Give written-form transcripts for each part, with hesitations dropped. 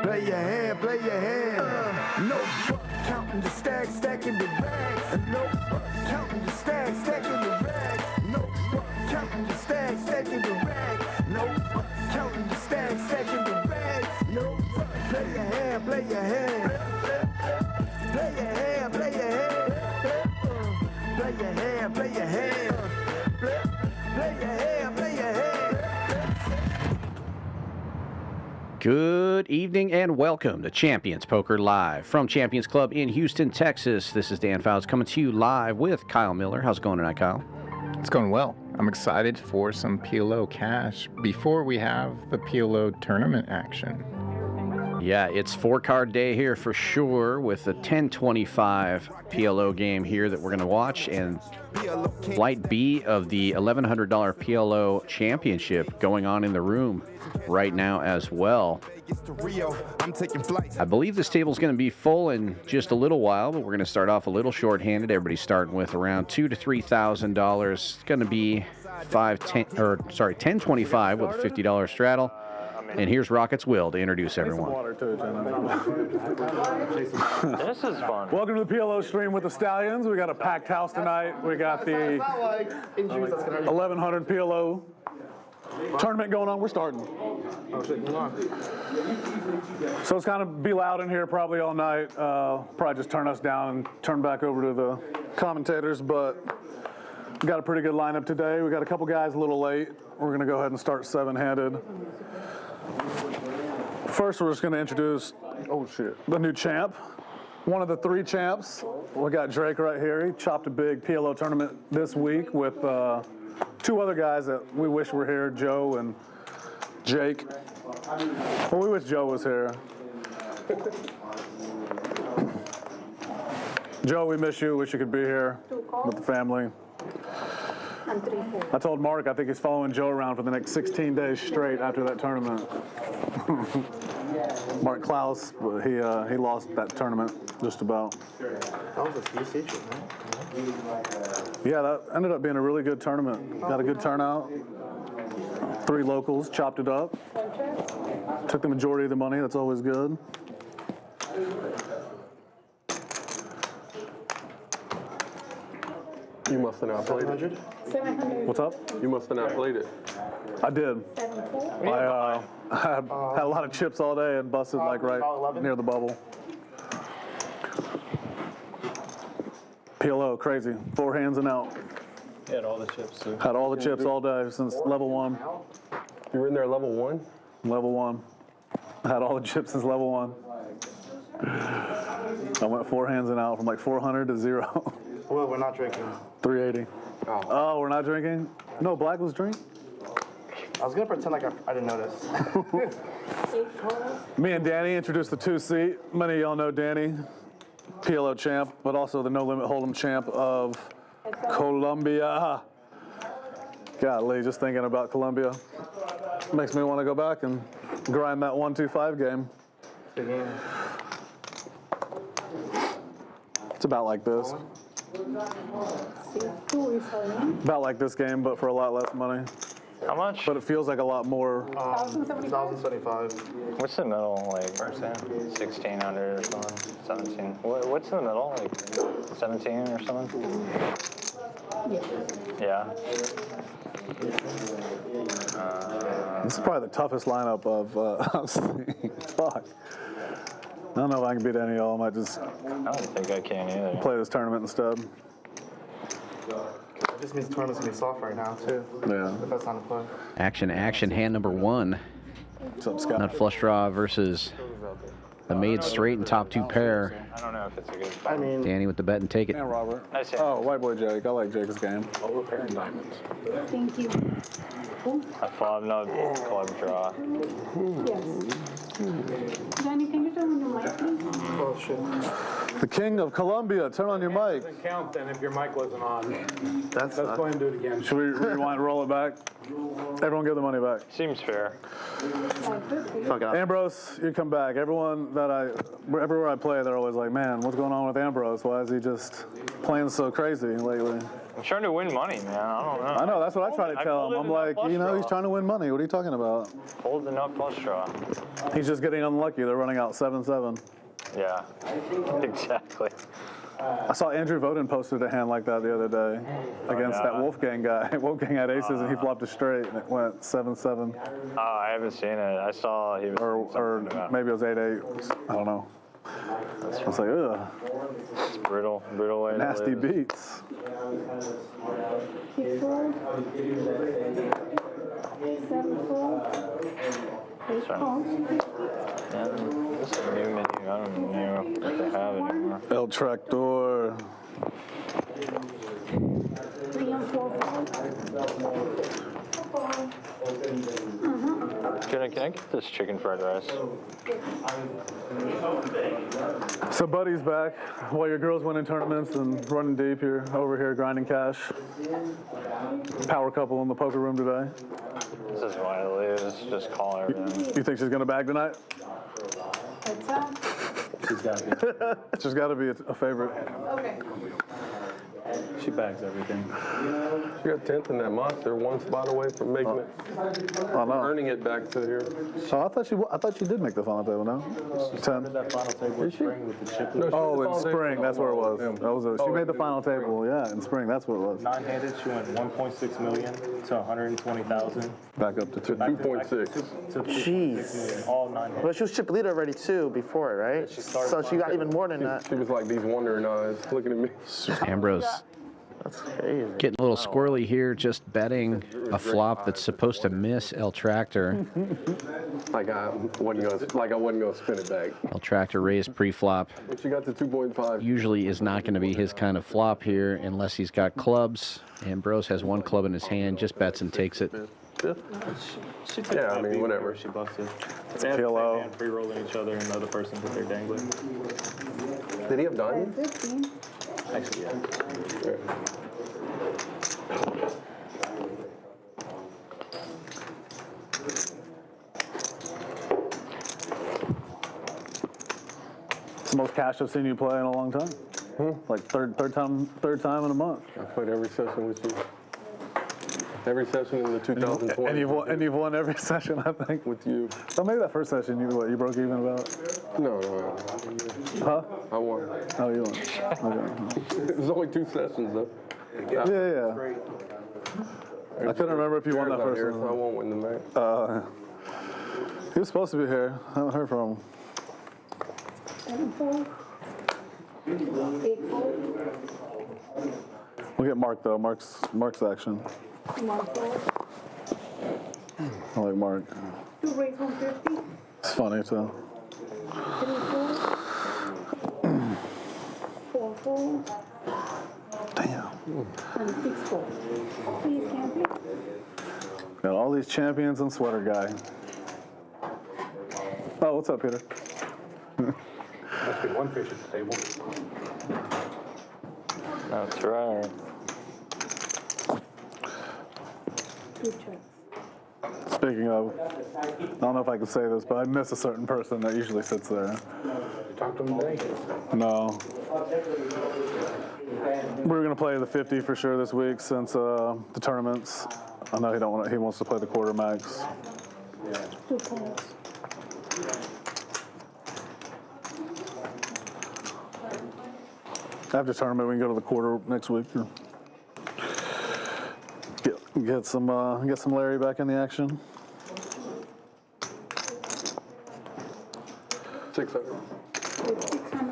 Play your hand, play your hand. No fuck counting the stacks, stacking the bags. No fuck counting the stacks, stacking the bags. No fuck counting the stacks, stacking the bags. No fuck counting the stacks, stacking the bags. No fuck. Play your hand, play your hand. Play your hand, play your hand. Play your hand, play your hand. Play your hand, play your hand. Good evening and welcome to Champions Poker Live from Champions Club in Houston, Texas. This is Dan Fouts coming to you live with Kyle Miller. How's it going tonight, Kyle? It's going well. I'm excited for some PLO cash before we have the PLO tournament action. Yeah, it's 4-card day here for sure with the 1025 PLO game here that we're going to watch, and Flight B of the $1,100 PLO championship going on in the room right now as well. I believe this table's going to be full in just a little while, but we're going to start off a little short-handed. Everybody's starting with around $2,000 to $3,000. It's going to be $1025 with a $50 straddle. And here's Rocket's Will to introduce everyone. This is fun. Welcome to the PLO stream with the Stallions. We got a packed house tonight. We got the 1100 PLO tournament going on. We're starting. So it's kind of be loud in here probably all night. Probably just turn us down and turn back over to the commentators, but we got a pretty good lineup today. We got a couple guys a little late. We're going to go ahead and start seven-handed. First, we're just going to introduce, the new champ. One of the three champs. We got Drake right here. He chopped a big PLO tournament this week with two other guys that we wish were here, Joe and Jake. Well, we wish Joe was here. Joe, we miss you. Wish you could be here with the family. I told Mark I think he's following Joe around for the next 16 days straight after that tournament. Mark Klaus, he lost that tournament just about. That was a CC trip, man. Yeah, that ended up being a really good tournament. Got a good turnout. 3 locals, chopped it up. Took the majority of the money, that's always good. You must have not played it. 700. What's up? You must have not played it. I did. I had a lot of chips all day and busted like right near the bubble. PLO, crazy. 4 hands and out. You had all the chips, too. Had all the chips all day since level 1. You were in there level 1? Level 1. Had all the chips since level 1. I went 4 hands and out from like 400 to 0. Well, we're not drinking. 380. Oh, we're not drinking? No, Black was drink? I was going to pretend like I didn't notice. Me and Danny introduced the 2-seat. Many of y'all know Danny, PLO champ, but also the No Limit Hold'em champ of Colombia. Golly, just thinking about Colombia makes me want to go back and grind that 1-2-5 game. Good game. It's about like this. About like this game, but for a lot less money. How much? But it feels like a lot more. 1,075. What's the middle, like, 1,600 or something? 17. What's in the middle, like 17 or something? Yeah. This is probably the toughest lineup of fuck. I don't know if I can beat any of y'all. I might just I don't think I can either. play this tournament instead. It just means the tournament's going to be soft right now, too. Yeah. The best time to play. Action, hand number 1. What's up, Scott? Nut flush draw versus the made straight and top 2 pair. I don't know if it's a good I mean, Danny with the bet and take it. And Robert. Nice hit. Oh, White Boy Jake. I like Jake's game. Thank you. A fob, no club draw. Yes. Danny, can you turn on your mic, please? Oh, shit. The King of Colombia, turn on your mic. Doesn't count then if your mic wasn't on. That's Let's go ahead and do it again. Should we rewind, roll it back? Everyone give the money back. Seems fair. Fuck it. Ambrose, you come back. Everyone everywhere I play, they're always like, man, what's going on with Ambrose? Why is he just playing so crazy lately? I'm trying to win money, man. I don't know. I know, that's what I try to I tell pulled him. it I'm in like, that flush you know, he's draw. trying to win money. What are you talking about? Hold the nut flush draw. He's just getting unlucky. They're running out 7-7. Yeah, exactly. I saw Andrew Voden posted a hand like that the other day against that Wolfgang guy. Wolfgang had aces and he flopped a straight and it went 7-7. Oh, I haven't seen it. I saw he was Or maybe it was 8-8. I don't know. I was like, ugh, It's brutal way to nasty lose. beats. 6-4. 7-4. 8-4. Yeah, this is a new menu. I don't even know if they have it anymore. El Tractor. 3 and 4. Can I get this chicken fried rice? So Buddy's back. While your girls winning tournaments and running deep, you're over here grinding cash. Power couple in the poker room today. This is why I lose. Just call everything. You think she's gonna bag tonight? What's up? She's got to be a favorite. Okay. She bags everything. You got 10th in that monster, one spot away from making it, Oh no. earning it back to here. So I thought she did make the final table. No. 10. That final table in spring with the chip. No, she Oh, was in on there. spring. That's where it was. Yeah. That was it. She made the final table. Yeah, in spring. That's what it was. Nine-handed, she went 1.6 million to 120,000. Back up to 2. 2.6. To Jeez. all nine-handed. But she was chip leader already too before it, right? So she got even more than that. She was like these wondering eyes looking at me. Ambrose That's crazy. getting a little squirrely here, just betting a flop that's supposed to miss El Tractor. Like I wasn't gonna spin it back. El Tractor raised pre-flop. But she got to 2.5. Usually is not going to be his kind of flop here unless he's got clubs. Ambrose has one club in his hand, just bets and takes it. She took Yeah, I that mean, beat whatever. where she busted. They had the PLO. same hand free-rolling each other and the other person that they're dangling. Did he have diamonds? 15. Actually, yeah. It's the most cash I've seen you play in a long time. Like third time in a month. I played every session with you. Every session in the 2020. And you've won every session, I think. with you. So maybe that first session you broke even about. No. Huh? I won. Oh, you won. Okay. It was only 2 sessions though. Yeah. I couldn't remember if you won that Not first here, so I one. won't win the match. He was supposed to be here. I haven't heard from him. 7-4. 8-4. We'll get Mark though. Mark's action. 1-4. I like Mark. 2 raise 150. It's funny too. 3-4. 4-4. Damn. And 6-4. Please, champion. Got all these champions and sweater guy. Oh, what's up, Peter? Must be one fish at the table. That's right. 2 checks. Speaking of, I don't know if I can say this, but I miss a certain person that usually sits there. Talk to him today. No. We're gonna play the 50 for sure this week since the tournaments. I know he wants to play the quarter max. 2 calls. After tournament, we can go to the quarter next week. Or get some Larry back in the action. 600.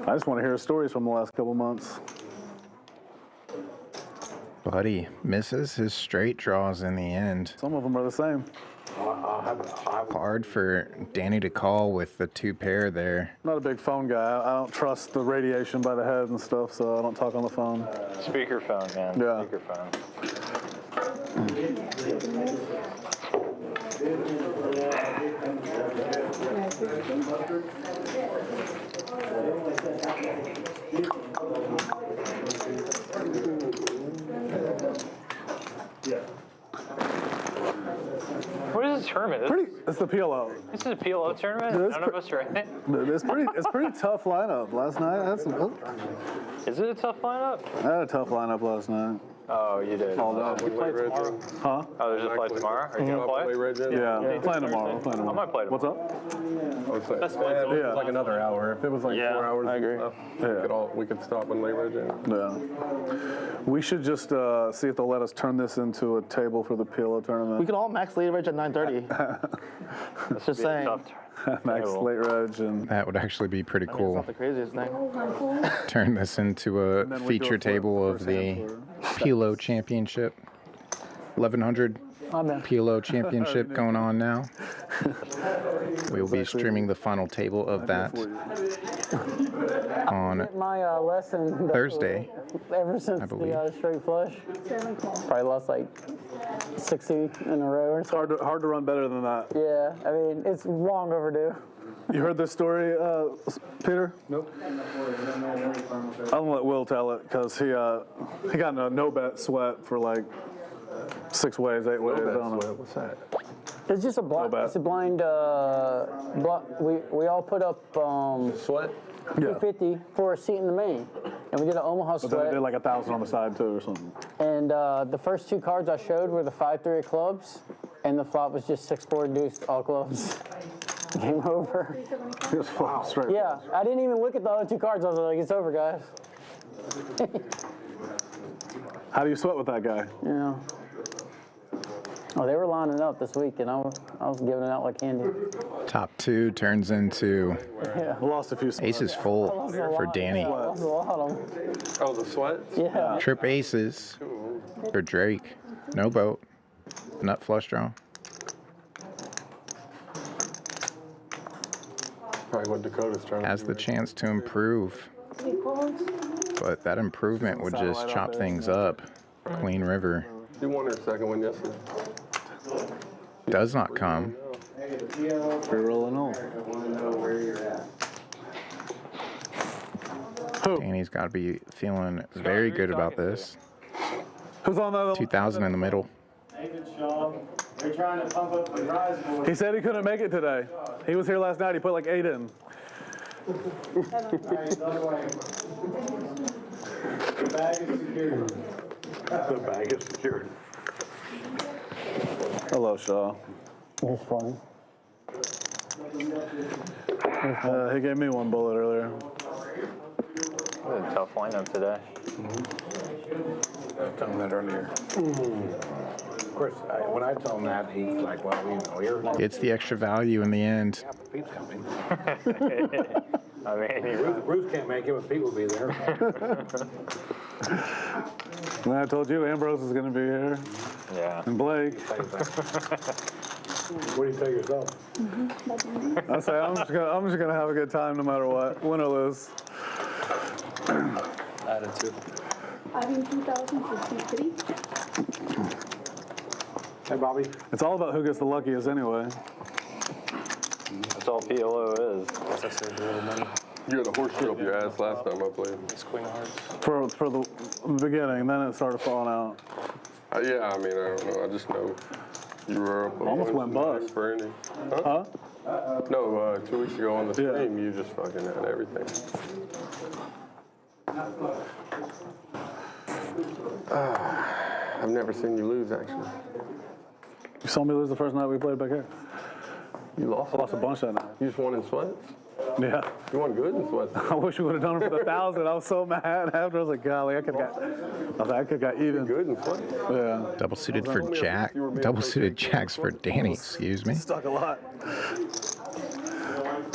I just want to hear stories from the last couple months. Buddy misses his straight draws in the end. Some of them are the same. Hard for Danny to call with the 2 pair there. I'm not a big phone guy. I don't trust the radiation by the head and stuff, so I don't talk on the phone. Speakerphone, man. Yeah. Speakerphone. Nice. What is this tournament? It's the PLO. This is a PLO tournament? Dude, None of us are in it? It's pretty tough lineup last night. Is it a tough lineup? I had a tough lineup last night. Oh, you did. All up. Huh? Oh, there's a play tomorrow? Are you going to play? Yeah, playing tomorrow. I might play tomorrow. What's up? That's fine. It was like another hour. If it was like 4 hours, I agree. we could stop and lay right there. Yeah. We should just see if they'll let us turn this into a table for the PLO tournament. We can all max lead rage at 9:30. Just saying. Max late reg and That would actually be pretty It's cool. not the craziest thing. Turn this into a then we do feature a table of first the hand PLO Championship. 1100 PLO Championship going on now. We will be streaming the final table of that on My lesson Thursday. ever since I believe. the straight flush. Probably lost like 60 in a row or It's something. hard to run better than that. Yeah, I mean, it's long overdue. You heard this story, Peter? Nope. I'm gonna let Will tell it because he got in a no bet sweat for like 6 ways, 8 ways. I don't know. What's that? It's just a blind. bad. It's a blind. We all put up Sweat? Yeah. 250 for a seat in the main, and we did an Omaha But then they sweat. did like 1,000 on the side too or something. And the first 2 cards I showed were the 5-3 of clubs, and the flop was just 6-4 deuce all clubs. Game over. Just flop straight. Yeah, I didn't even look at the other 2 cards. I was like, it's over, guys. How do you sweat with that guy? Yeah. Oh, they were lining up this week, and I was giving it out like candy. Top 2 turns into Yeah. I lost a few. aces full Lost a for lot. Danny. Yeah, I lost a lot of them. Oh, the sweat? Yeah. Trip aces for Drake. No boat. Nut flush draw. Probably what Dakota's trying Has to the do. chance to improve, but that improvement would just chop things up. Queen River You won her second one yesterday. does not come. Free rolling on. Danny's got to be feeling very good about this. Who's on the other 2,000 in the middle. They're trying to pump up the rise board. He said he couldn't make it today. He was here last night. He put like 8 in. The bag is secured. The bag is secured. Hello, Shaw. It's funny. He gave me 1 bullet earlier. What a tough lineup today. I told him that earlier. Of course, when I told him that, he's like, well, you know, you're like, It's the extra value in the end. Pete's coming. I mean, Bruce can't make it, but Pete will be there. And I told you Ambrose is going to be here. yeah. And Blake. What do you tell yourself? I say I'm just gonna have a good time no matter what, win or lose. Attitude. I mean, 2053. Hey, Bobby. It's all about who gets the luckiest anyway. That's all PLO is. You had a horseshoe up your ass last time I played. It's Queen of Hearts. For the beginning, then it started falling out. Yeah, I mean, I don't know. I just know you were up. Almost went bust. For any. Huh? No, 2 weeks ago on the Yeah. stream, you just fucking had everything. I've never seen you lose, actually. You saw me lose the first night we played back here. You lost? I lost a bunch that night. You just won in sweats? Yeah. You won good in sweats. I wish we would have done it for the 1,000. I was so mad after. I was like, golly, I could have got even. Good in sweats? Yeah. Double suited for Jack. Double suited jacks for Danny, excuse me. Stuck a lot.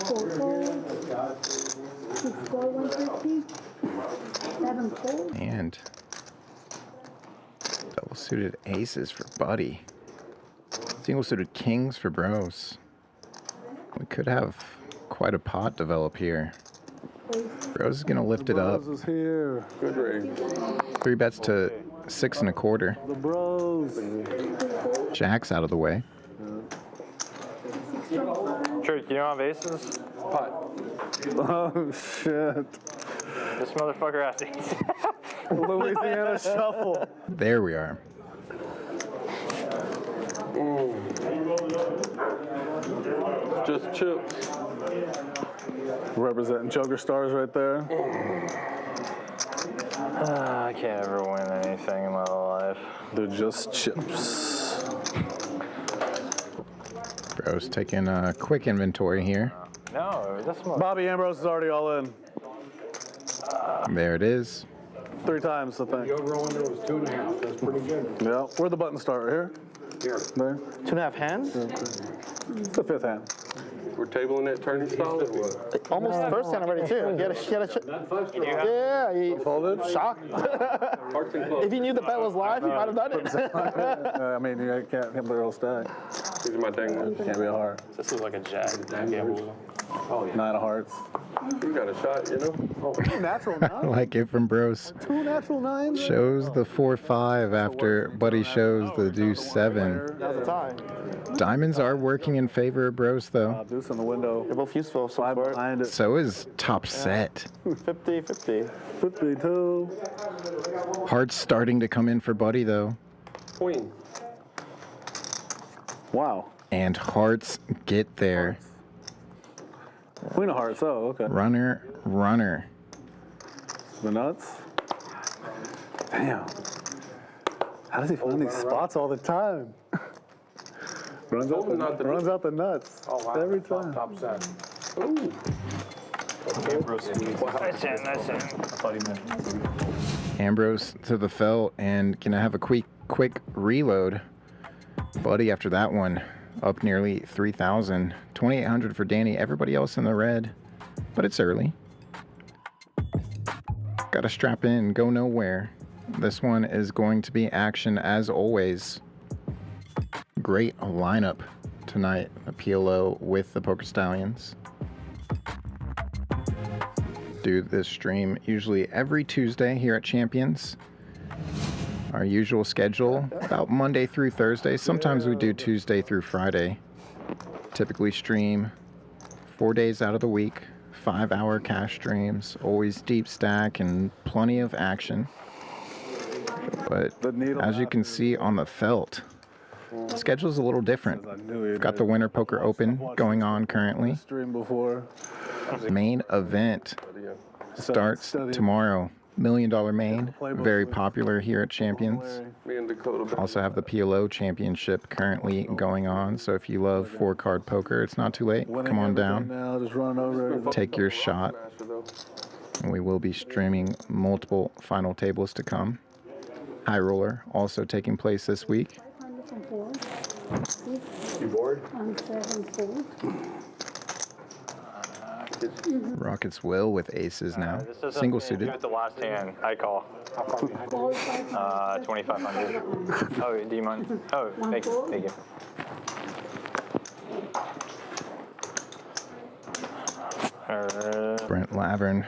4 fold. 6 4 150. 7 fold. And double suited aces for Buddy. Single suited kings for Brose. We could have quite a pot develop here. Brose is going to lift it up. Brose is here. Good raise. 3 bets to 6 1/4. The Brose. Jack's out of the way. Drake, you know how aces? Pot. Oh, shit. This motherfucker has aces. Louisiana Shuffle. There we are. Just chips. Representing Joker Stars right there. I can't ever win anything in my life. They're just chips. Brose taking a quick inventory here. No, this one. Bobby Ambrose is already all in. There it is. 3 times, I think. The over under was 2.5. That's pretty good. Yeah. Where'd the button start? Right here? Here. There. 2.5 hands? It's the 5th hand. We're tabling it turning style or what? Almost the first hand already, too. He had a Not first one. yeah, he Folded? shocked. Hearts and clubs. If he knew the bet was live, he might have done it. I mean, you can't barrel stack. These are my dang ones. Can't be a heart. This is like a jack. Gamble. Oh, yeah. 9 of hearts. You got a shot, you know? 2 natural I 9s? like it from Brose. 2 natural 9s? Shows the 4-5 after Buddy shows the deuce 7. That was a tie. Diamonds are working in favor of Brose though. Deuce in the window. They're both useful. So 5 far. behind it. So is top set. 50-50. 52. Hearts starting to come in for Buddy though. Queen. Wow. And hearts get there. Queen of hearts. Oh, okay. Runner, runner. The nuts. Damn. How does he find these spots all the time? runs out the nuts. Oh, wow. Every Top- time. Top set. Ooh. Nice hand, nice hand. I thought he meant. Ambrose to the felt and can I have a quick reload. Buddy after that one up nearly 3,000. 2,800 for Danny. Everybody else in the red, but it's early. Got to strap in, go nowhere. This one is going to be action as always. Great lineup tonight, the PLO with the Poker Stallions. Do this stream usually every Tuesday here at Champions. Our usual schedule, about Monday through Thursday. Sometimes we do Tuesday through Friday. Typically stream 4 days out of the week, 5-hour cash streams, always deep stack and plenty of action. But as you can see on the felt, the schedule's a little different. We've got the Winter Poker Open going on currently. Stream before. Main event starts tomorrow. $1 Million main, very popular here at Champions. Me and Dakota. Also have the PLO championship currently going on, so if you love 4-card poker, it's not too late. Come on down, Now, just run over. take your shot, and we will be streaming multiple final tables to come. High Roller also taking place this week. You bored? On 7 fold. Rockets will with aces now. This is Single something to do suited. with the last hand. I call. How far behind you? 2,500. Oh, do you mind? Oh, thank you. Thank you. Brent Laverne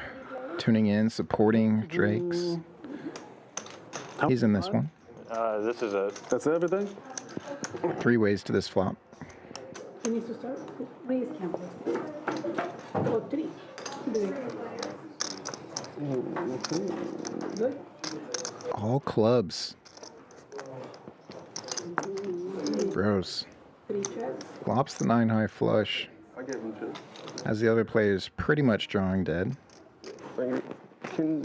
tuning in, supporting Drake's. He's in this one. This is a. That's everything? 3 ways to this flop. He needs to start. Raise camera. Oh, 3. Good. All clubs. Brose 3 checks. flops the 9-high flush I gave him 2. as the other player is pretty much drawing dead. Thank you. Can.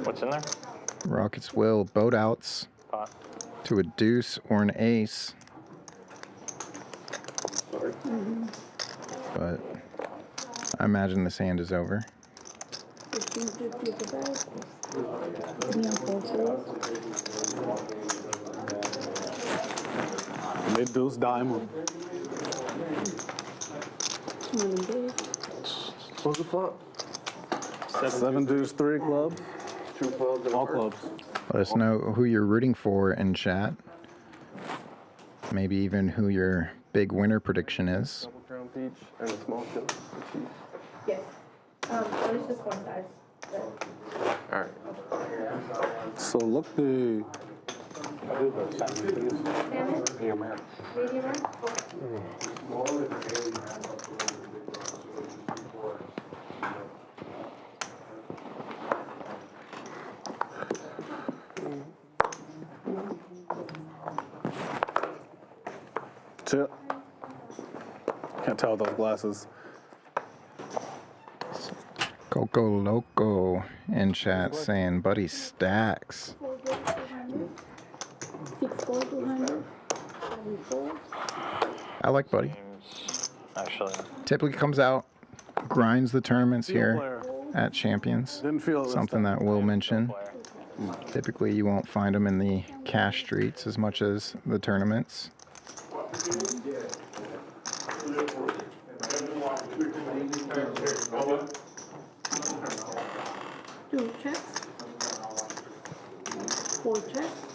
What's in there? Rockets will boat outs Pot. to a deuce or an ace. Sorry. But I imagine this hand is over. 1550 at the back. Me on 4 folds. Mid deuce diamond. 20 big. What's the flop? 7 deuce 3 clubs. 2 clubs and a All heart. clubs. Let us know who you're rooting for in chat. Maybe even who your big winner prediction is. Double crown peach and a small chip. Yes. So it's just 1 size. All right. So look the Medium rare. Medium rare? Chip. Can't tell with those glasses. Coco Loco in chat saying Buddy stacks. 6-4, 200. 7-4. I like Buddy. Actually, Typically comes out, grinds the tournaments here player. at Champions. Didn't feel it this Something time. that we'll mention. Typically you won't find him in the cash streets as much as the tournaments. Two checks. 4 checks.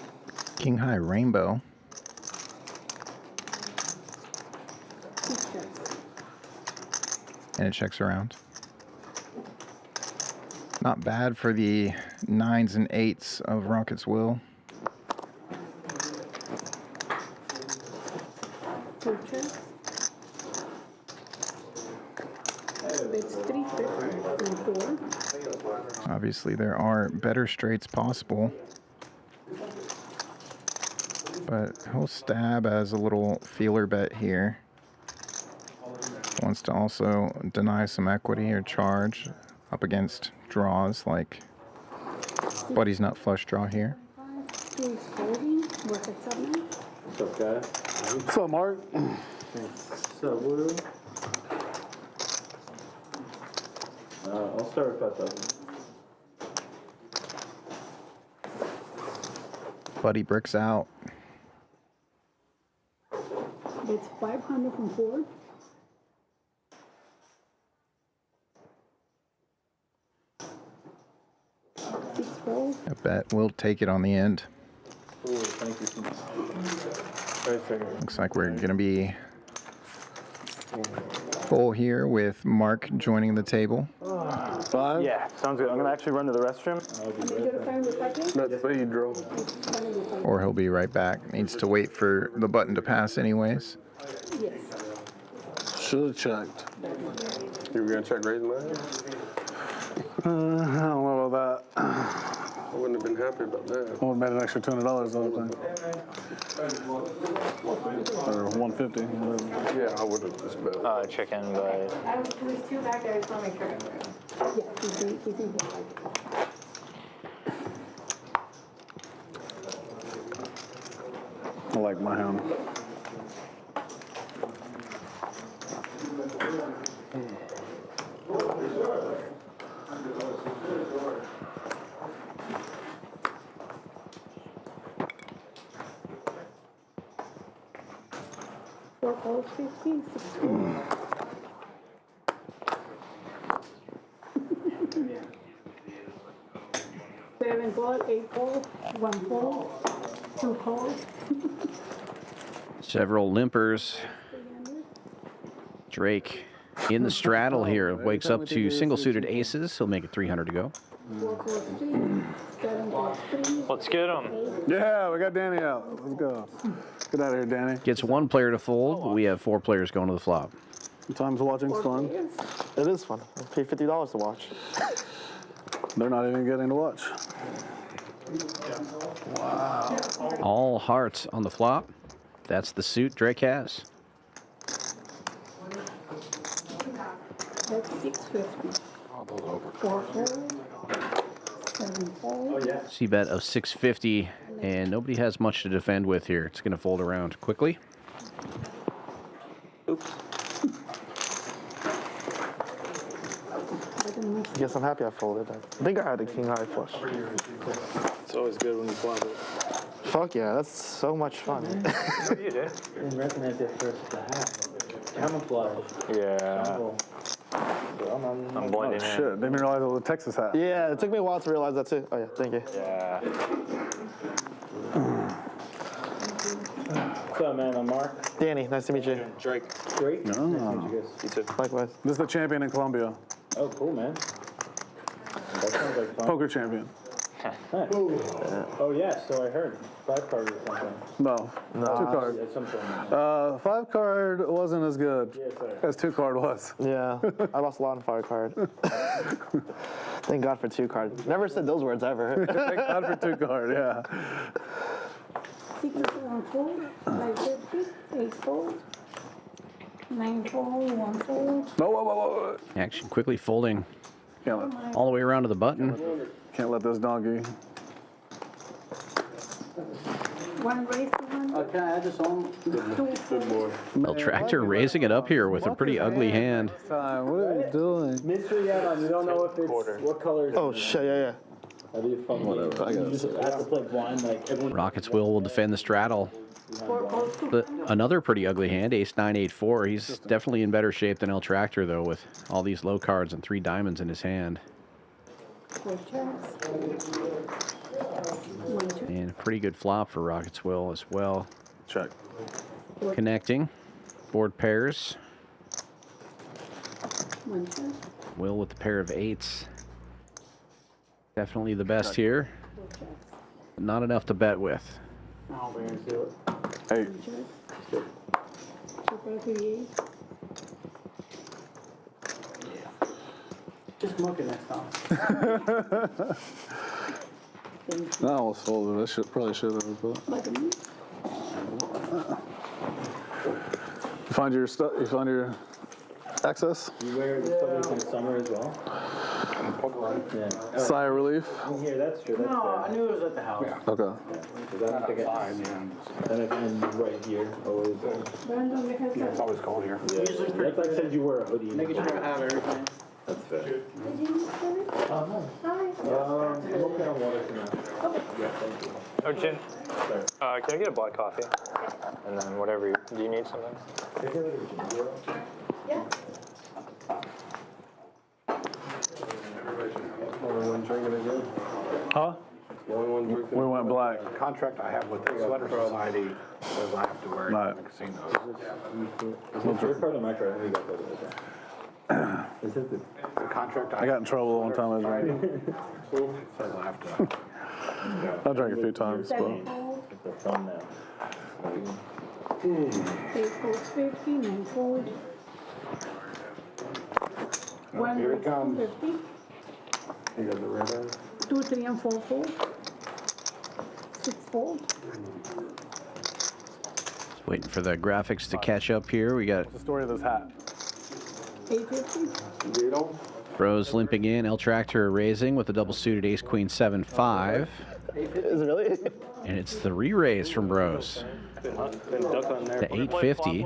King High Rainbow. 6 checks. And it checks around. Not bad for the 9s and 8s of Rocket's Will. 2 checks. It's 350 and 4. Obviously there are better straights possible. But he'll stab as a little feeler bet here. Wants to also deny some equity or charge up against draws like Buddy's nut flush draw here. 2 is folding. What's it up now? What's up, guys? What's up, Mark? What's up, Woo? I'll start with 5,000. Buddy bricks out. It's 500 from 4. Six fold. I bet we'll take it on the end. Ooh, thank you so much. Right there. Looks like we're gonna be full here with Mark joining the table. 5? Yeah, sounds good. I'm gonna actually run to the restroom. That's speed draw. Or he'll be right back. Needs to wait for the button to pass anyways. Yes. Should have checked. You were gonna check raising mine? I don't know about that. I wouldn't have been happy about that. I would have made an extra $200 the other thing. Or 150. Whatever. Yeah, I would have just bet. chicken, but There's 2 back there. I just want to make sure. Yeah, he's in here. I like my hand. Four calls, 50, 6 fold. Seven call, 8 call, 1 fold, 2 calls. Several limpers. Drake in the straddle here. Wakes up to single suited aces. He'll make it 300 to go. 4 calls, 3, 7 calls, 3. let's get him. Yeah, we got Danny out. Let's go. Get out of here, Danny. Gets 1 player to fold. We have 4 players going to the flop. Sometimes watching's fun. It is fun. I pay $50 to watch. They're not even getting to watch. All hearts on the flop. That's the suit Drake has. That's 650. 4 fold, 7 fold. C-bet of 650, and nobody has much to defend with here. It's going to fold around quickly. Oops. I guess I'm happy I folded. I think I had a king high flush. It's always good when you flop it. Fuck yeah, that's so much fun. What do you do? Didn't recognize it first the hat. Camouflage. Yeah, I'm blending in. Shit, didn't realize it was a Texas hat. Yeah, it took me a while to realize that too. Oh yeah, thank you. Yeah. What's up, man? I'm Mark. Danny, nice to meet you. Drake. Drake? No. Nice to meet you guys. You too. Likewise. This is the champion in Colombia. Oh, cool, man. That sounds like fun. Poker champion. Oh, yeah, so I heard. 5 card or something. No, 2 card. At some point. 5 card wasn't as good as 2 card was. Yeah, I lost a lot on 5 card. Thank God for 2 card. Never said those words ever. Thank God for 2 card, yeah. 6 fold, 550, 8 fold, 9 fold, 1 fold. No, whoa. Action quickly folding Can't all the way around to the button. let this donkey. 1 raise to 1. Can I add this on? 2 fold. Well, Tractor raising it up here with a pretty ugly hand. Time. What are you doing? Mystery add-on. You don't know if it's what color. Oh shit, yeah. That'd be a fun one. You just have to play blind, like everyone. Rockets will defend the straddle. 4 folds to But another pretty ugly hand, ace 9, 8, 4. He's definitely in better shape than El Tractor, though, with all these low cards and 3 diamonds in his hand. 4 checks. 1 check. And a pretty good flop for Rockets will as well. Check. Connecting. Board pairs. 1 check. Will with the pair of 8s. Definitely the best here. 4 checks. But not enough to bet with. I'll bring it to it. 8. 1 check. 2 for 38. Just mock it next time. I almost folded. I probably should have. Button. You find your access? You wear the colors in summer as well? Yeah. Sigh of relief. Here, that's true. That's No, I knew it was at the house. Okay. Because I don't think it's right here. Always. Brandon, we have It's always cold here. Yeah. That's like said you wear a hoodie. Making sure I have everything. That's fair. Did you use it? No. Hi. I'm okay on water for now. Yeah, thank you. Oh, Jin, can I get a black coffee? And then whatever do you need something? Yeah. Only one drinking it again. Huh? The only one drinking. We went black. The contract I have with the Sweater Society says I have to wear it Right. in the casinos. Is it your card or my card? I got that. Is it The contract I got in trouble one time. I was drinking. says I have to. I drank a few times, but 7 fold, the thumbnail? 8 folds 50, 9 fold. 1 Here it raise comes. 50. You got the red one? 2, 3, and 4 fold. 6 fold. Just waiting for the graphics to catch up here. We got the story of this hat. 850. You don't? Brose limping in, El Tractor raising with a double suited ace queen 7 5, Is it really? and it's the re-raise from Brose to 850.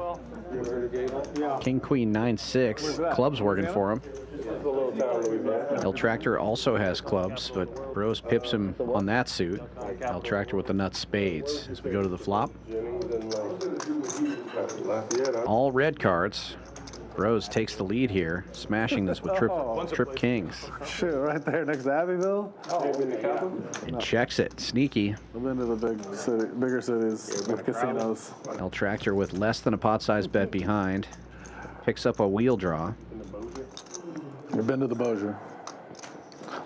King queen 9 6. Clubs working for him. El Tractor also has clubs, but Brose pips him on that suit. El Tractor with the nuts spades. As we go to the flop, all red cards. Brose takes the lead here, smashing this with trip kings. Shit, right there next to Abbeville. And checks it. Sneaky. I've been to the bigger cities with casinos. El Tractor with less than a pot-sized bet behind. Picks up a wheel draw. I've been to the Bossier.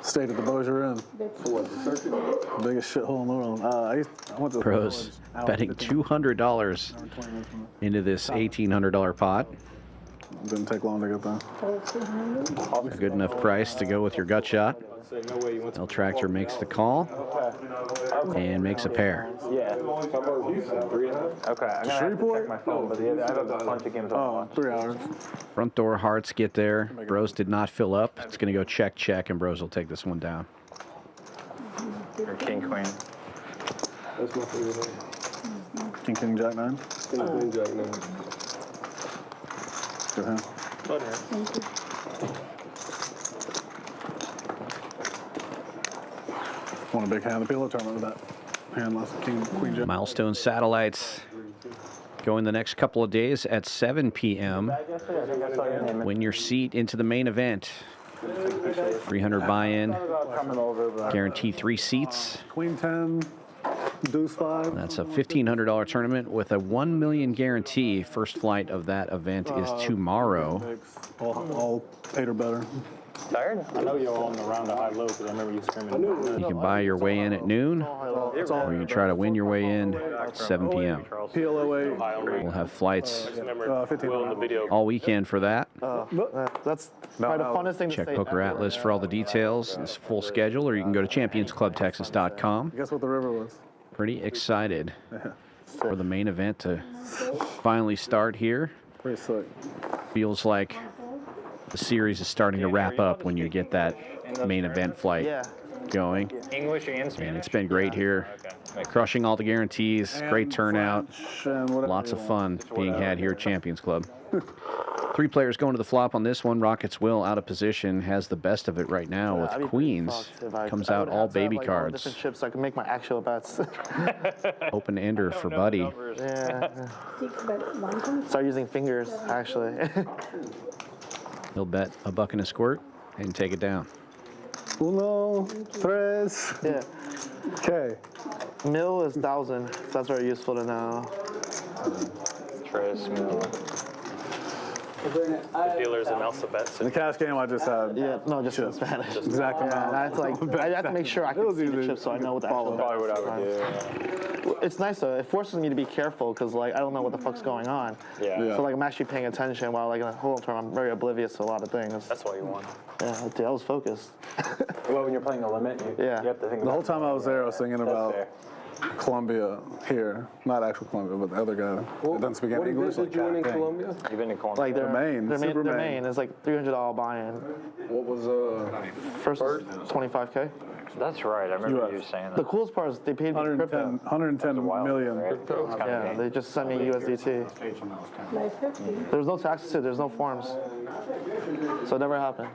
Stayed at the Bossier Inn. Biggest shithole in the world. I went to the Brose betting $200 into this $1,800 pot. Didn't take long to get there. Fold 200. A good enough price to go with your gut shot. El Tractor makes the call and makes a pair. Yeah. Okay, I'm gonna have to check my phone, but I have a bunch of games on. 3 hours. Front door hearts get there. Brose did not fill up. It's going to go check, check, and Brose will take this one down. Or king, queen. That's my favorite. King, Jack 9. King, queen, jack, nine. Good hand. Thank you. Won a big hand in the PLO tournament with that hand. Lost King, Queen, Jack. Milestone satellites going the next couple of days at 7 p.m. Win your seat into the main event. 300 buy-in. Guarantee 3 seats. Queen 10. Deuce 5. That's a $1,500 tournament with a $1 million guarantee. First flight of that event is tomorrow. All 8 or better. Tired? I know you're on the round of high-low because I remember you screaming. You can buy your way in at noon, or you can try to win your way in at 7 p.m. PLO We'll have flights 15 all weekend for that. That's probably the funnest thing to Check say Poker ever. Atlas for all the details, this full schedule, or you can go to championsclubtexas.com. Guess what the river was? Pretty excited for the main event to finally start here. Pretty sick. Feels like the series is starting to wrap up when you get that main event flight going. English and Spanish? And it's been great here. Crushing all the guarantees, great turnout, lots of fun being had here at Champions Club. 3 players going to the flop on this one. Rockets Will out of position, has the best of it right now with queens. Comes out all baby cards. Different chips so I can make my actual bets. Open ender for Buddy. Yeah. Start using fingers, actually. He'll bet a buck and a squirt and take it down. Uno, tres. Yeah. Okay. Mil is 1,000. So that's very useful to know. Tres mil. The dealer's an alphabet. The cash game I just had. Yeah, no, just in Spanish. Exactly. Yeah, I have to make sure I can see the chips so I know what the actual Probably what I would do. It's nice though. It forces me to be careful because like I don't know what the fuck's going on. Yeah. So like I'm actually paying attention while like in a whole term I'm very oblivious to a lot of things. That's what you want. Yeah, dude, I was focused. Well, when you're playing a limit, you have to think The whole time I was there, I was thinking about Colombia here. Not actual Colombia, but the other guy that doesn't speak any English. What did you win in Colombia? You've been to Colombia? Like their Super their main. main is like $300 buy-in. What was First 25K. That's right. I remember you saying that. The coolest part is they paid me in crypto. 110 million. Yeah, they just sent me USDT. There's no taxes too. There's no forms. So it never happened.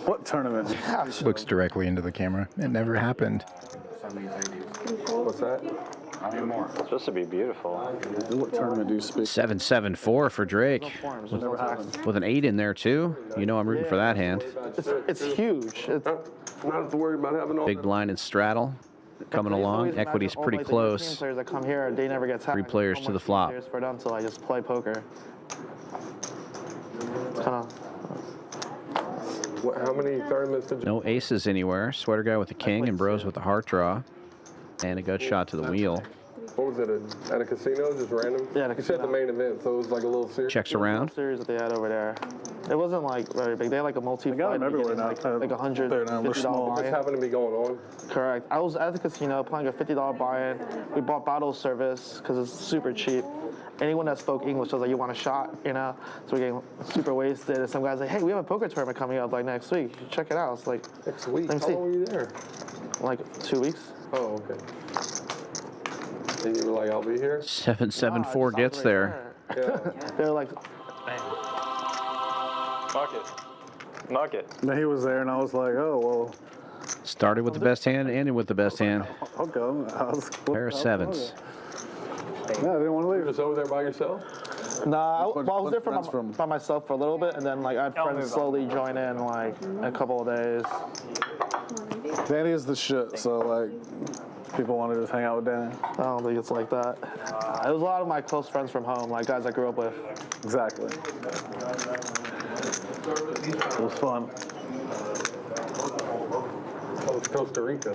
What tournament? Looks directly into the camera. It never happened. What's that? It's supposed to be beautiful. What tournament do you speak? 7-7-4 for Drake. Forms. There's no taxes. With an 8 in there too. You know I'm rooting for that hand. It's huge. It's, Not have to worry about having all Big blind and straddle coming along. Equity's pretty all, like, the close. European players that come here, they never get taxed. 3 players to the flop. For them, so I just play poker. It's kind of. How many tournaments did you? No aces anywhere. Sweater guy with a king and Brose with a heart draw. And a gut shot to the wheel. What was it, at a casino, just random? Yeah, at a You said the main event, so it was like a little series? Checks around. Series that they had over there. It wasn't like very big. They had like a multi. They got them everywhere now. Like $150 This buy-in. happened to be going on. Correct. I was at the casino playing a $50 buy-in. We bought bottle service because it's super cheap. Anyone that spoke English was like, "You want a shot?" You know. So we're getting super wasted. And some guys like, "Hey, we have a poker tournament coming up like next week. You should check it out." It's like Next week? Let me How see. long were you there? like 2 weeks. Oh, okay. And you were like, I'll be here? 7-7-4 gets there. Yeah. They're like, Muck it. Muck it. And he was there, and I was like, oh, well, Started with the best hand, ended with the best hand. I'll go. Pair of sevens. Yeah, I didn't want to You were leave. just over there by yourself? nah, Bunch- well, I was there bunch for of friends by myself for a little bit, and then like I had friends slowly join in like a couple of days. Danny is the shit, so like, people want to just hang out with Danny. I don't think it's like that. It was a lot of my close friends from home, like guys I grew up with. Exactly. It was fun. Oh, it's Costa Rica.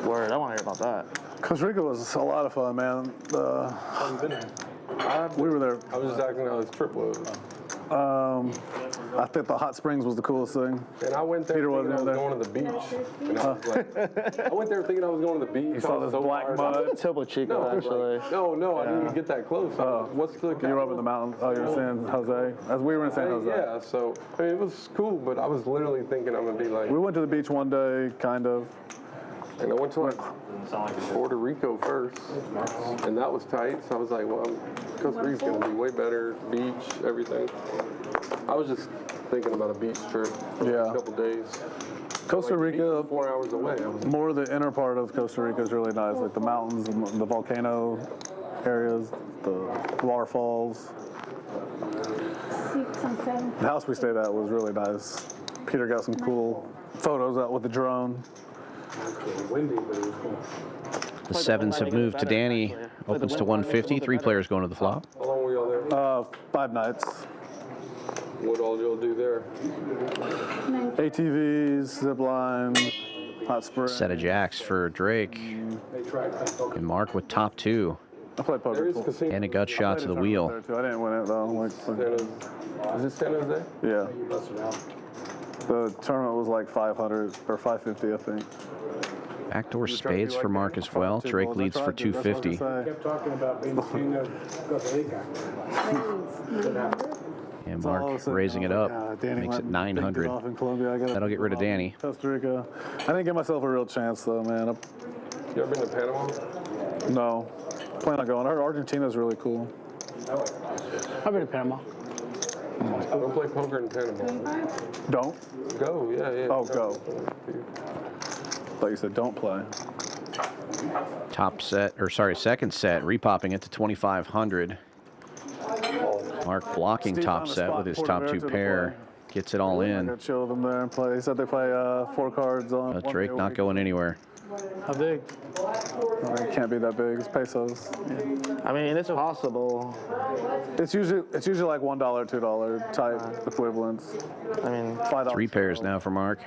Word, I want to hear about that. Costa Rica was a lot of fun, man. How you been there? We were there. I was just asking how this trip was. I think the hot springs was the coolest thing. And I went there Peter thinking I wasn't was there. going to the beach. And I was like, I went there thinking I was going to the beach. You saw this black mud. Topo Chico, actually. No, I didn't even get that close. What's the You were up in the mountains. Oh, you were in San Jose. As we were in San Jose. Yeah, so I mean, it was cool, but I was literally thinking I'm gonna be like. We went to the beach one day, kind of. And I went to like Puerto Rico first, and that was tight. So I was like, well, Costa Rica's gonna be way better, beach, everything. I was just thinking about a beach trip for Yeah. a couple days. Costa Like, the beach Rica, was 4 hours away. I was more of the inner part of Costa Rica is really nice, like the mountains and the volcano areas, the waterfalls. 6 and 7. The house we stayed at was really nice. Peter got some cool photos out with the drone. The sevens have moved to Danny. Opens to 150. 3 players going to the flop. How long were y'all there? 5 nights. what all you'll do there. ATVs, zip line, hot spring. Set of jacks for Drake. And Mark with top 2. I played poker. And a gut shot to the wheel. There too. I didn't win it though. Is this San Jose? Yeah. The tournament was like 500 or 550, I think. Backdoor spades for Mark as well. Drake leads for 250. Kept talking about being king of Costa Rica. And Mark raising it up. Makes it 900. That'll get rid of Danny. Costa Rica. I didn't give myself a real chance though, man. You ever been to Panama? No. Plan on going. I heard Argentina's really cool. I've been to Panama. Don't play poker in Panama. Don't? Go, yeah. Oh, go. Thought you said don't play. Top set, or sorry, second set, repopping it to 2,500. Mark blocking top set with his top 2 pair. Gets it all in. Chill with them there and play. He said they play 4 cards on. Drake not going anywhere. How big? It can't be that big. It's pesos. I mean, it's possible. It's usually like $1, $2 type equivalents. I mean, $5. 3 pairs now for Mark.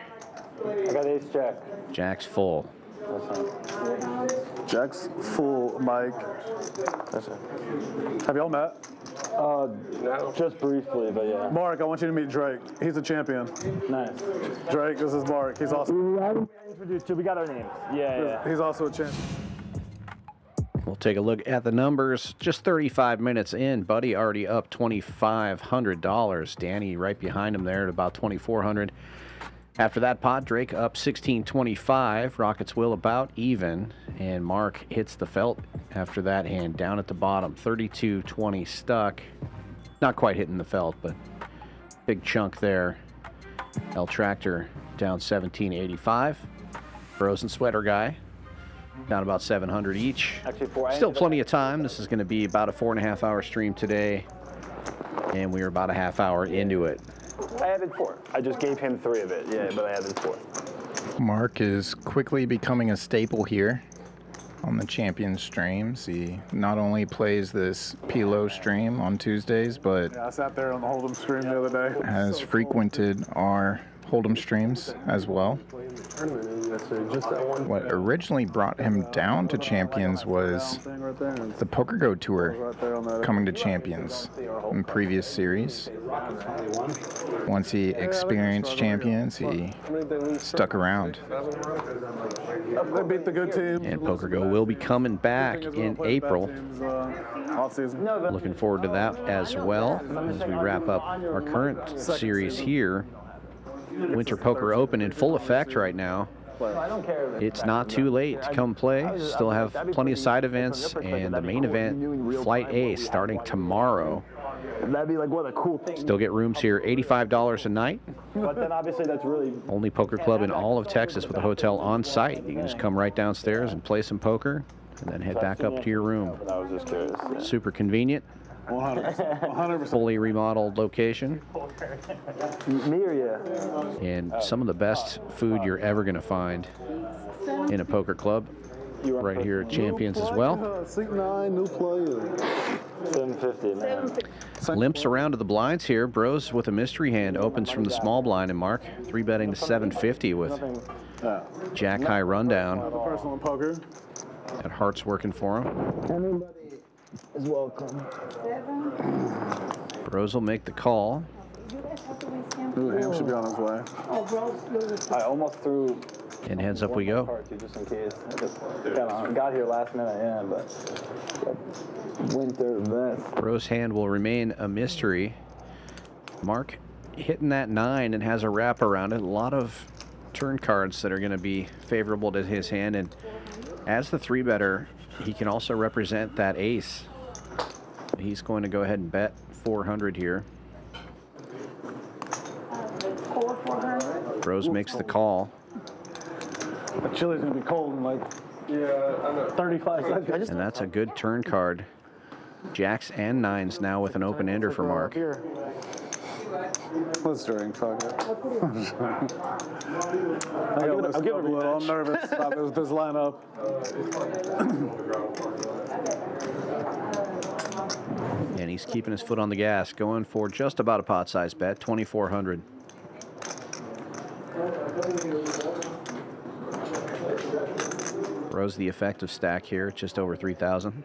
I got ace jack. Jack's full. Jack's full, Mike. Have y'all met? No. Just briefly, but yeah. Mark, I want you to meet Drake. He's a champion. Nice. Drake, this is Mark. He's awesome. We got our names. Yeah. He's also a champion. We'll take a look at the numbers. Just 35 minutes in, Buddy already up $2,500. Danny right behind him there at about $2,400. After that pot, Drake up $1,625. Rockets will about even. And Mark hits the felt after that hand down at the bottom. $32.20 stuck. Not quite hitting the felt, but big chunk there. El Tractor down $17.85. Brose and Sweater Guy down about 700 each. Still plenty of time. This is going to be about a 4.5 hour stream today. And we are about a half hour into it. I added 4. I just gave him 3 of it. Yeah, but I added 4. Mark is quickly becoming a staple here on the Champions streams. He not only plays this PLO stream on Tuesdays, but I sat there on the Hold'em stream the other day. has frequented our Hold'em streams as well. What originally brought him down to Champions was the Poker Go Tour coming to Champions in previous series. Once he experienced Champions, he stuck around. They beat the good team. And Poker Go will be coming back in April. Looking forward to that as well as we wrap up our current series here. Winter Poker Open in full effect right now. It's not too late to come play. Still have plenty of side events, and the main event, Flight A, starting tomorrow. That'd be like one of the cool things. Still get rooms here, $85 a night. But then obviously that's really Only poker club in all of Texas with a hotel on site. You can just come right downstairs and play some poker, and then head back up to your room. I was just curious. Yeah. Super convenient. 100%. Fully remodeled location. Me or you? And some of the best food you're ever going to find in a poker club. Right here at Champions as well. Seat 9, new player. 750, man. Limps around to the blinds here. Brose with a mystery hand opens from the small blind, and Mark 3-betting to 750 with Jack High rundown. Personal in poker. That heart's working for him. Anybody is welcome. Brose will make the call. Ooh, Ham should be on his way. I almost threw. And heads up we go. Just in case. I just got here last minute, yeah, but went there the best. Brose hand will remain a mystery. Mark hitting that 9 and has a wrap around it. A lot of turn cards that are going to be favorable to his hand. And as the 3-better, he can also represent that ace. He's going to go ahead and bet 400 here. Brose makes the call. The chili's gonna be cold in like 35 seconds. And that's a good turn card. Jacks and 9s now with an open ender for Mark. Let's drink, fuck it. I'll give it a little. I'm nervous about this lineup. And he's keeping his foot on the gas, going for just about a pot-sized bet, 2,400. Brose the effective stack here, just over 3,000.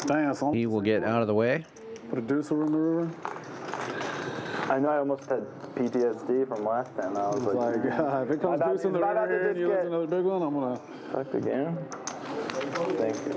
Dang, He will get out of the way. Put a deuce in the river. I know I almost had PTSD from last time. I was like, if it comes deuce in the river here and you lose another big one, I'm gonna. Fuck again. Thank you.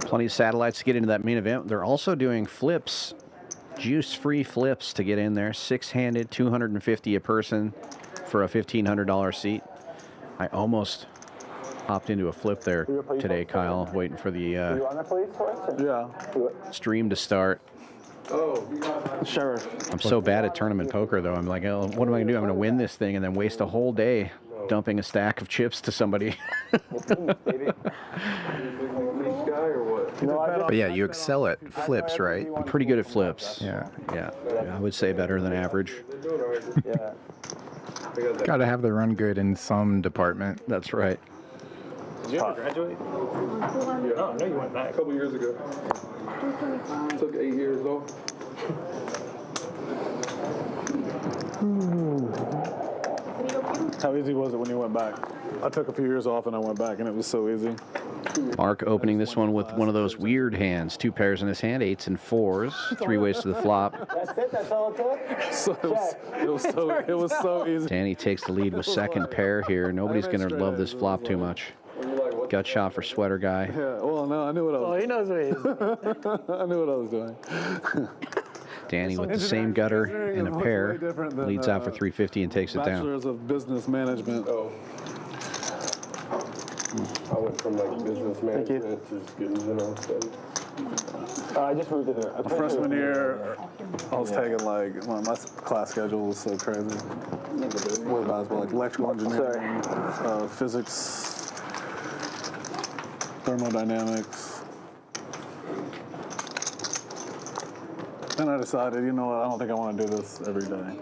Plenty of satellites to get into that main event. They're also doing flips, juice-free flips to get in there. Six-handed, 250 a person for a $1,500 seat. I almost hopped into a flip there today, Kyle, waiting for the stream to start. Oh, sure. I'm so bad at tournament poker, though. I'm like, oh, what am I going to do? I'm going to win this thing and then waste a whole day dumping a stack of chips to somebody. But yeah, you excel at flips, right? I'm pretty good at flips. Yeah. Yeah, I would say better than average. Got to have the run good in some department. That's right. Did you ever graduate? Oh, no, you went back. A couple years ago. Took 8 years off. How easy was it when you went back? I took a few years off and I went back and it was so easy. Mark opening this one with one of those weird hands. 2 pairs in his hand, 8s and 4s. 3 ways to the flop. That's it, that's all it took? So it was so easy. Danny takes the lead with second pair here. Nobody's going to love this flop too much. Gut shot for sweater guy. Yeah, well, no, I knew what I was Well, he knows what he is. I knew what I was doing. Danny with the same gutter and a pair leads out for 350 and takes it down. Bachelor's of Business Management. I went from like business management to just getting general studies. I just moved to the Freshman year, I was taking like, my class schedule was so crazy. What about like electrical engineering, physics, thermodynamics. Then I decided, you know what, I don't think I want to do this every day.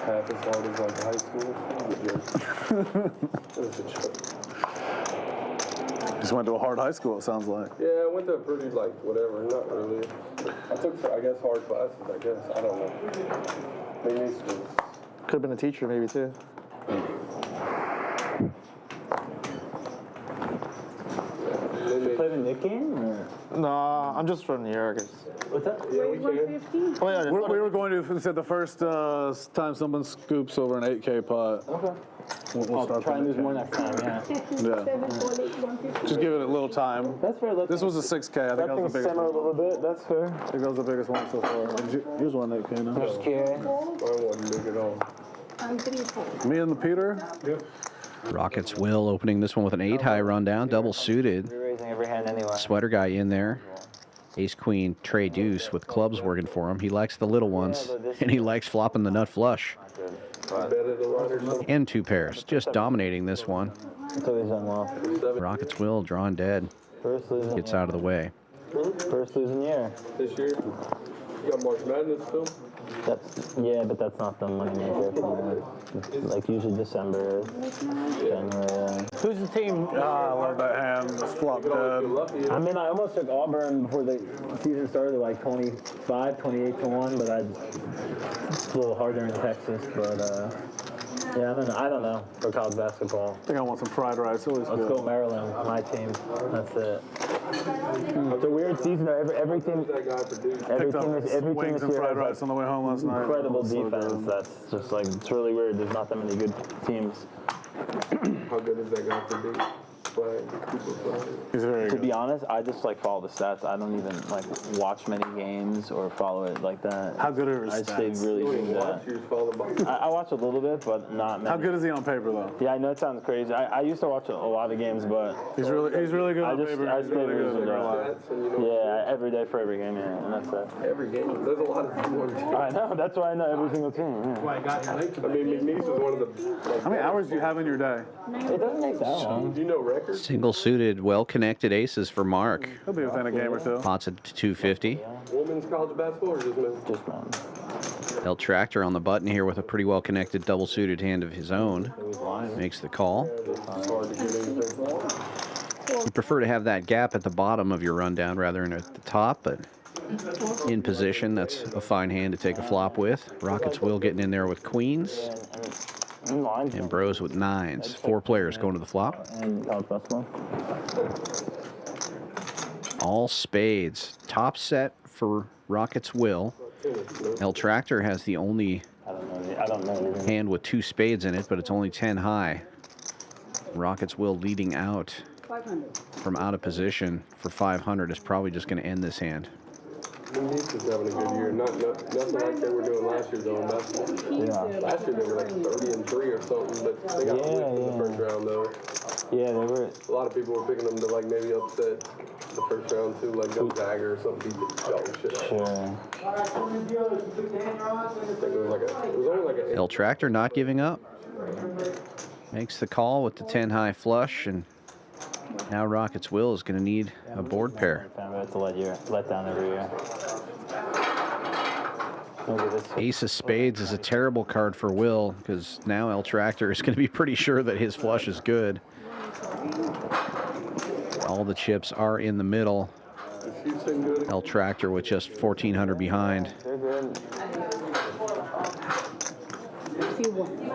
Half as hard as like high school. It was a joke. Just went to a hard high school, it sounds like. Yeah, I went to a pretty like whatever, not really. I took, I guess, hard classes, I guess. I don't know. Maybe it's just... Could have been a teacher, maybe, too. You played in Nick game? Or? No, I'm just from New York. What's that? Yeah, we can. Oh, yeah, We were going to, said the first time someone scoops over an 8K pot. Okay. We'll I'll start try and from lose more next time, yeah. Yeah. Just give it a little time. That's fair. This was a 6K. I think that was the biggest simmer a one. little bit. That's fair. I think that was the biggest one so far. Yours won 8K now. Just kidding. I wasn't big at all. Me and the Peter. Yep. Rockets Will opening this one with an 8-high rundown, double suited. You're raising every hand anyway. Sweater guy in there. Ace Queen Trey Deuce with clubs working for him. He likes the little ones, and he likes flopping the nut flush. And 2 pairs, just dominating this one. Until he's done well. Rockets Will drawing dead. First losing. Gets out of the way. First losing year. This year, you got March Madness still? Yeah, but that's not the money maker. Like usually December, January. Who's the team? I love that hand. It's flop dead. I mean, I almost took Auburn before the season started, like 25, 28 to 1, but it's a little harder in Texas. But yeah, I don't know for college basketball. I think I want some fried rice. Always Let's good. go Maryland, my team. That's it. It's a weird season. Every team Wings and fried rice on the way home last night. incredible So defense. good. That's just like, it's really weird. There's not that many good teams. How good is that guy for Duke? flag, Cooper flag. He's very To good. be honest, I just like follow the stats. I don't even like watch many games or follow it like that. How good are his I stay stats? really good at Watch, that. you just follow the ball. I watch a little bit, but not many. How good is he on paper, though? Yeah, I know it sounds crazy. I used to watch a lot of games, but He's really good I on just paper. I He's stay really really good. good. Stats and you know Yeah, every day for every game, yeah, and that's it. every game. There's a lot of people on the team. I know. That's why I know every single team. Yeah. I mean, McNeese is one of the. Like, How many hours do you have in your day? It doesn't take that long. do you know records? Single suited, well connected aces for Mark. He'll be within a game or two. Pots at 250. Women's college basketball or just men's? Just man. El Tractor on the button here with a pretty well connected double suited hand of his own. Makes the call. It's hard to get anything. You prefer to have that gap at the bottom of your rundown rather than at the top, but in position, that's a fine hand to take a flop with. Rockets will getting in there with queens and Brose with nines. 4 players going to the flop. And college basketball. All spades. Top set for Rockets will. El Tractor has the only I don't know anything. hand with 2 spades in it, but it's only 10 high. Rockets will leading out 500. from out of position for 500 is probably just going to end this hand. McNeese is having a good year. Nothing like they were doing last year though in basketball. Yeah. Last year they were like 30-3 or something, but they got whipped in the first round though. Yeah, they were. A lot of people were picking them to like maybe upset the first round too, like Gonzaga or something. Beat the dog shit out. Sure. I think it was only like a. El Tractor not giving up. Makes the call with the 10 high flush, and now Rockets will is going to need a board pair. We have to let down every year. Look at this. Ace of spades is a terrible card for Will because now El Tractor is going to be pretty sure that his flush is good. All the chips are in the middle. El Tractor with just 1,400 behind. They're good. See one.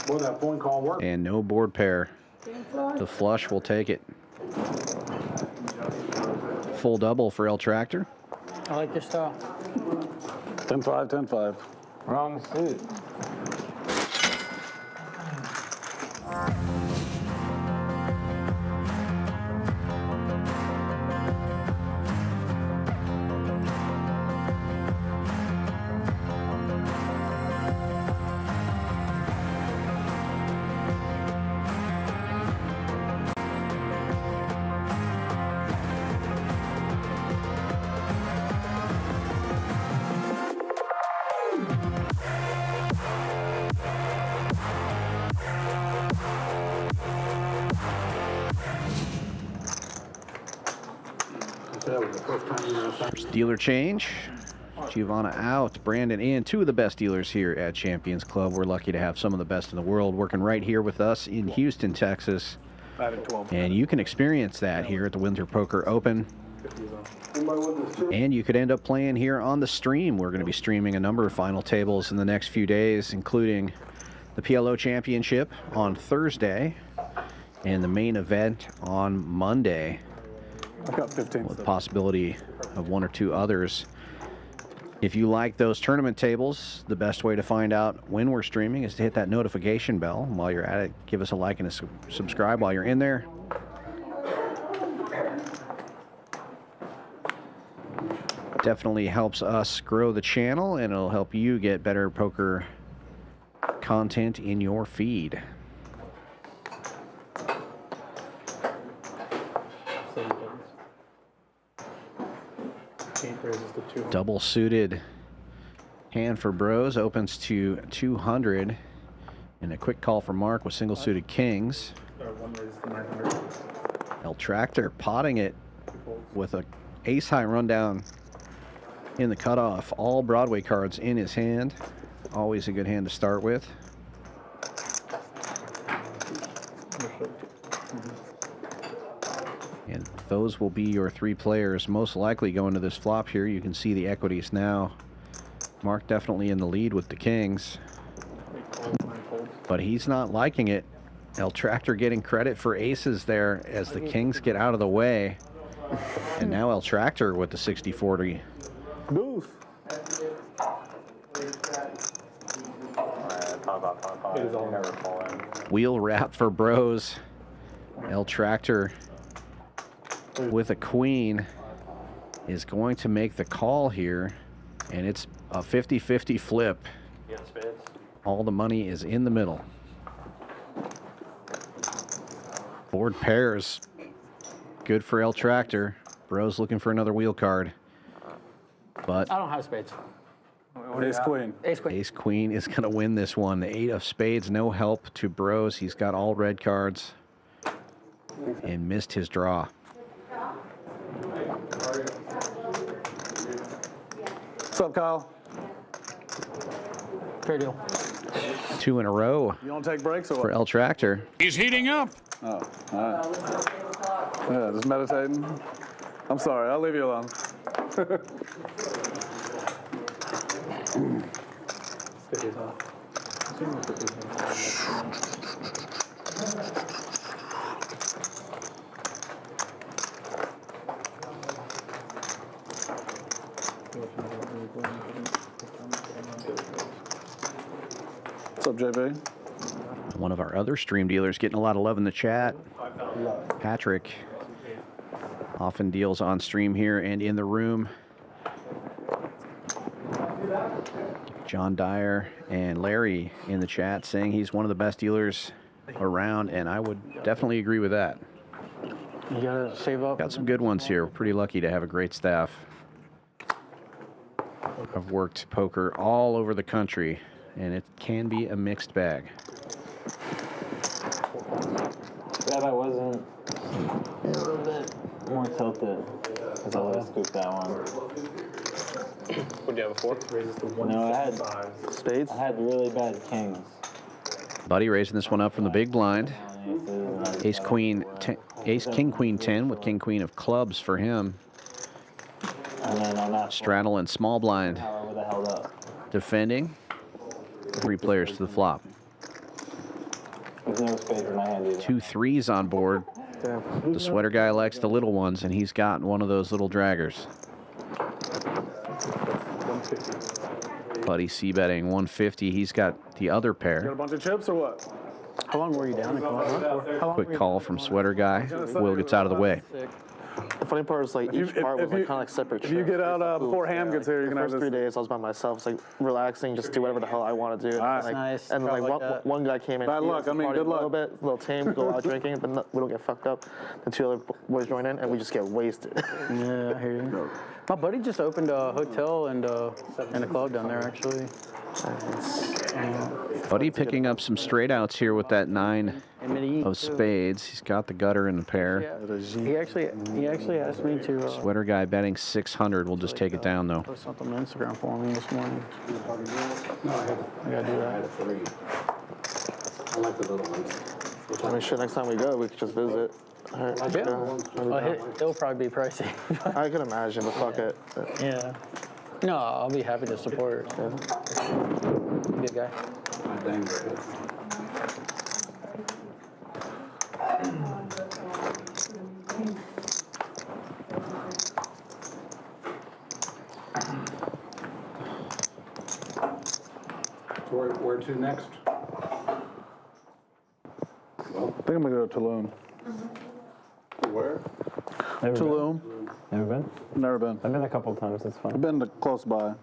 Well, that phone call worked. And no board pair. The flush will take it. Full double for El Tractor. I like your style. 10-5, 10-5. Wrong suit. That was the first time you were First dealer change. Giovanna out, Brandon in. 2 of the best dealers here at Champions Club. We're lucky to have some of the best in the world working right here with us in Houston, Texas. 5 and 12. And you can experience that here at the Winter Poker Open. And you could end up playing here on the stream. We're going to be streaming a number of final tables in the next few days, including the PLO Championship on Thursday and the main event on Monday, I got 15. with the possibility of 1 or 2 others. If you like those tournament tables, the best way to find out when we're streaming is to hit that notification bell. And while you're at it, give us a like and a subscribe while you're in there. Definitely helps us grow the channel, and it'll help you get better poker content in your feed. Double suited hand for Brose opens to 200, and a quick call for Mark with single suited kings. El Tractor potting it with a ace high rundown in the cutoff. All Broadway cards in his hand. Always a good hand to start with. And those will be your 3 players most likely going to this flop here. You can see the equities now. Mark definitely in the lead with the kings, but he's not liking it. El Tractor getting credit for aces there as the kings get out of the way. And now El Tractor with the 60-40. Deuce. It is all never fall out. Wheel wrap for Brose. El Tractor with a queen is going to make the call here, and it's a 50-50 flip. All the money is in the middle. Board pairs. Good for El Tractor. Brose looking for another wheel card. But I don't have spades. Ace queen. Ace queen. Ace queen is going to win this one. The 8 of spades, no help to Brose. He's got all red cards and missed his draw. What's up, Kyle? Fair deal. 2 in a row You don't take breaks or for what? El Tractor. He's heating up. Oh, all right. Yeah, just meditating. I'm sorry, I'll leave you alone. What's up, JB? One of our other stream dealers getting a lot of love in the chat. Patrick often deals on stream here and in the room. John Dyer and Larry in the chat saying he's one of the best dealers around, and I would definitely agree with that. You gotta save up. Got some good ones here. We're pretty lucky to have a great staff. I've worked poker all over the country, and it can be a mixed bag. Glad I wasn't a little bit more tilted, because I would have scooped that one. Would you have a 4? No, I had Spades? I had really bad kings. Buddy raising this one up from the big blind. Ace, queen, ace, king, queen, 10 with king, queen of clubs for him. And then on that Straddle and small blind I would have held up. defending. 3 players to the flop. There's no spades in my hand either. 2 threes on board. The sweater guy likes the little ones, and he's got one of those little draggers. Buddy C betting 150. He's got the other Got a pair. bunch of chips or what? How long were you down? How long Quick call from sweater guy. Will gets out of the way. The funny part is like each part was like kind of like separate. If you trips. get out before Ham gets here, you The can have first this. 3 days I was by myself, it's like relaxing, just do whatever the hell I want to do. Nice. Like, Nice. And like, Like that. one guy came in. Bad he luck. was I mean, partying good a little luck. bit, a little tame, go out drinking, but we don't get fucked up. The 2 other boys join in, and we just get wasted. Yeah, I hear you. My buddy just opened a hotel and a club down there, actually. Buddy picking up some straight outs here with that 9 In Medellin, of too. spades. He's got the gutter in the pair. Yeah. He actually asked me to Sweater guy betting 600. We'll just take it down though. post something on Instagram for me this morning. I gotta do that. I like the little ones. I mean, shit, next time we go, we could just visit. All right, It'll probably be pricey. I can imagine, but fuck it. Yeah. No, I'll be happy to support. Good guy. Dang good. Where to next? I think I'm gonna go to Tulum. Where? Tulum. Never been? Never been. I've been a couple times, it's fun. I've been to close by.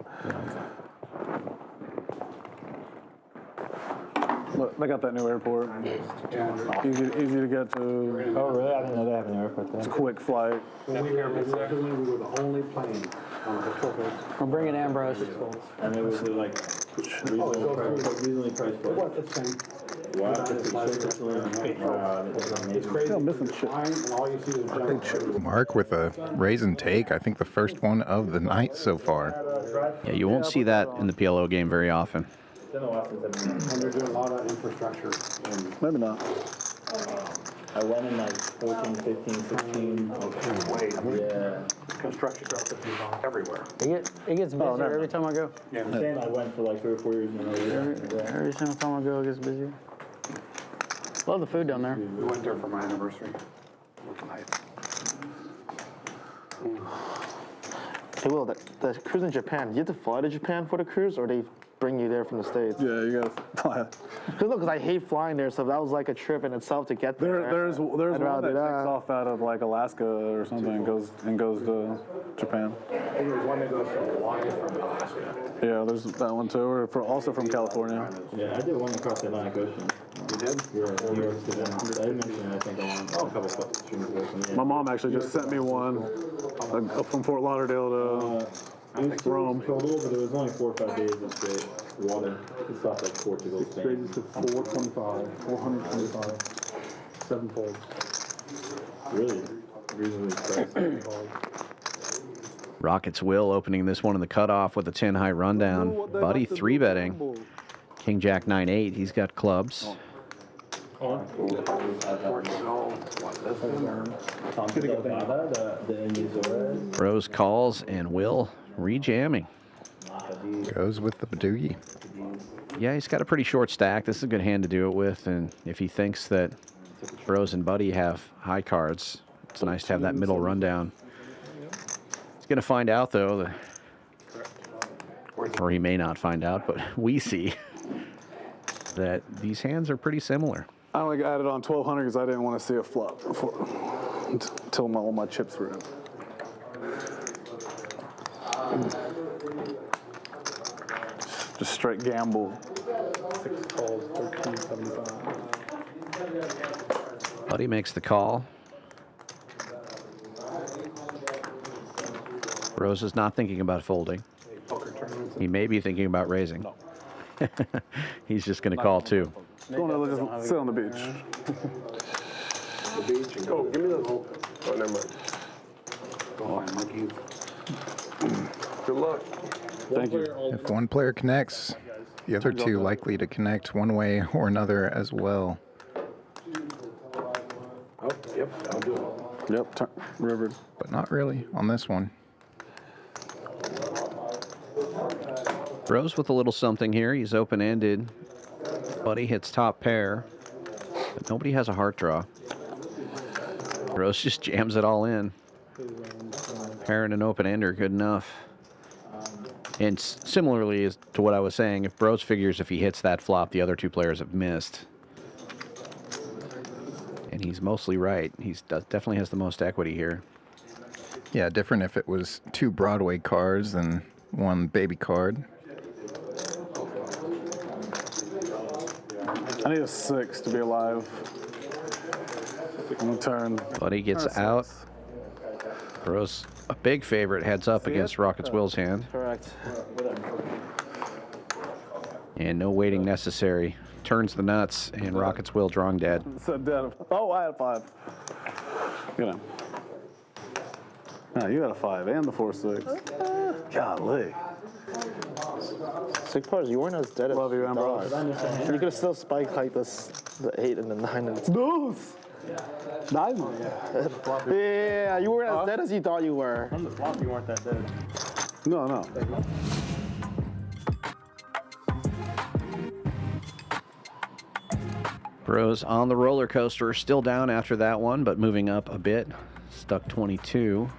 Look, they got that new airport. Easy to get to. Oh, really? I didn't know they have an airport there. It's a quick flight. When we were the only plane on the Pacific. I'm bringing Ambrose. And it was like reasonably priced for What? It's same. Wow, It's crazy. Still missing shit. And all you see is Mark with a raise and take. I think the first one of the night so far. Yeah, you won't see that in the PLO game very often. and they're doing a lot of infrastructure. And Maybe not. I went in like 14, 15, 16. Yeah. construction jobs everywhere. It gets busier every time I go. Yeah. I'm saying I went for like 3 or 4 years in a row. Every single time I go, it gets busier. Love the food down there. We went there for my anniversary. Looking nice. Hey, Will, the cruise in Japan, you have to fly to Japan for the cruise, or they bring you there from the States. Yeah, you gotta fly. Because I hate flying there, so that was like a trip in itself to get there. There's one that rather takes do that. off out of like Alaska or something and goes to Japan. There's one that goes from Hawaii from Alaska. Yeah, there's that one too, or also from California. Yeah, I did one across the Atlantic Ocean. You did? Yeah, New York to them. I didn't mention it, I think, on a couple of streams ago. Yeah. My mom actually just sent me one up from Fort Lauderdale to Rome. For a little bit, it was only 4 or 5 days of straight water. It stopped like Portugal, Spain. to 425, 425, sevenfold. Really reasonably priced. Rockets Will opening this one in the cutoff with a 10 high rundown. Buddy 3-betting. King Jack 9-8. He's got clubs. Brose calls and Will rejamming. Goes with the Badoogie. Yeah, he's got a pretty short stack. This is a good hand to do it with. And if he thinks that Brose and Buddy have high cards, it's nice to have that middle rundown. He's going to find out, though, or he may not find out, but we see that these hands are pretty similar. I only got it on 1200 because I didn't want to see a flop until all my chips were in. Just straight gamble. 6 calls, 1375. Buddy makes the call. Brose is not thinking about folding. He may be thinking about raising. No. He's just going to call too. Going to just sit on the beach. The beach and go. Give me the whole. Oh, never mind. Go on, monkey. Good luck. Thank you. If one player connects, the other two likely to connect one way or another as well. Oh, yep, I'll do it. Yep, rivered. But not really on this one. Brose with a little something here. He's open-ended. Buddy hits top pair, but nobody has a heart draw. Brose just jams it all in. Pair and an open-ender, good enough. And similarly as to what I was saying, if Brose figures if he hits that flop, the other two players have missed. And he's mostly right. He definitely has the most equity here. Yeah, different if it was 2 Broadway cards than 1 baby card. I need a 6 to be alive. On the turn. Buddy gets out. Brose, a big favorite, heads up against Rockets Will's hand. Correct. And no waiting necessary. Turns the nuts, and Rockets Will drawing dead. So dead. Oh, I had 5. You know. No, you had a 5 and the 4-6. Golly. 6 cards, you weren't as dead as Love you, Ambrose. You could have still spiked like this, the 8 and the 9. And Deuce! Diamond. yeah, you weren't as dead as you thought you were. On the flop, you weren't that dead. No, no. Brose on the roller coaster, still down after that one, but moving up a bit. Stuck 22.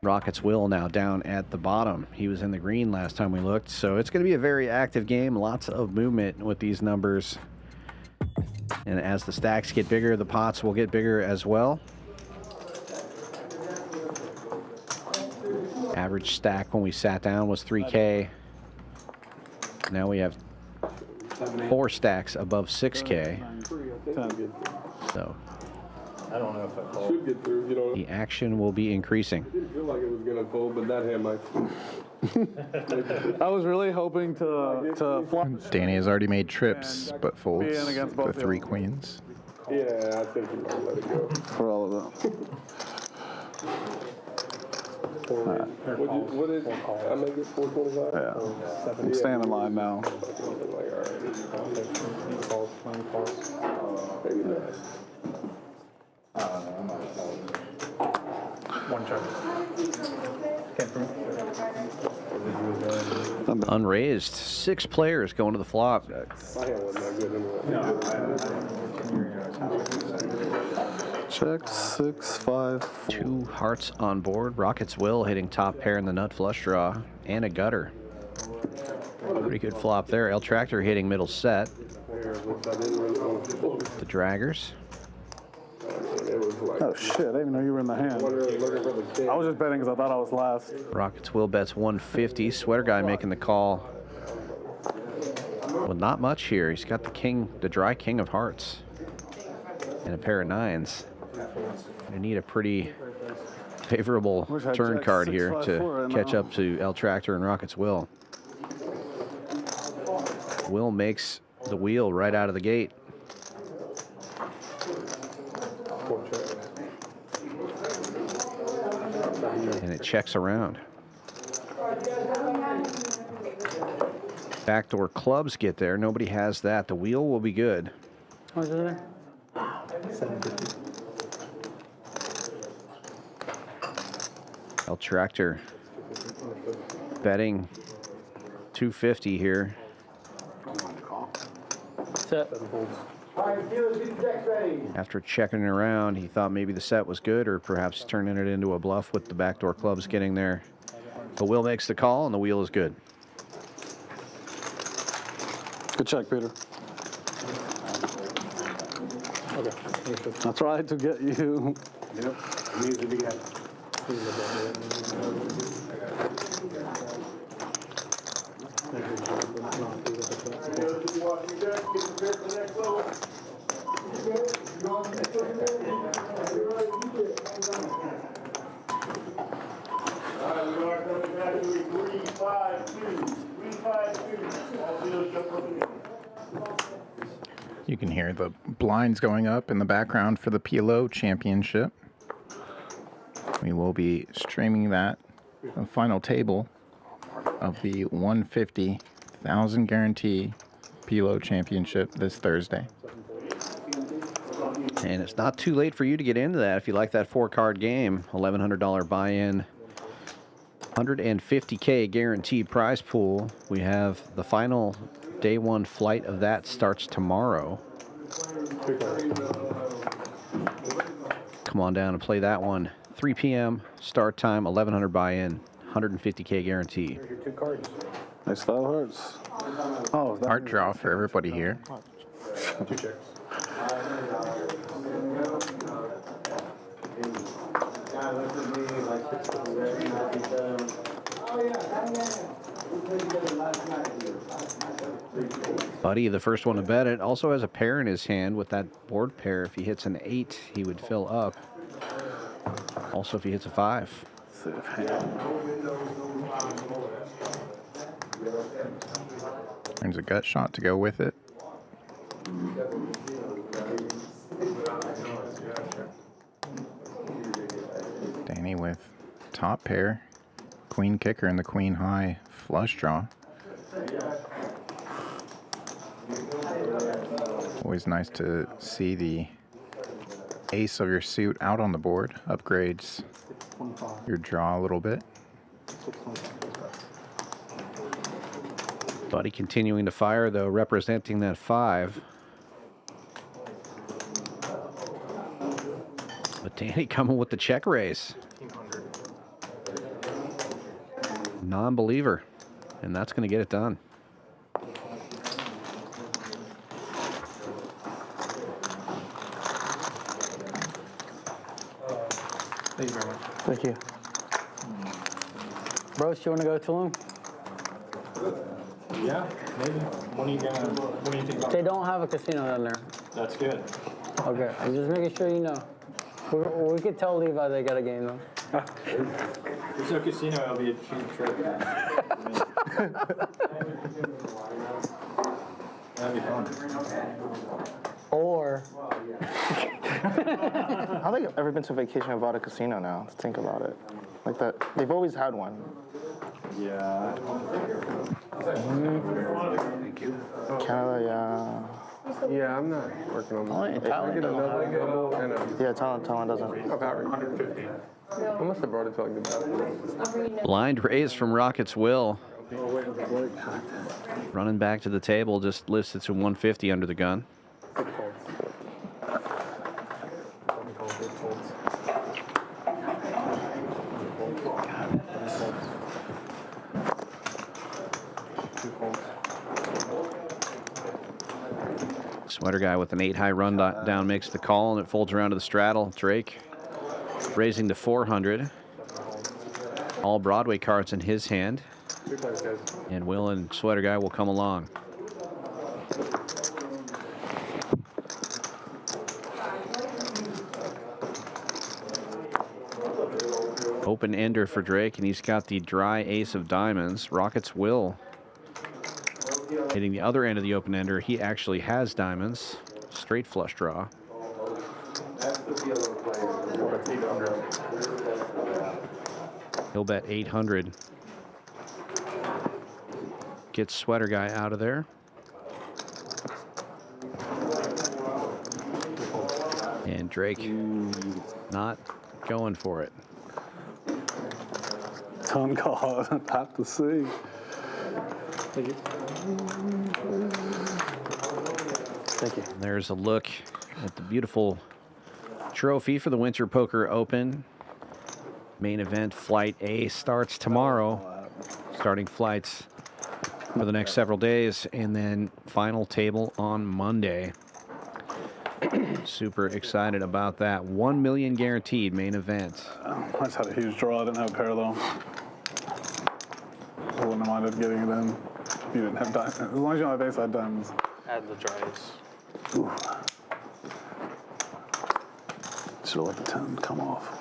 Rockets Will now down at the bottom. He was in the green last time we looked, so it's going to be a very active game. Lots of movement with these numbers. And as the stacks get bigger, the pots will get bigger as well. Average stack when we sat down was 3K. Now we have 4 stacks above 6K. So I don't know if I fold. Should get through, you know. The action will be increasing. I didn't feel like it was gonna fold, but that hand might. I was really hoping to flop. Danny has already made trips, but folds Being against the both 3 of them. queens. Yeah, I think you might let it go. For all of them. What did I make it 425? Yeah. I'm staying in line now. Maybe not. One check. Unraised. 6 players going to the flop. My hand wasn't that good anyway. Check 6, 5, 4. 2 hearts on board. Rockets Will hitting top pair in the nut flush draw and a gutter. Pretty good flop there. El Tractor hitting middle set. The draggers. Oh shit, I didn't even know you were in the hand. I was just betting because I thought I was last. Rockets Will bets 150. Sweater Guy making the call. Well, not much here. He's got the king, the dry king of hearts. And a pair of nines. They need a pretty favorable turn card here to catch up to El Tractor and Rockets Will. Will makes the wheel right out of the gate. And it checks around. Backdoor clubs get there. Nobody has that. The wheel will be good. What's in there? El Tractor betting 250 here. Set. After checking around, he thought maybe the set was good, or perhaps turning it into a bluff with the backdoor clubs getting there. But Will makes the call, and the wheel is good. Good check, Peter. Okay. I tried to get you. Yep. It needs to be had. You can hear the blinds going up in the background for the PLO championship. We will be streaming that, the final table of the 150,000 guarantee PLO championship this Thursday. And it's not too late for you to get into that if you like that 4-card game. $1,100 buy-in, 150K guaranteed prize pool. We have the final day one flight of that starts tomorrow. Come on down and play that one. 3 p.m. start time, 1,100 buy-in, 150K guarantee. Here's your 2 cards. Nice style hearts. Oh, that Art draw for everybody here. 2 checks. Buddy, the first one to bet it, also has a pair in his hand with that board pair. If he hits an 8, he would fill up. Also, if he hits a 5. There's a gut shot to go with it. Danny with top pair, queen kicker, and the queen high flush draw. Always nice to see the ace of your suit out on the board. Upgrades your draw a little bit. Buddy continuing to fire, though, representing that 5. But Danny coming with the check raise. Non-believer. And that's going to get it done. Thank you very much. Thank you. Brose, you want to go to Tulum? Yeah, maybe. When do you think about They don't have a casino down there. That's good. Okay, I'm just making sure you know. We could tell Levi they got a game though. If there's no casino, it'll be a cheap trip. That'd be fun. Or I don't think I've ever been to a vacation without a casino now, to think about it. Like that, they've always had one. Yeah. Thank you. Canada, yeah. Yeah, I'm not working on Only that. If I get another gamble and Yeah, Talon doesn't. about 150. I must have brought it to like the Blind raise from Rockets Will. Running back to the table, just listed to 150 under the gun. Sweater guy with an 8 high run down makes the call, and it folds around to the straddle. Drake raising to 400. All Broadway cards in his hand. And Will and Sweater guy will come along. Open ender for Drake, and he's got the dry ace of diamonds. Rockets Will hitting the other end of the open ender. He actually has diamonds. Straight flush draw. He'll bet 800. Gets Sweater guy out of there. And Drake not going for it. Ton call. Have to see. Thank you. Thank you. There's a look at the beautiful trophy for the Winter Poker Open. Main event Flight A starts tomorrow. Starting flights for the next several days, and then final table on Monday. Super excited about that. 1 million guaranteed main event. I just had a huge draw. I didn't have a parallel. I wouldn't have minded getting it in if you didn't have diamonds. As long as you don't have ace, I had diamonds. Add the dry ace. Should have let the 10 come off.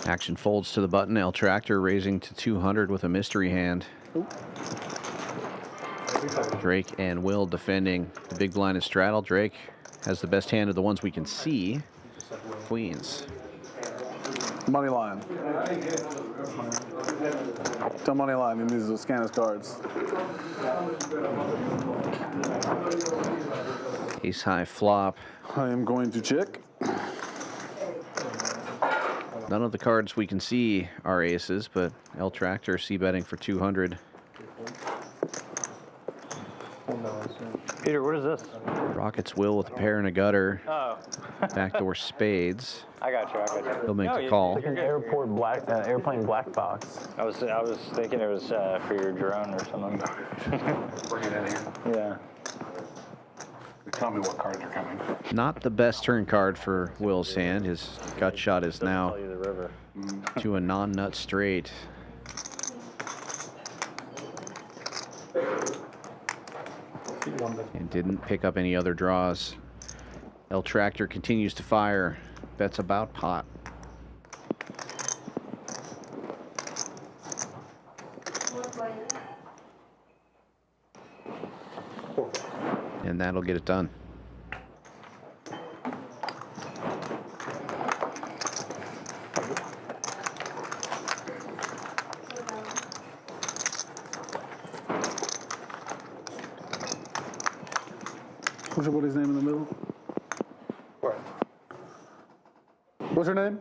Action folds to the button. L Tractor raising to 200 with a mystery hand. Drake and Will defending. The big blind is straddle. Drake has the best hand of the ones we can see. Queens. Money line. Tell money line, he needs to scan his cards. Ace high flop. I am going to check. None of the cards we can see are aces, but L Tractor c-betting for 200. Peter, what is this? Rockets Will with a pair and a gutter. Oh. Backdoor spades. I got you. He'll make the call. Like an airplane black box. I was thinking it was for your drone or something. Bring it in here. Yeah. Tell me what cards are coming. Not the best turn card for Will's hand. His gut shot is now to a non-nut straight. And didn't pick up any other draws. L Tractor continues to fire. Bets about pot. And that'll get it done. What's your buddy's name in the middle? What? What's your name?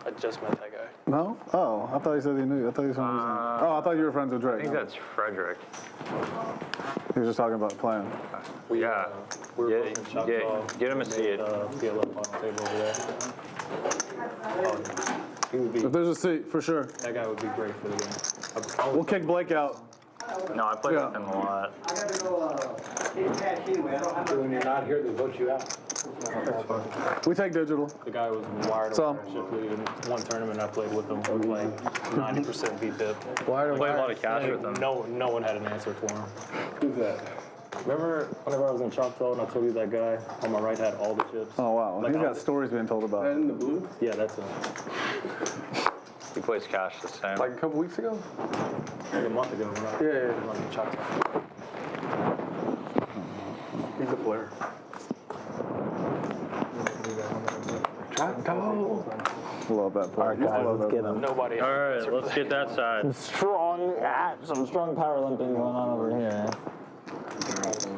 I just met that guy. No? Oh, I thought you said you knew. I thought you said oh, I thought you were friends with Drake. I think that's Frederick. He was just talking about playing. Yeah. Get him a seat. If there's a seat, for sure. That guy would be great for the game. We'll kick Blake out. No, I played with him a lot. When you're not here, they vote you out. We take digital. The guy was wired So- over in one tournament I played with him. We were like 90% VPIP. I played a lot of cash with him. No one had an answer for him. Who's that? Remember whenever I was in Choctaw and I told you that guy on my right had all the chips? Oh, wow. Like, He's got stories being told about. In the blue? Yeah, that's him. He plays cash the same. Like a couple weeks ago? Like a month ago when I was in Choctaw. He's a player. Love that player. Let's get him. Nobody. All right, let's get that side. Some strong power limping going on over here.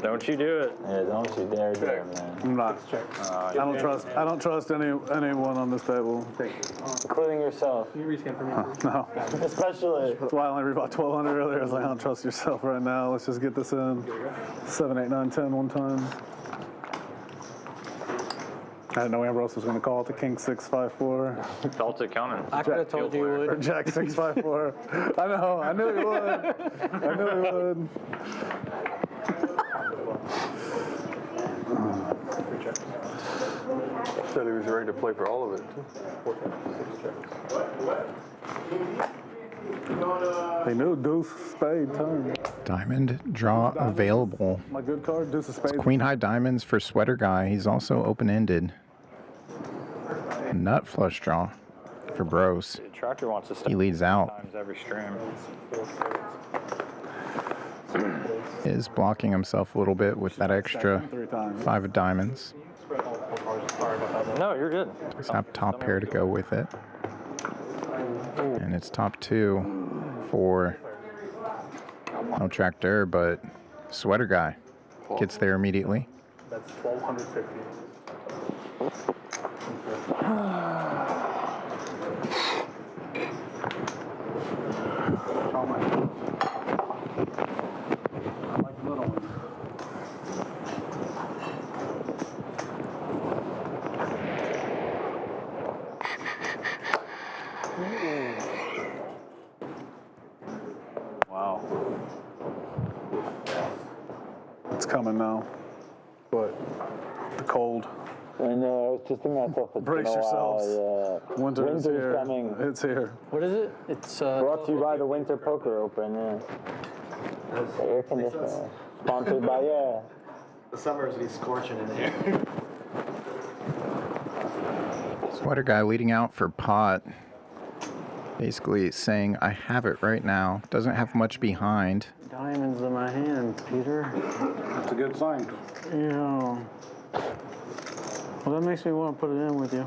Don't you do it. Yeah, don't you dare do it, man. I'm not. I don't trust anyone on this table. Including yourself. Can you rescan for me? No. Especially. That's why I only rebought 1,200 earlier. I was like, I don't trust yourself right now. Let's just get this in. 7, 8, 9, 10 one time. I didn't know Ambrose was going to call it the King 654. Felt it coming. I could have told you Or would. Jack 654. I know. I knew he would. I knew he would. Said he was ready to play for all of it. They knew deuce, spade, turn. Diamond draw available. My good card, deuce of spades. Queen high diamonds for Sweater Guy. He's also open-ended. Nut flush draw for Brose. Tractor wants to step He leads out. times every stream. Is blocking himself a little bit with that extra 3 times. 5 of diamonds. No, you're good. Just have top pair to go with it. And it's top 2 for no tractor, but Sweater Guy gets there immediately. That's 1,250. Wow. It's coming now. But the cold. I know, I was just thinking myself. It's Brace been a yourselves. while, yeah. Winter is Winter's here. coming. It's here. What is it? It's Brought to you by the Winter Poker Open, yeah. The air conditioner. Sponsored by, yeah. The summer's be scorching in here. Sweater Guy leading out for pot. Basically saying, I have it right now. Doesn't have much behind. diamonds in my hand, Peter. That's a good sign. Yeah. Well, that makes me want to put it in with you.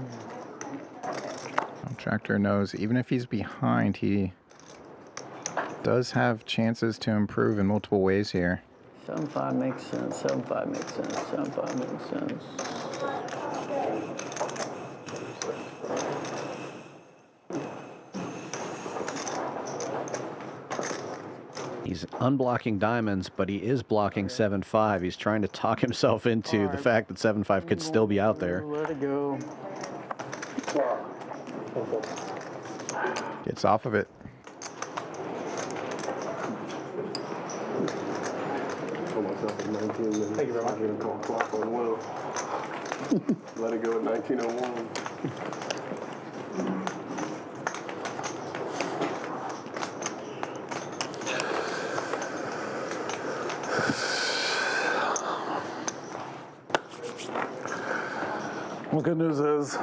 Tractor knows even if he's behind, he does have chances to improve in multiple ways here. 7-5 makes sense. 7-5 makes sense. 7-5 makes sense. He's unblocking diamonds, but he is blocking 7-5. He's trying to talk himself into the fact that 7-5 could still be out there. Let it go. Gets off of it. Thank you very much. Let it go at 1901. Well, good news is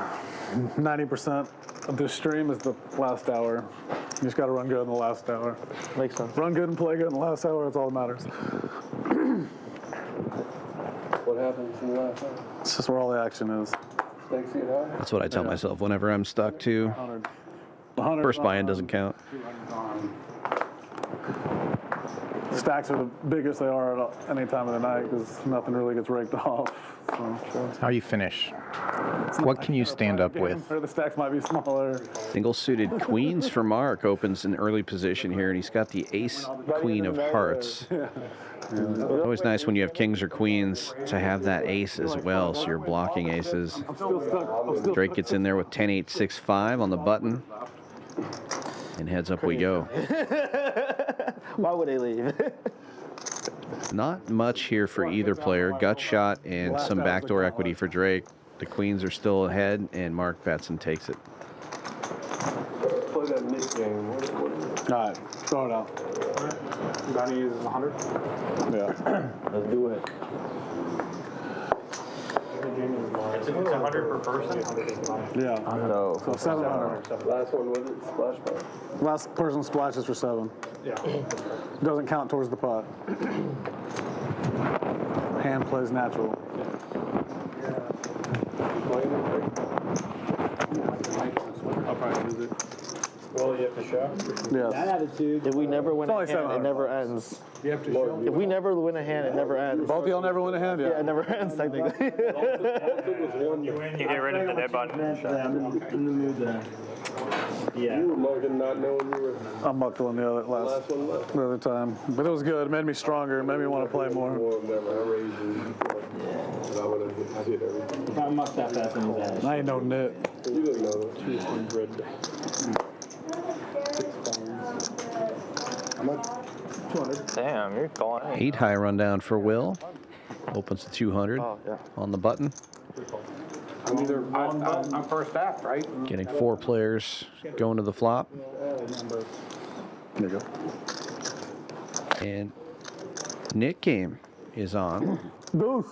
90% of this stream is the last hour. You just got to run good in the last hour. Makes sense. Run good and play good in the last hour. That's all that matters. What happens in the last hour? It's just where all the action is. Stakes get high? That's what I tell myself whenever I'm stuck to. 100 First buy-in doesn't count. Stacks are the biggest they are at any time of the night because nothing really gets raked off. So, That's how you finish. What can you stand up with? Or the stacks might be smaller. Single-suited queens for Mark opens in early position here, and he's got the ace queen of hearts. It's always nice when you have kings or queens to have that ace as well, so you're blocking aces. I'm still stuck. Drake gets in there with 10-8-6-5 on the button, and heads up we go. Why would they leave? Not much here for either player. Gut shot and some backdoor equity for Drake. The queens are still ahead, and Mark bets and takes it. Play that mid game. What All right, throw it out. Gotta use 100. Yeah. Let's do it. It's 100 per person. Yeah. No. So 700. Last one was it? Splash pad. Last person splashes for 7. Yeah. Doesn't count towards the pot. Hand plays natural. I'll probably use it. Well, you have to show. Yes. That attitude. If we never win It's only a hand, it 700 never ends. You have to show me. If we never win a hand, it never ends. Both of y'all never win a hand? Yeah, it never ends technically. You get rid of the dead button. I'm in the mood there. Yeah. You were mugging not knowing you were. I mucked one the other time, but it was good. It made me stronger. It made me want to play more. Never. I raised you. But I would have hit everything. If I mucked that fast in his ass. I ain't no nit. You didn't know that. She was from Red. How much? 200. Damn, you're calling. 8 high rundown for Will. Opens to 200 on the button. I'm first act, right? Getting 4 players going to the flop. There you go. And Nick game is on. Deuce.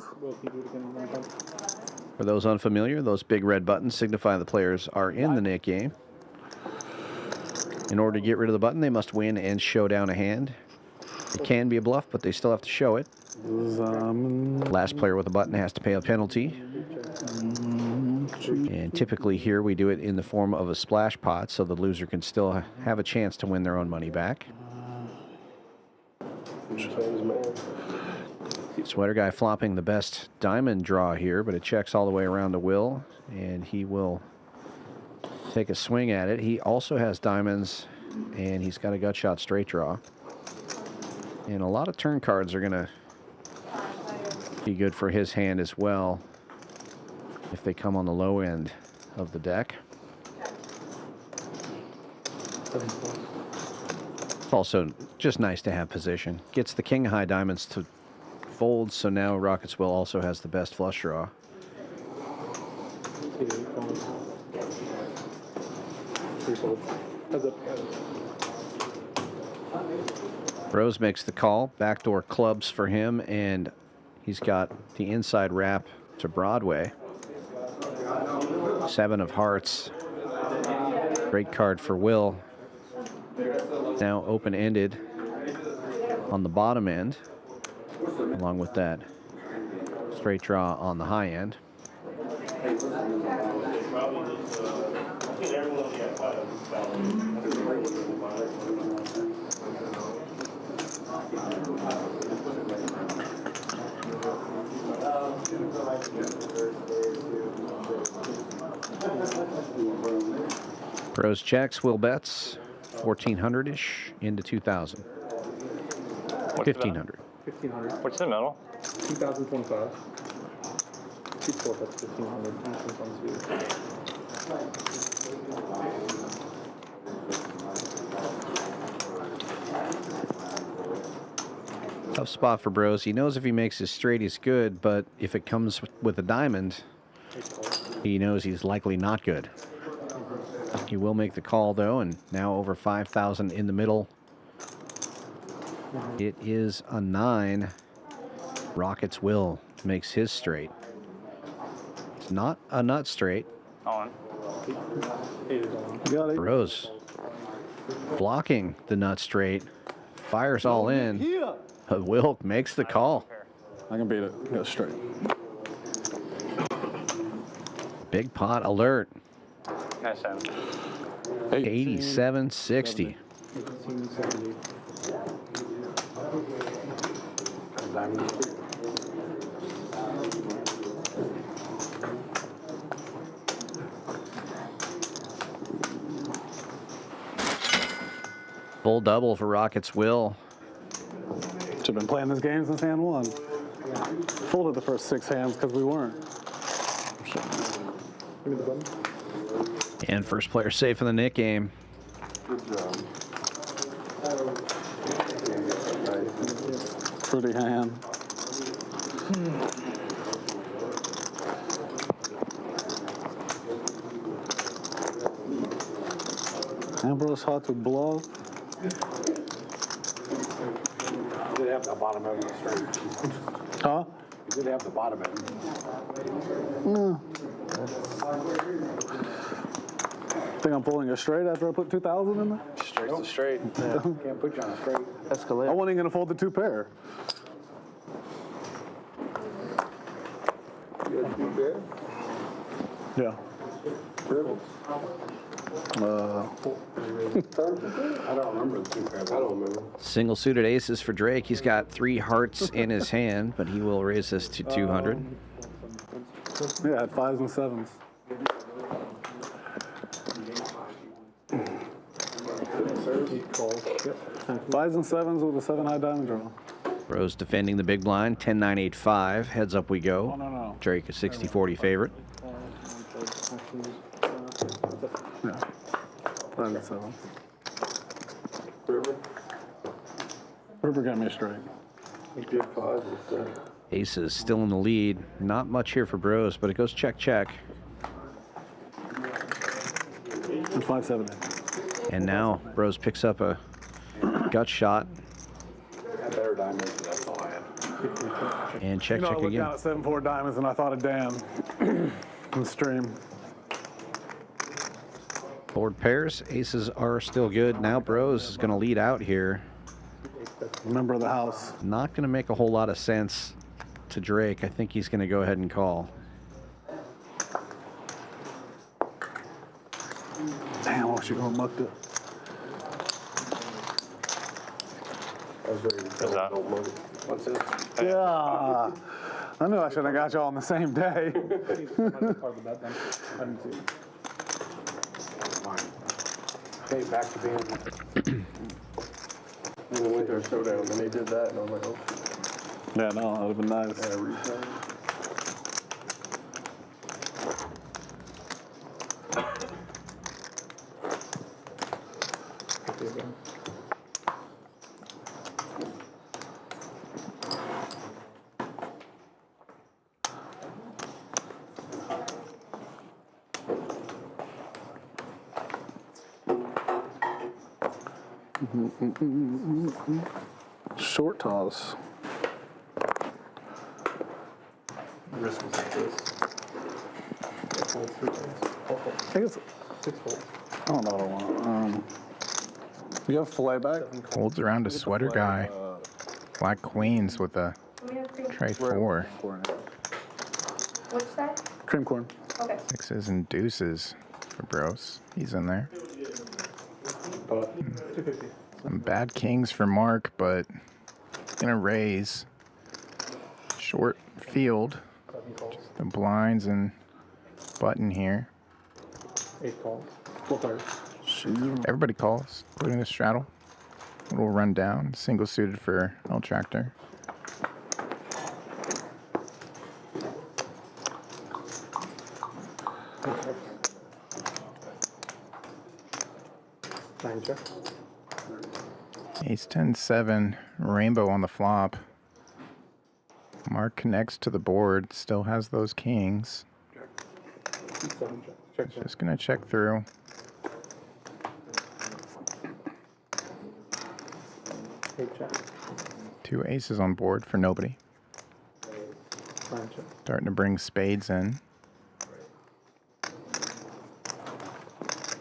For those unfamiliar, those big red buttons signify the players are in the Nick game. In order to get rid of the button, they must win and show down a hand. It can be a bluff, but they still have to show it. Last player with a button has to pay a penalty. And typically here we do it in the form of a splash pot, so the loser can still have a chance to win their own money back. Sweater guy flopping the best diamond draw here, but it checks all the way around to Will, and he will take a swing at it. He also has diamonds, and he's got a gut shot straight draw. And a lot of turn cards are going to be good for his hand as well if they come on the low end of the deck. It's also just nice to have position. Gets the king high diamonds to fold, so now Rockets Will also has the best flush draw. Brose makes the call. Backdoor clubs for him, and he's got the inside wrap to Broadway. 7 of hearts. Great card for Will. Now open-ended on the bottom end, along with that straight draw on the high end. Brose checks, Will bets, 1,400-ish into 2,000. 1,500. 1,500. What's the middle? 2025. That's 1,500. Tough spot for Brose. He knows if he makes his straight, he's good, but if it comes with a diamond, he knows he's likely not good. He will make the call, though, and now over 5,000 in the middle. It is a 9. Rockets Will makes his straight. It's not a nut straight. On. Brose blocking the nut straight. Fires all in. But Will makes the call. I can beat it. Go straight. Big pot alert. Nice hand. 87-60. Full double for Rockets Will. Should have been playing this game since hand 1. Folded the first 6 hands because we weren't. Give me the button. And first player safe in the Nick game. Good job. Pretty hand. Ambrose hot to bluff. You did have the bottom end of the straight. Huh? You did have the bottom end. No. Think I'm pulling a straight after I put 2,000 in there? Straight's a straight. Can't put you on a straight. Escalate. I wasn't even gonna fold the 2 pair. You had 2 pair? Yeah. Scribbles. I don't remember the two crabs. I don't remember. Single suited aces for Drake. He's got 3 hearts in his hand, but he will raise this to 200. Yeah, I had 5s and 7s. Fives and 7s with a 7 high diamond draw. Brose defending the big blind, 10-9-8-5. Heads up we go. Oh, no. Drake a 60-40 favorite. Yeah. 5 and 7. River got me straight. He did 5 and 7. Aces still in the lead. Not much here for Brose, but it goes check, check. And 5, 7, 8. And now Brose picks up a gut shot. Better diamonds, that's all I had. And check, You know, I check looked again. down at 7-4 diamonds and I thought of Dan in the stream. Board pairs. Aces are still good. Now Brose is going to lead out here. Member of the house. Not going to make a whole lot of sense to Drake. I think he's going to go ahead and call. Damn, I wish you going mucked it. What's this? Yeah. I knew I should have got y'all on the same day. Okay, back to being. In the winter showdown, and they did that, and I was like, oh. Yeah, no, that would have been nice. Yeah, replay. Short toss. Risk was like this. I guess. I don't know what I want. You have fillet back? Holds around a sweater guy. Black queens with a tray 4. Which side? Cream corn. Okay. 6s and deuces for Brose. He's in there. Some bad kings for Mark, but gonna raise. Short field. Just the blinds and button here. 8 calls. Full card. Everybody calls, including the straddle. Little run down, single suited for Untitled Chapter. Nine check. Ace 10-7, rainbow on the flop. Mark connects to the board, still has those kings. 7 check. Check. Just gonna check through. Check. 2 aces on board for nobody. 9 check. Starting to bring spades in.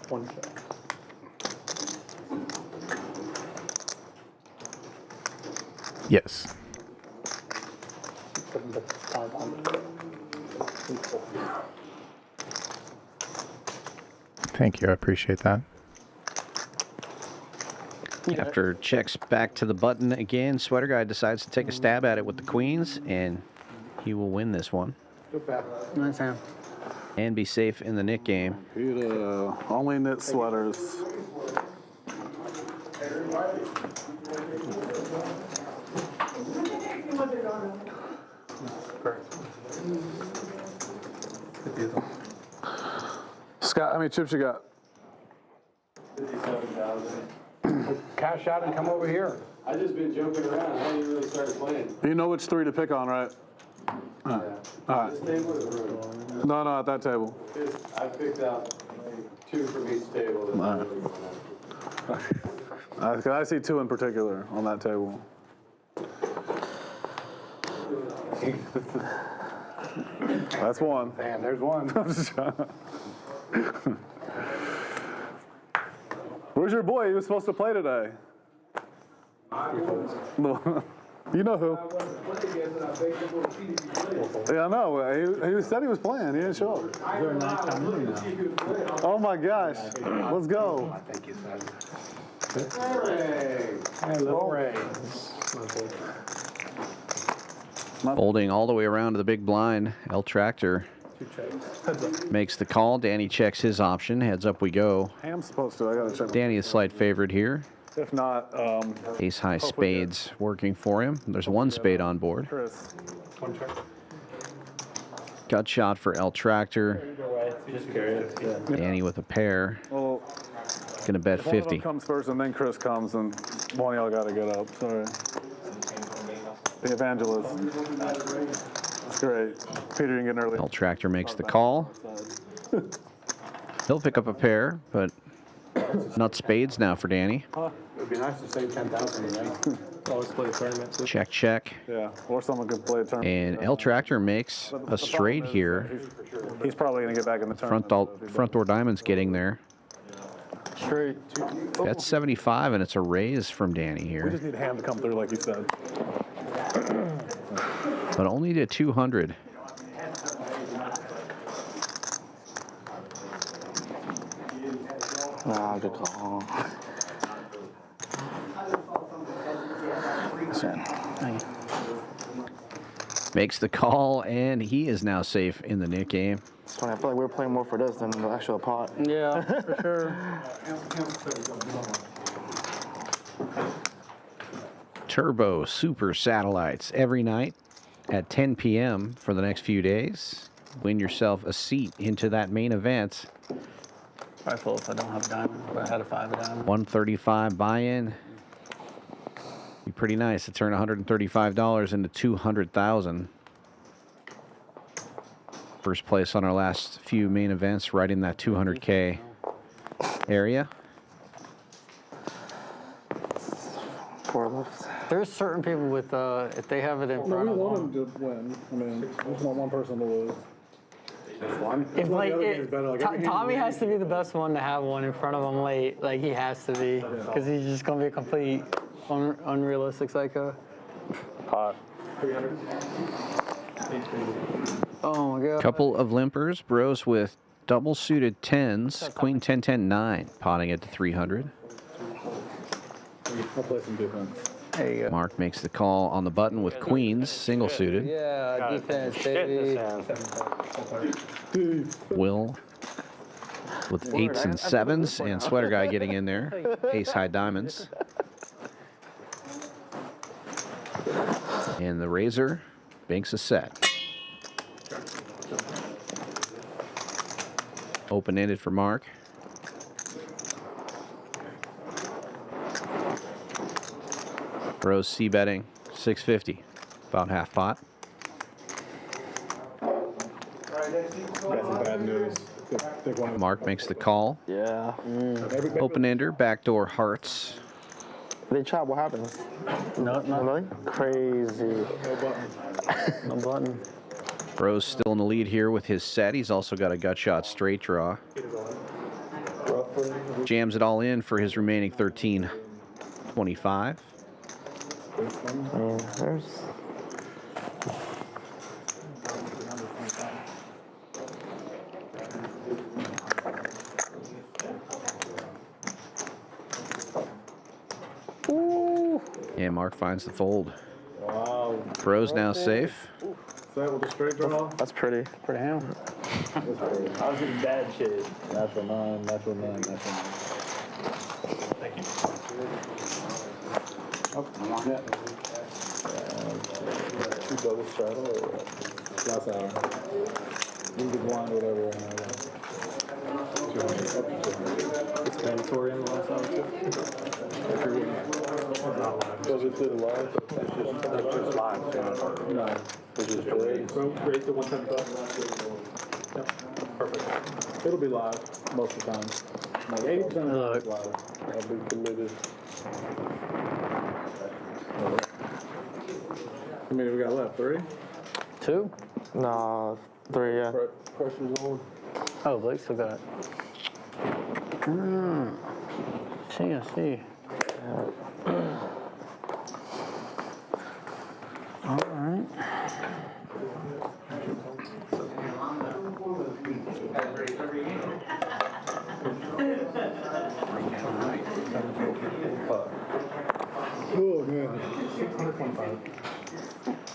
1 check. Yes. 7 check. 5 on. Thank you, I appreciate that. After checks back to the button again, Sweater Guy decides to take a stab at it with the queens, and he will win this one. Nice hand. And be safe in the Nick game. He'd only knit sweaters. Scott, how many chips you got? 57,000. Cash out and come over here. I just been joking around. I haven't really started playing. You know which 3 to pick on, right? All right. This table is ruined. No, at that table. I picked out 2 from each table. I see 2 in particular on that table. That's one. And there's one. Where's your boy? He was supposed to play today. You know who? Yeah, I know. He said he was playing. He didn't show up. Oh my gosh. Let's go. Hello, Ray. Folding all the way around to the big blind. L Tractor makes the call. Danny checks his option. Heads up we go. Ham's supposed to. I gotta check. Danny is slight favorite here. If not, Ace high spades working for him. There's one spade on board. Chris. Gut shot for L Tractor. Just curious. Danny with a pair. Well, Gonna bet if one of them 50. comes first and then Chris comes, and one of y'all gotta get up. Sorry. The evangelist. That's great. Peter, you can get an early. L Tractor makes the call. He'll pick up a pair, but not spades now for Danny. It'd be nice to save 10,000 tonight. Always play a tournament. Too. Check, check. Yeah, or someone could play a tournament. And L Tractor makes a straight here. He's probably gonna get back in the tournament. Front door diamonds getting there. Straight. That's 75, and it's a raise from Danny We here, just need Ham to come through, like you said. but only to 200. Ah, good call. Makes the call, and he is now safe in the Nick game. It's funny. I feel like we were playing more for this than the actual pot. Yeah, for sure. Turbo Super Satellites every night at 10 p.m. for the next few days. Win yourself a seat into that main event. Probably full if I don't have a diamond, but I had a 5 of diamond. 135 buy-in. Be pretty nice to turn $135 into $200,000. First place on our last few main events, right in that 200K area. 4 left. There's certain people with, if they have it in front We of want them. him to win. I mean, we just want one person to lose. If like, other game is better, like, every game Tommy you has to be the best one to have one in front of him late. Like, he has to be. Because he's just going to be a complete unrealistic psycho. Pot. Oh, my God. Couple of limpers. Brose with double suited 10s. Queen 10, 10, 9. Potting it to 300. I'll play some defense. There you go. Mark makes the call on the button with queens, single suited. Yeah, defense, baby. Will with 8s and 7s, and Sweater Guy getting in there. Ace high diamonds. And the Razor banks a set. Open-ended for Mark. Brose C betting 650, about half pot. Got some bad news. Take one of Mark makes the call. Yeah. Open-ender, backdoor hearts. They chop. What happens? No, Oh, really? Crazy. no button. Brose still in the lead here with his set. He's also got a gut shot straight draw. Jams it all in for his remaining 13.25. There's. And Mark finds the fold. Wow. Brose now safe. Set with a straight draw. That's pretty. Pretty ham. I was getting bad shit. Natural 9, natural 9, natural 9. Thank you. Oh, yeah. You double straddle or what? Last hour. You can blind whatever. It's mandatory in the last hour too. Does it do the live? That's just live. No. It's just raised. So raise to 175. Yep. Perfect. It'll be live most of the time. Like 80% of it's live. I'll be committed. How many we got left? 3? 2? Nah, 3. Yeah. Pressure's on. Oh, Blake still got it. See, I see. Oh, man. 625.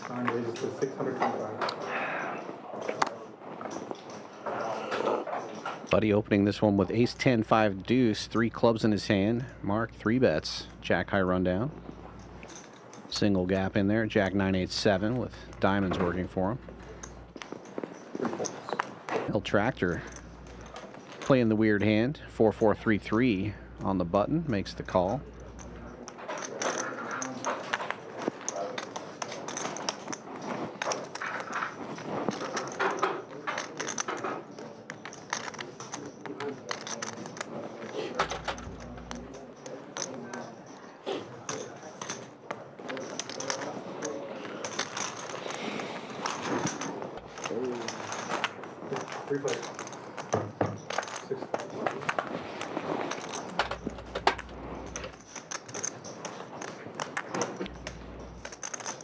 Nine raises to 625. Buddy opening this one with ace 10 5 deuce, 3 clubs in his hand. Mark 3 bets. Jack high rundown. Single gap in there. Jack 9 8 7 with diamonds working for him. El Tractor playing the weird hand. 4 4 3 3 on the button, makes the call.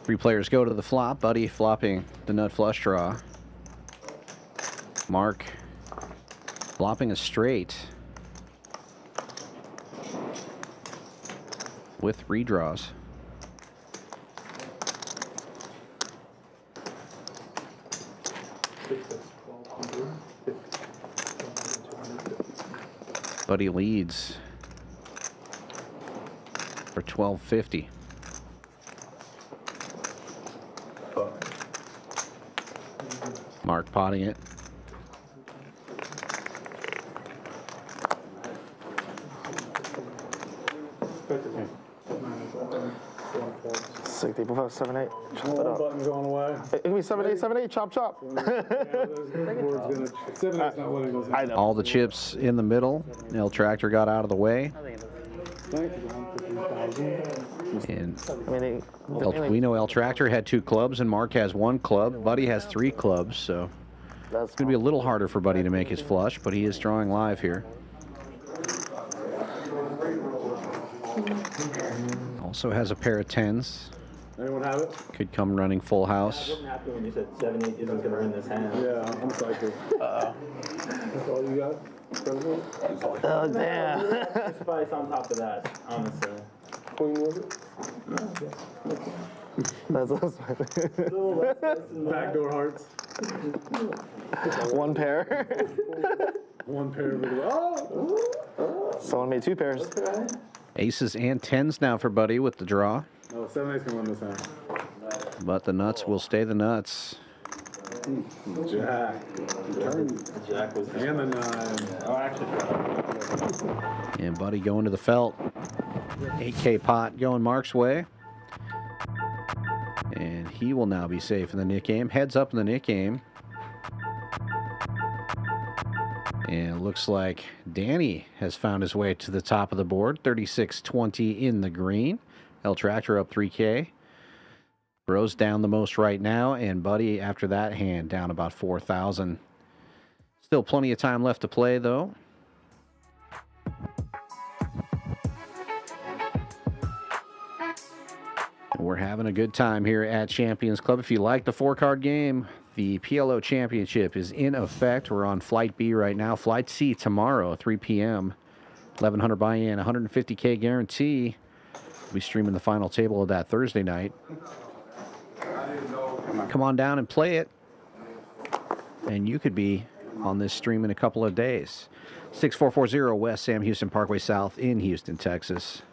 Three players go to the flop. Buddy flopping the nut flush draw. Mark flopping a straight with redraws. Buddy leads for $12.50. Mark potting it. Sick, they both have 7 8. Chop it up. Button going away. It can be 7 8 7 8. Chop chop. 7 8's not letting those in. I know. All the chips in the middle. El Tractor got out of the way. And we know El Tractor had 2 clubs and Mark has 1 club. Buddy has 3 clubs, so it's going to be a little harder for Buddy to make his flush, but he is drawing live here. Also has a pair of 10s. Anyone have it? Could come running full I house. wasn't happy when you said 7 8 isn't going to win this hand. Yeah, I'm psyched. That's all you got? Oh, damn. This price on top of that, honestly. Queen was it? That's Backdoor hearts. 1 pair. 1 pair of it. Oh! Someone made 2 pairs. Aces and 10s now for Buddy with the draw. No, 7 8's going to win this hand. But the nuts will stay the nuts. Jack. Jack was And the 9. Oh, actually, And Buddy going to the felt. 8K pot going Mark's way. And he will now be safe in the Nick game. Heads up in the Nick game. And it looks like Danny has found his way to the top of the board. 36-20 in the green. El Tractor up 3K. Brose down the most right now, and Buddy after that hand down about 4,000. Still plenty of time left to play though. We're having a good time here at Champions Club. If you like the 4-card game, the PLO Championship is in effect. We're on Flight B right now. Flight C tomorrow, 3 p.m. 1,100 buy-in, 150K guarantee. We'll be streaming the final table of that Thursday night. Come on down and play it. And you could be on this stream in a couple of days. 6440 West Sam Houston Parkway South in Houston, Texas.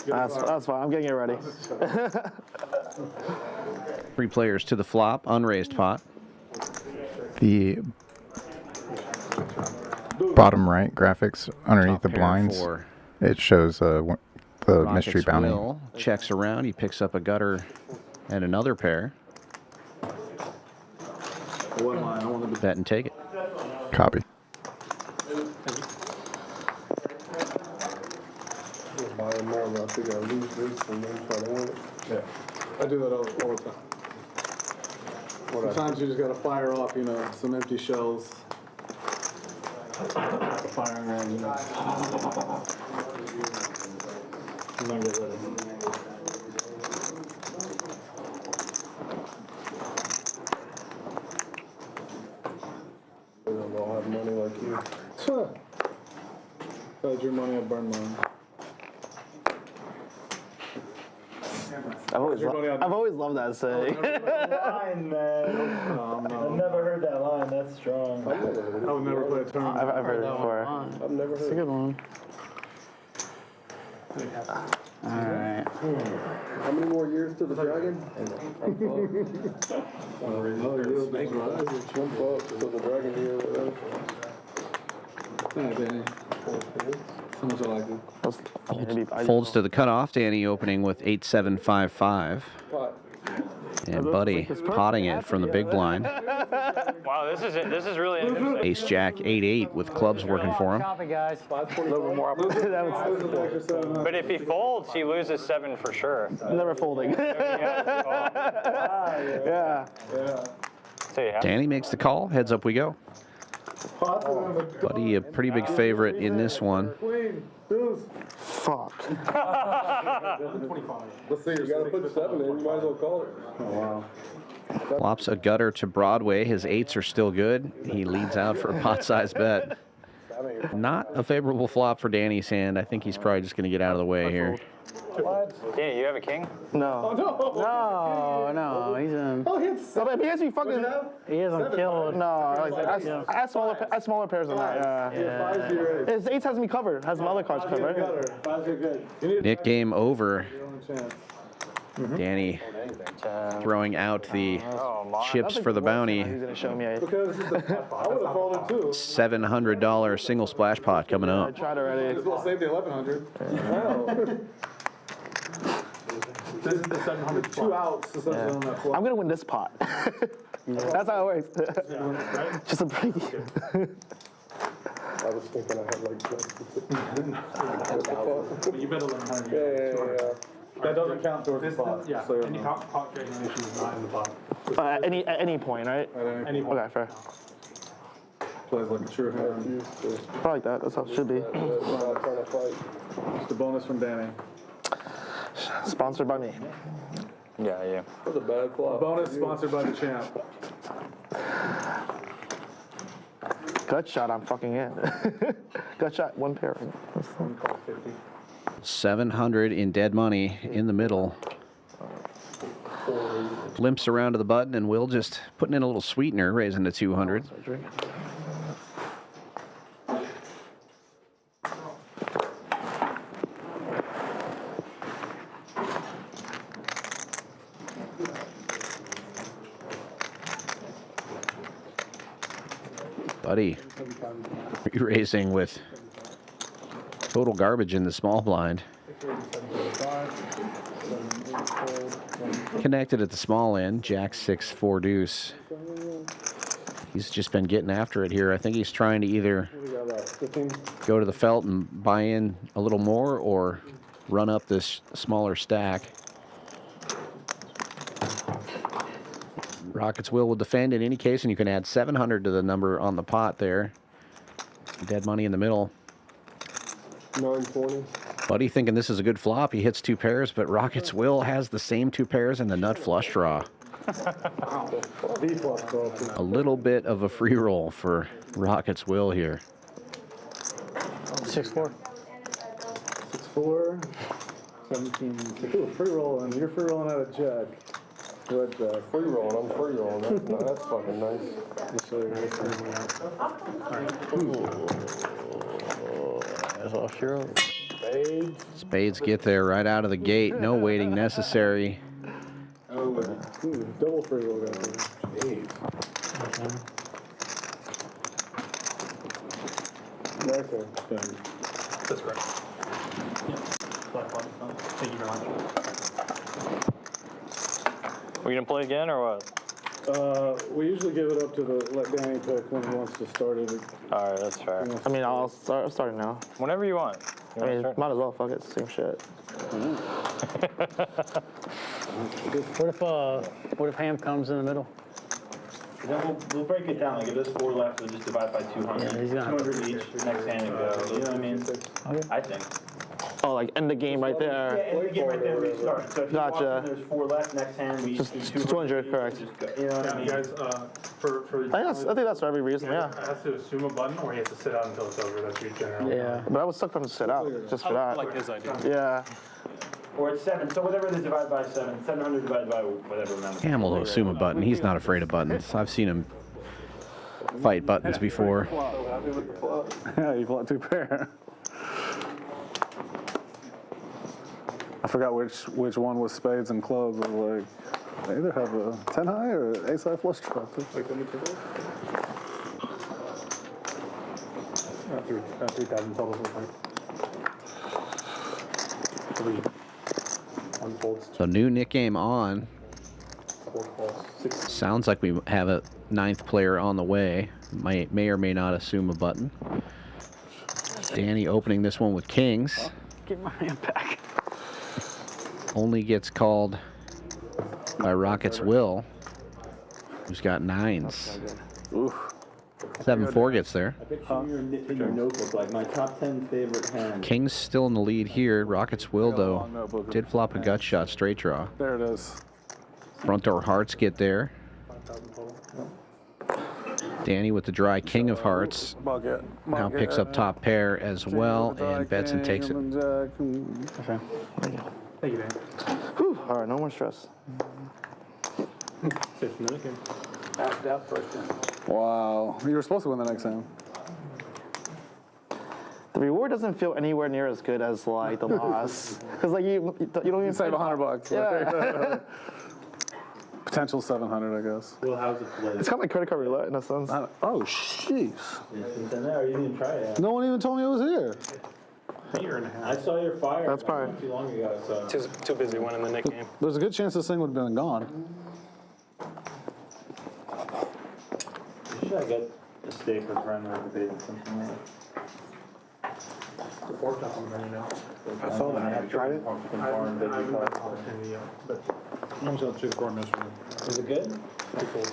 That's fine. I'm getting it ready. 3 players to the flop, unraised pot. The bottom right graphics underneath Top the pair blinds, for it shows the mystery Rockets bounty. Will checks around. He picks up a gutter and another pair. Bet and take it. Copy. I figure I lose this and then try to win it. Yeah. I do that all the time. Sometimes you just gotta fire off, you know, some empty shells. Firing on, you know. And then get rid of them. They don't all have money like you. How's your money? I burn mine. I've always loved that saying. Line, man. I've never heard that line. That's strong. I would never play a tournament. I've heard it before. I've never It's a heard good one. All right. How many more years to the dragon? Jump up to the dragon here. How much I like it. Folds to the cutoff. Danny opening with 8-7-5-5. And Buddy potting it from the big blind. Wow, this is really interesting. Ace Jack 8-8 with clubs working for him. Copy, guys. But if he folds, he loses 7 for sure. Never folding. Yeah. So yeah. Danny makes the call. Heads up we go. Buddy, a pretty big favorite in this one. Fuck. Let's see, you gotta put 7 in, you might as well call it. Oh, wow. Flops a gutter to Broadway. His 8s are still good. He leads out for a pot-sized bet. Not a favorable flop for Danny's hand. I think he's probably just going to get out of the way here. Danny, you have a king? No. No, he's in. No, but he has to be fucking. He hasn't killed. No, I have smaller pairs than that. Yeah. His 8s has me covered. Has my other cards covered. Nick game over. Danny throwing out the chips for the bounty. He's gonna show me. Because I would have folded too. $700 single splash pot coming I up. tried already. We'll save the 1100. This is the 700. 2 outs. On that I'm gonna win this pot. That's how it works. Just a break. I was thinking I had like. You bet 1100. Yeah. That doesn't count towards the pot. Yeah, So any pot trading issue is not in the pot. At any point, right? At any point. Okay, fair. Plays like a true hand. Probably like that. That's how it should be. Not trying to fight. Just a bonus from Danny. Sponsored by me. Yeah. That's a bad flop. Bonus sponsored by the champ. Gut shot, I'm fucking in. Gut shot, 1 pair. 700 in dead money in the middle. Limps around to the button, and Will just putting in a little sweetener, raising to 200. Buddy, raising with total garbage in the small blind. Connected at the small end, Jack 6-4 deuce. He's just been getting after it here. I think he's trying to either go to the felt and buy in a little more or run up this smaller stack. Rockets will defend in any case, and you can add 700 to the number on the pot there. Dead money in the middle. 920. Buddy thinking this is a good flop. He hits 2 pairs, but Rockets Will has the same 2 pairs and the nut flush draw. A little bit of a free roll for Rockets Will here. 6-4. 6-4. 17. Ooh, free roll, and you're free rolling out of Jack. Good free rolling. I'm free rolling. That's fucking nice. That's all sure. Spades get there right out of the gate. No waiting necessary. Oh, double free roll, guys. That's correct. Thank you very much. We gonna play again or what? We usually give it up to let Danny pick when he wants to start it. All right, that's fair. I mean, I'll start now. Whenever you want. I mean, might as well. Fuck it. Same shit. What if Ham comes in the middle? Then we'll break it down. Like if there's 4 left, we'll just divide by 200. Yeah, he's gonna have 200 each, next hand and go. You know what I mean? Okay. I think. Oh, like end the game right Yeah, there. and we get right there, restart. So if you Gotcha. walk in, there's 4 left, next hand, we Just do 200, correct. Just go, you know what I mean? Guys, for I think that's for every reason, yeah. I have to assume a button, or he has to sit out until it's over. That's your general. Yeah. But I was stuck for him to sit out, just for that. Like his idea. Yeah. Or it's 7. So whatever it is divided by 7. 700 divided by whatever number. Ham will assume a button. He's not afraid of buttons. I've seen him fight buttons before. Yeah, you flop 2 pair. I forgot which one was spades and clubs. I was like, they either have a 10 high or ace high flush draw. Like, let me take a look. 3,000 total. Unfolds. So new Nick game on. 4 calls. 6. Sounds like we have a 9th player on the way. May or may not assume a button. Danny opening this one with kings. Get my hand back. Only gets called by Rocket's Will, who's got 9s. 7-4 gets there. I picture in your notebook, like my top 10 favorite hands. King's still in the lead here. Rocket's Will, though, did flop a gut shot straight draw. There it is. Front door hearts get there. Danny with the dry king of hearts now picks up top pair as well and bets and takes it. Okay. Thank you, Dan. Whew. All right, no more stress. Wow. You were supposed to win the next hand. The reward doesn't feel anywhere near as good as like the loss, because like you don't even Save $100. Yeah. Potential 700, I guess. Well, how's it played? It's kind of like credit card roulette in a sense. Oh, jeez. It's in there. You didn't try it. No one even told me it was here. I saw your fire. That's probably not too long ago. So. Too busy winning the Nick game. There's a good chance this thing would have been gone. Should I get a steak or friend or debate or something like that? The 4 top on the menu now. I saw that. Have you tried it? I haven't had an opportunity yet, but I'm just going to choose corn yesterday. Is it good?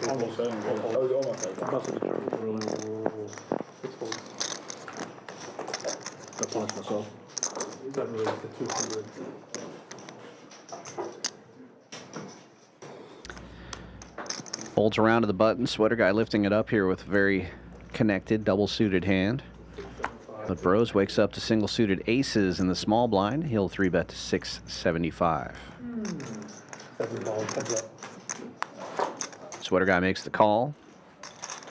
Almost saying. Oh, you almost like that. That's much myself. That really is the 200. Folds around to the button. Sweater guy lifting it up here with a very connected double suited hand. But Brose wakes up to single suited aces in the small blind. He'll 3-bet to 675. 7 balls, heads up. Sweater guy makes the call.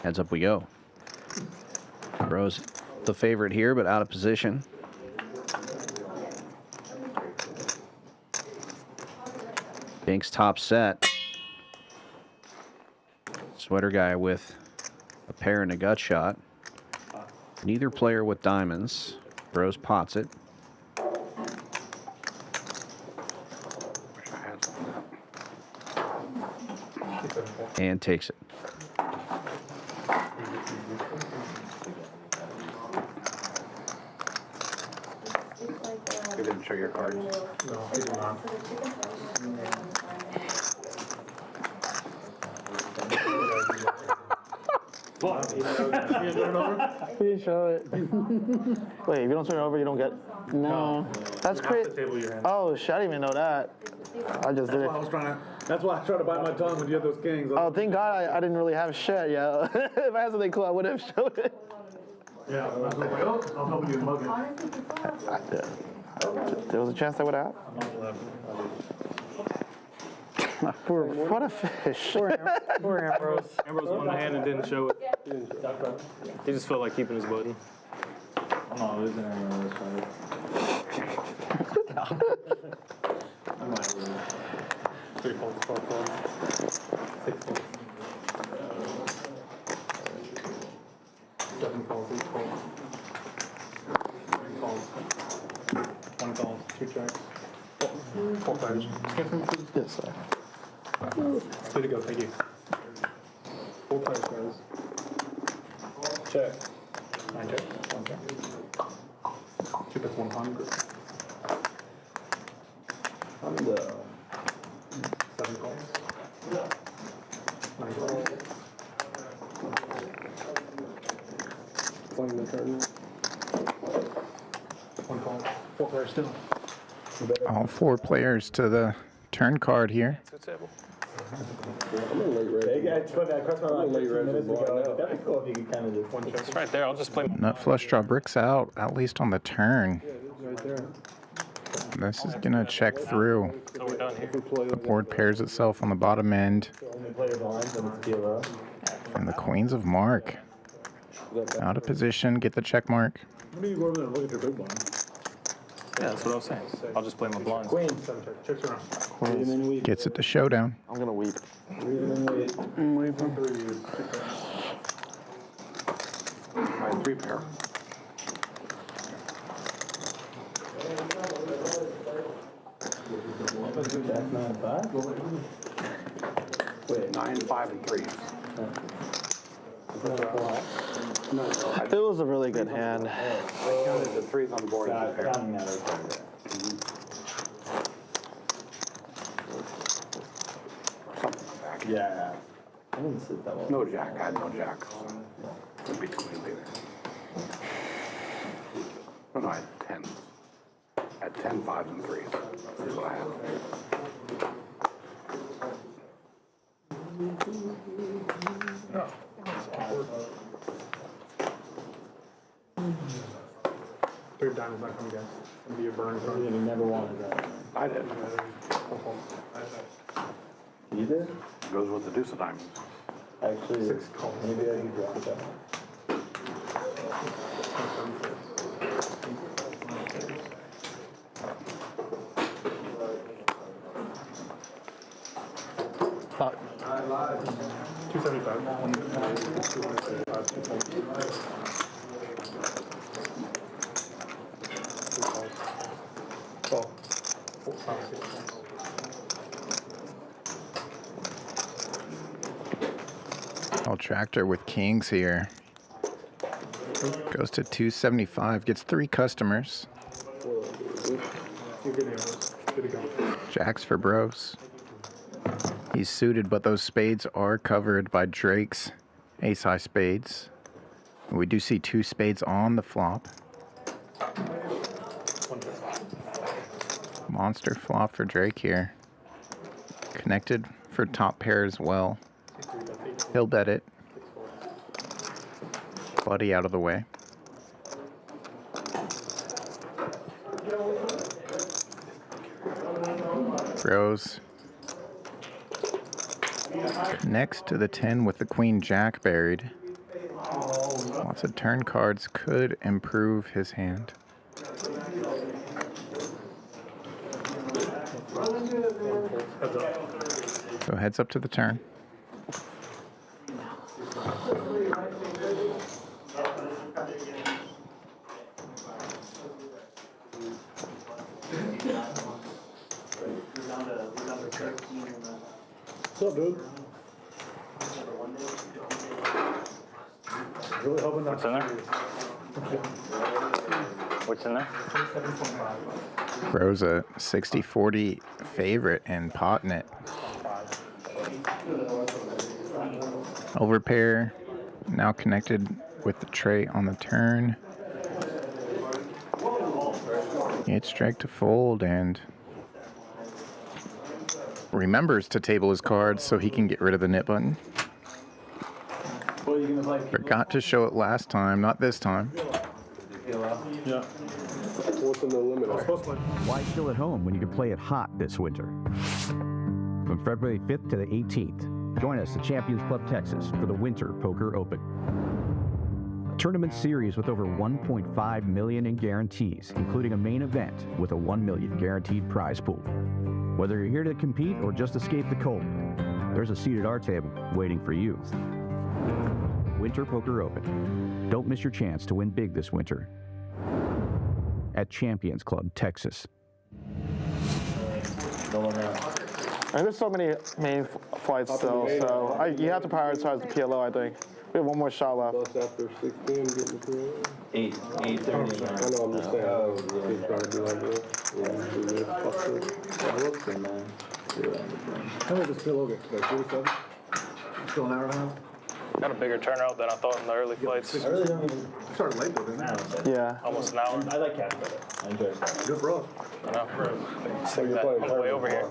Heads up we go. Brose the favorite here, but out of position. Pink's top set. Sweater guy with a pair and a gut shot. Neither player with diamonds. Brose pots it. And takes it. You didn't show your cards. No, I did not. Please show it. Wait, if you don't turn it over, you don't get. No. That's crazy. Oh shit! I didn't even know that. I just did it. That's why I was trying to bite my tongue when you had those kings. Oh, thank God I didn't really have shit yet. If I had something cool, I would have showed it. Yeah, I'll help you mug it. There was a chance I would have. What a fish. Poor Ambrose. Ambrose won the hand and didn't show it. He just felt like keeping his button. I'm not losing anyone on this one. I'm not losing. 3 folds, 4 folds. 6 folds. 7 calls, 8 calls. 3 calls. 1 calls, 2 checks. 4 players. Yes, sir. Way to go, thank you. 4 players, guys. Check. 9 checks, 1 check. 2 bets, 100. I'm the 7 calls. 9 calls. Playing the tournament. 1 call. 4 players still. All 4 players to the turn card here. Good table. I'm in late red. Hey, guys, put that across my line late 15 res minutes with blind ago. out. That'd be cool if you could kind of just One check. It's right there. I'll just play. Nut flush draw bricks out, at least on the turn. Right there. This is gonna check through. So we're done here. The board pairs itself on the bottom end. only play your blinds when it's PLO. And the queens of mark. Out of position, get the check mark. What do you go over there and look at your big blind? Yeah, that's what I was saying. I'll just play my blinds. Queen. 7 check. Checks around. Read them and weep. Gets it to showdown. I'm gonna weep. Read them and wait. My 3 pair. Jack 9 5. Wait, 9, 5, and 3. No, It was a really good hand. I counted the 3s on the board as a pair. Counting that right there. Yeah. I didn't sit that well. No jack. I had no jack. So it'd be too many later. No, I had 10. I had 10, 5, and 3s. That's what I had. Third diamond's not coming, guys. It'll be a burn You card. never wanted that. I did. You did? Goes with the deuce of diamonds. Actually, 6 calls. maybe I can drop it down. Fuck. 275. 275. 12. 4, 5, 6 calls. All tractor with kings here. Goes to 275, gets 3 customers. You're good to go. Good to go. Jacks for Brose. He's suited, but those spades are covered by Drake's ace-high spades. We do see 2 spades on the flop. Monster flop for Drake here. Connected for top pair as well. He'll bet it. Buddy out of the way. Brose connects to the 10 with the queen jack buried. Lots of turn cards could improve his hand. So heads up to the turn. What's up, dude? Really hoping What's in there? What's in there? Brose a 60-40 favorite in Potnet. Overpair now connected with the tray on the turn. It's Drake to fold and remembers to table his cards so he can get rid of the knit button. Forgot to show it last time, not this time. Yeah. What's in the limiter? Why still at home when you can play it hot this winter? From February 5th to the 18th, join us at Champions Club Texas for the Winter Poker Open. A tournament series with over $1.5 million in guarantees, including a main event with a $1 million guaranteed prize pool. Whether you're here to compete or just escape the cold, there's a seat at our table waiting for you. Winter Poker Open. Don't miss your chance to win big this winter at Champions Club Texas. And there's so many main flights still, so you have to prioritize the PLO, I think. We have one more shot left. Plus after 16, getting to 8:30. I know, I'm just saying, I was trying to do like this. How did this PLO get? Like 47? Still an hour and a half? Got a bigger turnout than I thought in the early flights. I really don't even. Started late though, didn't it? Yeah. Almost an hour. I like cash better. I enjoy it. Good bro. I know. Take that on the way over here.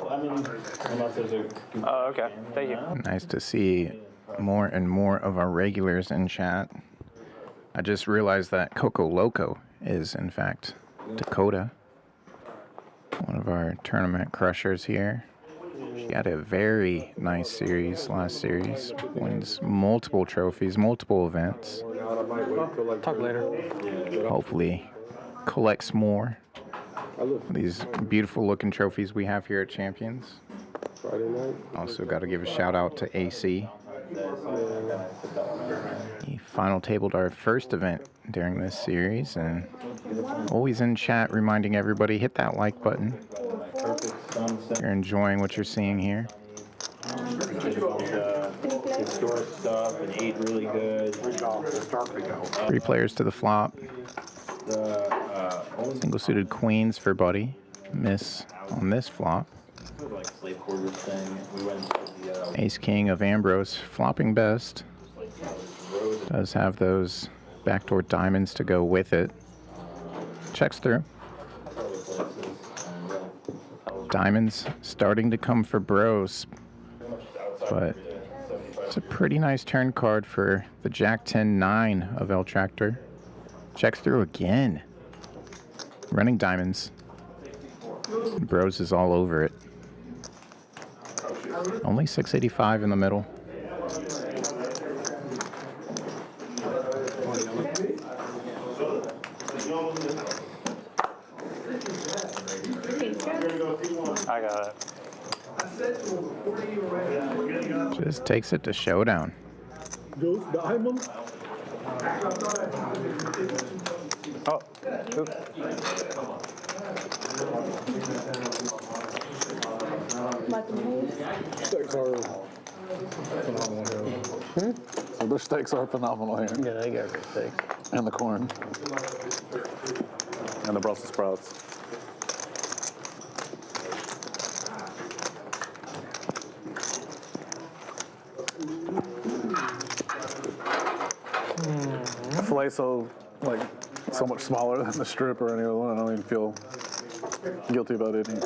I mean, unless there's a. Oh, okay. Thank you. Nice to see more and more of our regulars in chat. I just realized that Coco Loco is, in fact, Dakota. One of our tournament crushers here. She had a very nice series last series. Wins multiple trophies, multiple events. Talk later. Hopefully collects more. These beautiful looking trophies we have here at Champions. Also got to give a shout out to AC. He final tabled our first event during this series, and always in chat reminding everybody, hit that like button. If you're enjoying what you're seeing here. Historic stuff and ate really good. 3 players to the flop. Single suited queens for Buddy. Miss on this flop. Ace King of Ambrose flopping best. Does have those backdoor diamonds to go with it. Checks through. Diamonds starting to come for Brose, but it's a pretty nice turn card for the Jack 10-9 of L Tractor. Checks through again. Running diamonds. Brose is all over it. Only 685 in the middle. I got it. Just takes it to showdown. Goes diamond. Oh, oops. Stakes are phenomenal here. So their stakes are phenomenal here. Yeah, they got good steaks. And the corn. And the Brussels sprouts. Filet so much smaller than the strip or any other one. I don't even feel guilty about eating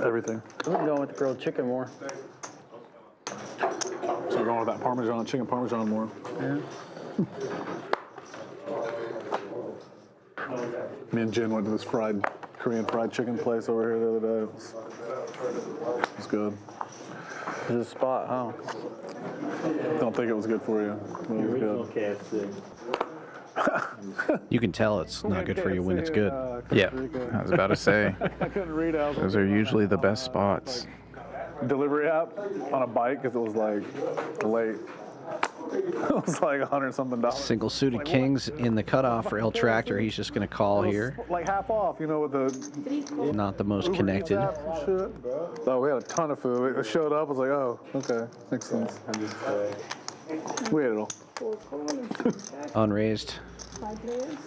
everything. I'm going with the grilled chicken more. So we're going with that Parmesan, chicken Parmesan more. Yeah. Me and Jen went to this Korean fried chicken place over here the other day. It was good. It's a spot, huh? Don't think it was good for you. It was Original good. KFC. You can tell it's not good for you when it's good. Yeah, I was about to say. I couldn't read out. Those are usually the best spots. Delivery app on a bike because it was like late. It was like $100-something. Single suited kings in the cutoff for El Tractor. He's just going to call here. Like half off, you know, with the Not the most connected. shit. So we had a ton of food. It showed up. I was like, oh, okay, makes sense. We ate it all. Unraised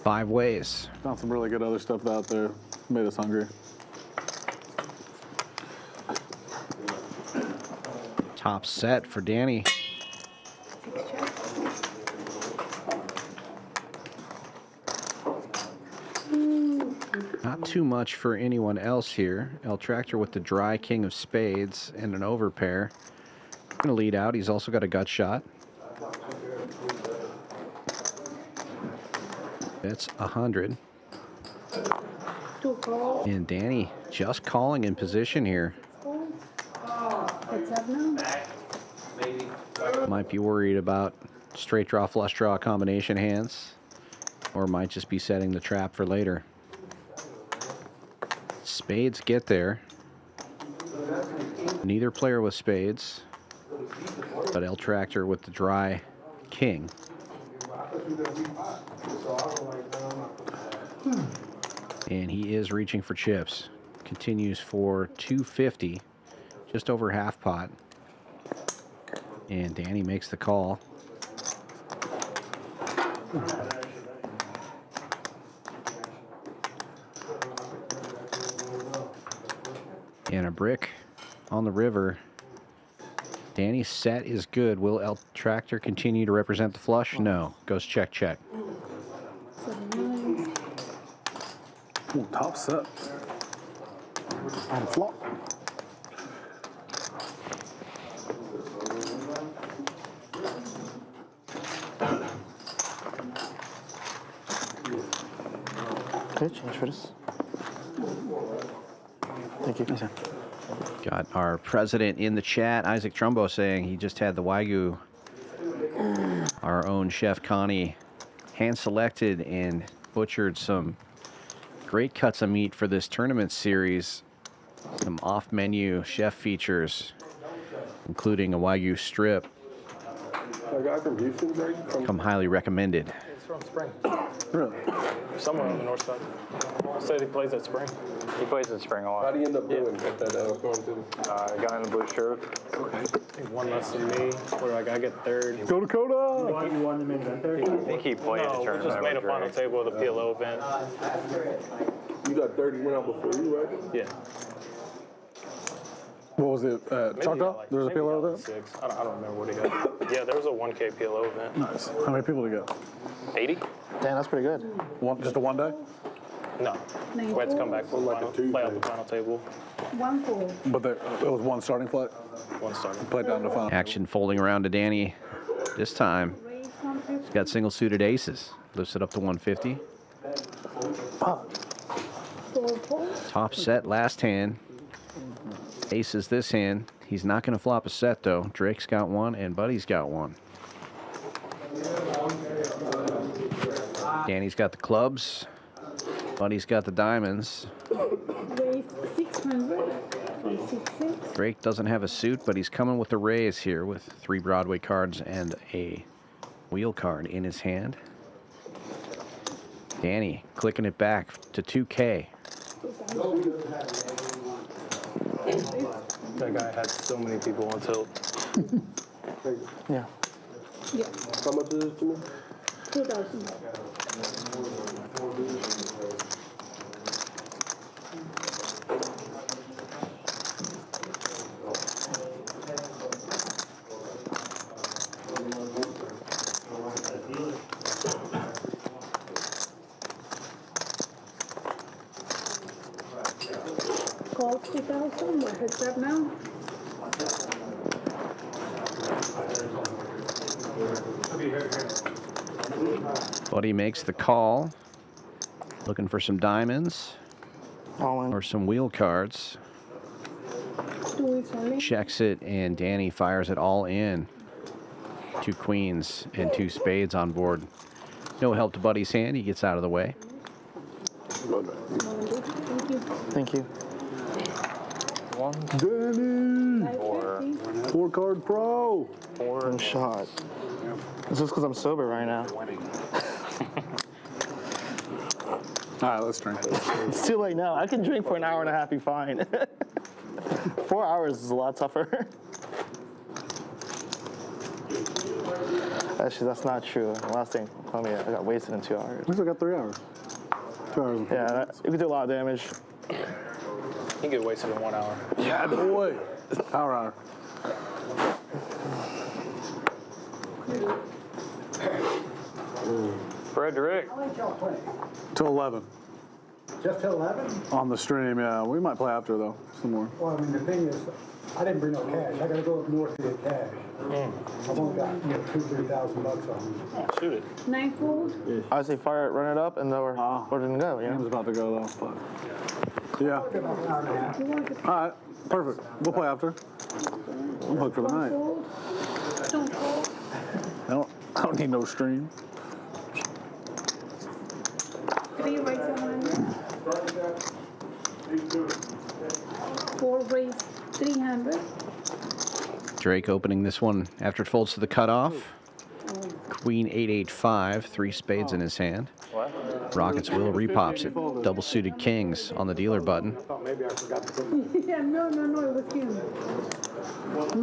5 ways. Found some really good other stuff out there. Made us hungry. Top set for Danny. Not too much for anyone else here. El Tractor with the dry king of spades and an overpair. Going to lead out. He's also got a gut shot. It's 100. And Danny just calling in position here. Might be worried about straight draw, flush draw combination hands, or might just be setting the trap for later. Spades get there. Neither player with spades, but El Tractor with the dry king. And he is reaching for chips. Continues for 250, just over half pot. And Danny makes the call. And a brick on the river. Danny's set is good. Will El Tractor continue to represent the flush? No. Goes check, check. Ooh, top set. On flop. Okay, change for this. Thank you. Got our president in the chat, Isaac Trumbo, saying he just had the Wagyu. Our own Chef Connie hand-selected and butchered some great cuts of meat for this tournament series. Some off-menu chef features, including a Wagyu strip. A guy from Houston, Drake? Come highly recommended. He's from Spring. Really? Somewhere on the north side. Said he plays at Spring. He plays at Spring a lot. How do you end up doing at that going to? Guy in the blue shirt. He won less than me. Where like I get third. Go Dakota! You won the main event there? I think he played the tournament. Just made a final table of the PLO event. You got 30 went out before you, right? Yeah. What was it? Choctaw? There was a PLO event? 6. I don't remember what he got. Yeah, there was a 1K PLO event. Nice. How many people did you get? 80? Damn, that's pretty good. Just a one day? No. We had to come back for like final, play out the final table. 1-4. But it was one starting flight? One starting. Played down to final. Action folding around to Danny. This time, he's got single-suited aces. Lifts it up to 150. Top set last hand. Aces this hand. He's not going to flop a set, though. Drake's got one, and Buddy's got one. Danny's got the clubs. Buddy's got the diamonds. Raise 600. 6-6. Drake doesn't have a suit, but he's coming with the raise here with 3 Broadway cards and a wheel card in his hand. Danny clicking it back to 2K. That guy had so many people on tilt. Yeah. Yeah. How much is it to me? 2,000. Call 2,000. What heads up now? Buddy makes the call. Looking for some diamonds. All in. Or some wheel cards. 2 weeks only. Checks it, and Danny fires it all in. 2 queens and 2 spades on board. No help to Buddy's hand. He gets out of the way. Thank you. Thank you. One, Danny! 4. 4-card pro! 4 shot. It's just because I'm sober right now. All right, let's drink this. It's too late now. I can drink for an hour and a half, be fine. 4 hours is a lot tougher. Actually, that's not true. Last thing told me I got wasted in 2 hours. We still got 3 hours. 2 hours. Yeah, you could do a lot of damage. He get wasted in 1 hour. Yeah, boy. Power hour. Frederick. Till 11. Just till 11? On the stream, yeah. We might play after, though. Some more. Well, I mean, the thing is, I didn't bring no cash. I gotta go up north to get cash. I've only got, $2,000-3,000 on me. Shoot it. 9 fold. I say fire it, run it up, and then we're didn't go. You I know? was about to go, though. But yeah. All right. Perfect. We'll play after. I'm hooked for the night. Don't fold. I don't need no stream. 3 raise 100. 4 raise 300. Drake opening this one after it folds to the cutoff. Queen 8-8-5, 3 spades in his hand. Rockets will repops it. Double suited kings on the dealer button. Maybe I forgot to put Yeah, no, it was him. We'll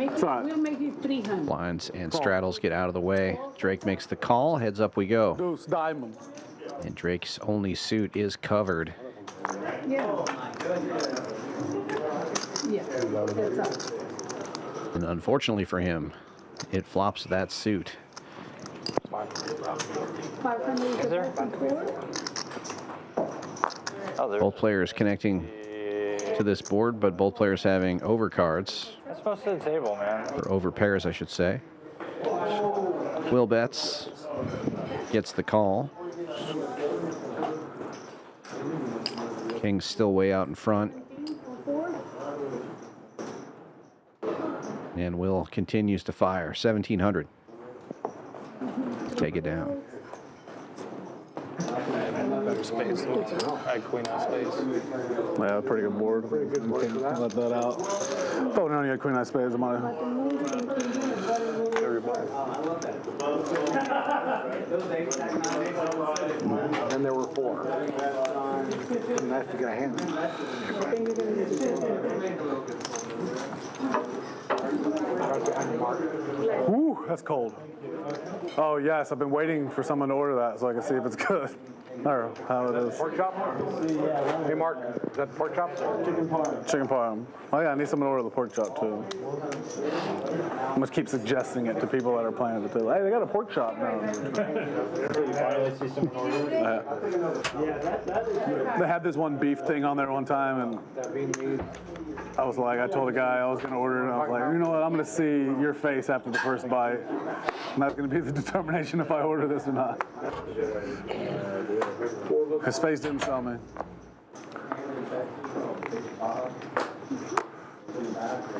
make it 300. Blinds and straddles get out of the way. Drake makes the call. Heads up we go. Deuce diamond. And Drake's only suit is covered. Yeah. And unfortunately for him, it flops that suit. 500 is Is there? Oh, there. Both players connecting to this board, but both players having overcards, That's most of the table, man. or over pairs, I should say. Will bets, gets the call. King's still way out in front. And Will continues to fire. 1700. Take it down. Better space. I had queen eye space. Yeah, pretty good board. Can't let that out. Oh, no, you had queen eye spades. I'm on And there were 4. Nice to get a hand. Woo, that's cold. Oh, yes, I've been waiting for someone to order that so I can see if it's good. Or how it is. Pork chop? Hey, Mark, is that pork chop? Chicken parm. Chicken parm. Oh, yeah, I need someone to order the pork chop, too. I'm going to keep suggesting it to people that are playing at the table. Hey, they got a pork chop now. They had this one beef thing on there one time, and I was like, I told a guy I was going to order it, and I was like, you know what, I'm going to see your face after the first bite. And that's going to be the determination if I order this or not. His face didn't sell me.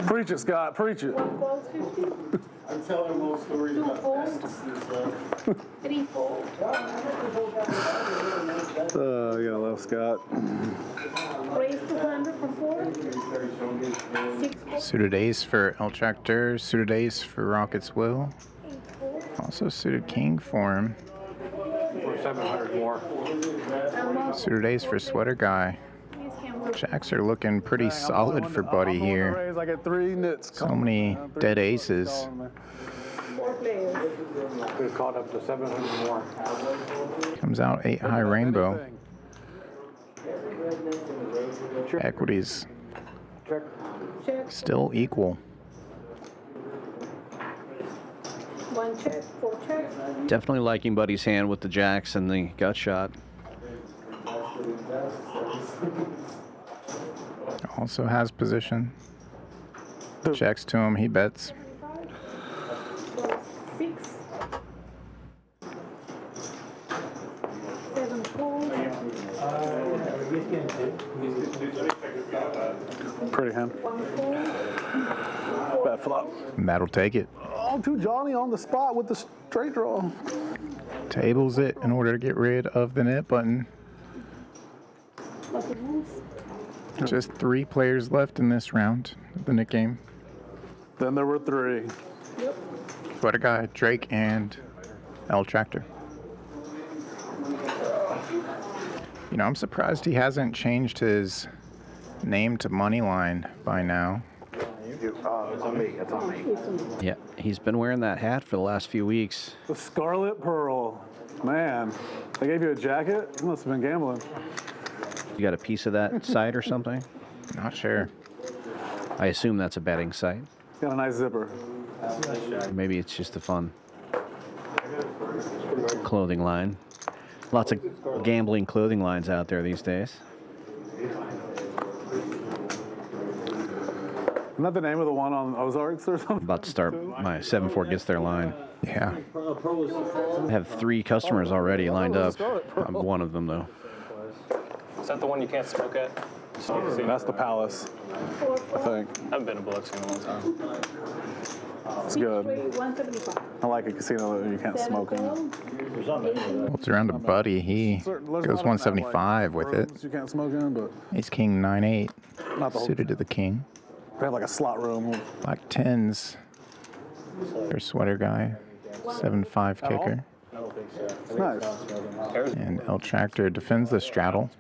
Preach it, Scott, preach it. I'm telling little stories about fastest. 3 fold. You gotta love Scott. Raise 200 for 4. 6 fold. Suited ace for El Tractor, suited ace for Rockets Will. 8 fold. Also suited king for him. For 700 more. Suited ace for Sweater Guy. Jacks are looking pretty solid for Buddy here. I get 3 nits. So many dead aces. 4 players. Could have caught up to 700 more. Comes out 8 high rainbow. Equities Check. Check. still equal. 1 check. 4 checks. Definitely liking Buddy's hand with the jacks and the gut shot. Also has position. Checks to him, he bets. 6. 7 fold. Pretty hand. 1 fold. Bad flop. And that'll take it. Oh, too Johnny on the spot with the straight draw. Tables it in order to get rid of the net button. Lucky moves. Just 3 players left in this round of the net game. Then there were 3. Yep. Sweater Guy, Drake, and El Tractor. You know, I'm surprised he hasn't changed his name to Moneyline by now. It's on me. It's on me. Yeah, he's been wearing that hat for the last few weeks. The Scarlet Pearl. Man, they gave you a jacket? You must have been gambling. You got a piece of that site or something? Not sure. I assume that's a betting site. Got a nice zipper. Maybe it's just a fun clothing line. Lots of gambling clothing lines out there these days. Isn't that the name of the one on Ozarks or something? About to start my 7-4 gets their line. Yeah. I have 3 customers already lined up. I'm one of them though. Is that the one you can't smoke at? That's the Palace, I think. I haven't been to Biloxi in a long time. It's good. 175. I like a casino that you can't smoke in. Well, it's around to Buddy. He goes 175 with it. You can't smoke in, but Ace King 9-8. Not the whole- Suited to the king. they have like a slot room. Black 10s. There's Sweater Guy. 7-5 kicker. Nice. And El Tractor defends the straddle.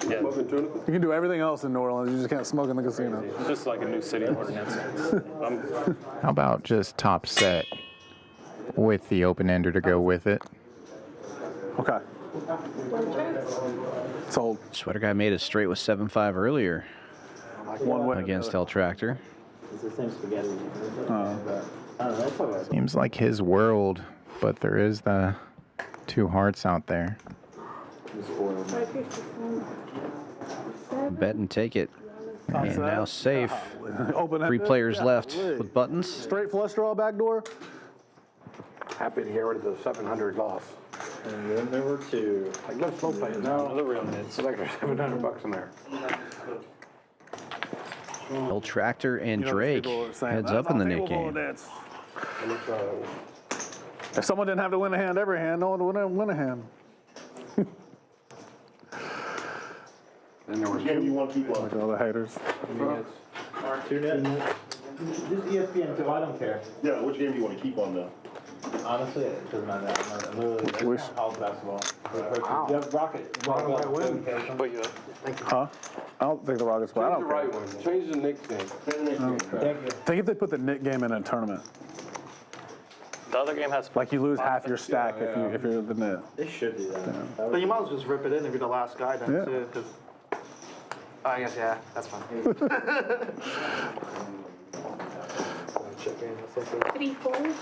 Yeah, You can do everything else in New Orleans. You just can't smoke in the casino. it's just like a new city ordinance. How about just top set with the open ender to go with it? Okay. Sold. Sweater Guy made it straight with 7-5 earlier. One way. against El Tractor. It's the same spaghetti. But, I don't know. That's probably Seems like his world, but there is the 2 hearts out there. Bet and take it. And now safe. Open 3 players left with buttons. Straight flush draw backdoor. Happy to get rid of the 700 loss. And then there were 2. Like, let's slow play it. No, the real mids. It's like there's $700 in there. El Tractor and You know, Drake people are saying, heads "That's up in the not Nick favorable game. that's-" If someone didn't have to win a hand every hand, no one would win a hand. Then there was Game you want to keep on? Like all the haters. 2 nets. Just ESPN too. I don't care. Yeah, which game do you want to keep on though? Honestly, it doesn't matter. I'm literally Wish. college basketball. Wow. You have Rocket. Rocket win. But you Huh? I don't think the Rockets play. I Change don't the care. right one. Change the Knicks game. Thank you. Think if they put the Nick game in a tournament, the other game has. like you lose half your stack if you're the Nick. They should do that. But you might as well just rip it in if you're the last guy then Yeah. too, because. I guess yeah, that's fine. 3 fold.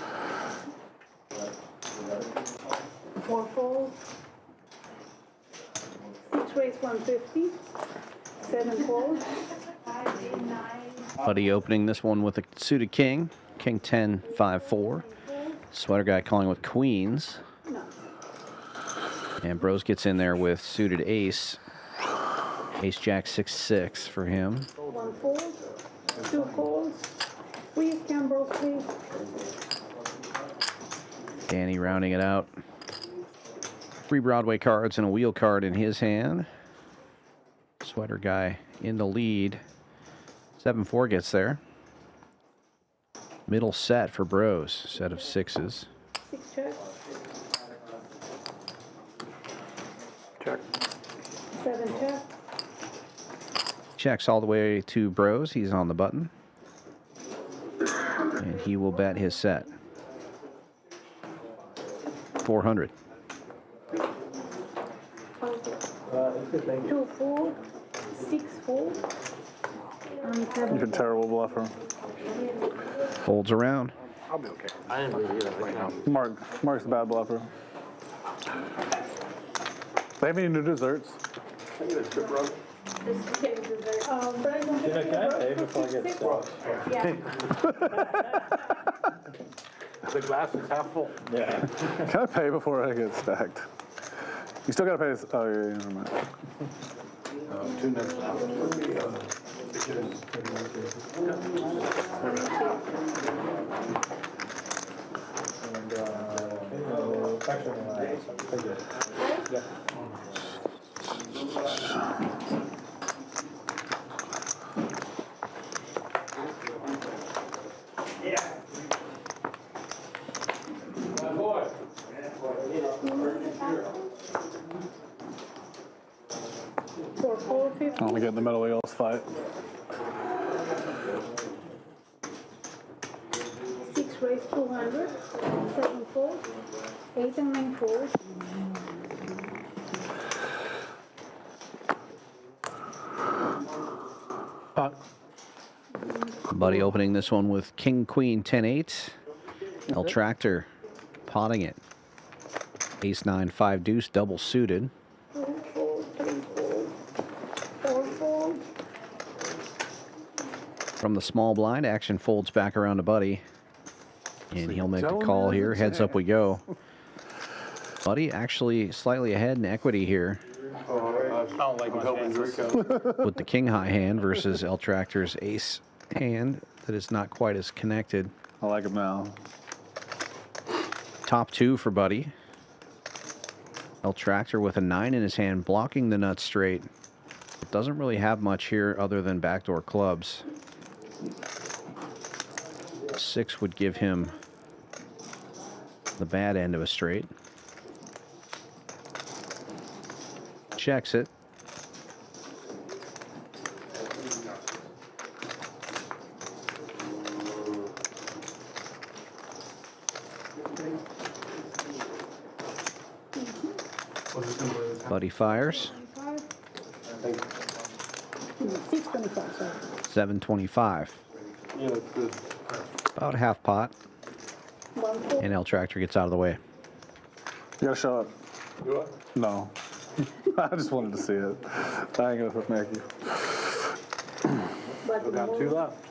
4 fold. 6 raise 150. 7 fold. 5, 8, 9. Buddy opening this one with a suited king. King 10, 5, 4. Sweater guy calling with queens. And Brose gets in there with suited ace. Ace Jack 6, 6 for him. 1 fold. 2 folds. 3 scambles, please. Danny rounding it out. 3 Broadway cards and a wheel card in his hand. Sweater guy in the lead. 7-4 gets there. Middle set for Brose. Set of 6s. 6 check. Check. 7 check. Checks all the way to Brose. He's on the button. And he will bet his set. 400. 2 fold. 6 fold. And 7 You're a terrible bluffer. Folds around. I'll be okay. I didn't really either. Right now. Mark's a bad bluffer. They have any new desserts? I get a trip rug. But I don't Can I pay before I get stuck? Yeah. The glass is half full. Yeah. Can I pay before I get stacked? You still gotta pay this. Oh, yeah, never mind. 2 nets left. I want to get in the middle wheels fight. 6 raise 200. 7 fold. 8 and 9 fold. Buddy opening this one with King Queen 10-8. El Tractor potting it. Ace 9, 5 deuce double suited. 2 fold. 3 fold. 4 fold. From the small blind, action folds back around to Buddy. And he'll make the call here. Heads up we go. Buddy actually slightly ahead in equity here. I don't like my chances. With the king high hand versus El Tractor's ace hand that is not quite as connected. I like him now. Top 2 for Buddy. El Tractor with a 9 in his hand, blocking the nut straight. It doesn't really have much here other than backdoor clubs. 6 would give him the bad end of a straight. Checks it. Buddy fires. 6 625, sorry. 725. Yeah, it's good. About half pot. 1-4. And L Tractor gets out of the way. You gotta show it. Do I? No. I just wanted to see it. I ain't gonna make you. But We got 2 left.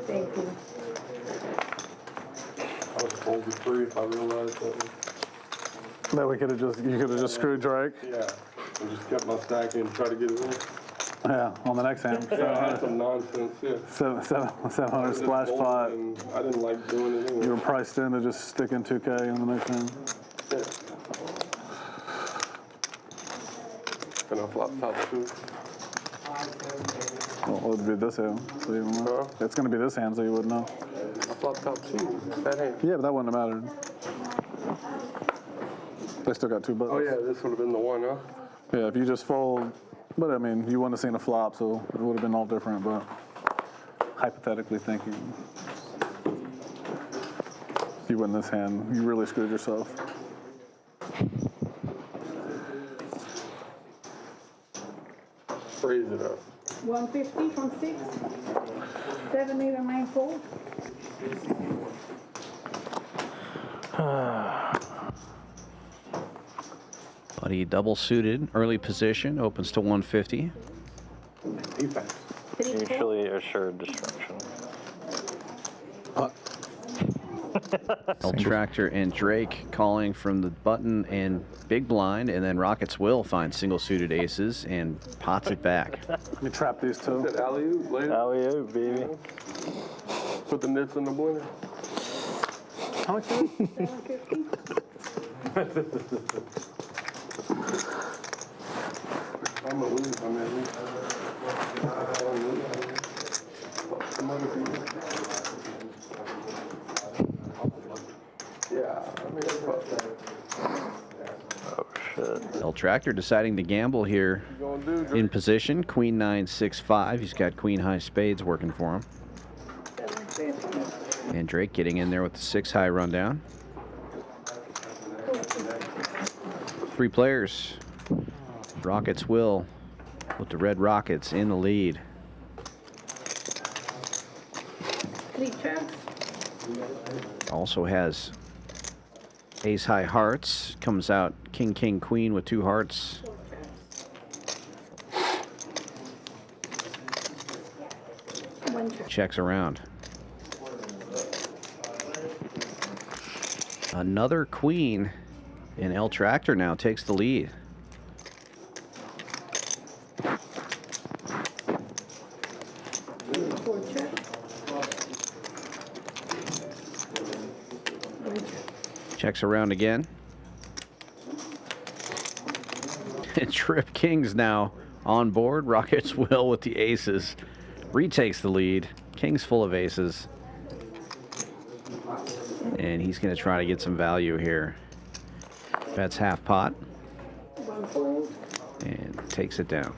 thank you. I was folded 3 if I realized that. That we could have just, you could have just screwed Drake. Yeah. I just kept my stack and tried to get it in. Yeah, on the next hand. Yeah, I had some nonsense, yeah. 700 splash Folded pot. and I didn't like doing it anyway. You were priced in to just stick in 2K on the next hand. Yeah. And I flop top 2. Well, it would be this hand, so you wouldn't know. It's gonna be this hand, so you wouldn't know. I flop top 2. That hand. Yeah, but that wouldn't have mattered. They still got 2 buttons. Oh yeah, this would have been the one, huh? Yeah, if you just fold, but I mean, you wouldn't have seen a flop, so it would have been all different, but hypothetically thinking, if you win this hand, you really screwed yourself. Raise it up. 150 from 6. 7, 8, and 9 fold. Buddy double suited, early position, opens to 150. Defense. Mutually assured destruction. L Tractor and Drake calling from the button and big blind, and then Rockets will find single suited aces and pots it back. You trap these 2. Said alley-oop later. Alley-oop, baby. Put the nits in the blender. How much is it? 750. I'm gonna lose. I mean, some other people. Yeah, I mean, fuck that. Oh, shit. L Tractor deciding to gamble here What you gonna do, in Drake? position. Queen 9, 6, 5. He's got queen high spades working for him. 750. And Drake getting in there with the 6 high rundown. 3 players. Rockets will with the red Rockets in the lead. 3 checks. Also has ace high hearts. Comes out king, king, queen with 2 hearts. 1 check. Checks around. Another queen, and L Tractor now takes the lead. Checks around again. And Trip Kings now on board. Rockets will with the aces. Retakes the lead. King's full of aces. And he's going to try to get some value here. Bets half pot. And takes it down.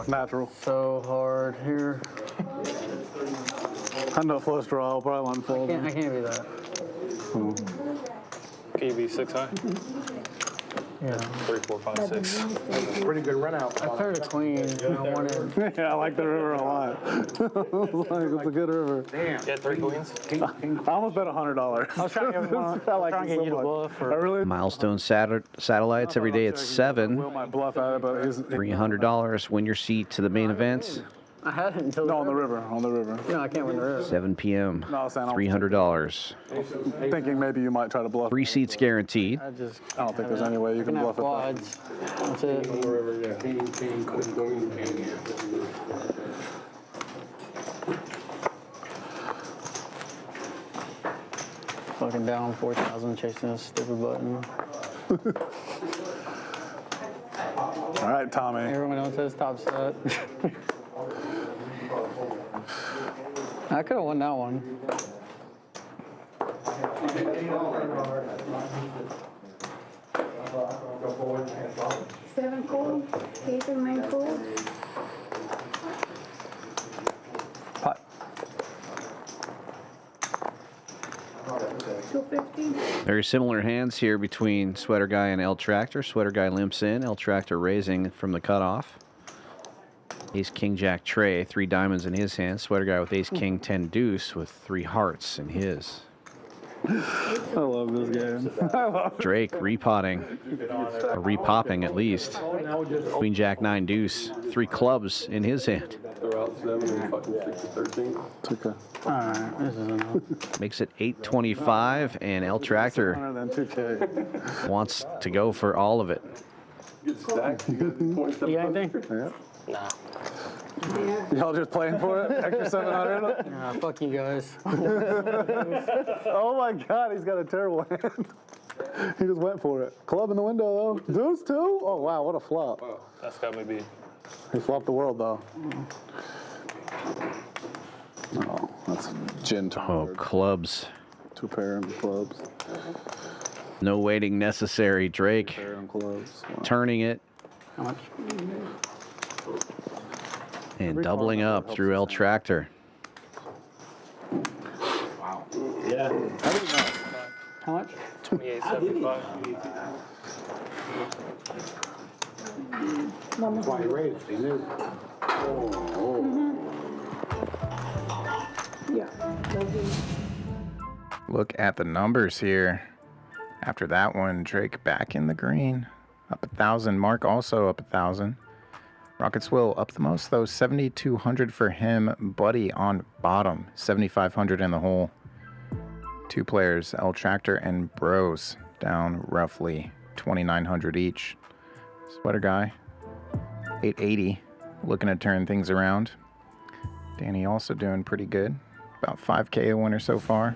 Natural. So hard here. I know flush draw, I'll probably unfold. I can't be that. Can you be 6 high? Yeah. 3, 4, 5, 6. Pretty good run out. I paired a queen and I wanted. Yeah, I like the river a lot. It's a good river. Damn. Yeah, 3 queens. I almost bet $100. I was trying to get, I like trying to it get so you to much. bluff. I Or, really Milestone satellites every day at 7. Will might bluff at it, but he's $300. Win your seat to the main event. I had it until. no on the river. On the river. No, I can't win the river. 7 p.m. No, I was saying, $300. thinking maybe you might try to bluff. 3 seats guaranteed. I just. I don't think there's any way you can have bluff it. quads. That's it. Wherever, yeah. King, queen, queen. Fucking down 4,000 chasing this stupid button. All right, Tommy. Everyone else has top set. I could have won that one. Seven fold, 8 and 9 fold. Pot. 250. Very similar hands here between Sweater Guy and L Tractor. Sweater Guy limps in, L Tractor raising from the cutoff. Ace King Jack tray, 3 diamonds in his hand. Sweater guy with Ace King 10 deuce with 3 hearts in his. I love this game. Drake repotting, or repopping at least. Queen Jack 9 deuce, 3 clubs in his hand. Throw out 7 and fucking 6 to 13. It's okay. Alright, this is enough. Makes it 825, and El Tractor wants to go for all of it. Get stacked. You got You got anything? Yeah. Nah. Y'all just playing for it? Extra 700? Nah, fuck you guys. Oh my God, he's got a terrible hand. He just went for it. Club in the window though. Deuce too? Oh wow, what a flop. That's got me beat. He flopped the world though. Oh, that's gin to Oh, clubs. 2 pair of clubs. No waiting necessary. Drake Pair of clubs. Wow. turning it How much? and doubling up through El Tractor. Wow. Yeah. I didn't know. How much? 28.75. That's why he raised, he knew. Yeah. Look at the numbers here. After that one, Drake back in the green. Up 1,000. Mark also up 1,000. Rockets will up the most though, 7,200 for him. Buddy on bottom, 7,500 in the hole. 2 players, El Tractor and Brose, down roughly 2,900 each. Sweater guy, 880, looking to turn things around. Danny also doing pretty good, about 5K a winner so far.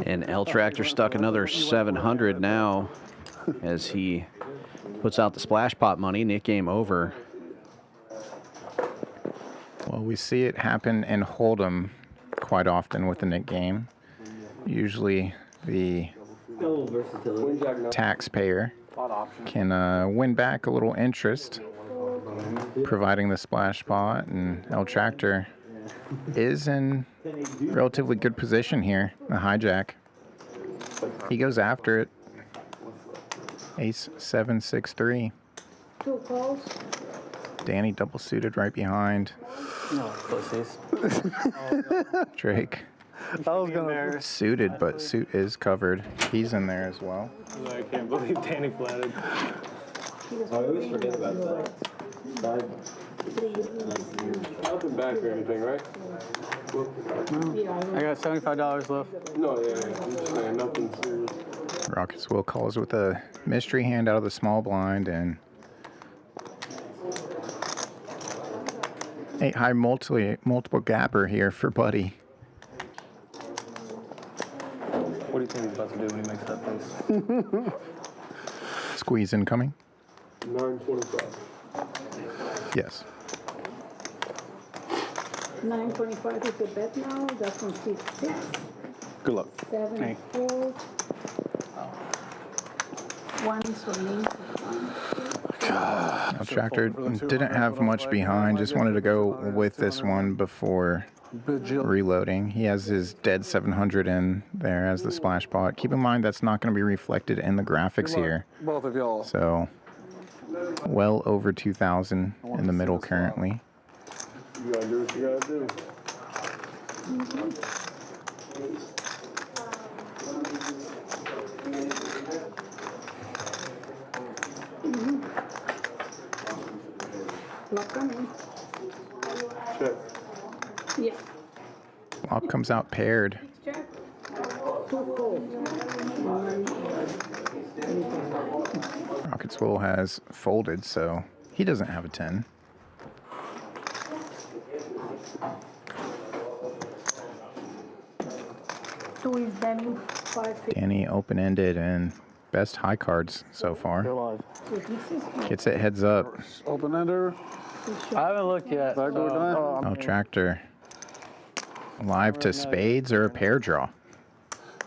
And El Tractor stuck another 700 now as he puts out the splash pot money. Nick game over. Well, we see it happen in Hold'em quite often with the Nick game. Usually the taxpayer can win back a little interest, providing the splash pot, and El Tractor is in relatively good position here. The hijack. He goes after it. Ace 7, 6, 3. 2 calls. Danny double suited right behind. No, pussies. Drake. I was gonna Suited, but suit is covered. He's in there as well. I can't believe Danny flatted. I always forget about that. Nothing back or anything, right? I got $75 left. No, yeah. I'm just saying nothing serious. Rockets will calls with a mystery hand out of the small blind and 8 high multiple gapper here for Buddy. What do you think he's about to do when he makes that face? Squeeze incoming. 925. Yes. 925 is the bet now. That's on 6. Good luck. 7, 4. 1 is for me. El Tractor didn't have much behind, just wanted to go with this one before reloading. He has his dead 700 in there as the splash pot. Keep in mind that's not going to be reflected in the graphics here. Both of y'all. So well over 2,000 in the middle currently. You gotta do what you gotta do. Lock coming. Check. Yeah. Flop comes out paired. Check. 2 calls. Rockets will has folded, so he doesn't have a 10. Two is Danny. 5. Danny open-ended and best high cards so far. Gets it heads up. Open ender. I haven't looked yet. El Tractor. Live to spades or a pair draw.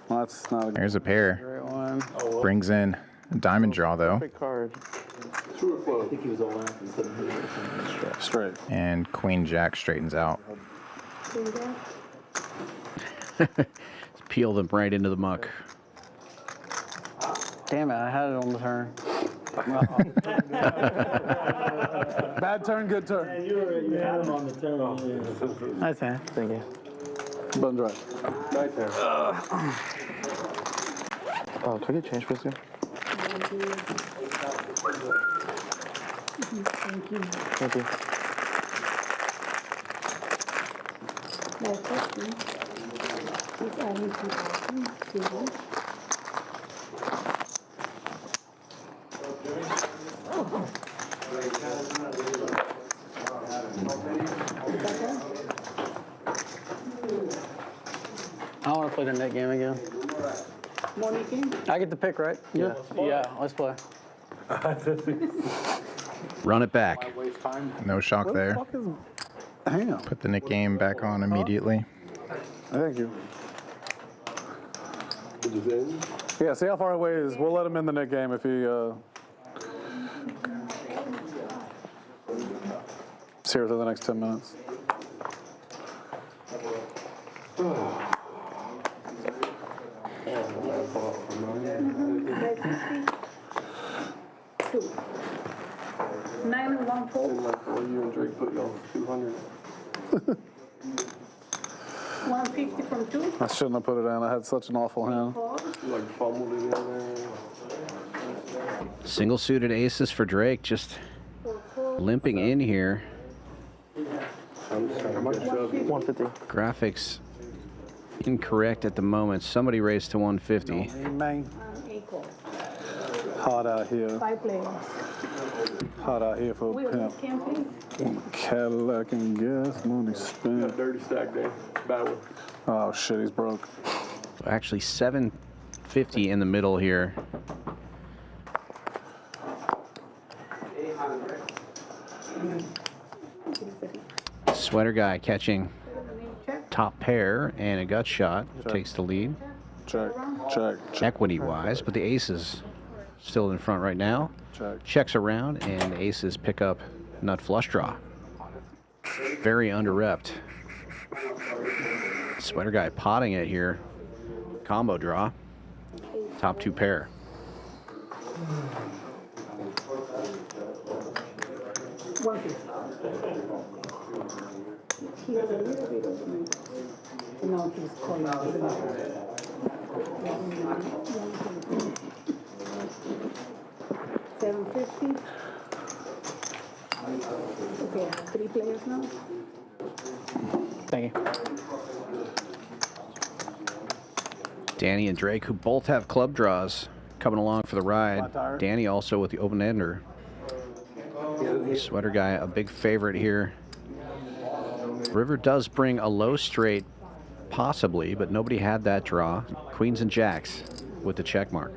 Well, that's not a There's a pair. Great one. Brings in a diamond draw though. Big card. I think he was all out. straight. And Queen Jack straightens out. Peel them right into the muck. Damn it, I had it on the turn. Bad turn, good turn. Man, you had him on the turn. Nice man. Thank you. Button drive. Nice there. Oh, can I get change, please? Thank you. Thank you. That's it. It's adding 2,000. I want to play the net game again. Morning game? I get to pick, right? Yeah. Yeah, let's play. Run it back. No shock there. Hang on. Put the Nick game back on immediately. Thank you. Yeah, see how far away he is. We'll let him in the Nick game if he is here for the next 10 minutes. Two. 9 and 1 4. You and Drake put y'all 200. 150 from 2. I shouldn't have put it in. I had such an awful hand. You like fumbled it in there. Single suited aces for Drake, just limping in here. I'm just trying to get chubby. 150. Graphics incorrect at the moment. Somebody raised to 150. Man. Equal. Hot out here. 5 players. Hot out here for a Will, pimp. can please? Cadillac and gas money spent. Dirty stack day. Bad one. Oh shit, he's broke. Actually, 750 in the middle here. Sweater guy catching top pair and a gut shot. Takes the lead. Check, check, check. Equity-wise, but the aces still in front right now. Check. Checks around, and aces pick up nut flush draw. Very under-repped. Sweater guy potting it here. Combo draw. Top 2 pair. He has a little bit of me. No, he's calling. 750. Okay, 3 players now. Thank you. Danny and Drake, who both have club draws, coming along for the ride. Danny also with the open ender. Sweater guy, a big favorite here. River does bring a low straight, possibly, but nobody had that draw. Queens and jacks with the check mark.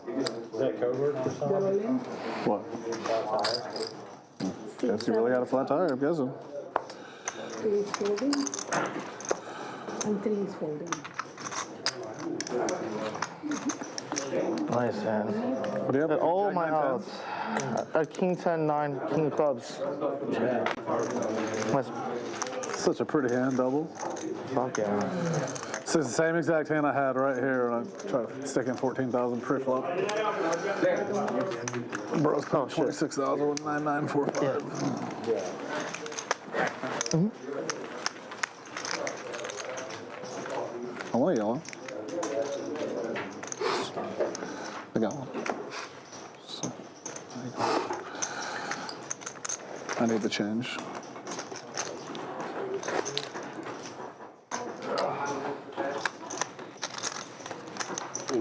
Is that code word for something? What? Guess he really had a flat tire, I'm guessing. 3 is folding. And 3 is folding. Nice hand. What do you have? Oh my god. A king 10 9 king of clubs. Nice. Such a pretty hand, double. Fuck yeah. This is the same exact hand I had right here when I tried to stick in 14,000 pre-flop. Bro's put 26,000 with 9945. I want a yellow. I got one. So, there you go. I need the change.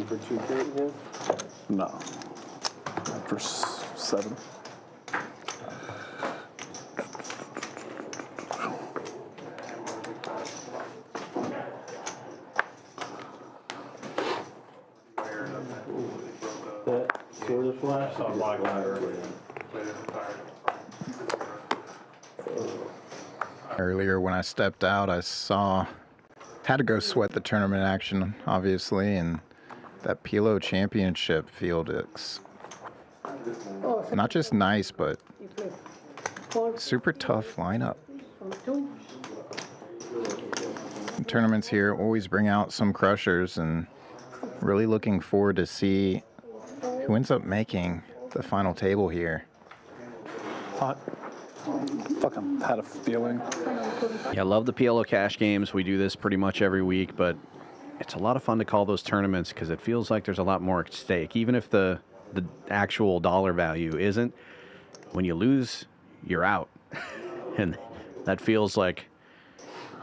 For 2K again? No. For 7. That sort of flash on black ladder. Earlier when I stepped out, I saw, had to go sweat the tournament action, obviously, and that PLO championship field is not just nice, but super tough lineup. Tournaments here always bring out some crushers, and really looking forward to see who ends up making the final table here. Fucking had a feeling. Yeah, I love the PLO cash games. We do this pretty much every week, but it's a lot of fun to call those tournaments because it feels like there's a lot more at stake. Even if the actual dollar value isn't, when you lose, you're out. And that feels like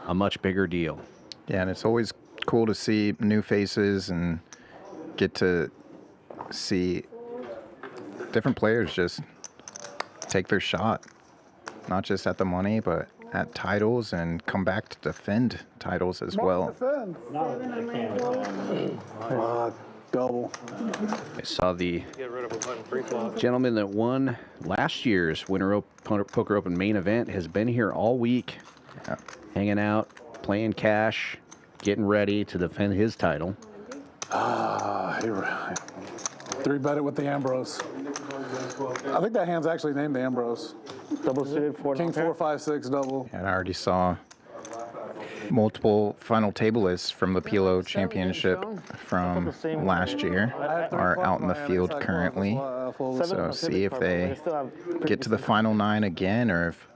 a much bigger deal. Yeah, and it's always cool to see new faces and get to see different players just take their shot, not just at the money, but at titles and come back to defend titles as well. Double. I saw the gentleman that won last year's Winter Poker Open main event has been here all week, hanging out, playing cash, getting ready to defend his title. Three bet it with the Ambrose. I think that hand's actually named the Ambrose. Double suited, King 4, 5, 6 double. And I already saw multiple final table lists from the PLO championship from last year are out in the field currently. So see if they get to the final 9 again or if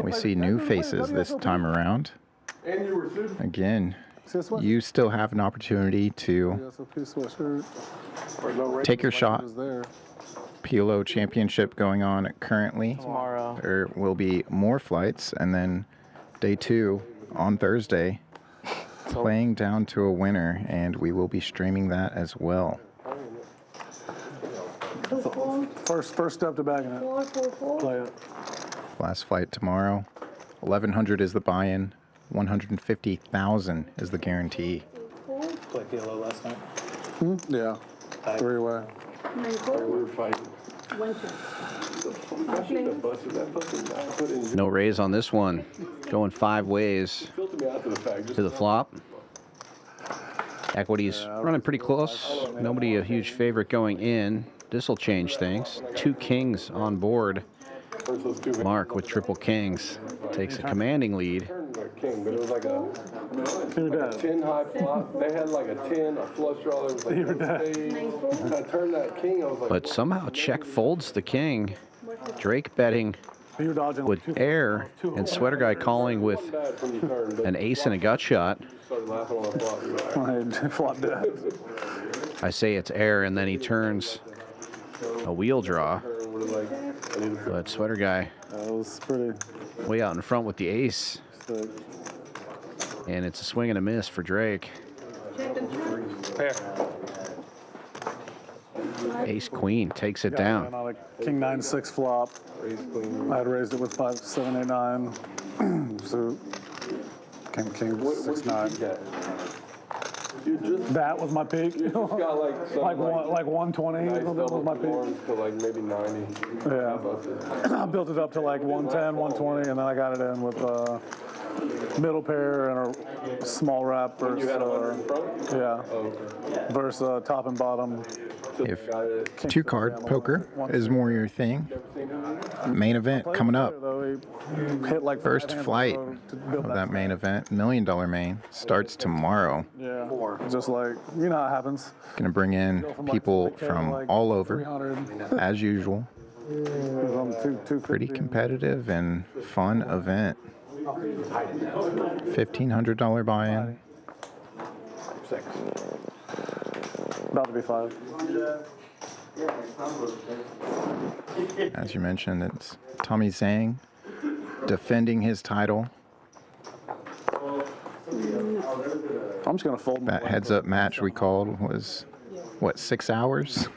we see new faces this time around. Again, you still have an opportunity to take your shot. PLO championship going on currently. Tomorrow. There will be more flights, and then day 2 on Thursday, playing down to a winner, and we will be streaming that as well. First step to bagging it. Play it. Last flight tomorrow. 1,100 is the buy-in. 150,000 is the guarantee. Played PLO last night. Yeah. 3-way. We were fighting. No raise on this one. Going 5 ways to the flop. Equity's running pretty close. Nobody a huge favorite going in. This will change things. 2 kings on board. Mark with triple kings takes a commanding lead. King, but it was like a 10 high flop. They had like a 10, a flush draw. There was like a spade. I turned that king. I was like, But somehow check folds the king. Drake betting with air and Sweater Guy calling with an ace and a gut shot. started laughing on the flop. Flop dead. I say it's air, and then he turns a wheel draw. But Sweater Guy was pretty way out in front with the ace. And it's a swing and a miss for Drake. Pair. Ace Queen takes it down. On a King 9-6 flop. I had raised it with 5, 7, 8, 9. So King 6-9. That was my peak. like 120. That was my peak. To like maybe 90. Yeah. I built it up to like 110, 120, and then I got it in with middle pair and a small wrap versus versus top and bottom. If 2-card poker is more your thing, main event coming up. First flight of that main event, $1 million main, starts tomorrow. Yeah, just like, you know how it happens. Gonna bring in people from all over, as usual. Pretty competitive and fun event. $1,500 buy-in. About to be 5. As you mentioned, it's Tommy Zhang defending his title. I'm just gonna fold. That heads-up match we called was, what, 6 hours?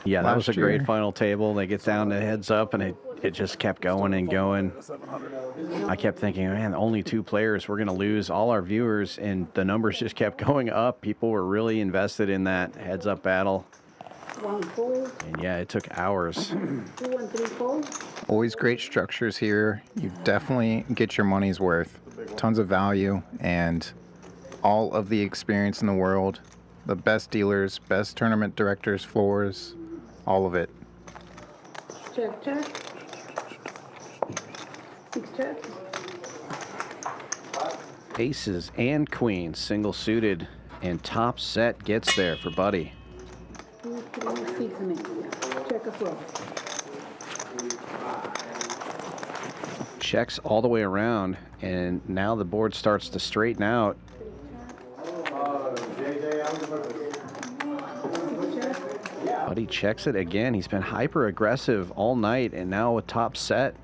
Yeah, that was a great year? final table. They get down to heads up, and it just kept going and going. I kept thinking, man, only 2 players. We're going to lose all our viewers, and the numbers just kept going up. People were really invested in that heads-up battle. And yeah, it took hours. Always great structures here. You definitely get your money's worth. Tons of value and all of the experience in the world. The best dealers, best tournament directors, floors, all of it. Check, check. 6 check. Aces and queens, single suited, and top set gets there for Buddy. 2, 3, 6, and 8. Yeah. Check as well. Checks all the way around, and now the board starts to straighten out. But he checks it again. He's been hyper aggressive all night, and now a top set.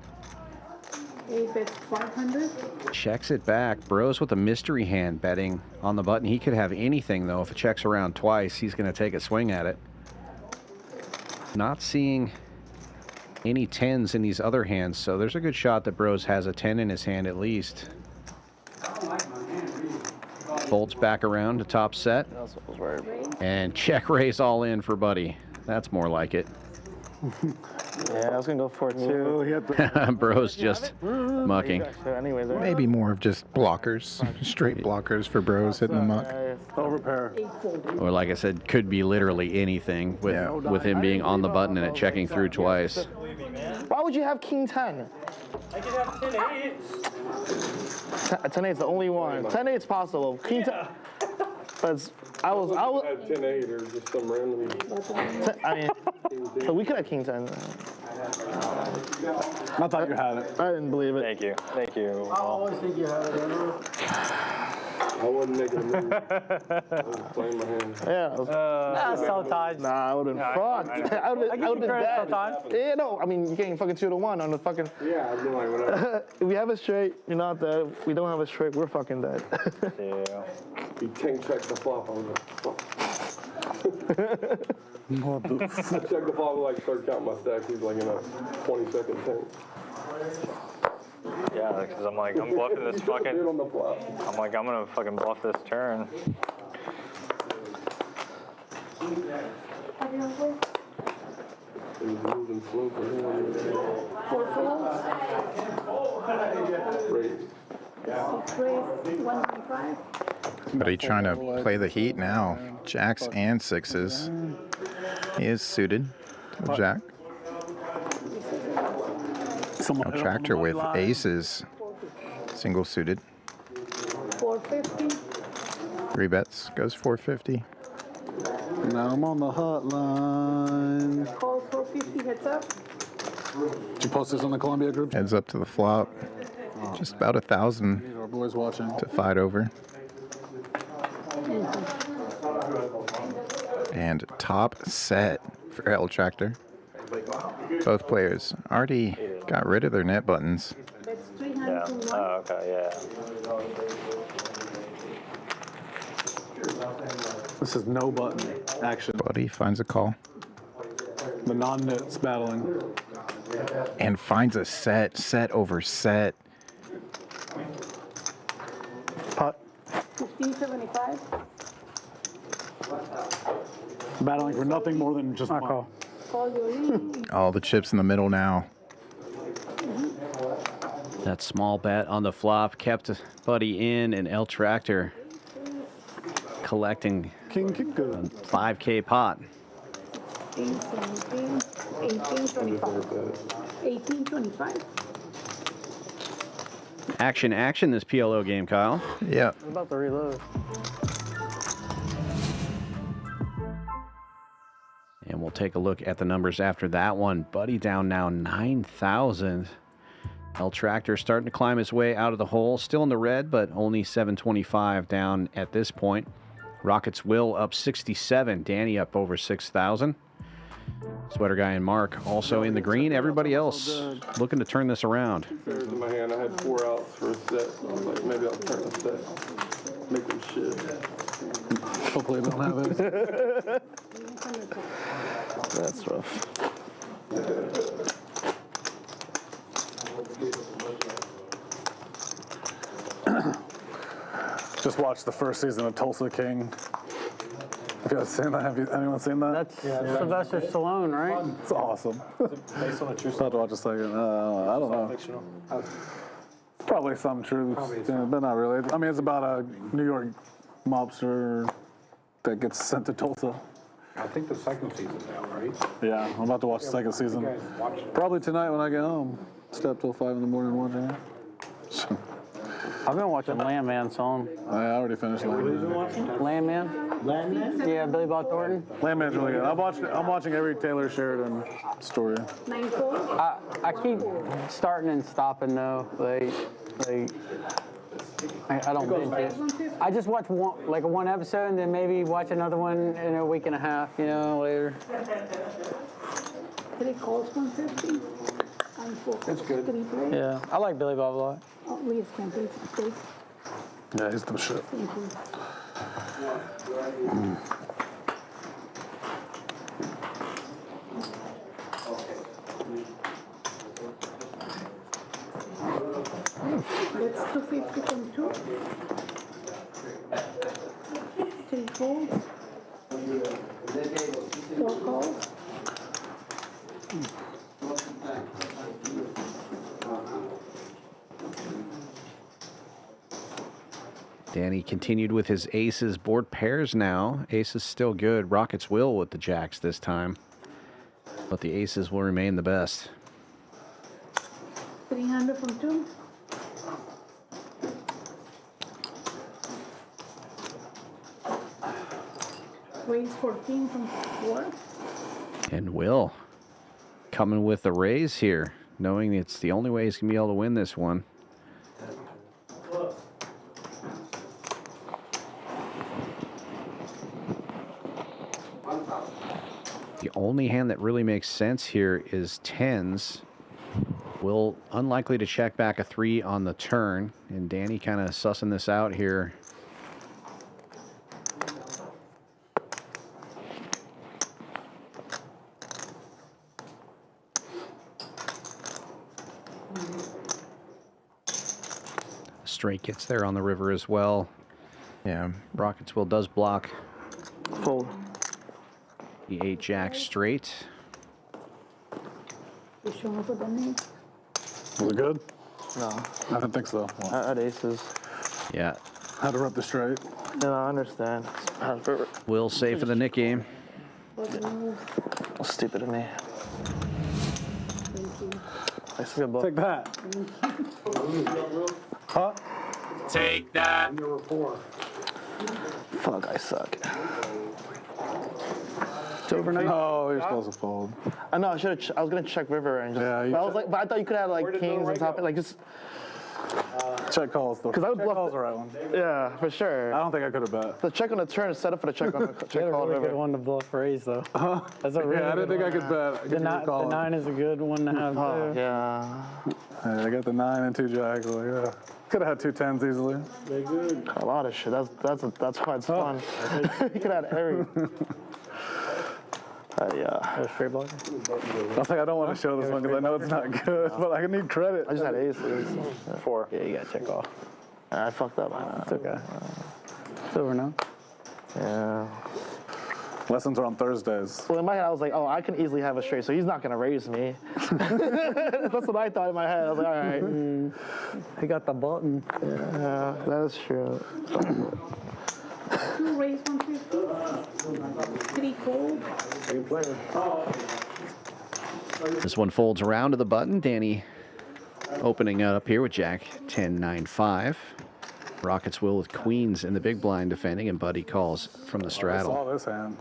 8 bets 500. Checks it back. Brose with a mystery hand betting on the button. He could have anything, though. If it checks around twice, he's going to take a swing at it. Not seeing any 10s in these other hands, so there's a good shot that Brose has a 10 in his hand at least. Folds back around to top set. And check raise all in for Buddy. That's more like it. Yeah, I was gonna go for it too. Brose just mucking. Maybe more of just blockers, straight blockers for Brose hitting the muck. Overpair. Or like I said, could be literally anything with him being on the button and it checking through twice. Why would you have King 10? I could have 10-8. 10-8 is the only one. 10-8 is possible. King 10. But I was. Had 10-8 or just some random. I mean, but we could have King 10. I thought you had it. I didn't believe it. Thank you. Thank you. I always think you had it. I wasn't making a move. I was playing my hand. Yeah. Sometimes. Nah, I would have been fucked. I would have been dead. Yeah, no, I mean, you getting fucking 2-1 on the fucking. Yeah, I'd be like, whatever. If we have it straight, you're not dead. We don't have it straight, we're fucking dead. Yeah. He tank checked the flop. I was like, fuck. I checked the flop, like, started counting my stacks. He's like in a 20-second tank. Yeah, because I'm like, I'm bluffing this fucking. On the flop. I'm like, I'm gonna fucking bluff this turn. He was moving slow for him. 4 folds. Raise. 6 raise 125. But he's trying to play the heat now. Jacks and sixes. He is suited to the jack. No tractor with aces. Single suited. 450. 3 bets. Goes 450. Now I'm on the hotline. Call 450, heads up. Did you post this on the Columbia group? Heads up to the flop. Just about 1,000 Our boys watching. to fight over. And top set for L Tractor. Both players already got rid of their net buttons. That's 300 Yeah. to 1. Oh, okay, yeah. This is no button action. Buddy finds a call. The non-nits battling. And finds a set over set. Putt. 1575. Battling for nothing more than just one. Call. Call your lead. All the chips in the middle now. That small bet on the flop kept Buddy in, and L Tractor collecting King Q. 5K pot. 16, 17, 18, 25. 18, 25. Action this PLO game, Kyle. Yeah. I'm about to reload. And we'll take a look at the numbers after that one. Buddy down now 9,000. L Tractor starting to climb his way out of the hole. Still in the red, but only 725 down at this point. Rockets Will up 67. Danny up over 6,000. Sweater Guy and Mark also in the green. Everybody else looking to turn this around. Pairs in my hand. I had 4 outs for a set. I was like, maybe I'll turn a set. Make them shit. Hopefully they don't have it. That's rough. Just watched the first season of Tulsa King. Have you guys seen that? Anyone seen that? That's Sylvester Stallone, right? It's awesome. Based on a true Just have to watch a second. I don't know. fictional. Probably some truth, but not really. I mean, it's about a New York mobster that gets sent to Tulsa. I think the second season now, right? Yeah, I'm about to watch the second season. You guys watch it. Probably tonight when I get home. Stay up till 5 in the morning watching it. I've been watching Landman song. I already finished Landman. Landman? Landman? Yeah, Billy Bob Thornton. Landman's really good. I'm watching every Taylor Sheridan story. 9-4. I keep starting and stopping though. I don't binge it. I just watch one episode and then maybe watch another one in a week and a half, later. 3 calls, 150. And 4 calls, 3 plays. Yeah, I like Billy Bob a lot. Oh, Luis can please. Yeah, he's the shit. Thank you. That's 250 from 2. 3 calls. 4 calls. Danny continued with his aces. Board pairs now. Aces still good. Rockets will with the jacks this time. But the aces will remain the best. 300 from 2. Raise 14 from 4. And Will coming with the raise here, knowing it's the only way he's going to be able to win this one. The only hand that really makes sense here is 10s. Will unlikely to check back a 3 on the turn, and Danny kind of sussing this out here. Straight gets there on the river as well. Yeah. Rockets will does block. Fold. The 8 jack straight. You show me for the name. Was it good? No. I don't think so. I had aces. Yeah. How to rep the straight. Yeah, I understand. Will save for the Nick game. Stupid of me. Thank you. That's a good book. Take that. Huh? Take that. Fuck, I suck. It's overnight. Oh, you're supposed to fold. I know. I was gonna check river and just. Yeah, but I was like, but I thought you could have like kings on top, like just. Check calls though. Because I would check bluff. calls the right one. Yeah, for sure. I don't think I could have bet. The check on the turn is set up for the check on the check That's a call really river. good one to bluff raise, though. That's a really Yeah, I good didn't think one. I could bet. I could The 9 is a good one to have, Oh, too. yeah. I got the 9 and 2 jacks. Like, yeah. Could have had 2 10s easily. A lot of shit. That's why it's fun. You could have every. Yeah. Straight blocker? I was like, I don't want to show this one because I know it's not good, but I need credit. I just had aces. 4. Yeah, you got to check off. I fucked up. It's okay. It's over now. Yeah. Lessons are on Thursdays. Well, in my head, I was like, oh, I can easily have a straight, so he's not going to raise me. That's what I thought in my head. I was like, all right. He got the button. Yeah, that is true. 2 raise 150. 3 fold. This one folds around to the button. Danny opening up here with Jack 10-9-5. Rockets will with queens in the big blind defending, and Buddy calls from the I straddle. saw this hand.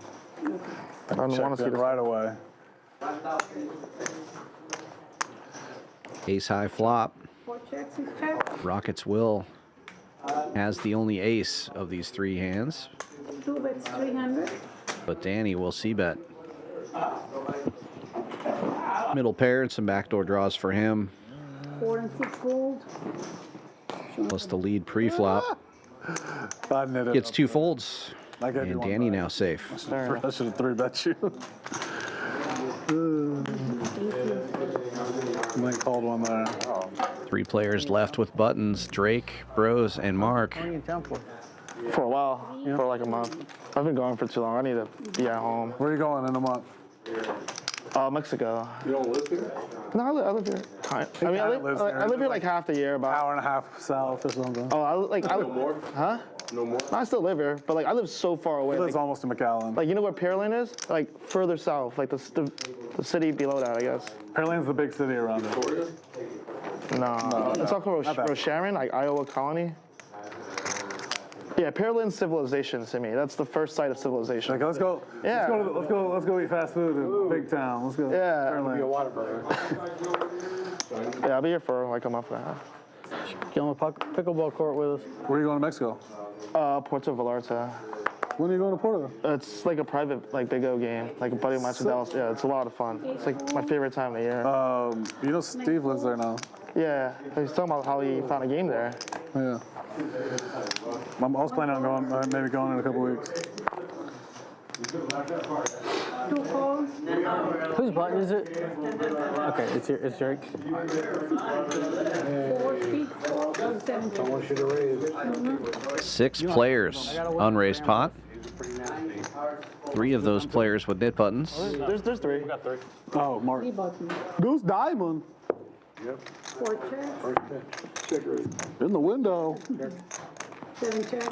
I don't want to see it this right away. Ace high flop. 4 checks is check. Rockets will has the only ace of these 3 hands, 2 bets 300. but Danny will c-bet. Middle pair and some backdoor draws for him, 4 and 6 gold. plus the lead pre-flop. I knit it. Gets 2 folds, Like and everyone Danny does. now safe. I should have 3-bet you. And then called one there. 3 players left with buttons: Drake, Brose, and Mark. For a while, for like a month. I've been going for too long. I need to be at home. Where are you going in a month? Mexico. You don't live here? No, I live here. I mean, I live here like half the year, about hour and a half south or something. Oh, I live. No more? Huh? No more? No, I still live here, but like I live so far away. He lives Like, almost in McAllen. like you know where Pearland is? Like further south, like the city below that, I guess. Pearland's the big city around it. Victoria? No, it's all called Rosharon, like Iowa colony. Yeah, Pearland civilization to me. That's the first site of civilization. Okay, let's go. Yeah. Let's go eat fast food in Big Town. Let's go. Yeah. Pearland. Be a Whataburger. Yeah, I'll be here for like a month and a half. Get on the pickleball court with us. Where are you going to Mexico? Puerto Vallarta. When are you going to Puerto? It's like a private, like, Big O game. Like a buddy of mine's from Dallas. Yeah, it's a lot of fun. It's like my favorite time of the year. You know Steve lives there now. Yeah, he's talking about how he found a game there. Yeah. I was planning on going, maybe going in a couple weeks. 2 calls. Whose button is it? Okay, it's Drake's. 4 speed calls and 7 I want you to raise. 6 players, unraised pot. 3 of those players with knit buttons. There's 3. We got 3. Oh, Mark. 3 buttons. Goose Diamond. Yep. 4 checks. In the window. 7 checks.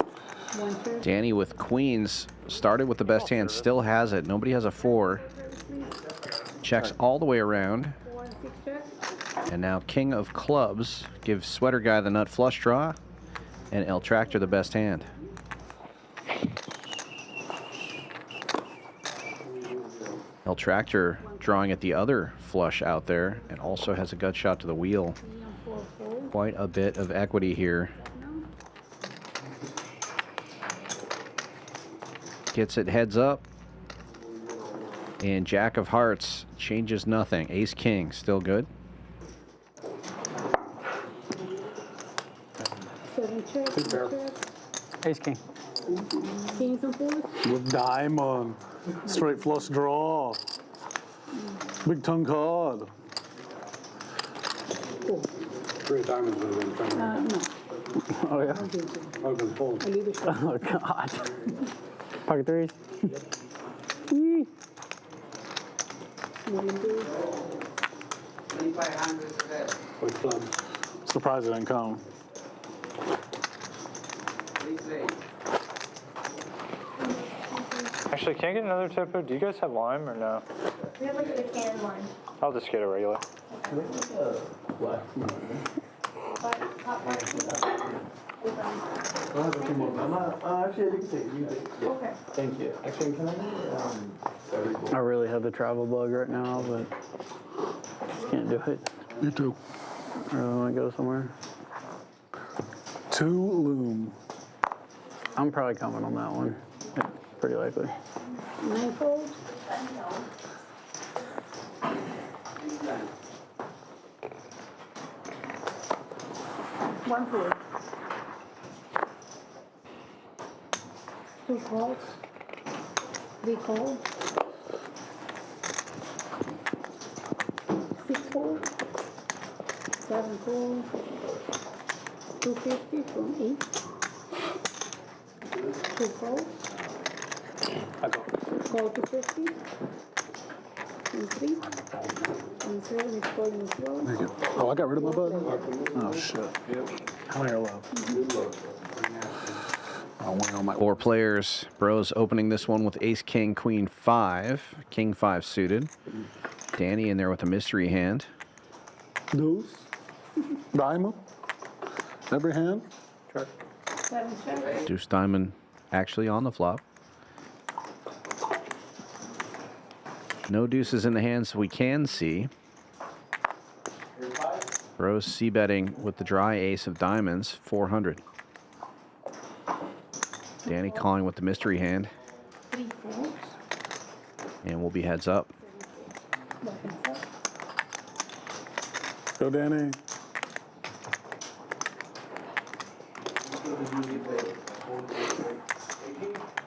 1 check. Danny with queens started with the best hand, still has it. Nobody has a 4. Checks all the way around. 4 and 6 checks. And now king of clubs gives sweater guy the nut flush draw and El Tractor the best hand. El Tractor drawing at the other flush out there and also has a gut shot to the wheel. Quite a bit of equity here. Gets it heads up. And Jack of Hearts changes nothing. Ace King still good. 7 checks. 2 checks. Ace King. Kings and 4s. With Diamond. Straight flush draw. Big tongue card. 3 diamonds would have been fine. No. Oh, yeah. I would have been full. I leave it. Oh, God. Pocket 3s. With clubs. Surprised it didn't come. Actually, can I get another topo? Do you guys have lime or no? We have like a canned one. I'll just get a regular. Okay. Thank you. Actually, can I I really have the travel bug right now, but just can't do it. Me too. I really want to go somewhere. 2 loom. I'm probably coming on that one. Yeah, pretty likely. 9 folds. One fold. 2 calls. 3 calls. 6 calls. 7 calls. 250 from each. 2 calls. Call 250. And 3. And 7 is calling as well. Thank you. Oh, I got rid of my button? Oh, shit. How many are left? I'll win on my 4 players. Brose opening this one with ace, king, queen, 5. King 5 suited. Danny in there with a mystery hand. Deuce. Diamond. Every hand. Check. 7 checks. Deuce diamond actually on the flop. No deuces in the hands we can see. Brose c-betting with the dry ace of diamonds, 400. Danny calling with the mystery hand. 3 folds. And we'll be heads up. Go, Danny.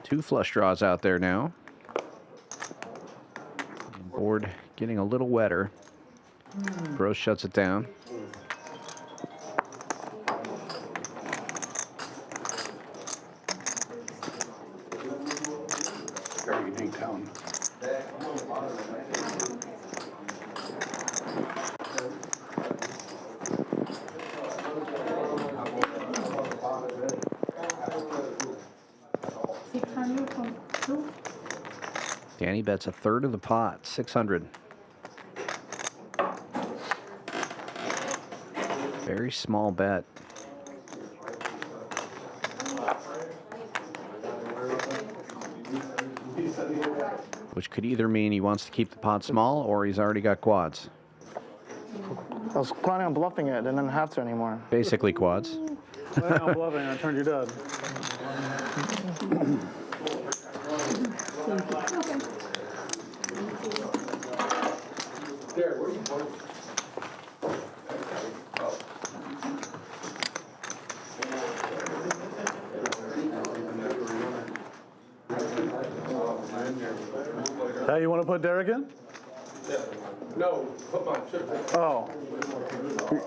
Two flush draws out there now. Board getting a little wetter. Brose shuts it down. Very unique tone. Danny bets a third of the pot, 600. Very small bet. Which could either mean he wants to keep the pot small or he's already got quads. I was planning on bluffing it, didn't have to anymore. Basically quads. Planning on bluffing, I turned you dead. Hey, you want to put Derek in? Yeah. No, put my chip in. Oh,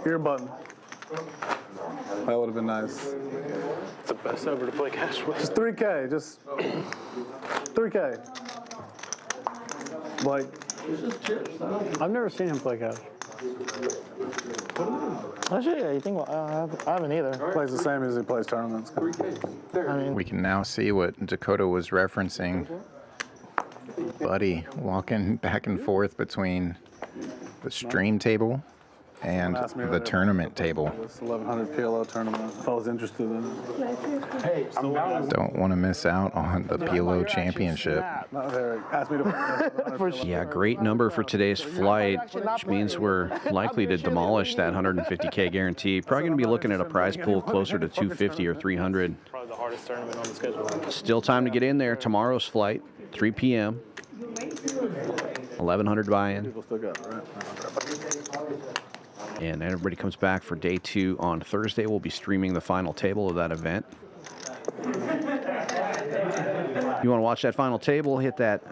your button. That would have been nice. It's the best ever to play cash with. Just 3K, just 3K. Like, I've never seen him play cash. Actually, yeah, you think I haven't either. plays the same as he plays tournaments. I mean, We can now see what Dakota was referencing. Buddy walking back and forth between the stream table and the tournament table. This 1100 PLO tournament, if I was interested in it. Hey, Don't want to miss out on the PLO championship. Not very. Asked me to. Yeah, great number for today's flight, which means we're likely to demolish that 150K guarantee. Probably going to be looking at a prize pool closer to 250 or 300. Probably the hardest tournament on the schedule. Still time to get in there. Tomorrow's flight, 3 p.m. 1100 buy-in. People still got it, right? And everybody comes back for day 2 on Thursday. We'll be streaming the final table of that event. You want to watch that final table, hit that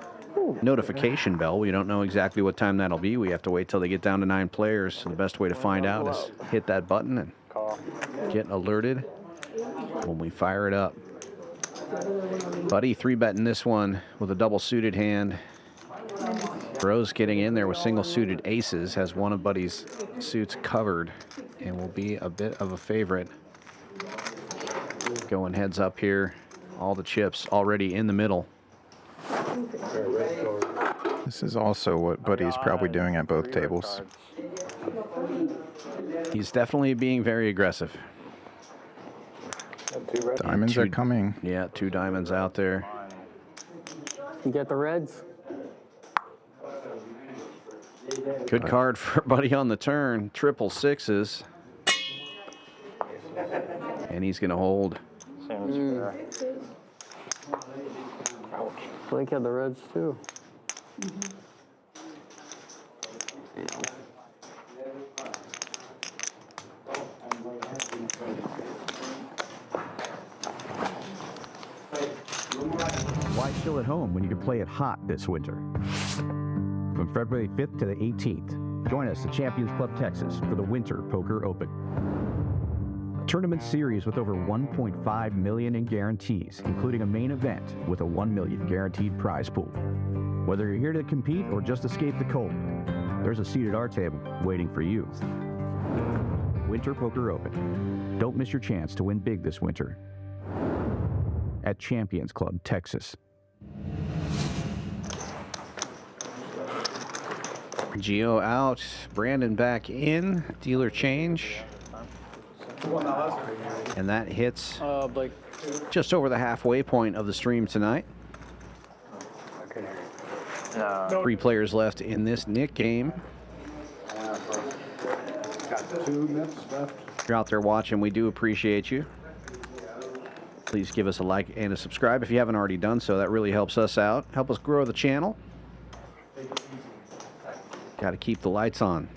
notification bell. We don't know exactly what time that'll be. We have to wait till they get down to 9 players. So the best way to find out is hit that button and get alerted when we fire it up. Buddy 3-betting this one with a double suited hand. Brose getting in there with single suited aces, has one of Buddy's suits covered and will be a bit of a favorite. Going heads up here, all the chips already in the middle. This is also what Buddy's probably doing at both tables. He's definitely being very aggressive. Diamonds are coming. Yeah, 2 diamonds out there. You get the reds? Good card for Buddy on the turn. 666s. And he's going to hold. Blake had the reds too. Why still at home when you can play it hot this winter? From February 5th to the 18th, join us at Champions Club Texas for the Winter Poker Open. A tournament series with over $1.5 million in guarantees, including a main event with a $1 million guaranteed prize pool. Whether you're here to compete or just escape the cold, there's a seat at our table waiting for you. Winter Poker Open. Don't miss your chance to win big this winter at Champions Club Texas. Gio out, Brandon back in, dealer change. And that hits just over the halfway point of the stream tonight. 3 players left in this Nick game. Got 2 minutes left. If you're out there watching, we do appreciate you. Please give us a like and a subscribe if you haven't already done so. That really helps us out. Help us grow the channel. Got to keep the lights on.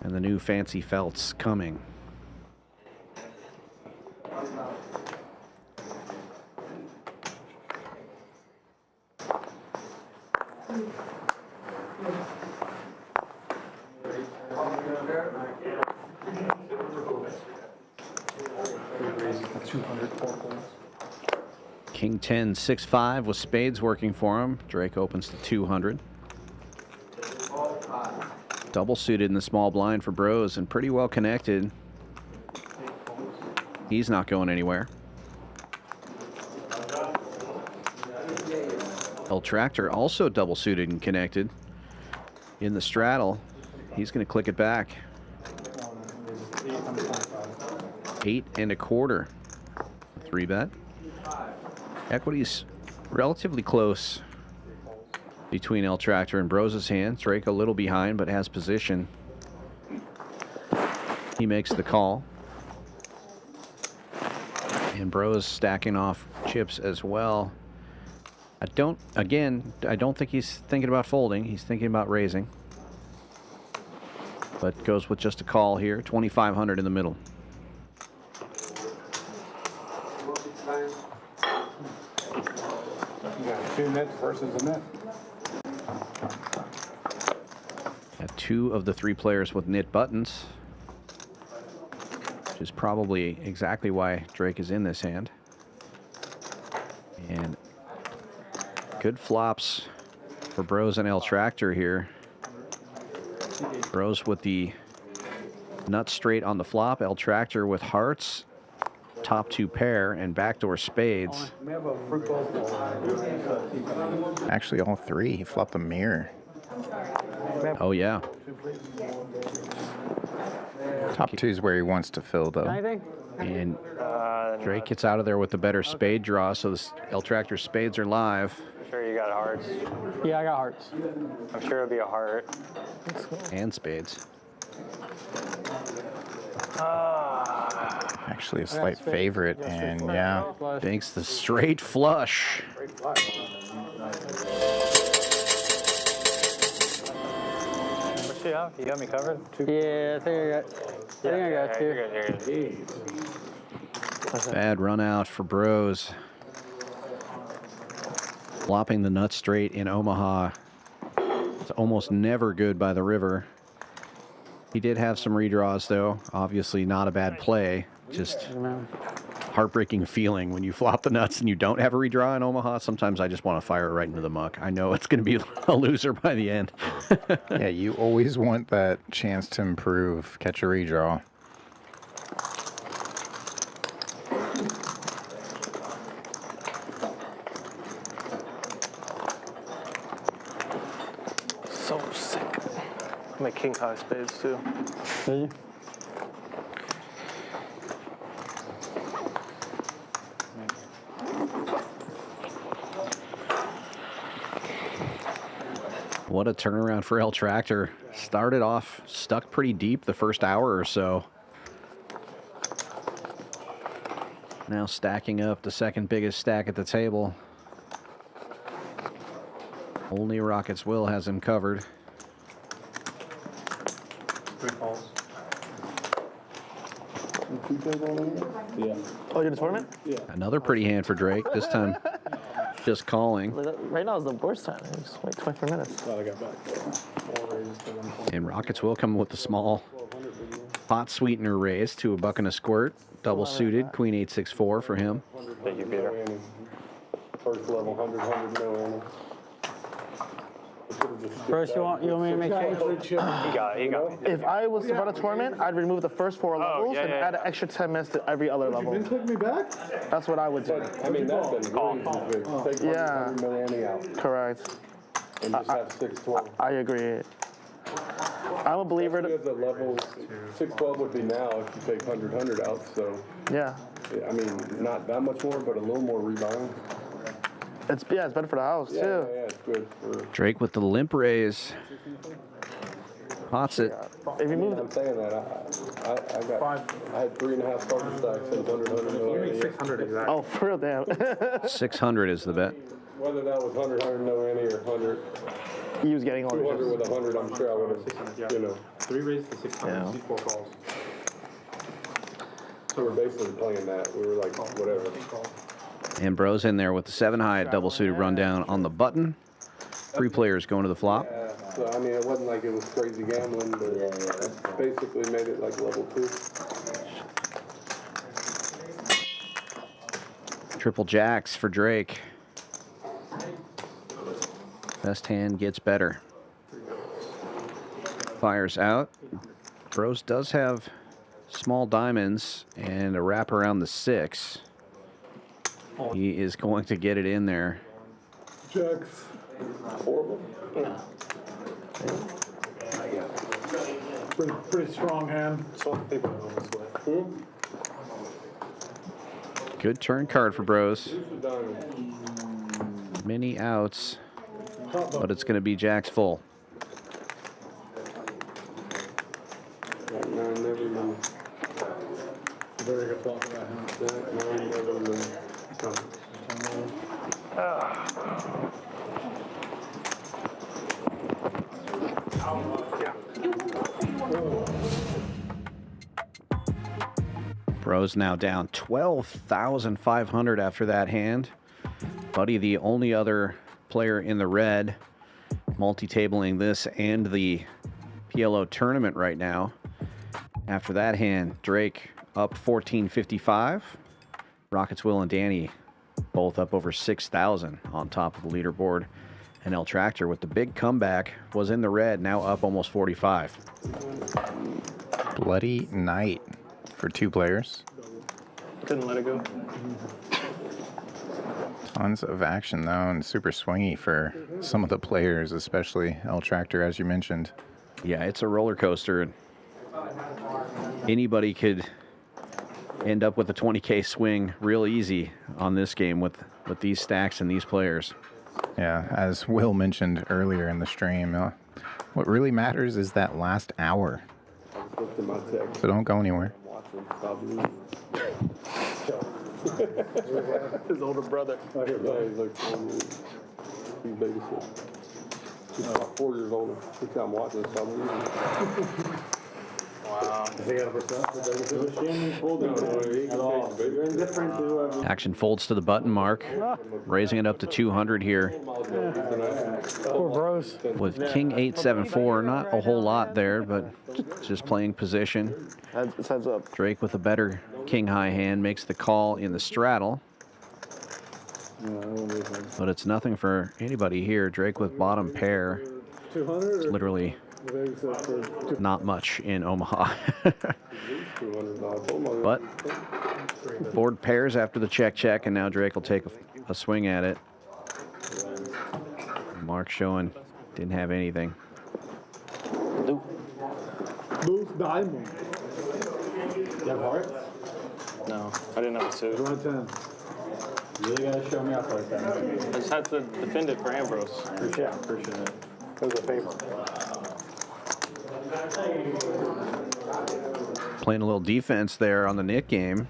And the new fancy felts coming. King 10, 6-5 with spades working for him. Drake opens to 200. Double suited in the small blind for Brose and pretty well connected. He's not going anywhere. El Tractor also double suited and connected in the straddle. He's going to click it back. 8 1/4. 3-bet. Equity's relatively close between El Tractor and Brose's hand. Drake a little behind, but has position. He makes the call. And Brose stacking off chips as well. I don't think he's thinking about folding. He's thinking about raising. But goes with just a call here. 2,500 in the middle. You got 2 nets versus a net. Got 2 of the 3 players with knit buttons, which is probably exactly why Drake is in this hand. And good flops for Brose and El Tractor here. Brose with the nut straight on the flop. El Tractor with hearts, top 2 pair, and backdoor spades. Actually, all 3. He flopped a mirror. Oh, yeah. Top 2 is where he wants to fill, though. And Drake gets out of there with the better spade draw, so the El Tractor spades are live. I'm sure you got hearts. Yeah, I got hearts. I'm sure it'll be a heart. And spades. Actually, a slight favorite, and yeah. Banks the straight flush. What you have? You got me covered? Yeah, I think I got two. You're good. Bad run out for Brose. Flopping the nut straight in Omaha. It's almost never good by the river. He did have some redraws, though. Obviously not a bad play. Just heartbreaking feeling when you flop the nuts and you don't have a redraw in Omaha. Sometimes I just want to fire it right into the muck. I know it's going to be a loser by the end. Yeah, you always want that chance to improve, catch a redraw. So sick. My king high spades too. Did you? What a turnaround for El Tractor. Started off stuck pretty deep the first hour or so. Now stacking up the second biggest stack at the table. Only Rockets Will has him covered. 3 calls. Yeah. Oh, you're in the tournament? Yeah. Another pretty hand for Drake. This time just calling. Right now is the worst time. Just wait 24 minutes. Glad I got back. And Rockets Will come with the small pot sweetener raise to $1 and a squirt. Double suited, Queen 8-6-4 for him. Thank you, Peter. First level, 100, no any. First, you want me to make change? He got it. If I was to run a tournament, I'd remove the first 4 levels and add an extra 10 minutes to every other level. You been clicking me back? That's what I would do. I mean, that's been really easy. Take Yeah. 100 no any out Correct. and just have 612. I agree. I'm a believer. Especially at the level 612 would be now if you take 100 out. So Yeah. I mean, not that much more, but a little more rebound. It's better for the house Yeah, too. yeah, it's good for. Drake with the limp raise. Pots it. If you move I'm saying that I had 3.5 starter stacks and 100 no any. 600 exactly. Oh, for real, damn. 600 is the bet. Whether that was 100 no any or 100. He was getting all 200 the with 100, I'm sure I would have, you know. 3 raises to 600, Yeah. 4 calls. So we're basically playing that. We were like, whatever. And Brose in there with the 7 high at double suited rundown on the button. 3 players going to the flop. Yeah, so I mean, it wasn't like it was crazy gambling, but basically made it like level 2. Triple jacks for Drake. Best hand gets better. Fires out. Brose does have small diamonds and a wrap around the 6. He is going to get it in there. Jacks. Horrible. Pretty strong hand. So people know this way. Good turn card for Brose. Many outs, but it's going to be jacks full. Very good flop for that Brose now down 12,500 after that hand. Buddy, the only other player in the red, multi-tabling this and the PLO tournament right now. After that hand, Drake up 1455. Rockets Will and Danny both up over 6,000 on top of the leaderboard. And El Tractor with the big comeback was in the red, now up almost 45. Bloody night for two players. Couldn't let it go. Tons of action though, and super swingy for some of the players, especially El Tractor, as you mentioned. Yeah, it's a roller coaster. Anybody could end up with a 20K swing real easy on this game with these stacks and these players. Yeah, as Will mentioned earlier in the stream, what really matters is that last hour. So don't go anywhere. His older brother. Yeah, he's like 4 years. He's babysitting. He's about 4 years older. He said I'm watching this. Wow. Action folds to the button mark, raising it up to 200 here. Poor Brose. With King 874, not a whole lot there, but just playing position. Heads up. Drake with a better king high hand makes the call in the straddle. But it's nothing for anybody here. Drake with bottom pair. It's literally not much in Omaha. But board pairs after the check, and now Drake will take a swing at it. Mark showing didn't have anything. Loose diamond. You have hearts? No, I didn't have a suit. Run 10. You really gotta show me off like that. I just had to defend it for Ambrose. Appreciate it. It was a favor. Playing a little defense there on the Nick game.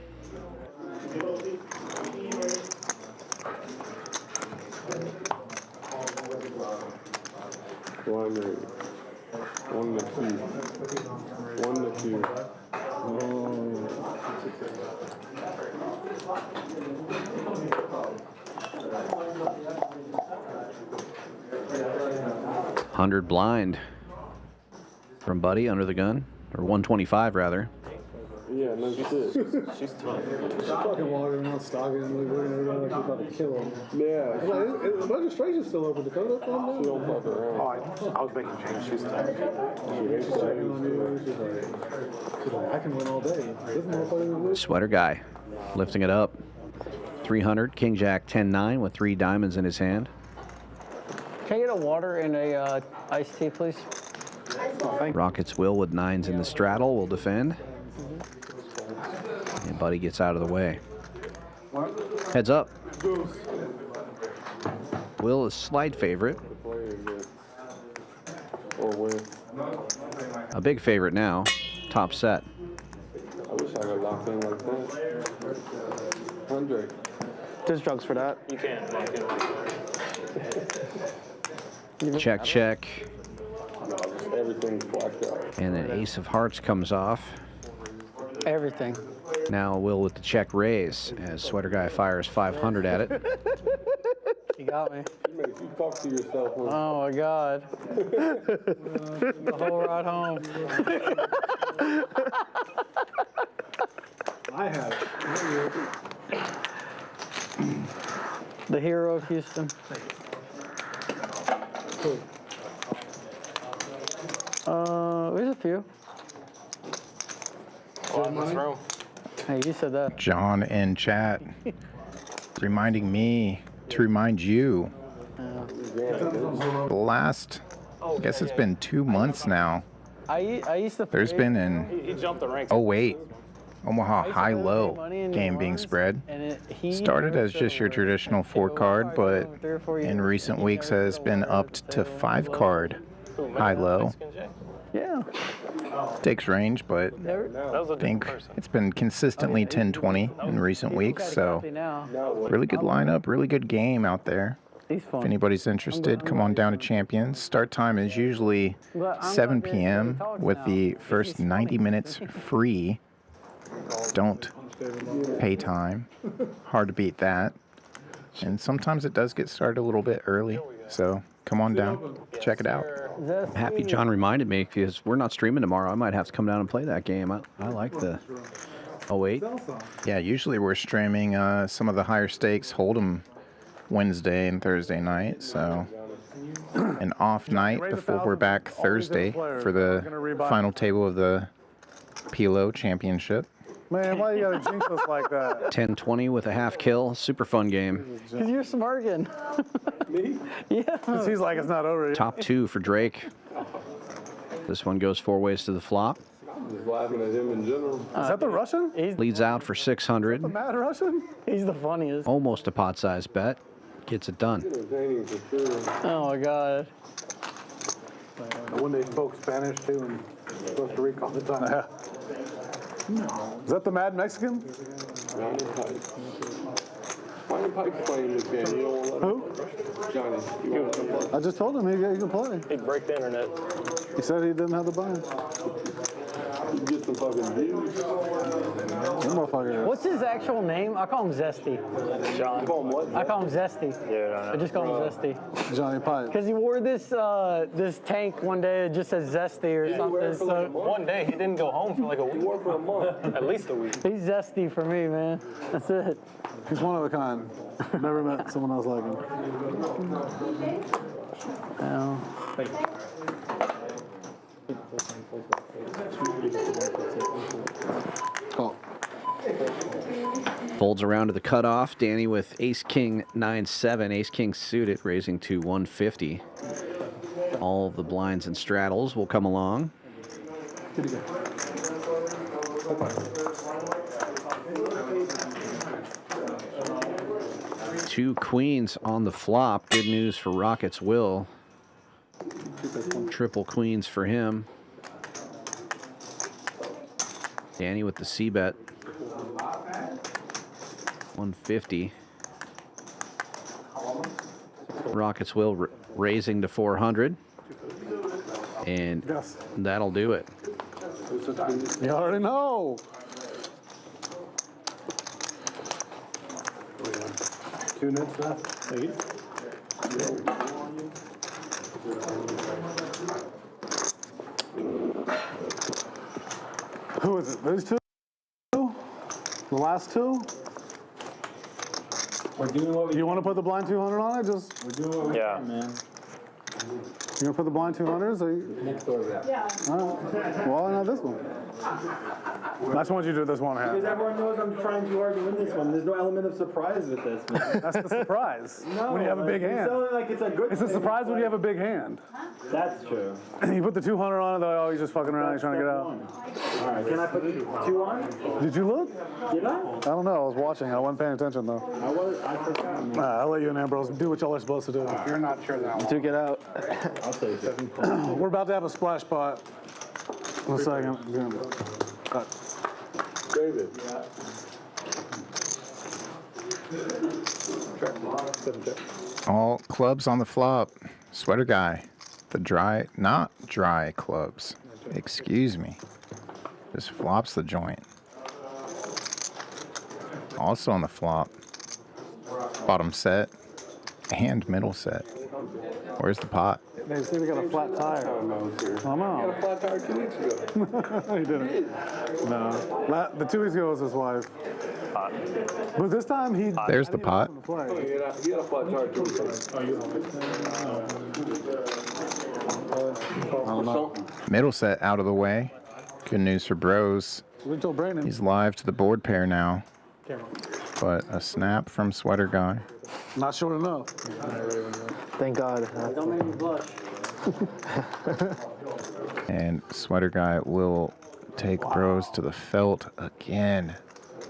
One to two. $100 blind from Buddy under the gun, or 125 rather. Yeah, no shit. She's tough. She's fucking walking around stalking and looking at her like she's about to kill him. Yeah. I'm like, the registration's still open. Dakota, calm down. She don't fuck around. Oh, I was making change. She's tough. She's checking on you. She's like, I can win all day. This motherfucker can win. Sweater guy lifting it up. 300, King Jack 10-9 with 3 diamonds in his hand. Can I get a water and a iced tea, please? Rockets Will with 9s in the straddle will defend. And Buddy gets out of the way. Heads up. Will is slight favorite. A big favorite now. Top set. I wish I could lock in like that. 100. There's drugs for that. You can't lock in. Check, check. No, just everything's blacked out. And then ace of hearts comes off. Everything. Now Will with the check raise as Sweater Guy fires 500 at it. You got me. You talk to yourself. Huh? Oh my God. The whole ride home. I have it. The hero of Houston. There's a few. Well, in this room. Hey, you said that. John in chat reminding me to remind you. The last, I guess it's been 2 months now. I used to. There's been He jumped the ranks. in 08 Omaha high-low game being spread. Started as just your traditional 4-card, but in recent weeks has been upped to 5-card high-low. Yeah. Takes range, but I think it's been consistently 10-20 in recent weeks, so really good lineup, really good game out there. If anybody's interested, come on down to Champions. Start time is usually 7 p.m. with the first 90 minutes free. Don't pay time. Hard to beat that. And sometimes it does get started a little bit early, so come on down, check it out. Happy John reminded me because we're not streaming tomorrow. I might have to come down and play that game. I like the 08. Yeah, usually we're streaming some of the higher stakes Hold'em Wednesday and Thursday night, so an off night before we're back Thursday for the final table of the PLO championship. Man, why you gotta jinx us like that? 10-20 with a half kill. Super fun game. Because you're smirking. Me? Yeah. Because he's like, it's not over yet. Top 2 for Drake. This one goes 4 ways to the flop. I'm just laughing at him in general. Is that the Russian? Leads out for 600. The mad Russian? He's the funniest. Almost a pot-sized bet. Gets it done. Oh my God. When they spoke Spanish too in Costa Rica all the time. Is that the mad Mexican? Johnny Pike. Johnny Pike's playing this game. You don't want to let him. Johnny, you want to play? I just told him he can play. He'd break the internet. He said he didn't have the buy-in. You get some fucking views. What's his actual name? I call him Zesty. John. You call him what? I call him Zesty. Yeah, I just call him Zesty. Johnny Pike. Because he wore this this tank one day. It just says Zesty or something. So one day he didn't go home for like a week. He wore for a month. At least a week. He's Zesty for me, man. That's it. He's one of a kind. Never met someone else like him. Oh. Oh. Folds around to the cutoff. Danny with Ace-King 9-7. Ace-King suited, raising to 150. All of the blinds and straddles will come along. Two queens on the flop. Good news for Rockets Will. Triple queens for him. Danny with the C-bet. 150. Rockets Will raising to 400. And that'll do it. You already know. Two nits left. Who is it? Those two? The last two? We're doing what we You want to put the blind 200 on it? Just We're doing what we can, man. You gonna put the blind 200s? Or you... Next door to that. Yeah. Well, not this one. I just want you to do this one hand. Because everyone knows I'm trying too hard to win this one. There's no element of surprise with this, man. That's the surprise. No, when you have a big hand. Like it's a good It's a surprise when you have a big hand. That's true. You put the 200 on it, they're like, oh, he's just fucking around, he's trying to get out. All right, can I put 2 on? Did you look? Did I? I don't know, I was watching, I wasn't paying attention though. I forgot, man. I'll let you and Ambrose do what y'all are supposed to do. You're not sure that one. Took it out. I'll take it. We're about to have a splash pot. In a second. David. All clubs on the flop. Sweater guy. The not dry clubs. Excuse me. Just flops the joint. Also on the flop. Bottom set and middle set. Where's the pot? They say we got a flat tire. I'm out. You got a flat tire 2 weeks ago. He didn't. No. The 2 weeks ago was his wife. But this time he... There's the pot. He had a flat tire 2 weeks ago. Middle set out of the way. Good news for Brose. We told Brandon. He's live to the board pair now. But a snap from Sweater Guy. Not short enough. Thank God. Don't make me blush. And Sweater Guy will take Brose to the felt again.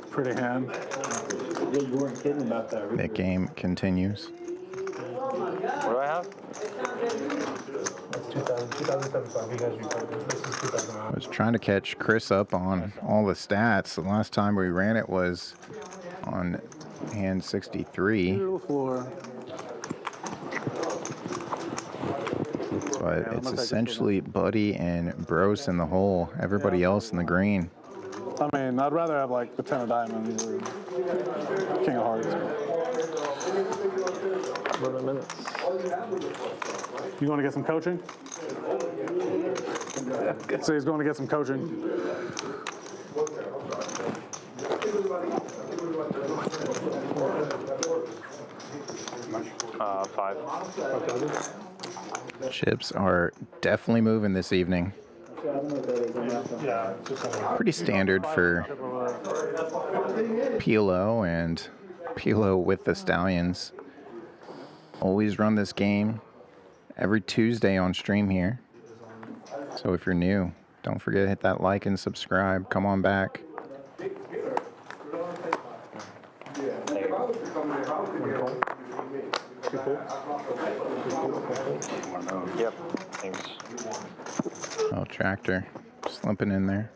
Pretty hand. Yeah, you weren't kidding about that. The game continues. What do I have? That's 2075. You guys recorded. This is 2009. I was trying to catch Chris up on all the stats. The last time we ran it was on hand 63. Beautiful. But it's essentially Buddy and Brose in the hole. Everybody else in the green. I mean, I'd rather have like the 10 of diamonds or king of hearts. 11 minutes. You want to get some coaching? So he's going to get some coaching. Five. Chips are definitely moving this evening. Pretty standard for PLO and PLO with the Stallions. Always run this game every Tuesday on stream here. So if you're new, don't forget to hit that like and subscribe. Come on back. Yep. Thanks. Oh, tractor slipping in there.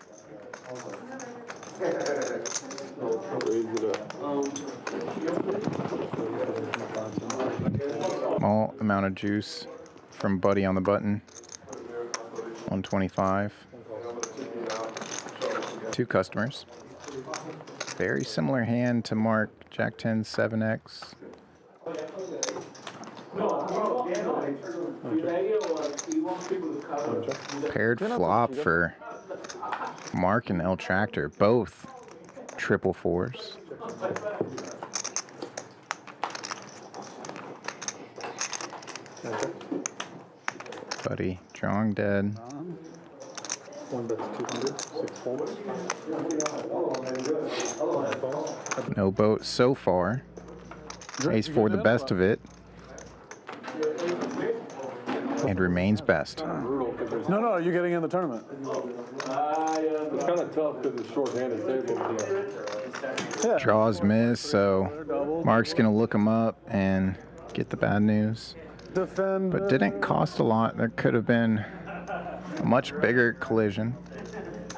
Small amount of juice from Buddy on the button. 125. Two customers. Very similar hand to Mark. Jack 10 7X. Paired flop for Mark and L Tractor, both triple fours. Buddy drawing dead. One bet's 200, 6 folds. No boat so far. Ace 4 the best of it. And remains best. No, you're getting in the tournament. It's kind of tough because it's short-handed table. Yeah. Draws miss, so Mark's gonna look him up and get the bad news. Defend. But didn't cost a lot. There could have been a much bigger collision.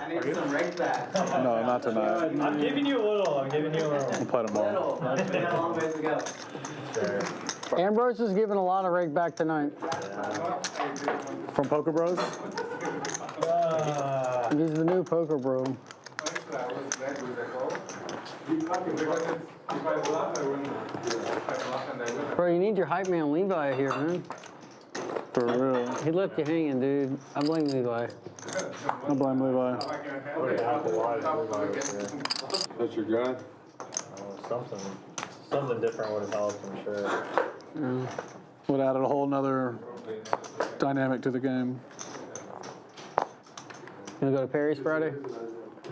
No, not tonight. I'm giving you a little. We'll play tomorrow. Ambrose is giving a lot of rake back tonight. From Poker Bros? He's the new poker bro. Bro, you need your hype man Levi here, man. For real. He left you hanging, dude. I blame Levi. I blame Levi. That's your guy? Something different would have helped, I'm sure. Would have added a whole nother dynamic to the game. You wanna go to Perry's Friday?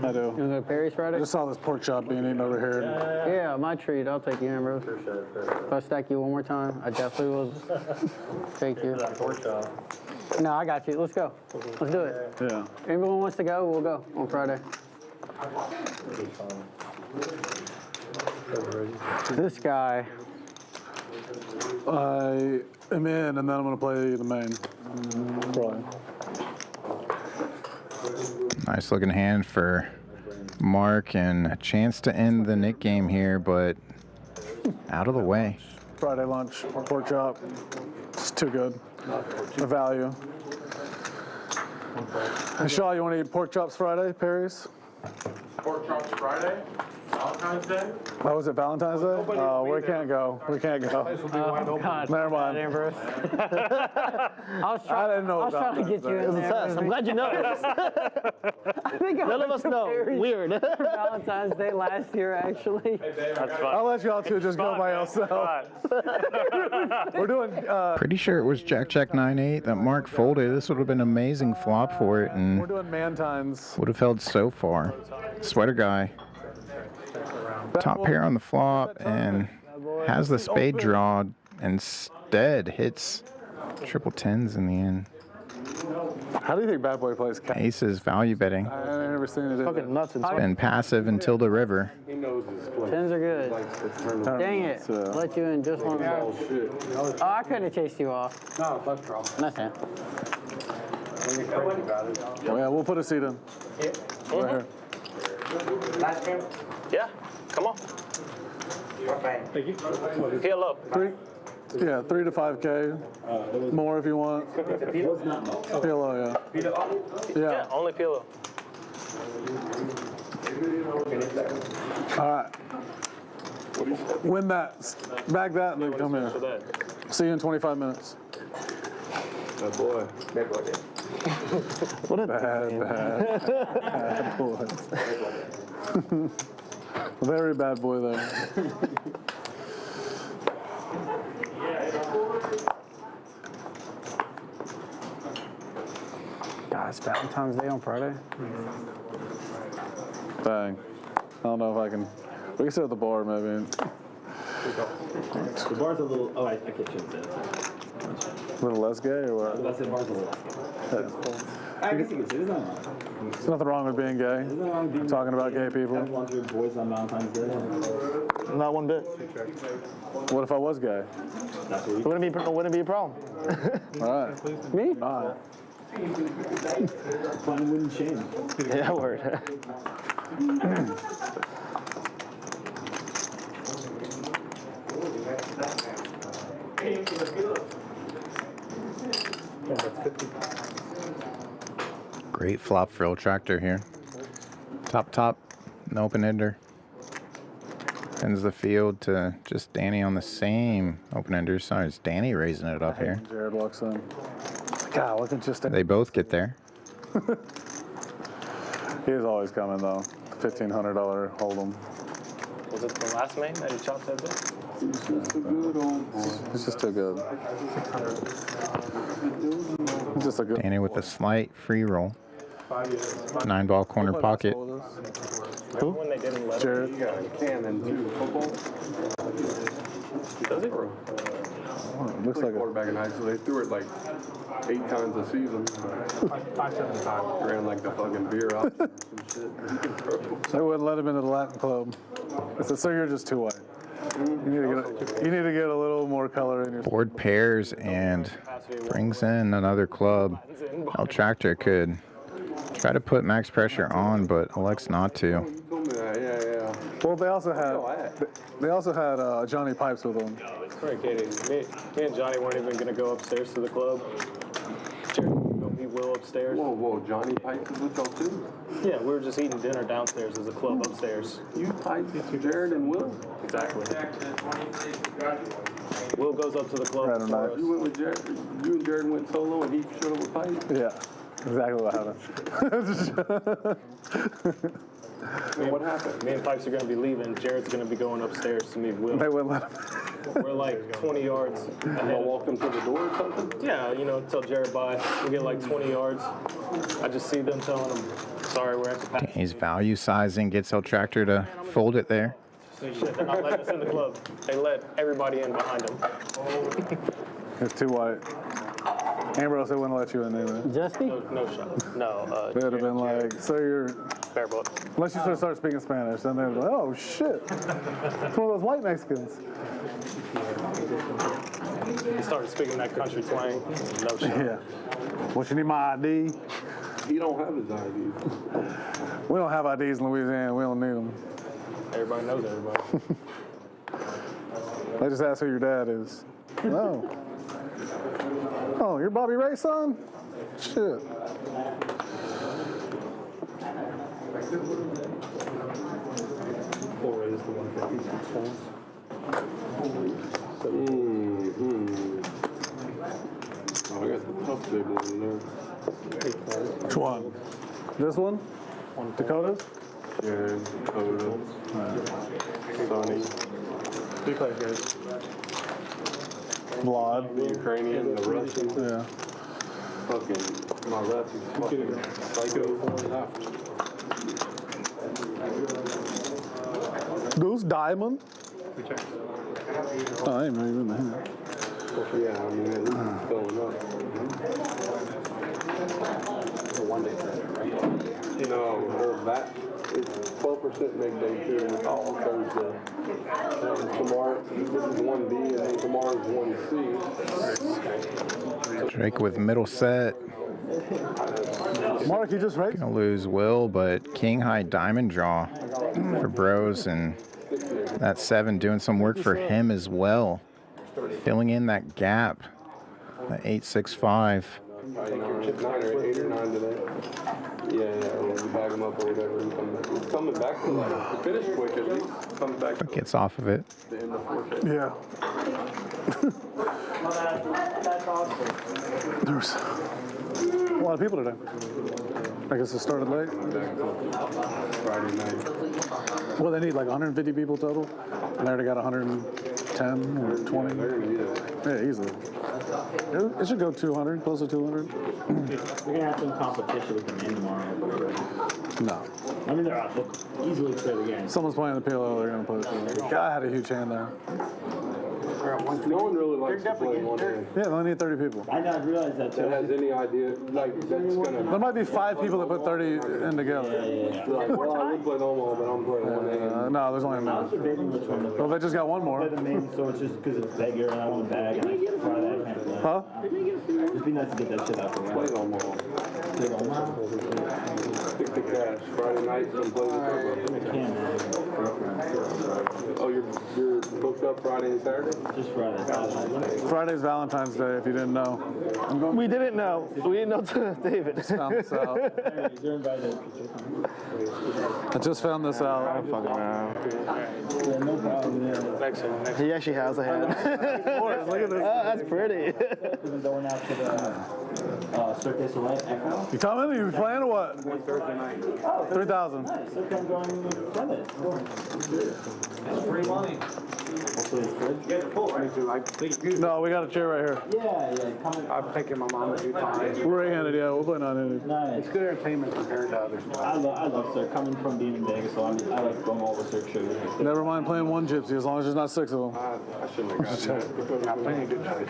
I do. You wanna go to Perry's I Friday? just saw this pork chop being eaten over here. Yeah, my treat. I'll take you, Ambrose. If I stack you one more time, I definitely will take you. No, I got you. Let's go. Let's do it. Yeah. Everyone wants to go, we'll go on Friday. This guy. I am in, and then I'm going to play the main. Probably. Nice looking hand for Mark and a chance to end the Nick game here, but out of the way. Friday lunch, pork chop. It's too good. The value. Hey, Shaw, you want to eat pork chops Friday, Perry's? Pork chops Friday? Valentine's Day? Oh, was it Valentine's Day? Oh, we can't go. We can't go. Oh, God. Never mind. Ambrose. I was I didn't know I was trying to get you in there. I'm glad you know. I think None of us know. Weird. For Valentine's Day last year, actually. That's fine. I'll let y'all two just go by yourself. We're doing. Pretty sure it was Jack 9-8 that Mark folded. This would have been an amazing flop for it and We're doing Mantines. would have held so far. Sweater guy. Top pair on the flop and has the spade draw. Instead hits triple tens in the end. How do you think Bad Boy plays cash? Aces value betting. I've never seen it. Fucking nuts and Been passive until the river. He knows his play. Tens are good. Dang it. So- Let you in just one. Oh shit. Oh, I couldn't have chased you off. No, let's draw. Nothing. Oh, yeah, we'll put a seat in. Right here. Last game? Yeah, come on. Thank you. PLO. 3 to 5K. More if you want. PLO, yeah. Yeah, only PLO. All right. Win that. Bag that and then come here. See you in 25 minutes. That boy. What a Bad boy. Very bad boy there. God, it's Valentine's Day on Friday. Dang. I don't know if I can. We can sit at the bar maybe. The bar's a little. Oh, I can't say that. A little less gay or what? That's the bar's a little. I guess you could say there's nothing wrong. There's nothing wrong with being gay. There's nothing wrong with being Talking about gay people. Have lunch with boys on Valentine's Day. Not one bit. What if I was gay? That's what we Wouldn't be a problem. All right. Me? All right. fun wouldn't change. Yeah, word. Great flop frill tractor here. Top, an open ender. Ends the field to just Danny on the same open ender. Sorry, it's Danny raising it up here. Jared walks in. God, look at just. They both get there. He is always coming though. $1,500 hold'em. Was it the last main that he chopped that bit? It's just too good. It's just a good. Danny with a slight free roll. 9-ball corner pocket. Who? When they didn't let Jared. You got a cannon too. Football. Does he? Looks like a quarterback in high school. They threw it like 8 times a season. 575. Ran like the fucking beer out. Some shit. They wouldn't let him into the Latin club. I said, "Sir, you're just too white. You need to get a little more color in your." Board pairs and brings in another club. El Tractor could try to put max pressure on, but elects not to. You told me that. Yeah. Well, they also had Johnny Pipes with them. Sorry, Katie. Me and Johnny weren't even going to go upstairs to the club. He will upstairs. Whoa. Johnny Pipes is with y'all too? Yeah, we were just eating dinner downstairs as a club upstairs. You Pipes, Jared and Will? Exactly. Will goes up to the club Right, for us. You went with Jared. You and Jared went solo, and he showed up with Pipes. Yeah, exactly what happened. What happened? Me and Pipes are going to be leaving. Jared's going to be going upstairs to meet Will. They wouldn't let him. We're like 20 yards ahead. Y'all walked him to the door or something? Yeah, tell Jared bye. We get like 20 yards. I just see them telling him, sorry, we're at the pass. Danny's value sizing gets El Tractor to fold it there. Shit, they're not letting us in the club. They let everybody in behind them. It's too white. Ambrose, they wouldn't let you in either. Justy? No shot. No. They would have been like, "So you're." Fair book. Unless you start speaking Spanish, then they'd be like, "Oh shit, it's one of those white Mexicans." He started speaking that country twang. No shot. Yeah. What, you need my ID? He don't have his ID. We don't have IDs in Louisiana. We don't need them. Everybody knows everybody. They just ask who your dad is. No. Oh, you're Bobby Ray's son? Shit. Four is the 150. Oh, I got the tough big one in there. Which one? This one? Dakota's? Jared, Dakota, Sonny. Big play, guys. Vlad. The Ukrainian, the Russian. Yeah. Fucking, my left is fucking psycho. Goose Diamond? Oh, I ain't even in there. Yeah, I mean, at least it's going up. One day credit, right? No, well, that it's 12% make day 2. Oh, Thursday. Tomorrow, this is 1B, and then tomorrow's 1C. Drake with middle set. Mark, you just raised? Gonna lose Will, but king high diamond draw for Brose, and that 7 doing some work for him as well. Filling in that gap. That 8-6-5. 9 or 8 or 9 today. Yeah, we bag them up or whatever and come back. It's coming back to like, finish quick at least. Comes back to Gets off of it. the end of 4K. Yeah. There's a lot of people today. I guess it started late. Friday night. Well, they need like 150 people total, and they already got 110 or 20. Yeah, easily. It should go 200, close to 200. We're gonna have some competition with the men tomorrow. No. I mean, they're they'll easily play the game. Someone's playing the PLO, they're going to play the PLO. I had a huge hand there. No one really likes to play one hand. Yeah, they only need 30 people. I not realize that. That has any idea, like, that's gonna... There might be 5 people that put 30 in together. Like, well, I would play Omaha, but I'm playing one hand. No, there's only a I was debating which one to Well, they just got one more. play the main, so it's just because it's bigger and I want to bag and I try that kind of play. Huh? It'd be nice to get that shit out the way. Play Omaha. Play Omaha? Stick to cash. Friday night, come play the I can, man. Oh, you're booked up Friday and Saturday? Just Friday. Friday's Valentine's Day, if you didn't know. We didn't know. We didn't know till David. Found this out. You're invited. I just found this out. Fucking Yeah, no problem. Yeah. He actually has a hand. Look at this. Oh, that's pretty. We're going out to the Cirque du Soleil Echo. You coming? You playing or what? Thursday night. 3,000. Nice. So I'm going from it. It's free money. Hopefully it's good. You guys are full, right? I think you. No, we got a chair right here. Yeah, coming. I've taken my mom a few times. We're right-handed, yeah. We'll play non-handed. Nice. It's good entertainment compared to others. I love Cirque. Coming from being in Vegas, so I like going all the Cirque shows. Never mind playing one gypsy as long as there's not 6 of them. I shouldn't have got that. Not playing good shows.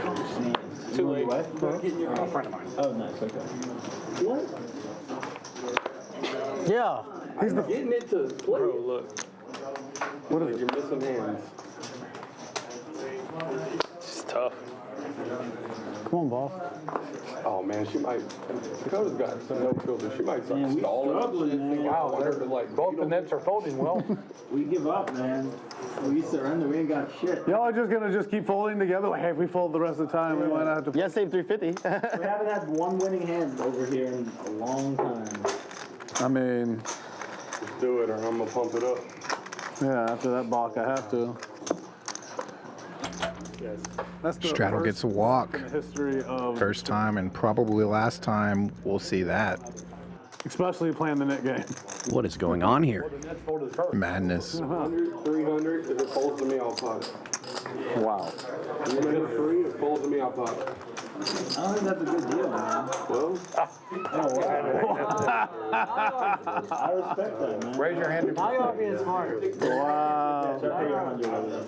Too late. What? A friend of mine. Oh, nice. Okay. Yeah. He's getting it to play. Bro, look. What is it? You're missing hands. It's tough. Come on, boss. Oh man, she might. Dakota's got some no filter. She might start stalling. Wow, like both the nets are folding well. We give up, man. We surrender. We ain't got shit. Y'all are just gonna keep folding together? Like, hey, if we fold the rest of the time, we might not have to. Yeah, save 350. We haven't had one winning hand over here in a long time. I mean, Just do it or I'm gonna pump it up. yeah, after that balk, I have to. Yes. That's the Straddle gets a walk. in the history of, First time and probably last time we'll see that. especially playing the net game. What is going on here? Madness. 100, 300. If it folds to me, I'll pot it. Wow. You get a 3, if it folds to me, I'll pot it. I don't think that's a good deal, man. Well, I respect that, man. Raise your hand. Now y'all being smart. Wow. So pay your 100 over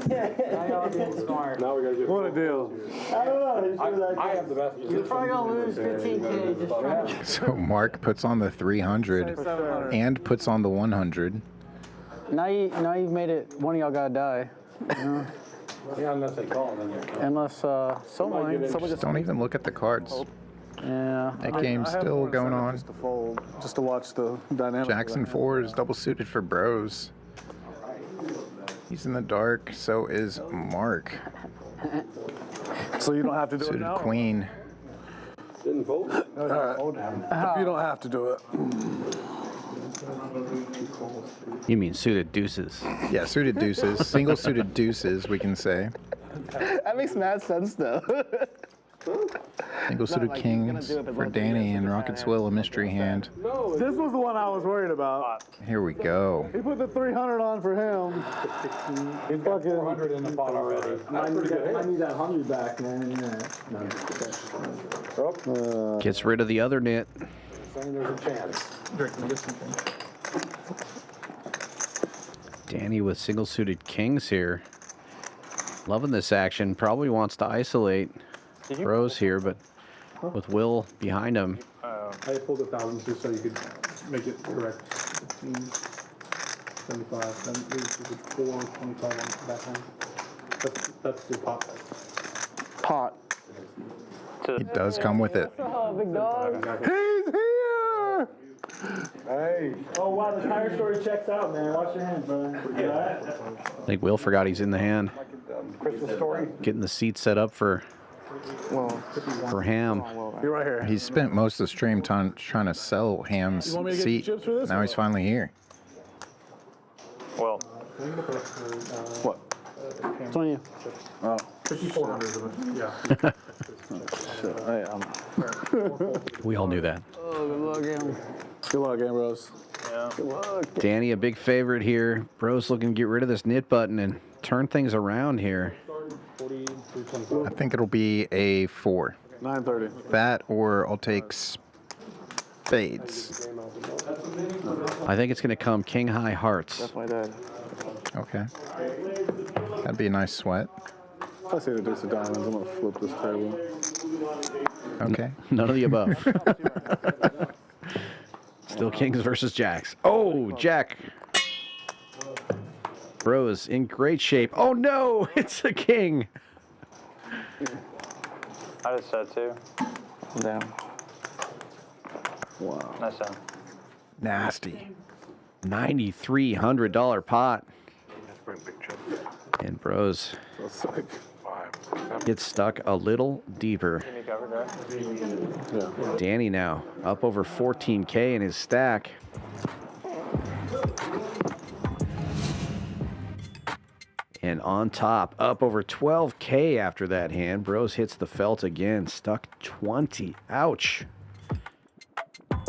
there. Now y'all being smart. now we gotta get. What a deal. I don't know. I have the best. You're probably gonna lose 15K just trying to. So Mark puts on the 300 and puts on the 100. Now you've made it. One of y'all gotta die. Yeah, unless they call, then you Unless someone Just don't even look at the cards. Yeah. That game's still going on. Just to fold, just to watch the dynamic. Jackson 4 is double suited for Brose. He's in the dark, so is Mark. So you don't have to do it Suited now? queen. Didn't fold. All right. If you don't have to do it. You mean suited deuces? Yeah, suited deuces. Single suited deuces, we can say. That makes mad sense, though. Single suited like he's gonna kings do it, but for let's Danny do and it. Rocket Swill, a mystery hand. This was the one I was worried about. Here we go. He put the 300 on for him. He's got 400 in the pot already. I need that 100 back, man. Yeah. Gets rid of the other net. Saying there's a chance. Danny with single suited kings here. Loving this action. Probably wants to isolate Brose here, but with Will behind him. I pulled 1,000 just so you could make it correct. 15, 75, then it was 425 on that time. That's your pot. Pot. It does come with it. Oh, big dog. He's here! Hey. Oh, wow, the tire story checks out, man. Wash your hands, brother. You all right? I think Will forgot he's in the hand. Christmas story. Getting the seat set up for Ham. You're right here. He spent most of the stream trying to sell Ham's You want me to get seat. chips for this Now or he's what? finally here. Well, What? It's on you. Oh. 5,400 of it. Yeah. We all knew that. Oh, good luck, Ham. Good luck, Game Brose. Good luck. Danny, a big favorite here. Bro's looking to get rid of this knit button and turn things around here. I think it'll be a 4. 9:30. That or I'll take spades. I think it's going to come king high hearts. That's my dad. Okay. That'd be a nice sweat. If I see the deuce of diamonds, I'm going to flip this table. Okay. None of the above. Still kings versus jacks. Oh, jack. Brose in great shape. Oh no, it's a king. I just said 2. Damn. Wow. Nice sound. Nasty. $9,300 pot. And Brose gets stuck a little deeper. Give me cover, guy. Danny now up over 14K in his stack. And on top, up over 12K after that hand. Brose hits the felt again, stuck 20. Ouch.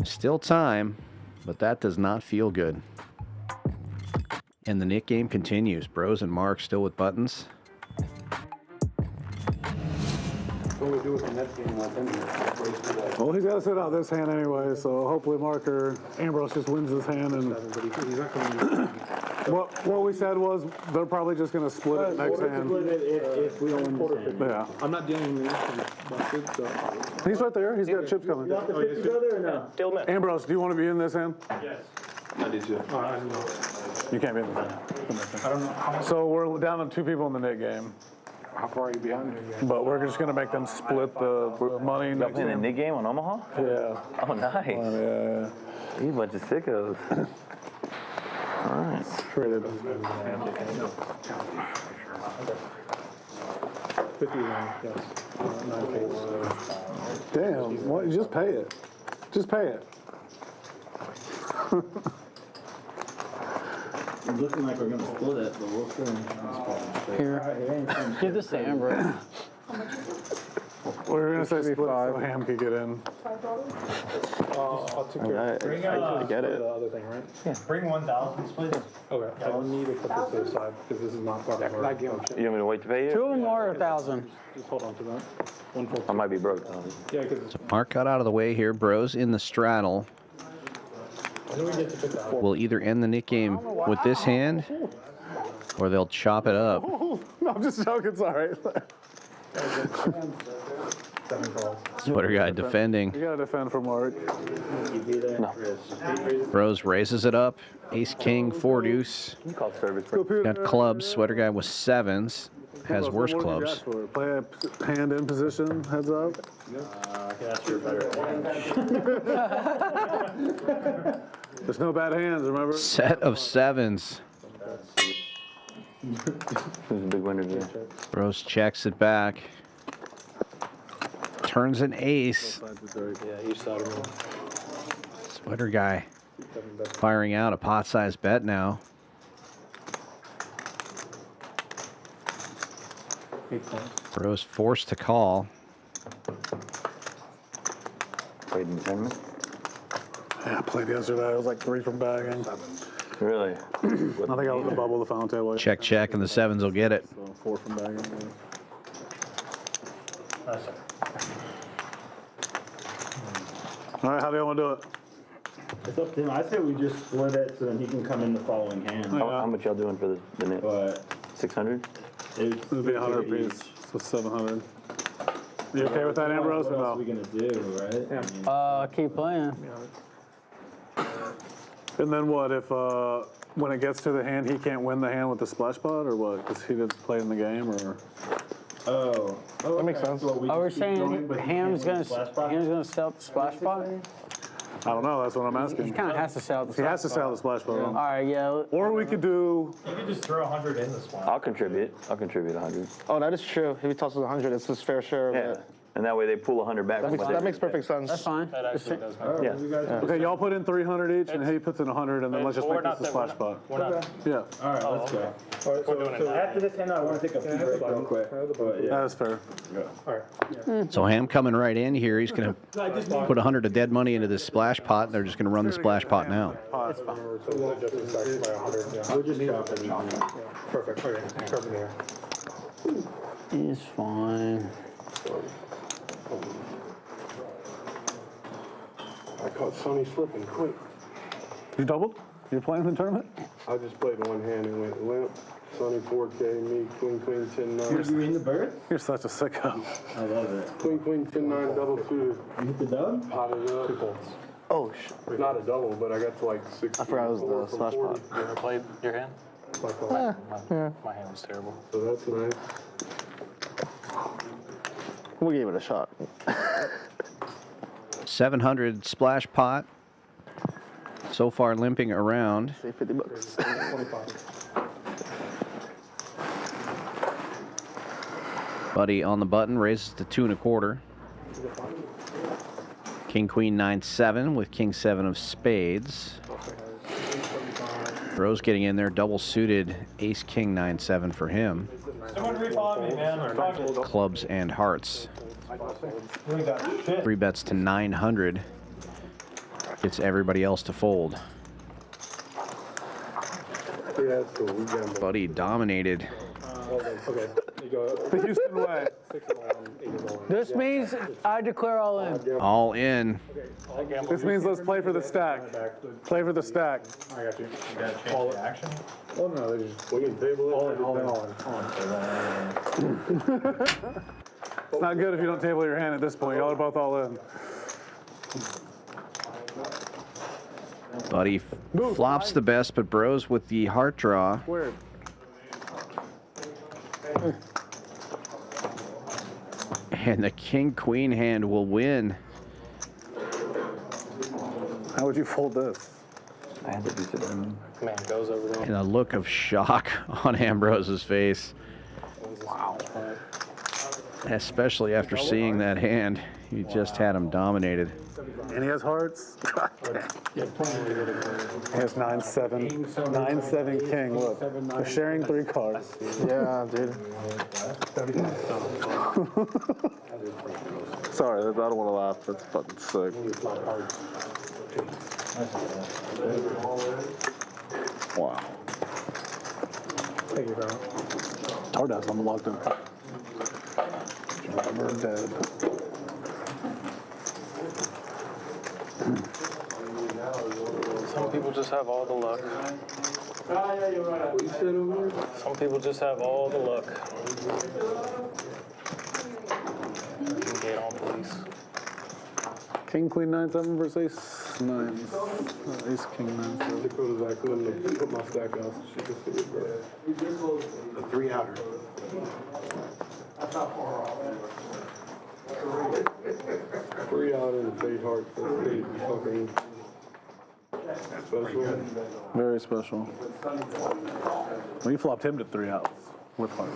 Still time, but that does not feel good. And the knit game continues. Brose and Mark still with buttons. What do we do with the next game? Well, he's got to sit out this hand anyway, so hopefully Mark or Ambrose just wins this hand. And what we said was they're probably just going to split it next hand. If we don't win this hand. Yeah. I'm not dealing with busted, so. He's right there. He's got chips coming. You have the 50 brother or no? Still miss. Ambrose, do you want to be in this hand? Yes. I did too. I don't know. You can't be in this hand. I don't know. So we're down to 2 people in the knit game. How far are you behind? But we're just going to make them split the money. Y'all playing a knit game on Omaha? Yeah. Oh, nice. Yeah. You bunch of sickos. All right. Traded. 51, yes. 9K. Damn. What? You just pay it. Just pay it. It's looking like we're going to split it, but we'll see. Here. Give this to Amber. We're going to say split so Ham could get in. I'll take care of it. I get it. The other thing, right? Yeah. Bring 1,000, please. Okay. I'll need to put this to the side because this is not part of our. You want me to wait to pay you? 2 of them are 1,000. Just hold on to that. I might be broke, Tommy. Yeah, because Mark got out of the way here. Brose in the straddle. we get to pick that. Will either end the knit game with this hand, or they'll chop it up. No, I'm just joking. It's all right. 7 calls. Sweater guy defending. You got to defend for Mark. Brose raises it up. Ace, king, 4 deuce. You call service. Got clubs. Sweater guy with 7s. Has worse What more do you clubs. ask for? Play a hand in position, heads up. I can ask for a better There's no bad hands, remember? Set of 7s. Who's a big winner today? Brose checks it back. Turns an ace. Yeah, each side of me. Sweater guy firing out a pot-sized bet now. 8 points. Brose forced to call. Played in the tournament? Yeah, I played yesterday. I was like 3 from bagging. Really? I think I was in the bubble of the fountain table. Check, check, and the 7s will get it. So 4 from bagging. Nice. All right, how do you want to do it? It's up to him. I say we just split it so then he can come in the following hand. How much y'all doing for the knit? But 600? It would be 100 apiece, so 700. You okay with that, Ambrose? What Or else are we no? gonna do, right? Keep playing. And then what if when it gets to the hand, he can't win the hand with the splash pot, or what? Because he didn't play in the game, or? Oh, That makes sense. So we Oh, we're just keep going, saying but Ham's he can't win gonna the splash pot? Ham's gonna sell the splash pot. I don't know. That's what I'm He asking. kind of has to sell the. He has to sell the splash pot. All right, yeah. Or we could do. You could just throw 100 in the splash. I'll contribute 100. Oh, that is true. If he tosses 100, it's his fair share of Yeah. it. And that way they pull 100 back. That makes perfect sense. That's fine. That actually does make Yeah. sense. You guys Okay, y'all put in 300 each, and he puts in 100, and then let's just We're make not this a there, splash pot. We're not. Yeah, All right, let's go. All right, We're doing it so now. after this hand, I want to take a pee break real quick. But, yeah. that is fair. So Ham coming right in here. He's going to put 100 of dead money into this splash pot, and they're just going to run the splash pot now. It's fine. So we'll adjust the size by 100. Yeah. We'll just chop it. Perfect. Okay. Cover there. He's fine. I caught Sonny slipping quick. You doubled? You playing in the tournament? I just played one hand and went limp. Sonny 4K, me, queen, 10-9. You in the bird? You're such a sicko. I love it. Queen, 10-9, double suited. You hit the dub? Potted up. Oh, shit. Not a double, but I got to like 60. I forgot it was the splash pot. You ever played your hand? My hand was terrible. So that's nice. We gave it a shot. 700 splash pot. So far limping around. Say 50 bucks. 25. Buddy on the button raises to 2 1/4. King Queen 9-7 with King 7 of spades. Brose getting in there, double suited Ace King 9-7 for him. Someone refollow me, man. Clubs and hearts. You ain't got shit. 3 bets to 900. Gets everybody else to fold. Yeah, that's cool. We gambled. Buddy dominated. Okay. You go. The Houston way. 6 of 1, 8 of 1. This means I declare all in. All in. This means let's play for the stack. Play for the stack. I got you. You gotta change the action. Oh no, they just We can table it. all in. It's not good if you don't table your hand at this point. Y'all are both all in. Buddy flops the best, but Brose with the heart draw. Weird. And the King Queen hand will win. How would you fold this? I had to beat it. Man, goes over there. And a look of shock on Ambrose's face. Wow. especially after seeing that hand. You just had him dominated. And he has hearts. He has 9-7. 9-7 king. Look, they're sharing 3 cards. Yeah, dude. Sorry, I don't want to laugh. That's fucking sick. Wow. Thank you, bro. Hard ass on the locked in. We're dead. Some people just have all the luck. Some people just have all the luck. Get on, please. King, queen, 9-7 versus ace 9. Ace, king, 9-7. Dakota's like, couldn't put my stack out so she could see it, bro. The 3-outer. Three out and fade heart. That's fucking special. Very special. Well, you flopped him to 3 outs with heart.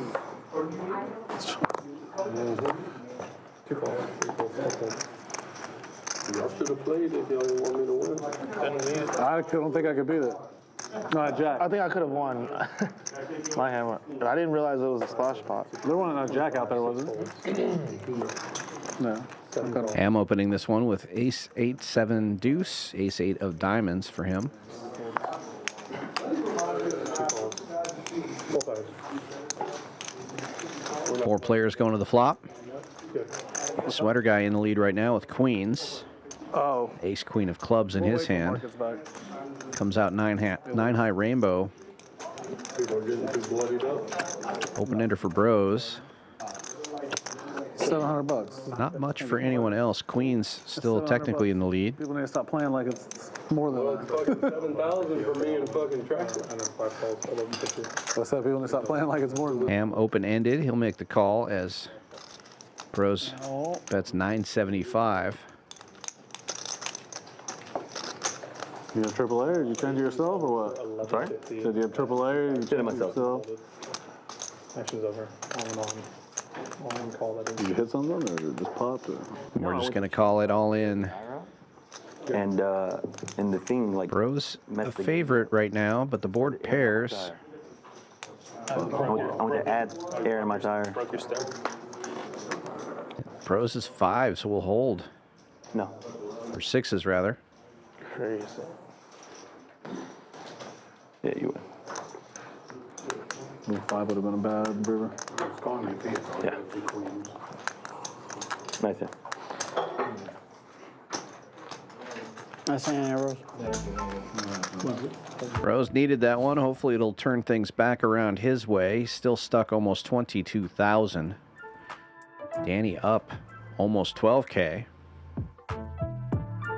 Y'all should have played if y'all didn't want me to win. I don't think I could beat it. No, Jack. I think I could have won. My hammer. I didn't realize it was a splash pot. There wasn't a Jack out there, was it? No. Ham opening this one with ace 8-7 deuce, ace 8 of diamonds for him. Four players going to the flop. Sweater guy in the lead right now with queens. Oh. Ace queen of clubs in his hand. Comes out 9 high rainbow. People are getting too bloodied up. Open ender for Brose. $700. Not much for anyone else. Queens still technically in the lead. People need to stop playing like it's more than that. Fucking 7,000 for me and fucking tractor. And then 5 calls, 1150. I said people need to stop playing like it's more than that. Ham open-ended. He'll make the call as Brose bets 975. You have AAA or you tend to yourself or what? Sorry? Did you have AAA or you tend myself. yourself? Action's over. On call that Did you hit something or did it just popped? Or? We're just going to call it all in. And the thing like Brose a favorite right now, but the board pairs. I want to add air in my tire. Broke your stem. Brose is 5, so we'll hold. No. Or 6s rather. Crazy. Yeah, you would. 5 would have been a bad river. Yeah. Nice. Yeah. Nice hand there, Rose. Brose needed that one. Hopefully it'll turn things back around his way. He's still stuck almost 22,000. Danny up almost 12K.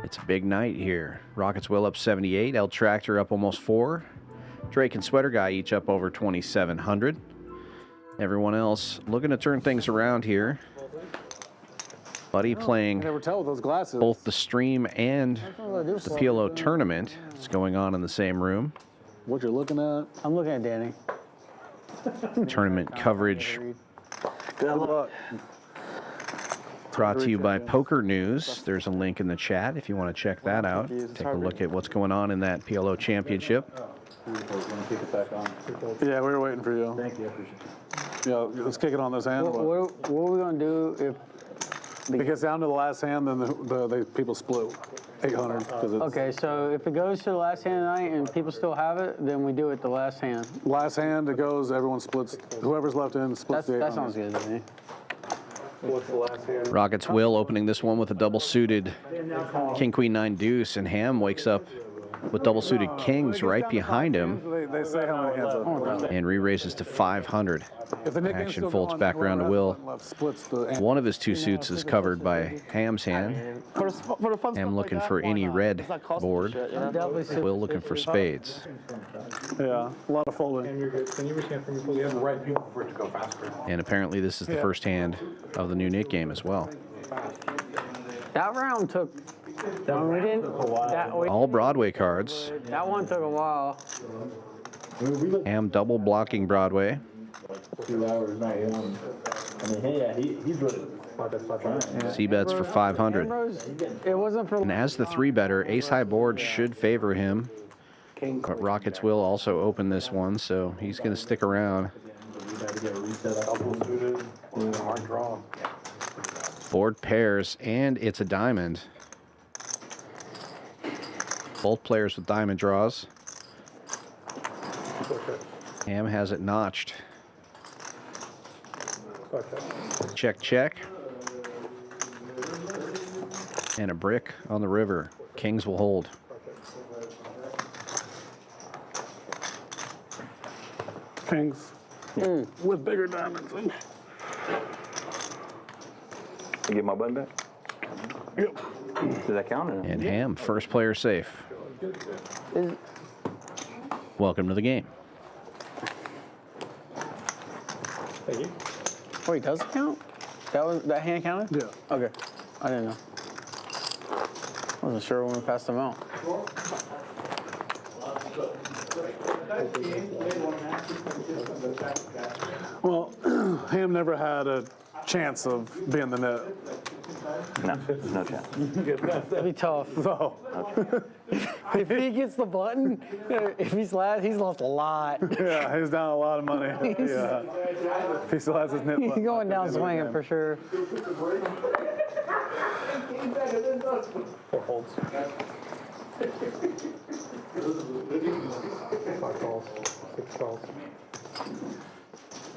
It's a big night here. Rockets Will up 78. El Tractor up almost 4. Drake and Sweater Guy each up over 2,700. Everyone else looking to turn things around here. Buddy playing I never tell with those glasses. both the stream and the PLO tournament. It's going on in the same room. What you're looking at? I'm looking at Danny. Tournament coverage Good luck. brought to you by Poker News. There's a link in the chat if you want to check that out. Take a look at what's going on in that PLO championship. Yeah, we were waiting for you. Thank you, I appreciate it. Yeah, let's kick it on this hand. What are we going to do if... If it gets down to the last hand, then the people split 800. Okay, so if it goes to the last hand of the night and people still have it, then we do it the last hand. Last hand, it goes, everyone splits. Whoever's left in splits the 800. That sounds good to me. What's the last hand? Rockets Will opening this one with a double suited King, Queen, 9 deuce, and Ham wakes up with double suited kings right behind him They say how many hands up. and re-raises to 500. If the Nick game's Action still folds going, back around to Will. left splits the One of his 2 suits is covered by Ham's hand. Ham looking for any red board. Will looking for spades. Yeah, a lot of folding. Can you rescan for me, please? You have the right people for it to go faster. And apparently this is the first hand of the new Nick game as well. That round took... All Broadway cards. That one took a while. Ham double blocking Broadway. 2 hours, not one. I mean, yeah, he's really. C bets for 500. It wasn't for... And as the 3-better, ace high board should favor him. But Rockets will also open this one, so he's going to stick around. Board pairs, and it's a diamond. Both players with diamond draws. Ham has it notched. Check, check. And a brick on the river. Kings will hold. Kings with bigger diamonds. You get my button back? Yep. Does that count? Or no? And Ham, first player safe. Welcome to the game. Thank you. Wait, does it count? That hand counted? Yeah. Okay. I didn't know. I wasn't sure when we passed them out. Well, Ham never had a chance of being the net. No, there's no chance. That'd be tough. So, if he gets the button, if he's lost a lot. yeah, he's down a lot of money. Yeah. If he still has his net He's button. going down swinging for sure. 4 holds. 5 calls. 6 calls.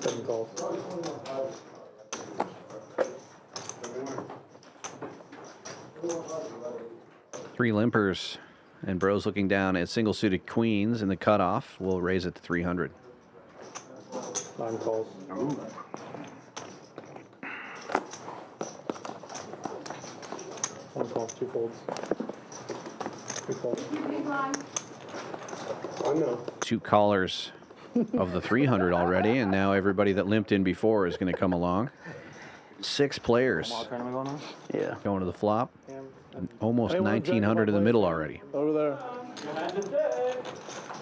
7 calls. Three limpers, and Brose looking down at single suited queens in the cutoff. We'll raise it to 300. 9 calls. calls, 2 folds. 2 folds. I know. 2 callers of the 300 already, and now everybody that limped in before is going to come along. 6 players Yeah. going to the flop. And almost 1,900 in the middle already. Over there.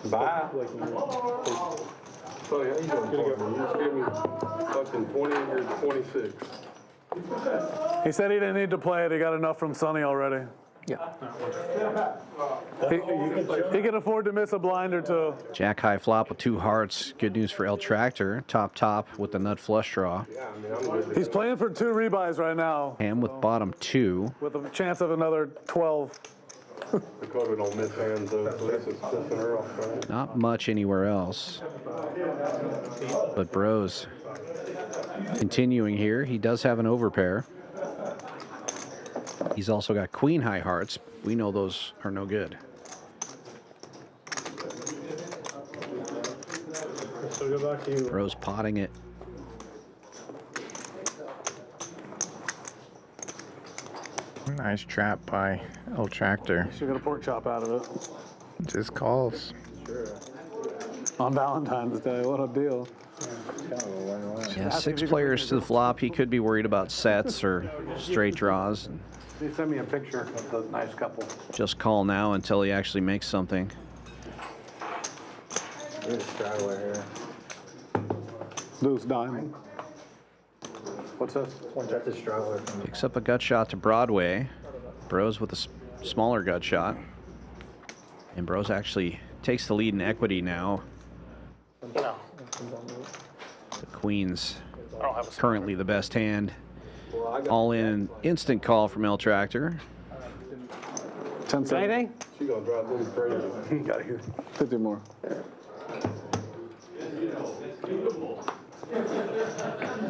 Bye. So yeah, you doing? You just gave me fucking 20 or 26. He said he didn't need to play it. He got enough from Sonny already. Yeah. He can afford to miss a blind or 2. Jack high flop with 2 hearts. Good news for El Tractor. Top with the nut flush draw. He's playing for 2 rebuys right now. Ham with bottom 2. With a chance of another 12. Dakota don't miss hands though, so this is pissing her off, right? Not much anywhere else. But Brose continuing here. He does have an overpair. He's also got queen high hearts. We know those are no good. So go back to you. Brose potting it. Nice trap by El Tractor. Should get a pork chop out of it. Just calls. On Valentine's Day, what a deal. Yeah, 6 players to the flop. He could be worried about sets or straight draws. They sent me a picture of the nice couple. Just call now until he actually makes something. There's a straggler here. Deuce diamond. What's this? That's a straggler. Picks up a gut shot to Broadway. Brose with a smaller gut shot. And Brose actually takes the lead in equity now. The Queen's currently the best hand. All in, instant call from El Tractor. 10 seconds. She gonna drive me crazy. Got here. 50 more.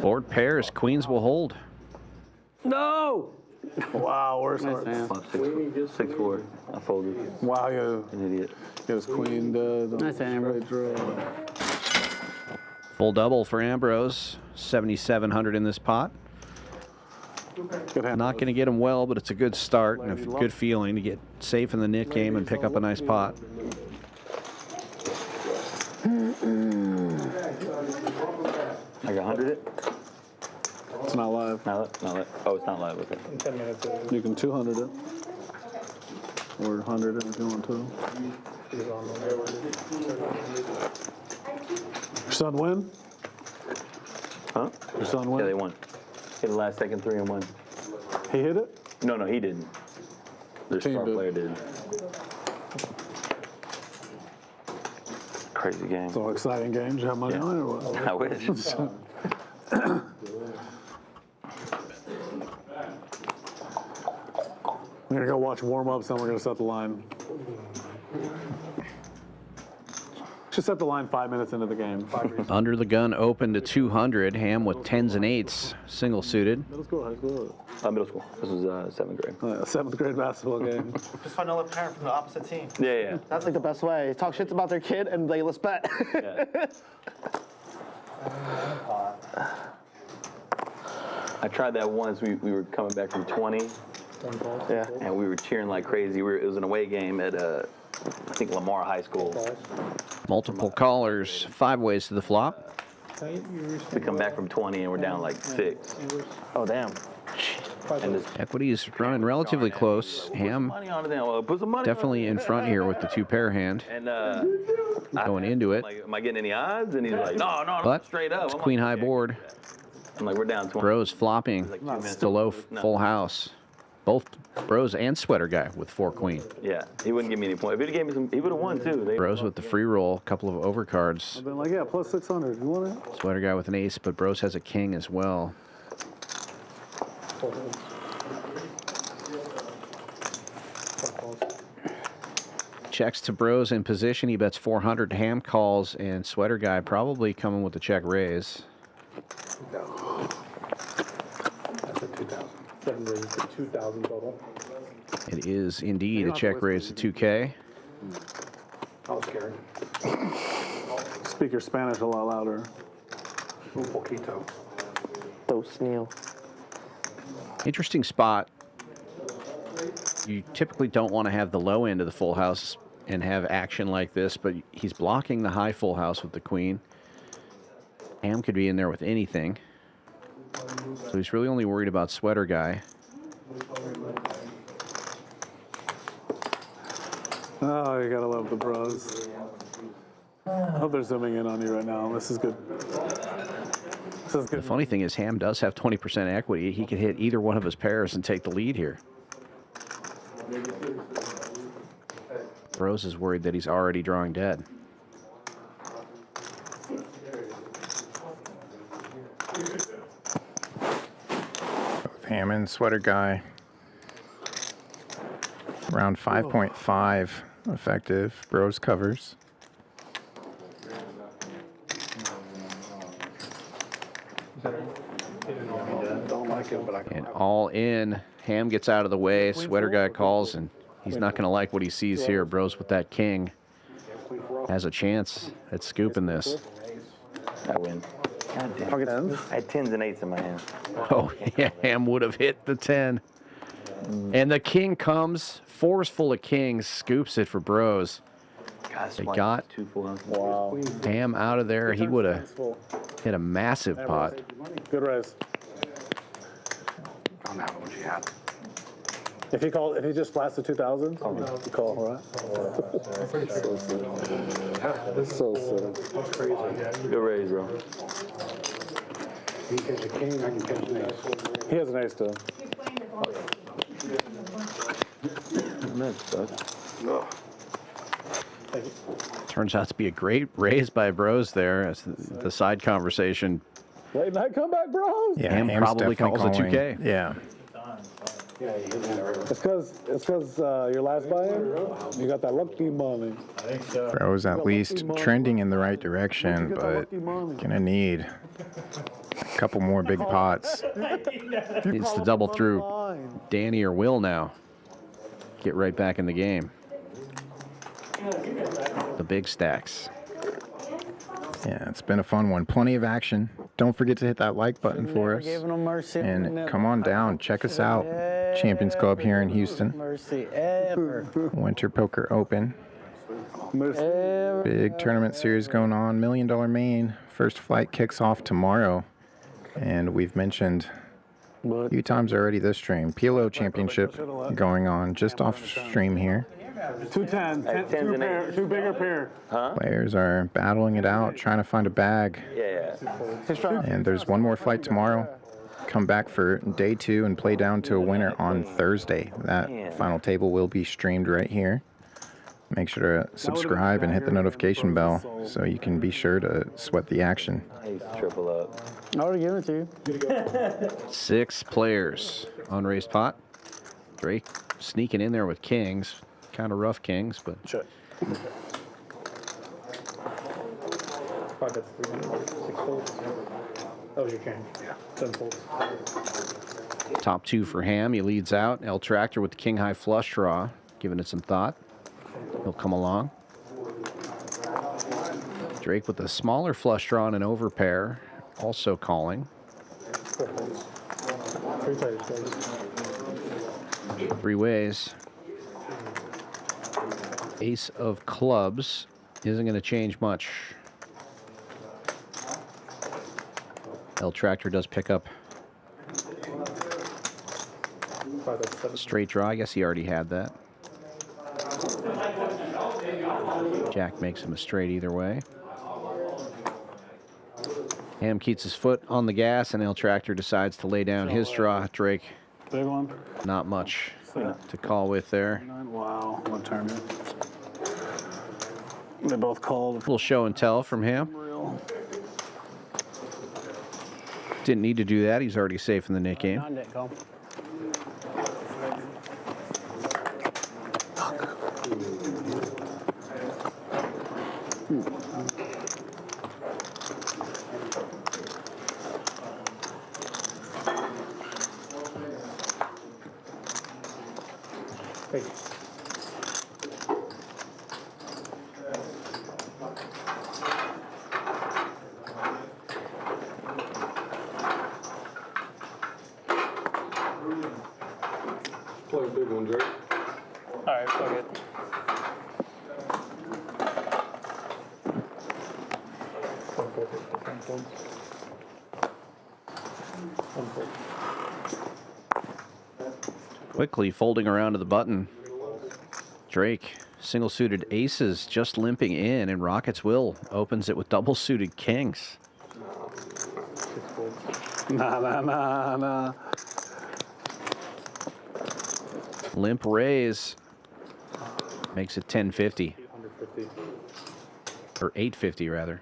Board pairs, Queens will hold. No! Wow, where's Nice hearts? hand. 6-4. I folded. Wow, you An idiot. get his queen dead. Nice hand, bro. Full double for Ambrose. 7,700 in this pot. Good hand. Not going to get him well, but it's a good start and a good feeling to get safe in the Nick game and pick up a nice pot. I got 100 it? It's not live. Not live. Oh, it's not live. Okay. 10 minutes. You can 200 it. Or 100 it if you want to. Your son win? Huh? Your son win? Yeah, they won. Hit the last second 3 and 1. He hit it? No, he didn't. Their Team star did. player did. Crazy game. So exciting game. Did you have money on it or what? I wish. We're gonna go watch warm-ups, then we're gonna set the line. Should set the line 5 minutes into the game. Under the gun open to 200. Ham with 10s and 8s, single suited. Middle school, high school? Middle school. This was 7th grade. 7th grade basketball game. Just find another parent from the opposite team. Yeah. That's like the best way. Talk shit about their kid and like, let's bet. I tried that once. We were coming back from 20. Yeah. And we were cheering like crazy. It was an away game at, I think, Lamar High School. Multiple callers, 5 ways to the flop. We come back from 20 and we're down like 6. Oh, damn. And this Equity is running relatively close. Ham money on it then. Well, put some money definitely on in it. front here with the 2-pair hand. And Going into it. like, am I getting any odds? And he's like, no, But straight up. it's I'm queen like, high yeah, board. I'm like, we're down 20. Brose flopping. Like 2 minutes. Still low, No. full house. Both Brose and Sweater Guy with 4 queen. Yeah, he wouldn't give me any points. If he'd gave me some, he would have won too. Brose with the free roll, a couple of overcards. I've been like, yeah, plus 600. You want it? Sweater Guy with an ace, but Brose has a king as well. Checks to Brose in position. He bets 400. Ham calls, and Sweater Guy probably coming with the check raise. That's a 2,000. 7 raises to 2,000 total. It is indeed a check raise to 2K. I was scared. Speak your Spanish a lot louder. Un poquito. Dos Neil. Interesting spot you typically don't want to have the low end of the full house and have action like this, but he's blocking the high full house with the queen. Ham could be in there with anything. So he's really only worried about sweater guy. Oh, you gotta love the Brose. I hope they're zooming in on you right now. This is good. This is good. The funny thing is Ham does have 20% equity. He could hit either one of his pairs and take the lead here. Brose is worried that he's already drawing dead. Both Ham and sweater guy. Around 5.5 effective. Brose covers. Don't like it, but I can. And all in. Ham gets out of the way. Sweater guy calls, and he's not going to like what he sees here. Brose with that king has a chance at scooping this. I win. God damn. I had 10s and 8s in my hand. Oh, yeah, Ham would have hit the 10. And the king comes, fours full of kings, scoops it for Brose. They got Ham out of there. He would have hit a massive pot. Good raise. I'm out what you had. If he just flats the 2000, you call, right? So silly. That's crazy. Good raise, bro. He has a king, I can catch an ace. He has an ace too. Turns out to be a great raise by Brose there as the side conversation. Late night comeback, bro. Yeah, Ham Ham's probably calls a calling. 2K. Yeah. It's because your last buy-in, you got that lucky money. Brose at least trending in the right direction, but gonna need a couple more big pots. Needs to double through Danny or Will now. Get right back in the game. The big stacks. Yeah, it's been a fun one. Plenty of action. Don't forget to hit that like button for us. And come on down. Check us out. Champions Club here in Houston. Mercy ever. Winter Poker Open. Ever. Big tournament series going on. $1 Million main. First flight kicks off tomorrow. And we've mentioned a few times already this stream. PLO Championship going on just off stream here. 210, two bigger pair. Players are battling it out, trying to find a bag. And there's one more flight tomorrow. Come back for day 2 and play down to a winner on Thursday. That final table will be streamed right here. Make sure to subscribe and hit the notification bell so you can be sure to sweat the action. Triple up. I already given it to you. 6 players. Unraised pot. Drake sneaking in there with kings. Kind of rough kings, but That was your change. Yeah. 7 folds. top 2 for Ham. He leads out. L Tractor with the king high flush draw, giving it some thought. He'll come along. Drake with a smaller flush draw and an overpair, also calling. 3 ways. Ace of clubs isn't going to change much. L Tractor does pick up straight draw. I guess he already had that. Jack makes him a straight either way. Ham keeps his foot on the gas, and L Tractor decides to lay down his draw. Drake, Big one. not much to call with there. Wow, what turn? They both called. A little show and tell from Ham. Didn't need to do that. He's already safe in the Nick game. Play a big one, Drake. Alright, fuck it. Quickly folding around to the button. Drake, single suited aces just limping in, and Rockets Will opens it with double suited kings. Nah. Limp raise makes it 1050. 150. Or 850 rather.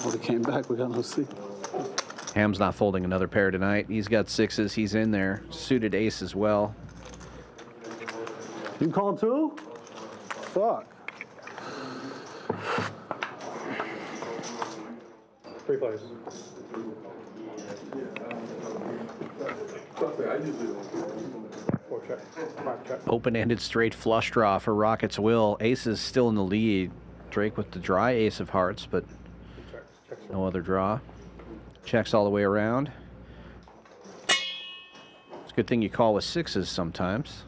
Oh, we came back. We got no seat. Ham's not folding another pair tonight. He's got sixes. He's in there. Suited ace as well. You can call him too? Fuck. 3 players. Four check. 5 check. Open-ended straight flush draw for Rockets Will. Ace is still in the lead. Drake with the dry ace of hearts, but no other draw. Checks all the way around. It's a good thing you call with sixes sometimes.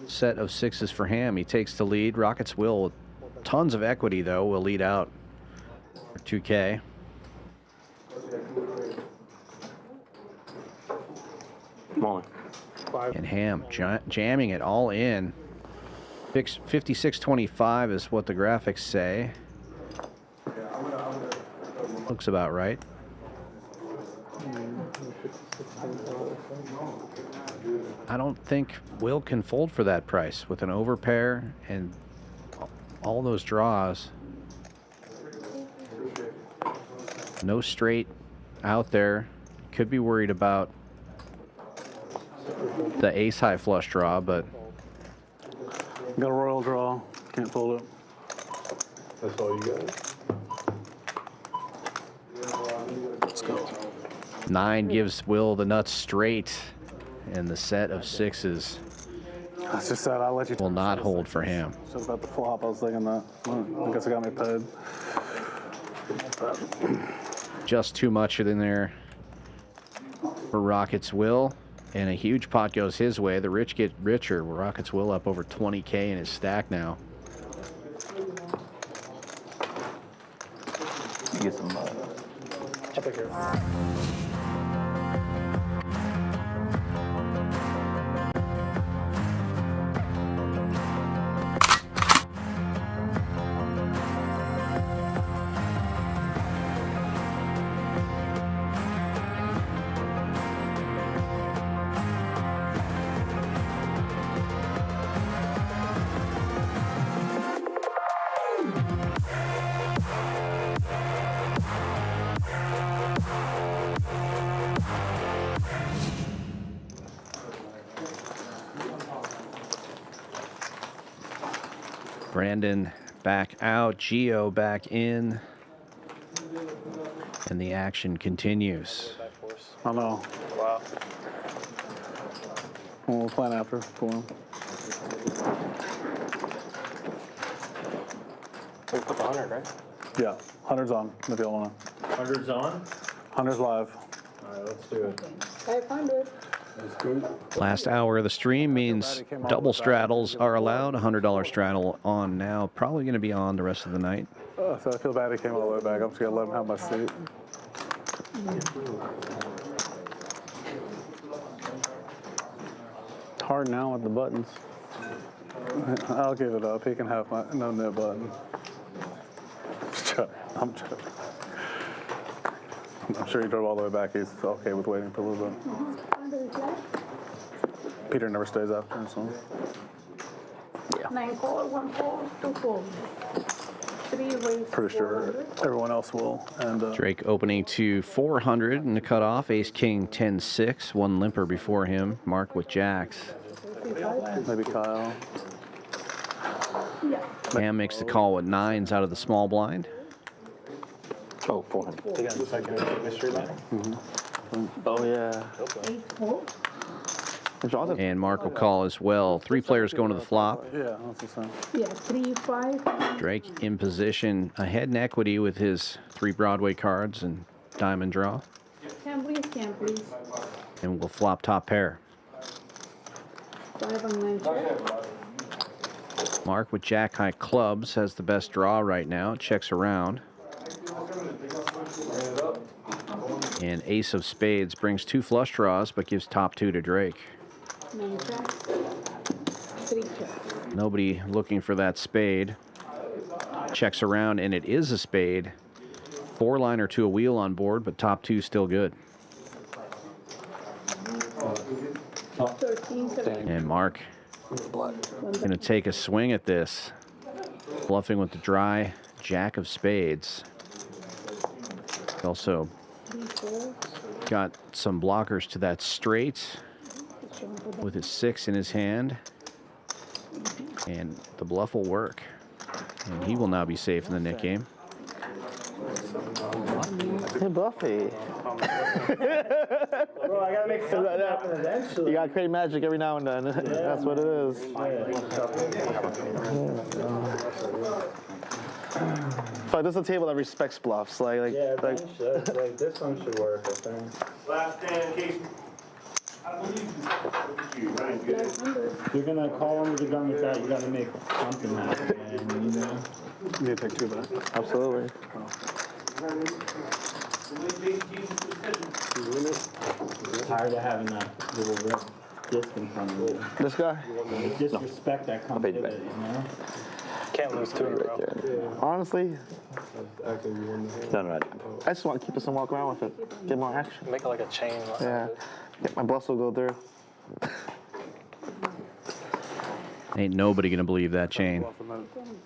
Set of sixes for Ham. He takes the lead. Rockets Will, with tons of equity though, will lead out for 2K. Come on. And Ham jamming it all in. 56.25 is what the graphics say. Looks about right. I don't think Will can fold for that price with an overpair and all those draws. No straight out there. Could be worried about the ace high flush draw, but Got a royal draw. Can't fold it. That's all you got. Let's go. 9 gives Will the nuts straight, and the set of sixes That's just sad. I'll let you. will not hold for Ham. Just about the flop. I was thinking that. Well, I guess I got me paid. Just too much in there for Rockets Will, and a huge pot goes his way. The rich get richer. Rockets Will up over 20K in his stack now. Get some. I'll take care of it. Brandon back out, Geo back in, and the action continues. I know. Wow. We'll plan after for him. We put the 100, right? Yeah, 100's on if y'all wanna. 100's on? 100's live. All right, let's do it. 500. Last hour of the stream means double straddles are allowed. $100 straddle on now. Probably going to be on the rest of the night. So I feel bad he came all the way back. I'm just gonna let him have my seat. It's hard now with the buttons. I'll give it up. He can have my no net button. I'm joking. I'm sure he drove all the way back. He's okay with waiting for a little bit. Peter never stays after, so. 9 call, 1 call, 2 call. 3 ways. Pretty sure everyone else will. And Drake opening to 400 in the cutoff. Ace King 10-6. One limper before him. Mark with jacks. maybe Kyle. Ham makes the call with 9s out of the small blind. Oh, 400. They got the second mystery line. Oh, yeah. 8 4. And Mark will call as well. 3 players going to the flop. Yeah, that's the same. Yeah, 3, 5. Drake in position, ahead in equity with his 3 Broadway cards and diamond draw. Can please. And we'll flop top pair. 5 and 9. Mark with jack high clubs has the best draw right now. Checks around. And ace of spades brings 2 flush draws, but gives top 2 to Drake. 9 tracks. 3 tracks. Nobody looking for that spade. Checks around, and it is a spade. 4-liner to a wheel on board, but top 2 still good. 13, 17. And Mark going to take a swing at this. Bluffing with the dry jack of spades. Also 3, 4. got some blockers to that straight with his 6 in his hand. And the bluff will work. And he will now be safe in the Nick game. Hey, Buffy. Bro, I gotta make something happen eventually. You gotta create magic every now and then. That's what it is. But this is a table that respects bluffs. Like this one should work, I think. Last stand, Casey. You're gonna call them, you're done with that, you gotta make something happen, man, you know? You need to take 2 back. Absolutely. Tired of having that little red disc in front of you. This guy? The disrespect that comes with it, you know? Can't lose 2 in a row. Honestly, No. I just want to keep this and walk around with it. Get more action. Make it like a chain. Yeah. My bluffs will go through. Ain't nobody going to believe that chain.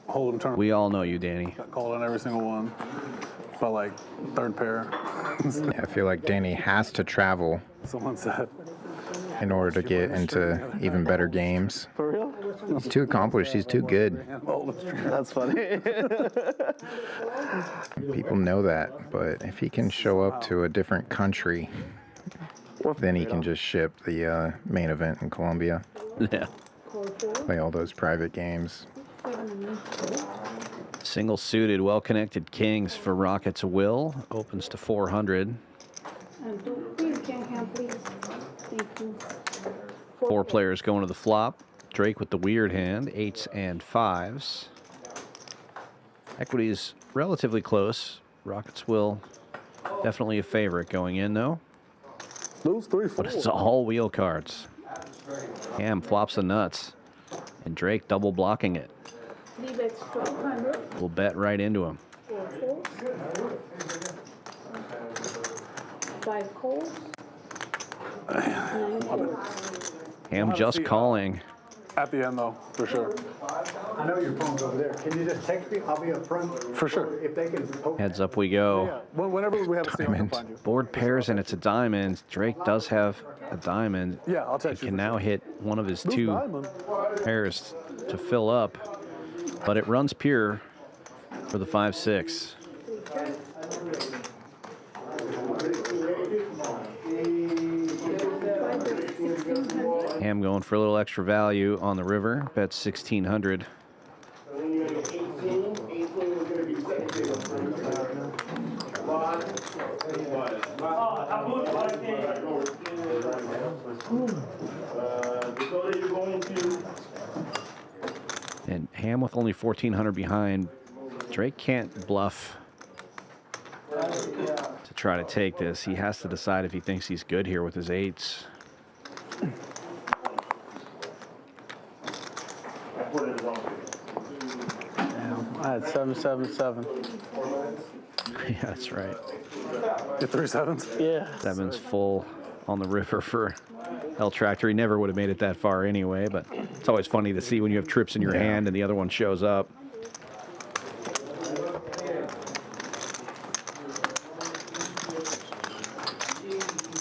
Hold'em tournament. We all know you, Danny. Got called on every single one. Felt like 3rd pair. Yeah, I feel like Danny has to travel Someone said. in order to get into even better games. For real? He's too accomplished. He's too good. That's funny. People know that, but if he can show up to a different country, then he can just ship the main event in Colombia. Yeah. Play all those private games. Single suited, well-connected kings for Rockets Will. Opens to 400. And 2. Please, please. Thank you. 4 players going to the flop. Drake with the weird hand, 8s and 5s. Equity is relatively close. Rockets Will definitely a favorite going in, though. Those 3, 4. But it's all wheel cards. Ham flops the nuts. And Drake double blocking it. 3 bets 1200. We'll bet right into him. 4 calls. 5 calls. 9 calls. Ham just calling. At the end, though, for sure. I know your phone's over there. Can you just text me? I'll be up front. For sure. If they can poke. Heads up we go. Yeah, whenever we have a steal, I can find you. Board pairs and it's a diamond. Drake does have a diamond. Yeah, I'll text you. Can now hit one of his Those 2 diamond. pairs to fill up. But it runs pure for the 5-6. Ham going for a little extra value on the river. Bets 1,600. And Ham with only 1,400 behind. Drake can't bluff to try to take this. He has to decide if he thinks he's good here with his 8s. I had 777. Yeah, that's right. Get 3 7s? Yeah. 7's full on the river for El Tractor. He never would have made it that far anyway, but it's always funny to see when you have trips in your hand and the other one shows up.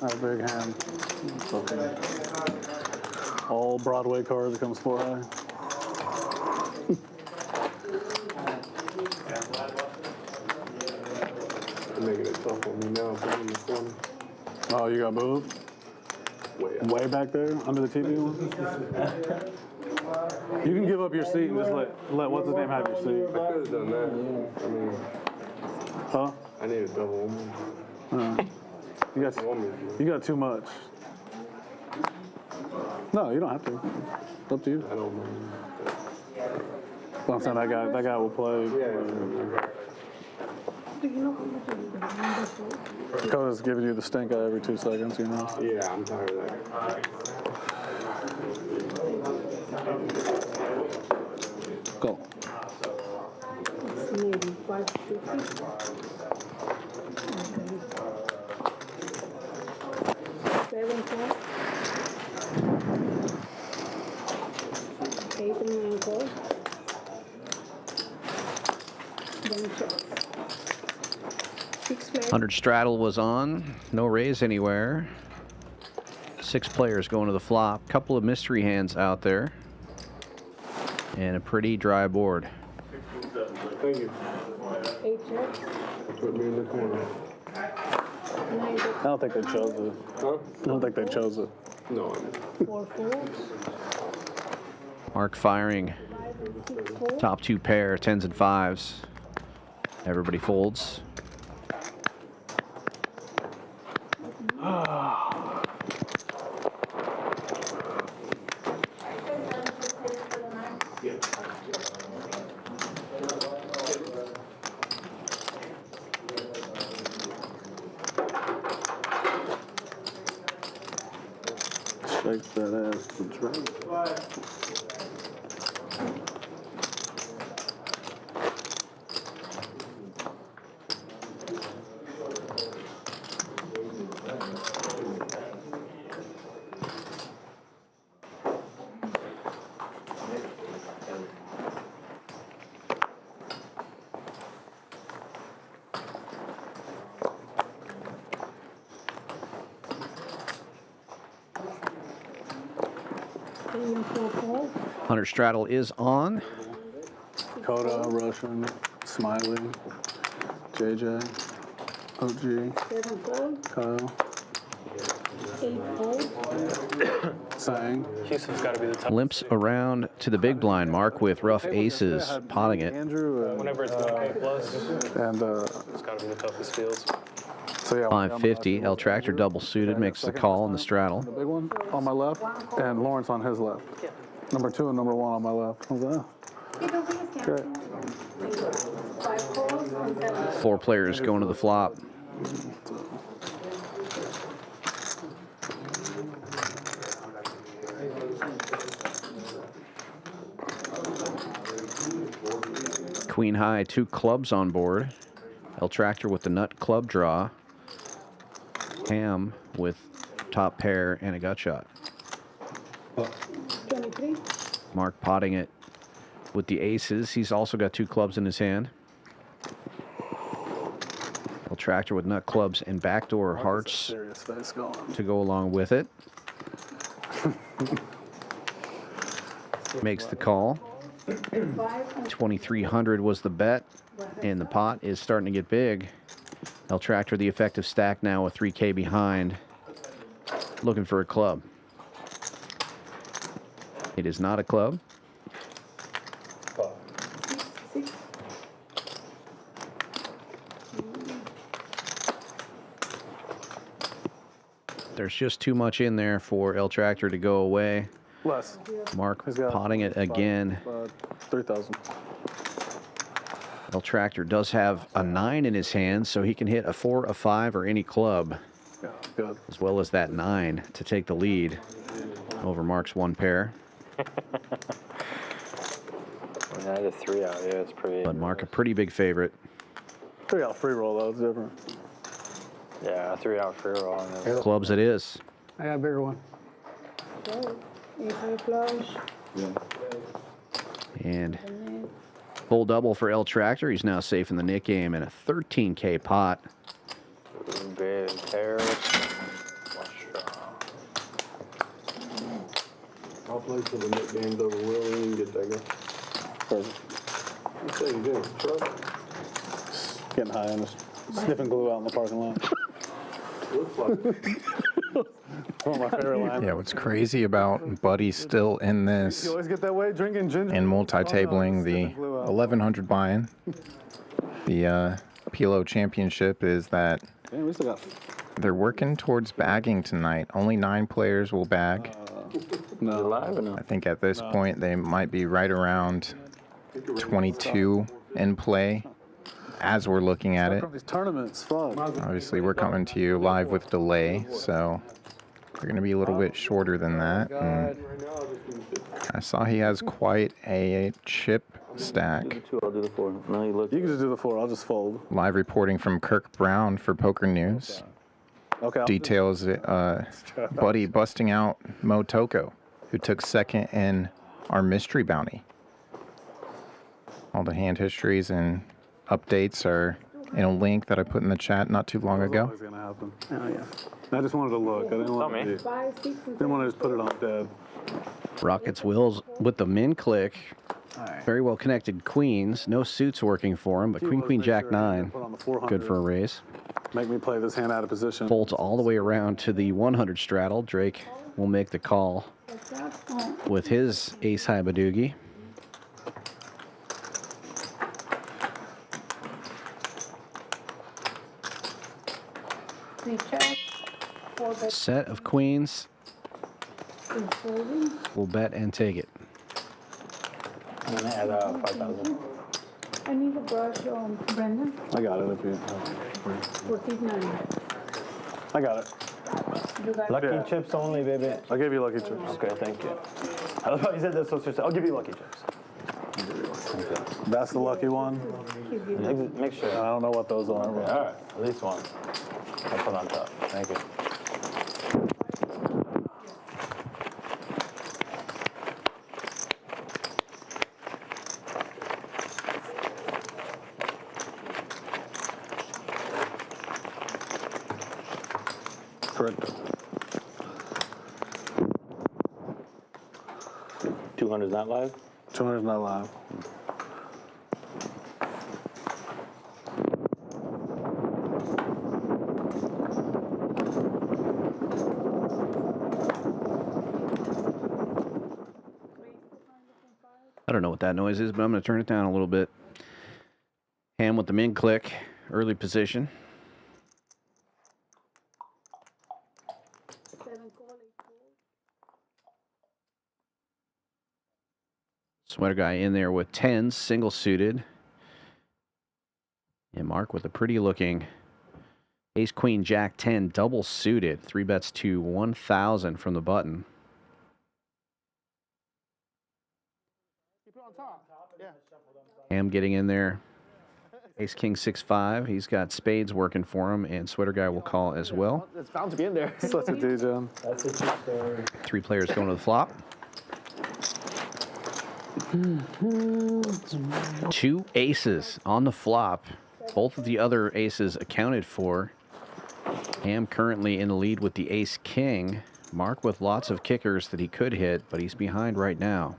Not a big hand. It's okay. All Broadway cards comes 4 high. Making it tough on me now. Put me in the corner. Oh, you got moved? Way back there, under the TV one? You can give up your seat and just let what's his name have your seat. I could have done that. I mean, Huh? I need a double woman. You got too much. No, you don't have to. It's up to you. I don't know. Well, I'm saying that guy will play. Dakota's giving you the stink eye every 2 seconds, you know? Yeah, I'm tired of that. Go. Maybe 550. Seven calls. 8 and 9 calls. Then shots. 6 players. 100 straddle was on. No raise anywhere. 6 players going to the flop. Couple of mystery hands out there. And a pretty dry board. Thank you. 8 shots. Put me in the corner. 9 shots. I don't think they chose it. Huh? I don't think they chose it. No. 4 fours. Mark firing. 5 and 6 fours. Top 2 pair, 10s and 5s. Everybody folds. Shake that ass to drink. Hunter straddle is on. Dakota, Russian, Smiley, JJ, OG, 7 calls. Kyle, 8 calls. Sang. Houston's got to be the top. Limps around to the big blind. Mark with rough aces, potting it. Andrew, Whenever it's 1K plus, and it's got to be the toughest fields. so yeah. 550. L Tractor double suited makes the call on the straddle. The big one on my left, and Lawrence on his left. Number 2 and number 1 on my left. How's that? Great. 5 calls and 7. 4 players going to the flop. Queen high, 2 clubs on board. L Tractor with the nut club draw. Ham with top pair and a gut shot. 23. Mark potting it with the aces. He's also got 2 clubs in his hand. L Tractor with nut clubs and backdoor hearts Serious face going. to go along with it. Makes the call. 2,300 was the bet, and the pot is starting to get big. L Tractor, the effective stack now, a 3K behind, looking for a club. It is not a club. There's just too much in there for L Tractor to go away. Less. Mark He's got potting it again. 3,000. L Tractor does have a 9 in his hand, so he can hit a 4, a 5, or any club, Yeah, good. as well as that 9 to take the lead over Mark's 1 pair. I had a 3 out. Yeah, it's pretty. But Mark, a pretty big favorite. 3 out free roll, though. It's different. Yeah, a 3 out free roll. And Clubs it is. I got a bigger one. Ace high flush. And full double for L Tractor. He's now safe in the Nick game and a 13K pot. big pair. I'll play till the Nick game's over. Will and you can get that guy. Perfect. What you doing? Truck? Getting high and just sniffing glue out in the parking lot. Looks like One of my favorite lines. Yeah, what's crazy about Buddy still in this You always get that way, drinking ginger. and multi-tabling the 1100 buy-in, the PLO championship, is that Damn, we still got. they're working towards bagging tonight. Only 9 players will bag. No. Live or no? I think at this point they might be right around 22 in play as we're looking at it. These tournaments, fuck. Obviously, we're coming to you live with delay, so we're going to be a little bit shorter than that. And I saw he has quite a chip stack. I'll do the 4. No, you look. You can just do the 4. I'll just fold. Live reporting from Kirk Brown for Poker News. Okay. Details Buddy busting out Mo Toko, who took second in our mystery bounty. All the hand histories and updates are in a link that I put in the chat not too long ago. It's gonna happen. Oh yeah. I just wanted to look. I didn't want to. Didn't want to just put it on dead. Rockets Wills with the min click. Very well connected queens. No suits working for him, but queen, queen, jack 9. Good for a raise. Make me play this hand out of position. Folds all the way around to the 100 straddle. Drake will make the call with his ace high badoogie. Set of queens. We'll bet and take it. I'm gonna add 5,000. I need a brush, Brendan. I got it if you. For 9. I got it. Lucky chips only, baby. I'll give you lucky chips. Okay, thank you. I love how you said that so seriously. I'll give you lucky chips. That's the lucky one. Make sure. I don't know what those are. But... All right, at least one. I'll put on top. Thank you. Correct. 200 is not live? 200 is not live. I don't know what that noise is, but I'm going to turn it down a little bit. Ham with the min click, early position. Sweater guy in there with 10s, single suited. And Mark with a pretty looking ace, queen, jack 10, double suited. 3 bets to 1,000 from the button. Ham getting in there. Ace, king, 6-5. He's got spades working for him, and Sweater guy will call as well. It's bound to be in there. Such a DJ. That's a cheap story. 3 players going to the flop. 2 aces on the flop. Both of the other aces accounted for. Ham currently in the lead with the ace king. Mark with lots of kickers that he could hit, but he's behind right now.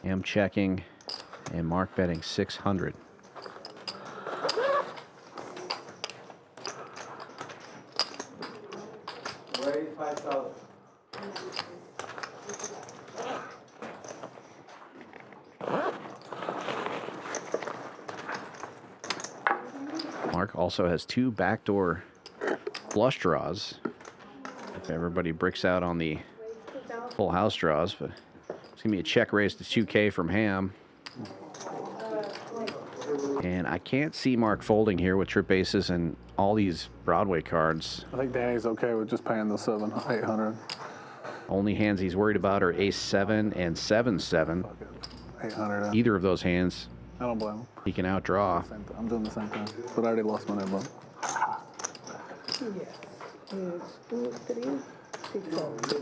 Ham checking and Mark betting 600. Mark also has 2 backdoor flush draws. If everybody bricks out on the full house draws, but it's gonna be a check raise to 2K from Ham. And I can't see Mark folding here with trip aces and all these Broadway cards. I think Danny's okay with just paying the 800. Only hands he's worried about are ace 7 and 7-7. 800. Either of those hands, I don't blame him. he can outdraw. I'm doing the same thing, but I already lost money, but.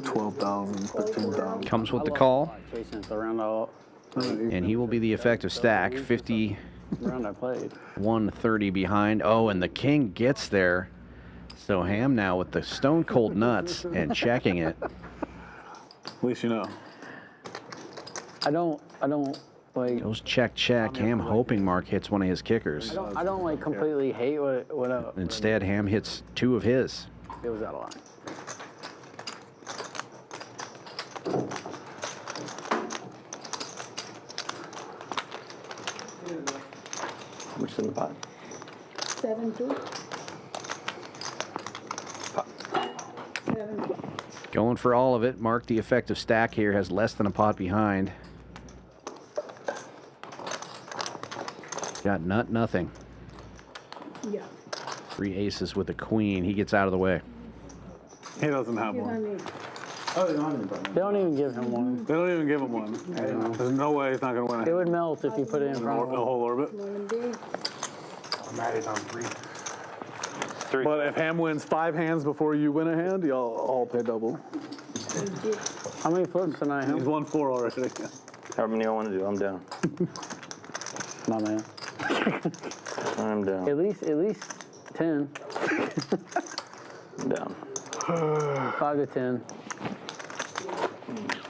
12,000, 13,000. Comes with the call, Chasing the round all and he will be the effective stack. 50. round I played. 130 behind. Oh, and the king gets there. So Ham now with the stone cold nuts and checking it. At least you know. I don't like. Goes check, check. Ham hoping Mark hits one of his kickers. I don't like completely hate what Instead, Ham hits 2 of his. it was out of line. Which in the pot? 7-2. 7. Going for all of it. Mark, the effective stack here, has less than a pot behind. Got nothing. Yeah. 3 aces with a queen. He gets out of the way. He doesn't have You one. don't need. Oh, they don't have any button. They don't even give him one. They don't even give him one. There's no way he's not going to win It it. would melt if you put it in front of The him. whole orbit. Small and big. I'm at it on 3. But if Ham wins 5 hands before you win a hand, y'all all pay double. How many flips tonight, He's huh? won 4 already. However many I want to do, I'm down. My man. I'm down. At least 10. I'm down. 5 to 10.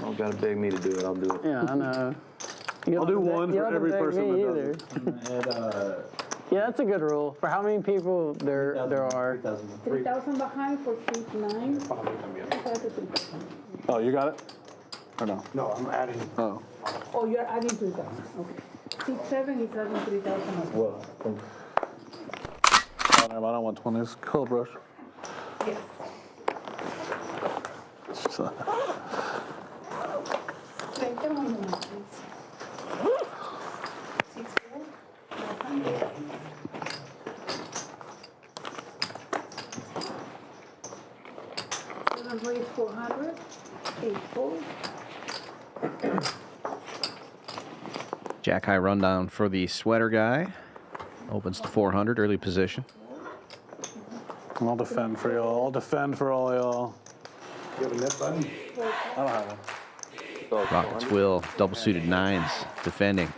Don't gotta beg me to do it. I'll do it. Yeah, I know. You I'll don't do have to one beg- you for don't have to every beg person me that does either. Yeah, that's a good rule. For how many people there are. 3,000 behind for 6-9. Oh, you got it? Or no? No, I'm adding. Oh. Oh, you're adding 3,000. Okay. 6-7 is adding 3,000 as well. Oh, no, I don't want 20s. Color brush. Yes. So, Take them on the please. 6-4. 100. Seven raise 400. 8-4. Jack high rundown for the sweater guy. Opens to 400, early position. I'll defend for y'all. I'll defend for all y'all. You have a net button? I don't have one. Rockets will double suited 9s defending.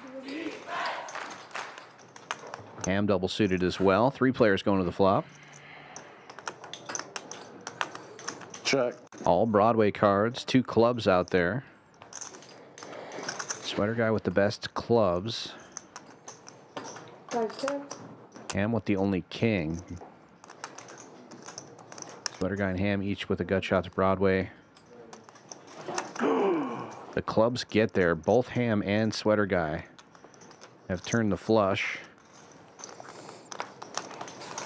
Ham double suited as well. 3 players going to the flop. Check. All Broadway cards, 2 clubs out there. Sweater guy with the best clubs. 5 check. Ham with the only king. Sweater guy and Ham each with a gut shot to Broadway. The clubs get there. Both Ham and Sweater guy have turned the flush.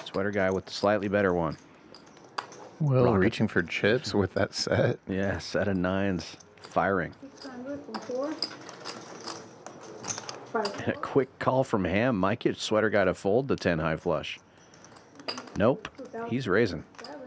Sweater guy with the slightly better one. Will Rocket. reaching for chips with that set. Yeah, set of 9s firing. 600 from 4. 5. A quick call from Ham. Might get Sweater guy to fold the 10 high flush. Nope, he's raising. 7.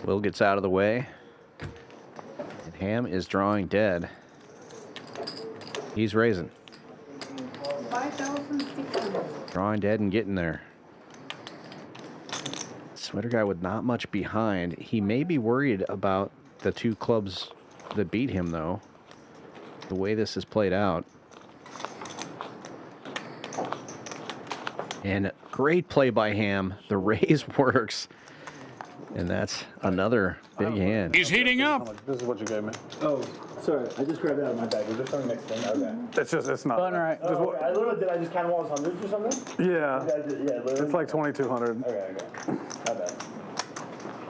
Will gets out of the way. And Ham is drawing dead. He's raising. 5,600. Drawing dead and getting there. Sweater guy with not much behind. He may be worried about the 2 clubs that beat him, though. The way this is played out. And great play by Ham. The raise works. And that's another big hand. He's heating up. This is what you gave me. Oh, sorry. I just grabbed it out of my bag. Was there something next thing? Okay. It's not. Button right. Oh, okay. I literally did. I just kind of want hundreds or something? Yeah. Yeah, literally. It's like 2,200. Okay. My bad.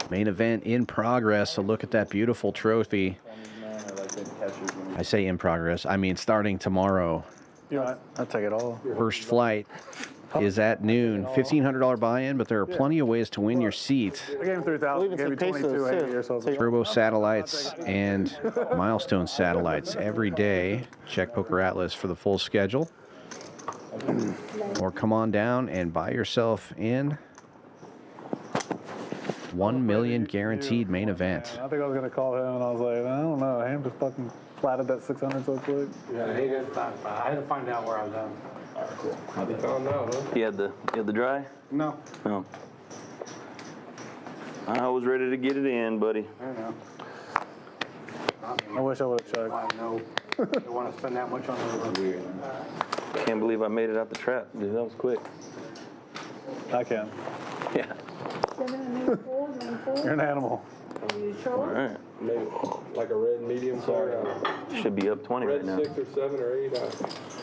Main event in progress. A look at that beautiful trophy. I say in progress. I mean starting tomorrow. Yeah, I'll take it all. First flight is at noon. $1,500 buy-in, but there are plenty of ways to win your seat. I gave him 3,000. Gave me 2280 or something. Turbo satellites and milestone satellites every day. Check Poker Atlas for the full schedule. Or come on down and buy yourself in. 1 million guaranteed main event. I think I was going to call him, and I was like, I don't know. Ham just fucking flatted that 600 so quick. Yeah, he did. I had to find out where I was at. Cool. You found out, huh? You had the dry? No. No. I was ready to get it in, buddy. I wish I would have checked. I know. Don't want to spend that much on it. Can't believe I made it out the trap, dude. That was quick. I can. Yeah. 794, 94. You're an animal. Are you sure? All right. Maybe like a red medium. Sorry. Should be up 20 right Red now. 6 or 7 or 8.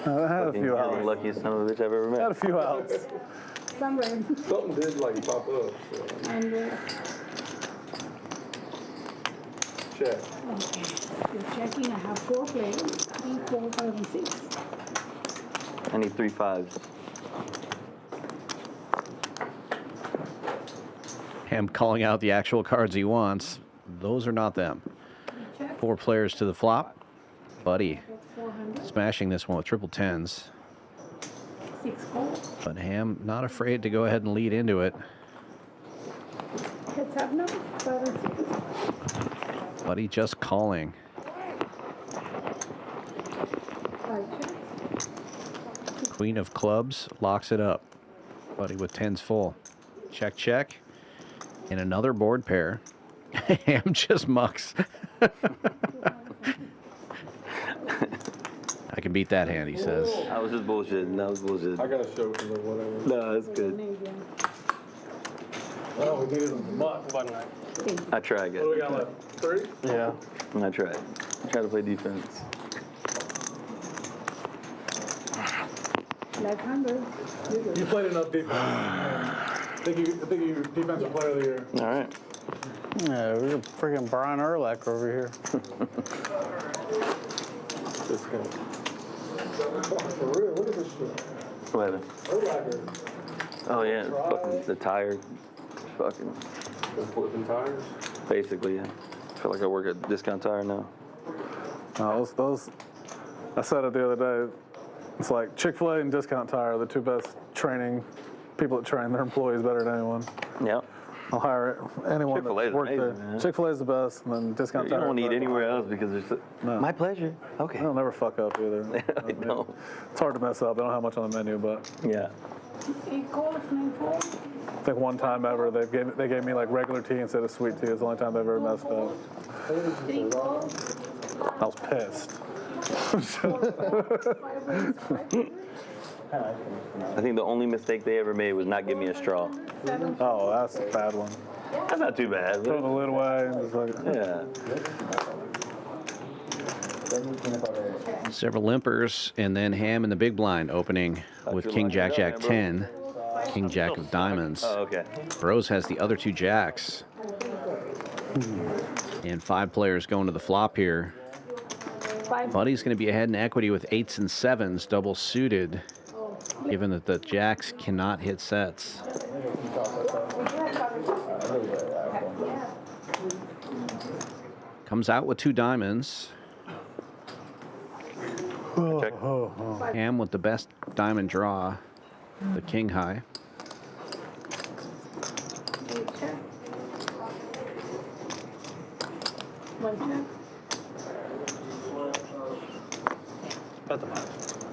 I had a few You're the outs. luckiest son of a bitch I've ever met. I had a few outs. Some red. Something did like pop up. So. And Check. okay. You're checking. I have 4 players. 3, 4, 5, and 6. I need 3 5s. Ham calling out the actual cards he wants. Those are not them. 4 players to the flop. Buddy 400. smashing this one with triple tens. 6 calls. But Ham not afraid to go ahead and lead into it. Heads up now. 5 and 6. Buddy just calling. 5 checks. Queen of clubs locks it up. Buddy with tens full. Check, check. And another board pair. Ham just mucks. I can beat that hand, he says. I was just bullshitting. That was bullshit. I got a show or whatever. No, that's good. Oh, we needed a butt by night. I tried, guys. What do we got left? 3? Yeah. I tried. I tried to play defense. Like 100. You played enough defense. I think you defensive player of the year. All right. Yeah, we're freaking Brian Urlacher over here. For real, look at this shit. What happened? Urlacher. Oh, yeah. Fucking the tire. Fucking. Flipping tires. Basically, yeah. I feel like I work at Discount Tire now. Those. I said it the other day. It's like Chick-fil-A and Discount Tire are the 2 best training people that train their employees better than anyone. Yep. I'll hire anyone that Chick-fil-A is worked there. amazing, man. Chick-fil-A is the best, and then Discount You Tire. don't eat anywhere else because there's. No. My pleasure. Okay. They'll never fuck up either. I know. It's hard to mess up. They don't have much on the menu, but Yeah. 8 calls, 9 4. I think one time ever they gave me like regular tea instead of sweet tea. It's the only time they've ever messed up. 3 calls. I was pissed. 5 reds. I think the only mistake they ever made was not give me a straw. 7. Oh, that's a bad one. That's not too bad. Throw the lid away. And just like, Yeah. Several limpers, and then Ham in the big blind opening with King Jack Jack 10, King Jack of diamonds. Oh, okay. Brose has the other 2 jacks. And 5 players going to the flop here. 5. Buddy's going to be ahead in equity with 8s and 7s, double suited, given that the jacks cannot hit sets. Comes out with 2 diamonds. Check. Ham with the best diamond draw, the king high. 8 check. 1 check.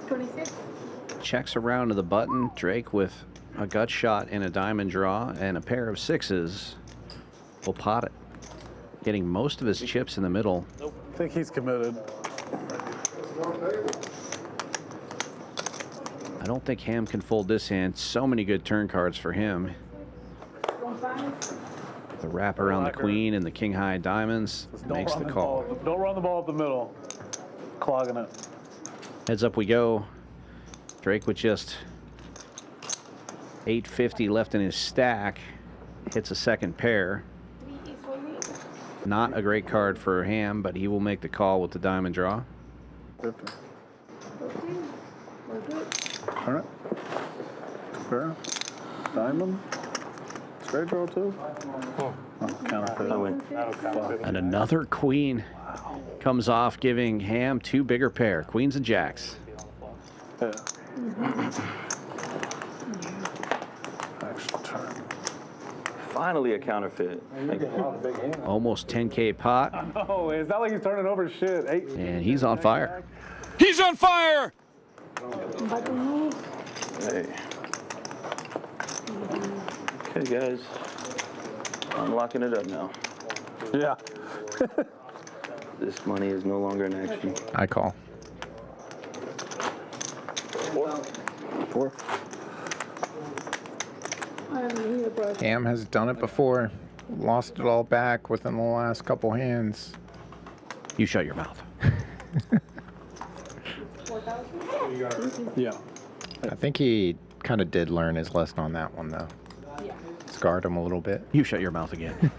26. Checks around to the button. Drake with a gut shot and a diamond draw and a pair of 6s will pot it. Getting most of his chips in the middle. I think he's committed. I don't think Ham can fold this hand. So many good turn cards for him. 5. The wrap around the queen and the king high diamonds makes the call. Don't run the ball up the middle. Clogging it. Heads up we go. Drake with just 850 left in his stack. Hits a second pair. 3 is for me. Not a great card for Ham, but he will make the call with the diamond draw. 50. Okay. We're good. All right. Fair. Diamond. Straight draw too. Oh, counterfeit. I win. And another queen comes off, giving Ham 2 bigger pair, queens and jacks. Yeah. Extra turn. Finally a counterfeit. Almost 10K pot, Oh, it's not like he's turning over shit. 8. and he's on fire. He's on fire! Button move. Hey. Okay, guys. I'm locking it up now. Yeah. This money is no longer in action. I call. Four. I'm here, bro. Cam has done it before. Lost it all back within the last couple hands. You shut your mouth. 4,000? Yeah. I think he kind of did learn his lesson on that one, though. Yeah. Scarred him a little bit. You shut your mouth again.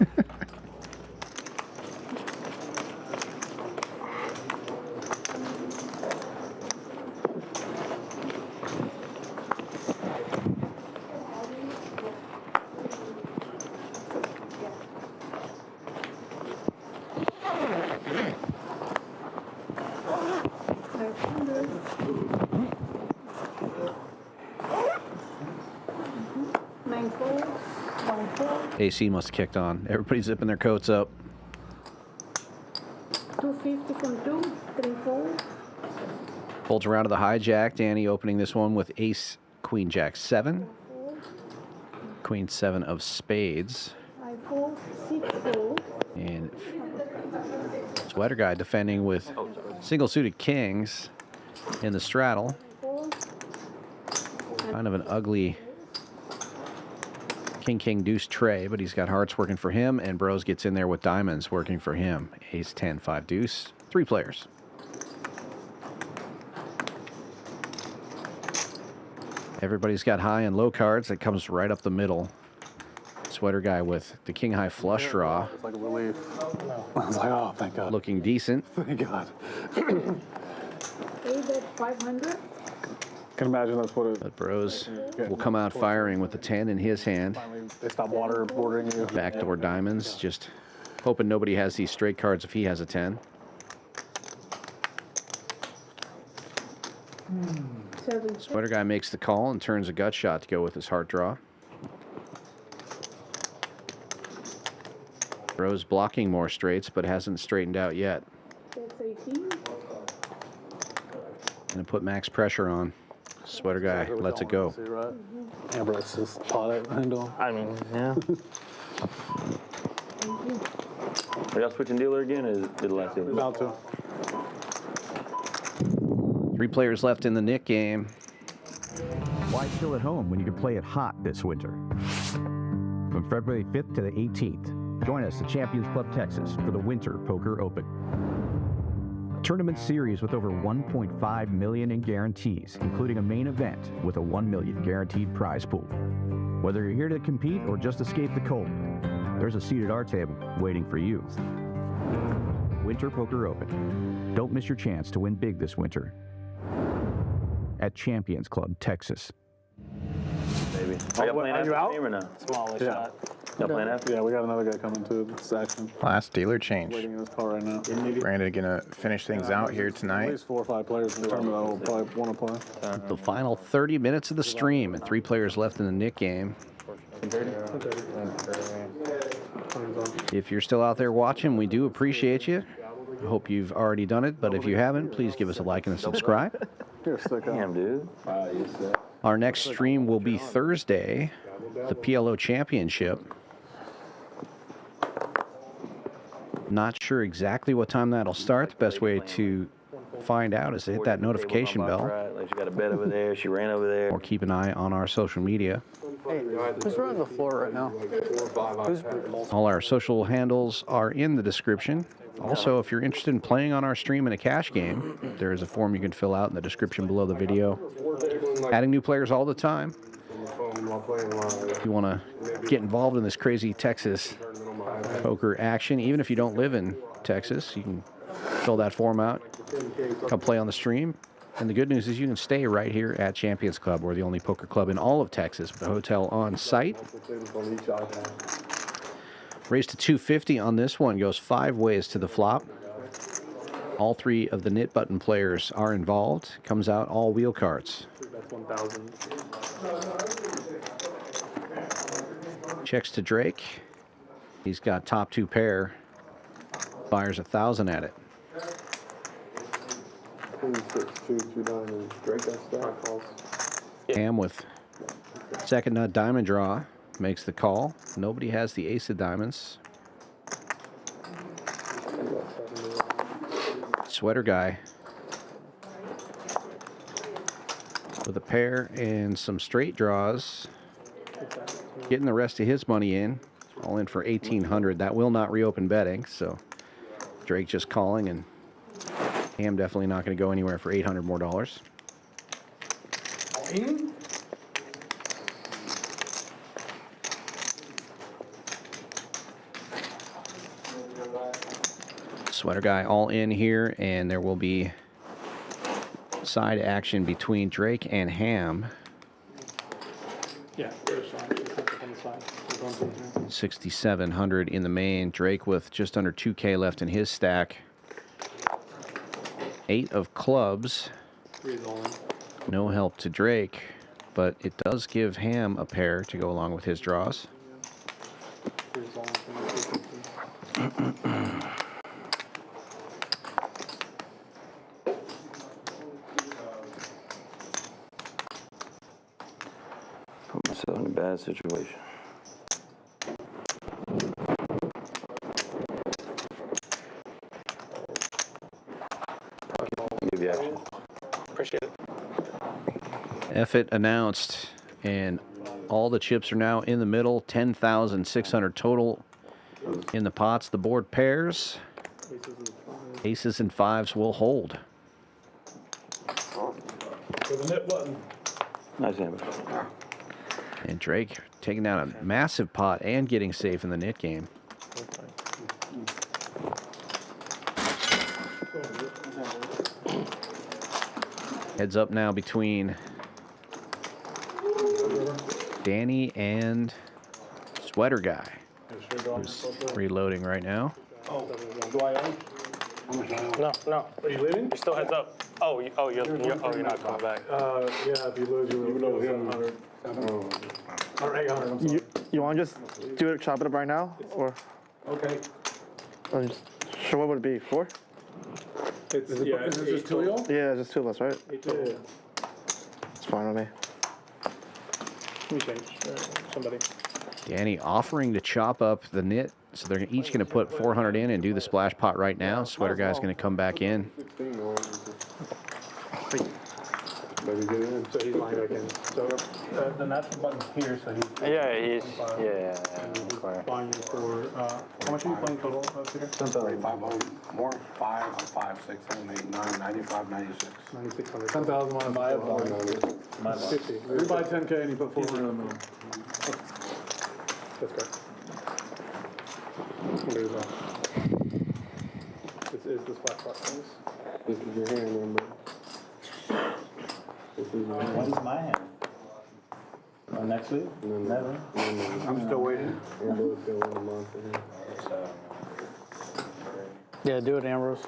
AC must have kicked on. Everybody's zipping their coats up. 250 from 2, 3, 4. Folds around to the hijack. Danny opening this one with ace, queen, jack, 7. Queen, 7 of spades. 5, 4, 6, 4. And Sweater Guy defending with single suited kings in the straddle. 4. Kind of an ugly king, king, deuce tray, but he's got hearts working for him, and Brose gets in there with diamonds working for him. Ace, 10, 5, deuce. 3 players. Everybody's got high and low cards. That comes right up the middle. Sweater Guy with the king high flush draw. It's like a relief. I was like, oh, thank God. Looking decent. Thank God. 8 at 500. Can imagine that's what it. But Brose will come out firing with the 10 in his hand. Finally, they stop waterboarding you. Backdoor diamonds, just hoping nobody has these straight cards if he has a 10. 7. Sweater Guy makes the call and turns a gut shot to go with his heart draw. Brose blocking more straights, but hasn't straightened out yet. That's 18. Gonna put max pressure on. Sweater Guy lets it go. Right? Ambrose just pot it handle. I mean, yeah. Are y'all switching dealer again, or is it the last dealer? About to. 3 players left in the Nick game. Why chill at home when you can play it hot this winter? From February 5th to the 18th, join us at Champions Club Texas for the Winter Poker Open. A tournament series with over $1.5 million in guarantees, including a main event with a $1 million guaranteed prize pool. Whether you're here to compete or just escape the cold, there's a seat at our table waiting for you. Winter Poker Open. Don't miss your chance to win big this winter at Champions Club Texas. Maybe. Are y'all playing Are you after out? the game or no? Smallish Yeah. shot. Y'all playing after? Yeah, we got another guy coming to this action. Last dealer change. Waiting in his car right now. Brandon gonna finish things out here At tonight. least 4 or 5 players in the tournament that will probably want to play. The final 30 minutes of the stream, and 3 players left in the Nick game. If you're still out there watching, we do appreciate you. I hope you've already done it, but if you haven't, please give us a like and a subscribe. You're sick. Damn, dude. Our next stream will be Thursday, the PLO Championship. Not sure exactly what time that'll start. The best way to find out is to hit that notification bell, Like she got a bed over there, she ran over there. or keep an eye on our social media. Hey, who's running the floor right now? All our social handles are in the description. Also, if you're interested in playing on our stream in a cash game, there is a form you can fill out in the description below the video. Adding new players all the time. If you want to get involved in this crazy Texas poker action, even if you don't live in Texas, you can fill that form out, come play on the stream. And the good news is you can stay right here at Champions Club. We're the only poker club in all of Texas with a hotel on site. Raise to 250 on this one goes 5 ways to the flop. All 3 of the knit button players are involved. Comes out all wheel cards. Checks to Drake. He's got top 2 pair. Fires 1,000 at it. Ham with second nut diamond draw. makes the call. Nobody has the ace of diamonds. Sweater guy with a pair and some straight draws, getting the rest of his money in, all in for 1,800. That will not reopen betting, so Drake just calling, and Ham definitely not going to go anywhere for $800 more. Sweater guy all in here, and there will be side action between Drake and Ham. Yeah, there's on the side. 6,700 in the main. Drake with just under 2K left in his stack. 8 of clubs. No help to Drake, but it does give Ham a pair to go along with his draws. Put myself in a bad situation. Give you action. Appreciate it. Effort announced, and all the chips are now in the middle. 10,600 total in the pots. The board pairs. Aces and fives will hold. With the nip button. Nice hammer. And Drake taking down a massive pot and getting safe in the nit game. Heads up now between Danny and Sweater Guy, who's reloading right now. Oh, do I own? No. Are you leaving? You're still heads up. You're not coming back. Yeah, if you lose, you know him. 700. Or 800, I'm sorry. You want to just do it, chop it up right now, or? Okay. Sure, what would it be? 4? Is it just 2 of y'all? Yeah, it's just 2 of us, right? Yeah. It's fine with me. Let me change. Somebody. Danny offering to chop up the nit, so they're each going to put 400 in and do the splash pot right now. Sweater Guy's going to come back in. Maybe get in. So he's lying back in. So the natural button's here, so he's. Buying you for, how much are you playing total, Peter? 500 more. 5, 5, 6, 7, 8, 9, 95, 96. 9,600. 10,000 on my bond. 50. We buy 10K and you put 400 in the middle. That's good. There's this is the splash pot, please. This is your hand number. What is my hand? Next week? Never. I'm still waiting. Yeah, do it, Ambrose.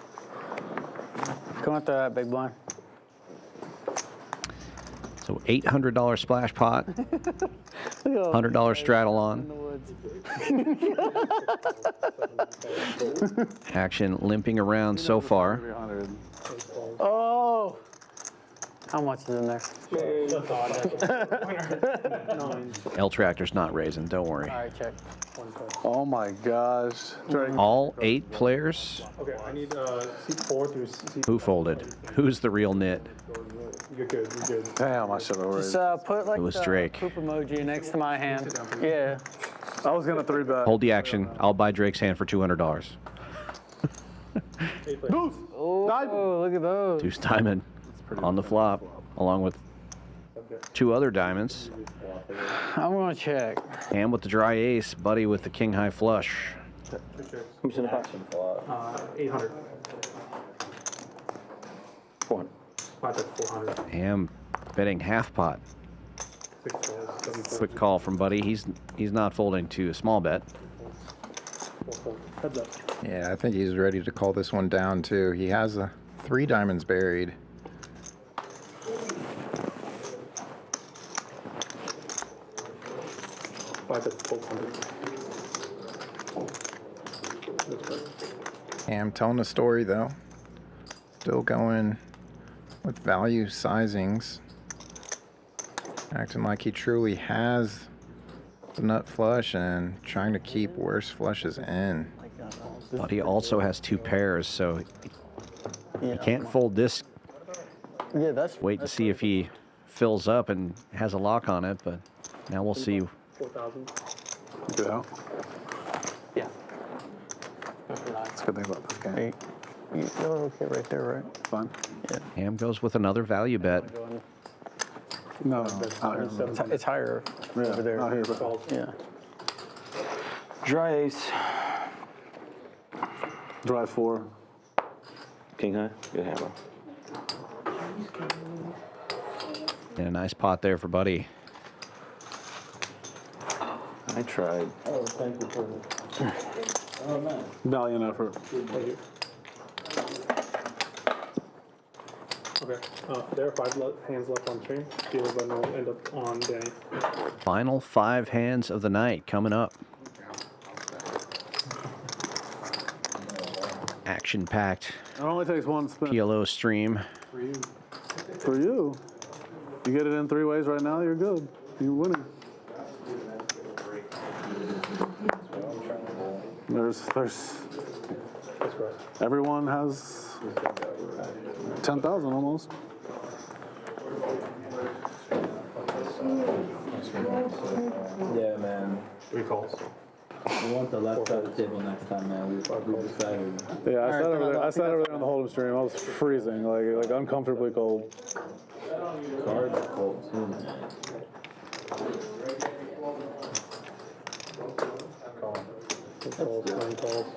Come out that big blind. So $800 splash pot, $100 straddle on. Action limping around so far. Oh! How much is in there? L Tractor's not raising, don't worry. All right, check. Oh my gosh. All 8 players. Okay, I need seat 4 through seat. Who folded? Who's the real nit? You're good, you're good. Damn, I should have raised. Just put like It was the Drake. poop emoji next to my hand. Yeah. I was going to 3-bet. Hold the action. I'll buy Drake's hand for $200. Oh, look at those. Deuce diamond on the flop, along with 2 other diamonds. I'm gonna check. Ham with the dry ace, Buddy with the king high flush. Who's in the pot? 800. 400. 400. Ham betting half pot. 6 balls. Quick call from Buddy. He's not folding to a small bet. Heads up. Yeah, I think he's ready to call this one down too. He has 3 diamonds buried. I'm telling the story though. Still going with value sizings. Acting like he truly has the nut flush and trying to keep worse flushes in. But he also has 2 pairs, so he can't fold this. Yeah, that's. Wait to see if he fills up and has a lock on it, but now we'll see. 4,000. Get out. Yeah. That's a good thing about this game. You're okay right there, right? Fine. Yeah. Ham goes with another value bet. No, out here. It's higher over there. Out here, but Yeah. Dry ace. drive 4. King high. Good hammer. And a nice pot there for Buddy. I tried. Oh, thank you for this. Oh, man. Valiant effort. Okay. There are 5 hands left on stream. The other button will end up on Danny. Final 5 hands of the night coming up. Action-packed It only takes 1 spin. PLO stream. For you. For you. You get it in 3 ways right now, you're good. You're winning. There's everyone has 10,000 almost. Yeah, man. 3 calls. We want the left side of the table next time, man. We decided. Yeah, I sat over there. I sat over there on the Hold'em stream. I was freezing, like uncomfortably cold. Cards are cold too, man. Calls, 9 calls.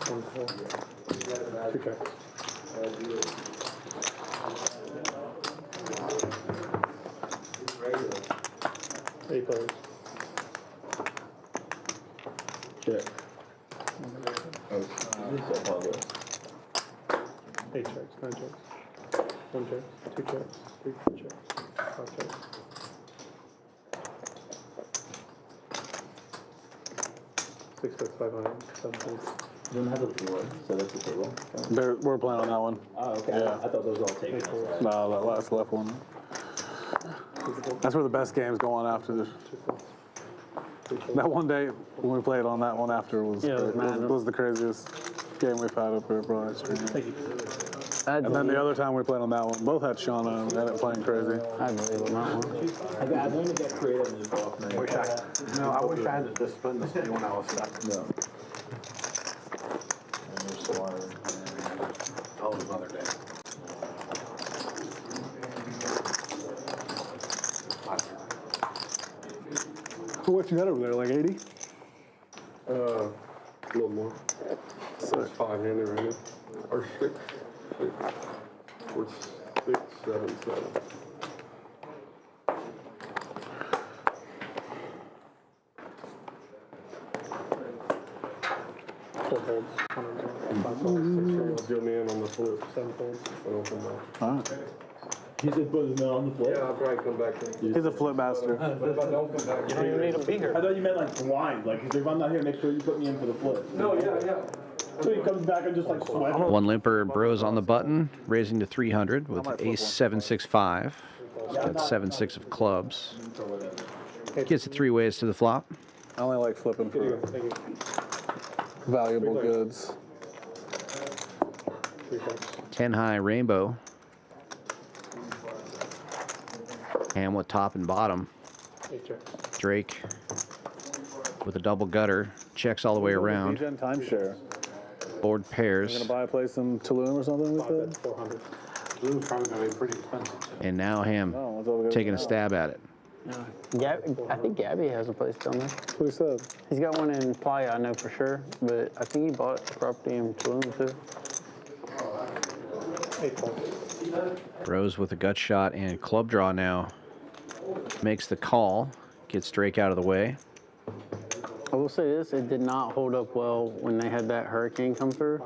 1 call. 2 checks. 8 players. Check. Oh, this is a puzzle. 8 checks, 9 checks. 1 check, 2 checks, 3 checks, 5 checks. 6 checks, 500, 7 checks. You don't have the floor, so that's the table. We're playing on that one. Oh, okay. Yeah. I thought those were all taken. No, that last left one. That's where the best games go on after this. That one day when we played on that one after was the craziest game we've had up here at Brose. And then the other time we played on that one, both had Shauna and ended up playing crazy. I believe it, not one. I learned to get creative in this golf, man. I wish I had the discipline to stay when I was stuck. No. And there's water and all those other days. What you got over there, like 80? A little more. So it's 5-handed right now. Or 6. Or 6, 7, 7. Join me in on the flip. 7 folds. I don't come back. All right. He said put his man on the floor. Yeah, I'll probably come back. He's a flip master. But if I don't come back, You don't even need to be here. I thought you meant like blind. Like, if I'm not here, make sure you put me in for the flip. No, yeah. So he comes back and just like sweat. One limper, Brose on the button, raising to 300 with ace 7-6-5. He's got 7-6 of clubs. Gets it 3 ways to the flop. I only like flipping for valuable goods. 10 high rainbow. Ham with top and bottom. 8 checks. Drake with a double gutter. Checks all the way around. Degen timeshare. Board We're pairs. gonna buy a place in Tulum or something. We said. 400. Blue's probably gonna be pretty expensive. And now Ham Oh, that's all we got. taking a stab at it. I think Gabby has a place down there. That's what he said. He's got one in Playa, I know for sure, but I think he bought a property in Tulum too. 8 folds. Brose with a gut shot and club draw now. Makes the call. Gets Drake out of the way. I will say this, it did not hold up well when they had that hurricane come through.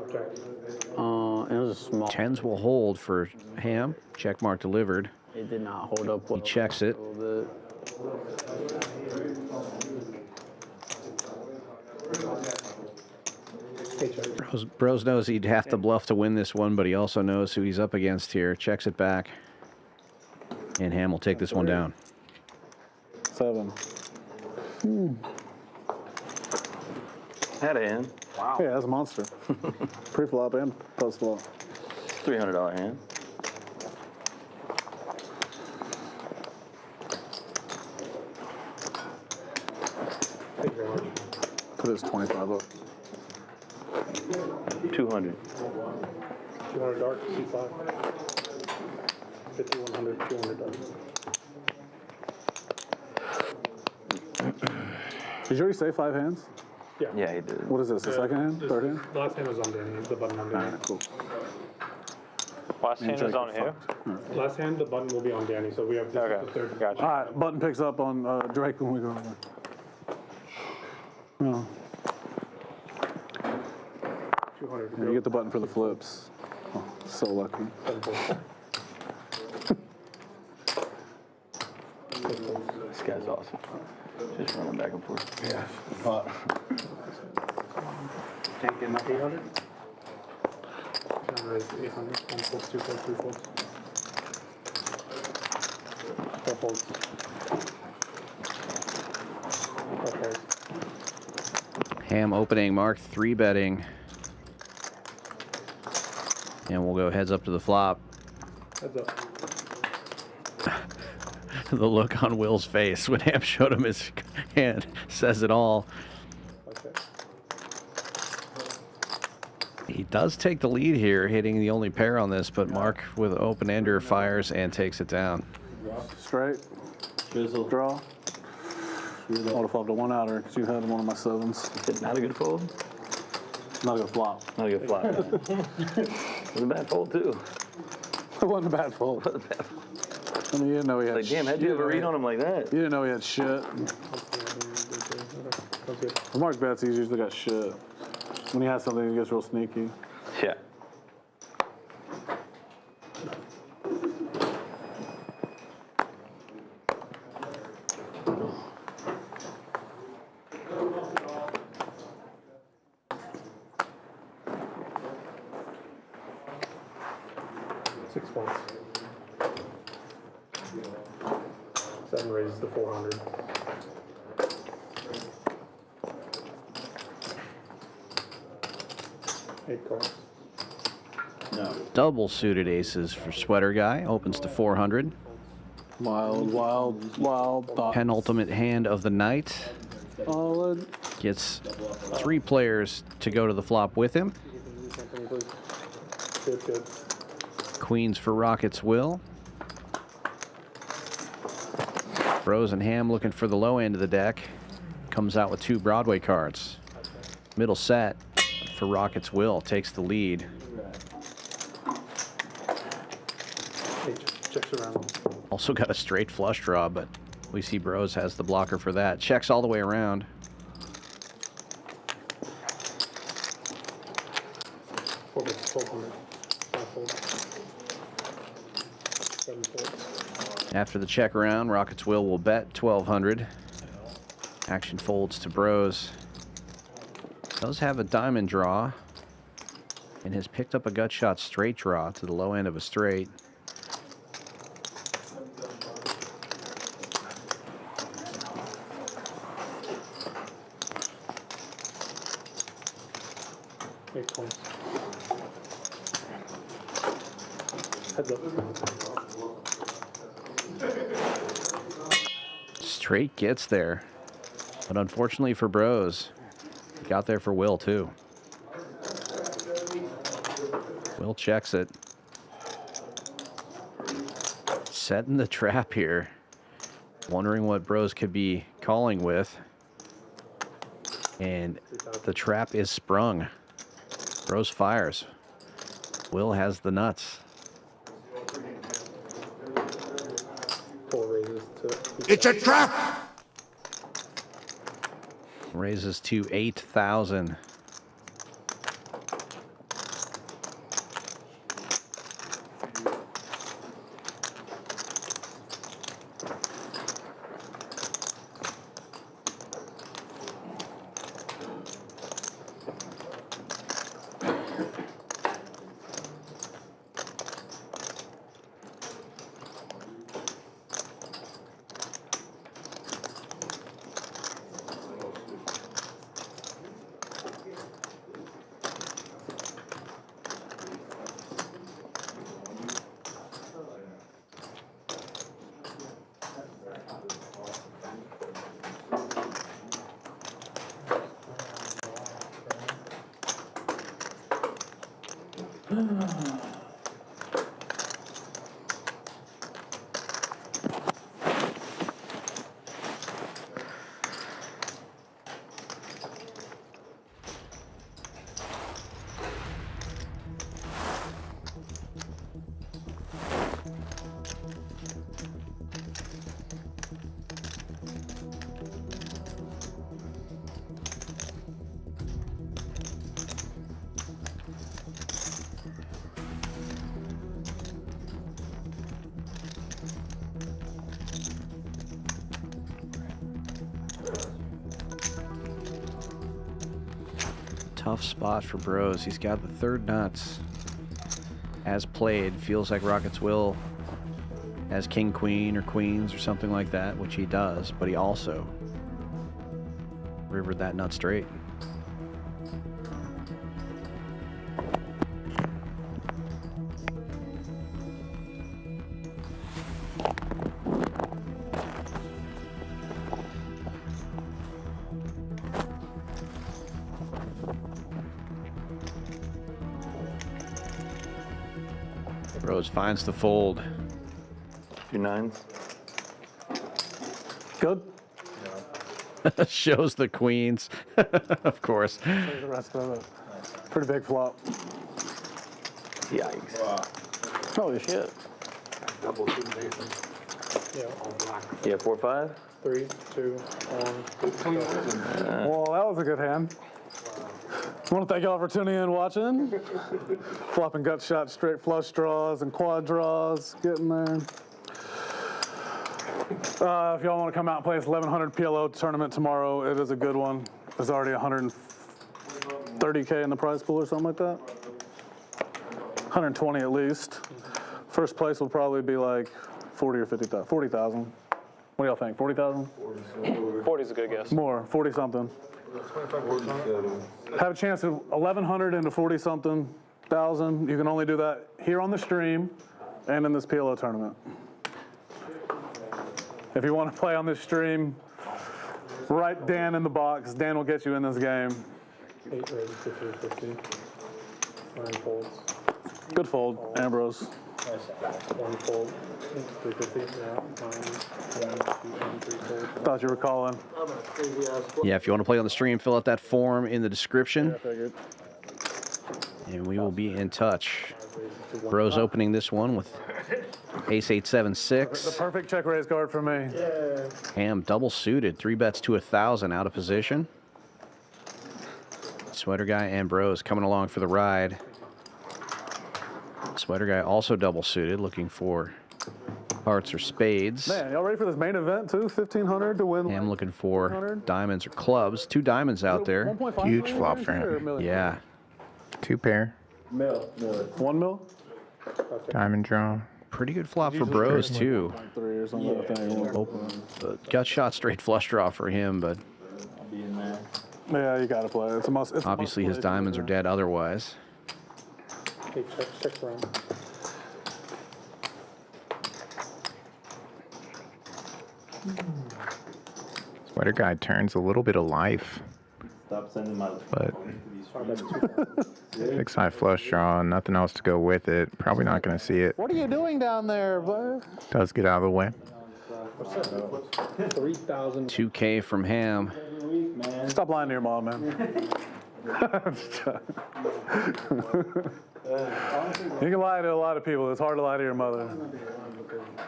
And it was a small. 10s will hold for Ham. Check mark delivered. It did not hold up well. He checks it. A little bit. Brose knows he'd have to bluff to win this one, but he also knows who he's up against here. Checks it back. And Ham will take this one down. 7. Had a hand. Wow. Yeah, that's a monster. Pre-flop and post-flop. $300 hand. Thank you very much. Put his 25 up. 200. 200 dark, C5. 50, 100, 200 dark. Did you already say 5 hands? Yeah. Yeah, he did. What is this, the second hand, This- third hand? Last hand was on Danny, the button on Danny. Cool. Last hand is on who? Last hand, the button will be on Danny, so we have this is the third. Gotcha. All right, button picks up on Drake when we go over. No. 200 to Yeah, go. you get the button for the flips. Oh, so lucky. 7 folds. This guy's awesome. Just running back and forth. Yeah. Can't get enough 800. Down raise 800. 1 fold, 2 fold, 3 folds. 4 folds. 4 pairs. Ham opening, Mark 3 betting. And we'll go heads up to the flop. Heads up. The look on Will's face when Ham showed him his hand says it all. Okay. He does take the lead here, hitting the only pair on this, but Mark with open ender fires and takes it down. Straight. Draw. I would have flopped a 1-outer because you had one of my 7s. Not a good fold. Not a good flop. Not a good flop. It was a bad fold, too. It wasn't a bad fold. I mean, you didn't know he had Like, damn, how'd you have a read on him like that? You didn't know he had shit. When Mark bets, he's usually got shit. When he has something, he gets real sneaky. Yeah. Six folds. 7 raises to 400. Eight calls. Double suited aces for Sweater Guy. Opens to 400. Wild, wild, wild thoughts. Penultimate hand of the night. Solid. Gets 3 players to go to the flop with him. Good, good. Queens for Rockets Will. Brose and Ham looking for the low end of the deck. Comes out with 2 Broadway cards. Middle set for Rockets Will. Takes the lead. Checks around. Also got a straight flush draw, but we see Brose has the blocker for that. Checks all the way around. Four bits, 1200. 5 folds. 7 folds. After the check around, Rockets will bet 1200. Action folds to Brose. Does have a diamond draw and has picked up a gut shot straight draw to the low end of a straight. Eight points. Heads up. Straight gets there, but unfortunately for Brose, got there for Will too. Will checks it. Setting the trap here. Wondering what Brose could be calling with. And the trap is sprung. Brose fires. Will has the nuts. 4 raises to. It's a trap! Raises to 8,000. Tough spot for Brose. He's got the third nuts. As played, feels like Rockets will as king, queen, or queens or something like that, which he does, but he also rivered that nut straight. Brose finds the fold. 2 9s. Good. Shows the queens, of course. The rest of it. Pretty big flop. Yikes. Holy shit. Double two Mason. Yeah, all black. Yeah, 4 5. 3, 2, 1. Well, that was a good hand. I want to thank y'all for tuning in and watching. Flopping gut shots, straight flush draws, and quad draws. Getting there. If y'all want to come out and play this 1100 PLO tournament tomorrow, it is a good one. There's already 130K in the prize pool or something like that. 120 at least. First place will probably be like 40 or 50,000. 40,000. What do y'all think? 40,000? 40 is a good guess. More, 40 something. Have a chance of 1,100 into 40 something thousand. You can only do that here on the stream and in this PLO tournament. If you want to play on this stream, write Dan in the box. Dan will get you in this game. 8 raises to 350. 9 folds. Good fold, Ambrose. 1 fold. 350. Yeah. 9, 1, 2, 3 fold. Thought you were calling. Yeah, if you want to play on the stream, fill out that form in the description. And we will be in touch. Brose opening this one with ace 8 7 The 6. perfect check raise card for me. Ham double suited, 3 bets to 1,000 out of position. Sweater guy and Brose coming along for the ride. Sweater guy also double suited, looking for hearts or spades. Man, y'all ready for this main event too? 1,500 to win. Ham looking for diamonds or clubs. 2 diamonds out there. 1.5 Huge million flop here for or him. a million? Yeah. 2 pair. 1 mil? Diamond draw. Pretty good flop for Brose too. 3 or something. I think. Gut shot straight flush draw for him, but Yeah, you gotta play. It's a must. It's a obviously his must play. diamonds are dead otherwise. Hey, check around. Sweater guy turns a little bit of life, Stop sending my. but 6 high flush draw, nothing else to go with it. Probably not going to see it. What are you doing down there, bud? Does get out of the way. 3,000. 2K from Ham. Stop lying to your mom, man. You can lie to a lot of people. It's hard to lie to your mother.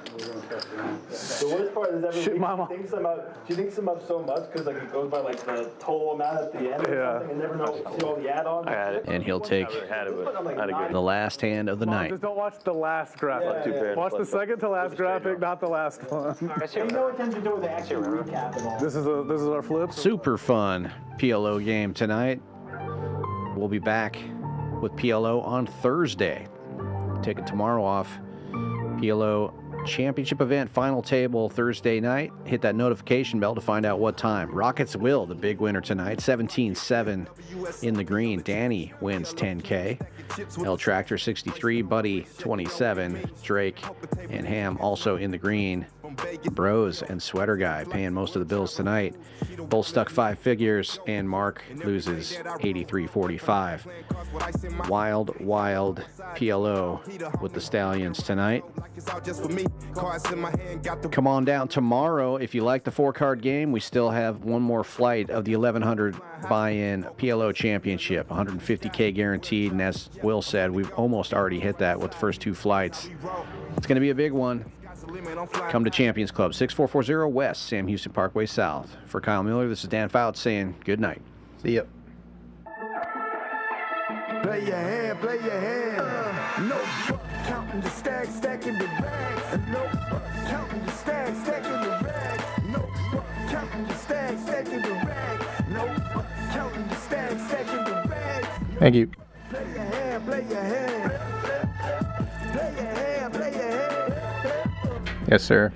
The worst part is every Shit, week mama. she thinks I'm up so much because like it goes by like the total amount at the end or Yeah. something and never know see all the add-ons. I had it. And he'll take Had it, but I'd agree. the last hand of the Mom, night. just don't watch the last graphic. Watch the second to last graphic, not the last one. You know what tends to do with the actual recap and all. This is our flips. Super fun PLO game tonight. We'll be back with PLO on Thursday. Take it tomorrow off. PLO championship event final table Thursday night. Hit that notification bell to find out what time. Rockets will, the big winner tonight. 17-7 in the green. Danny wins 10K. L Tractor 63, Buddy 27, Drake and Ham also in the green. Brose and Sweater Guy paying most of the bills tonight. Both stuck 5 figures, and Mark loses 83.45. Wild, wild PLO with the Stallions tonight. Come on down tomorrow if you like the 4-card game. We still have one more flight of the 1100 buy-in PLO championship, 150K guaranteed, and as Will said, we've almost already hit that with the first 2 flights. It's going to be a big one. Come to Champions Club, 6440 West, Sam Houston Parkway South. For Kyle Miller, this is Dan Fouts saying good night. See ya. Play your hand, play your hand. No counting the stack, stacking the bags. No counting the stack, stacking the bags. No counting the stack, stacking the bags. No counting the stack, stacking the bags. Thank you. Play your hand, play your hand. Play your hand, play your hand. Yes, sir.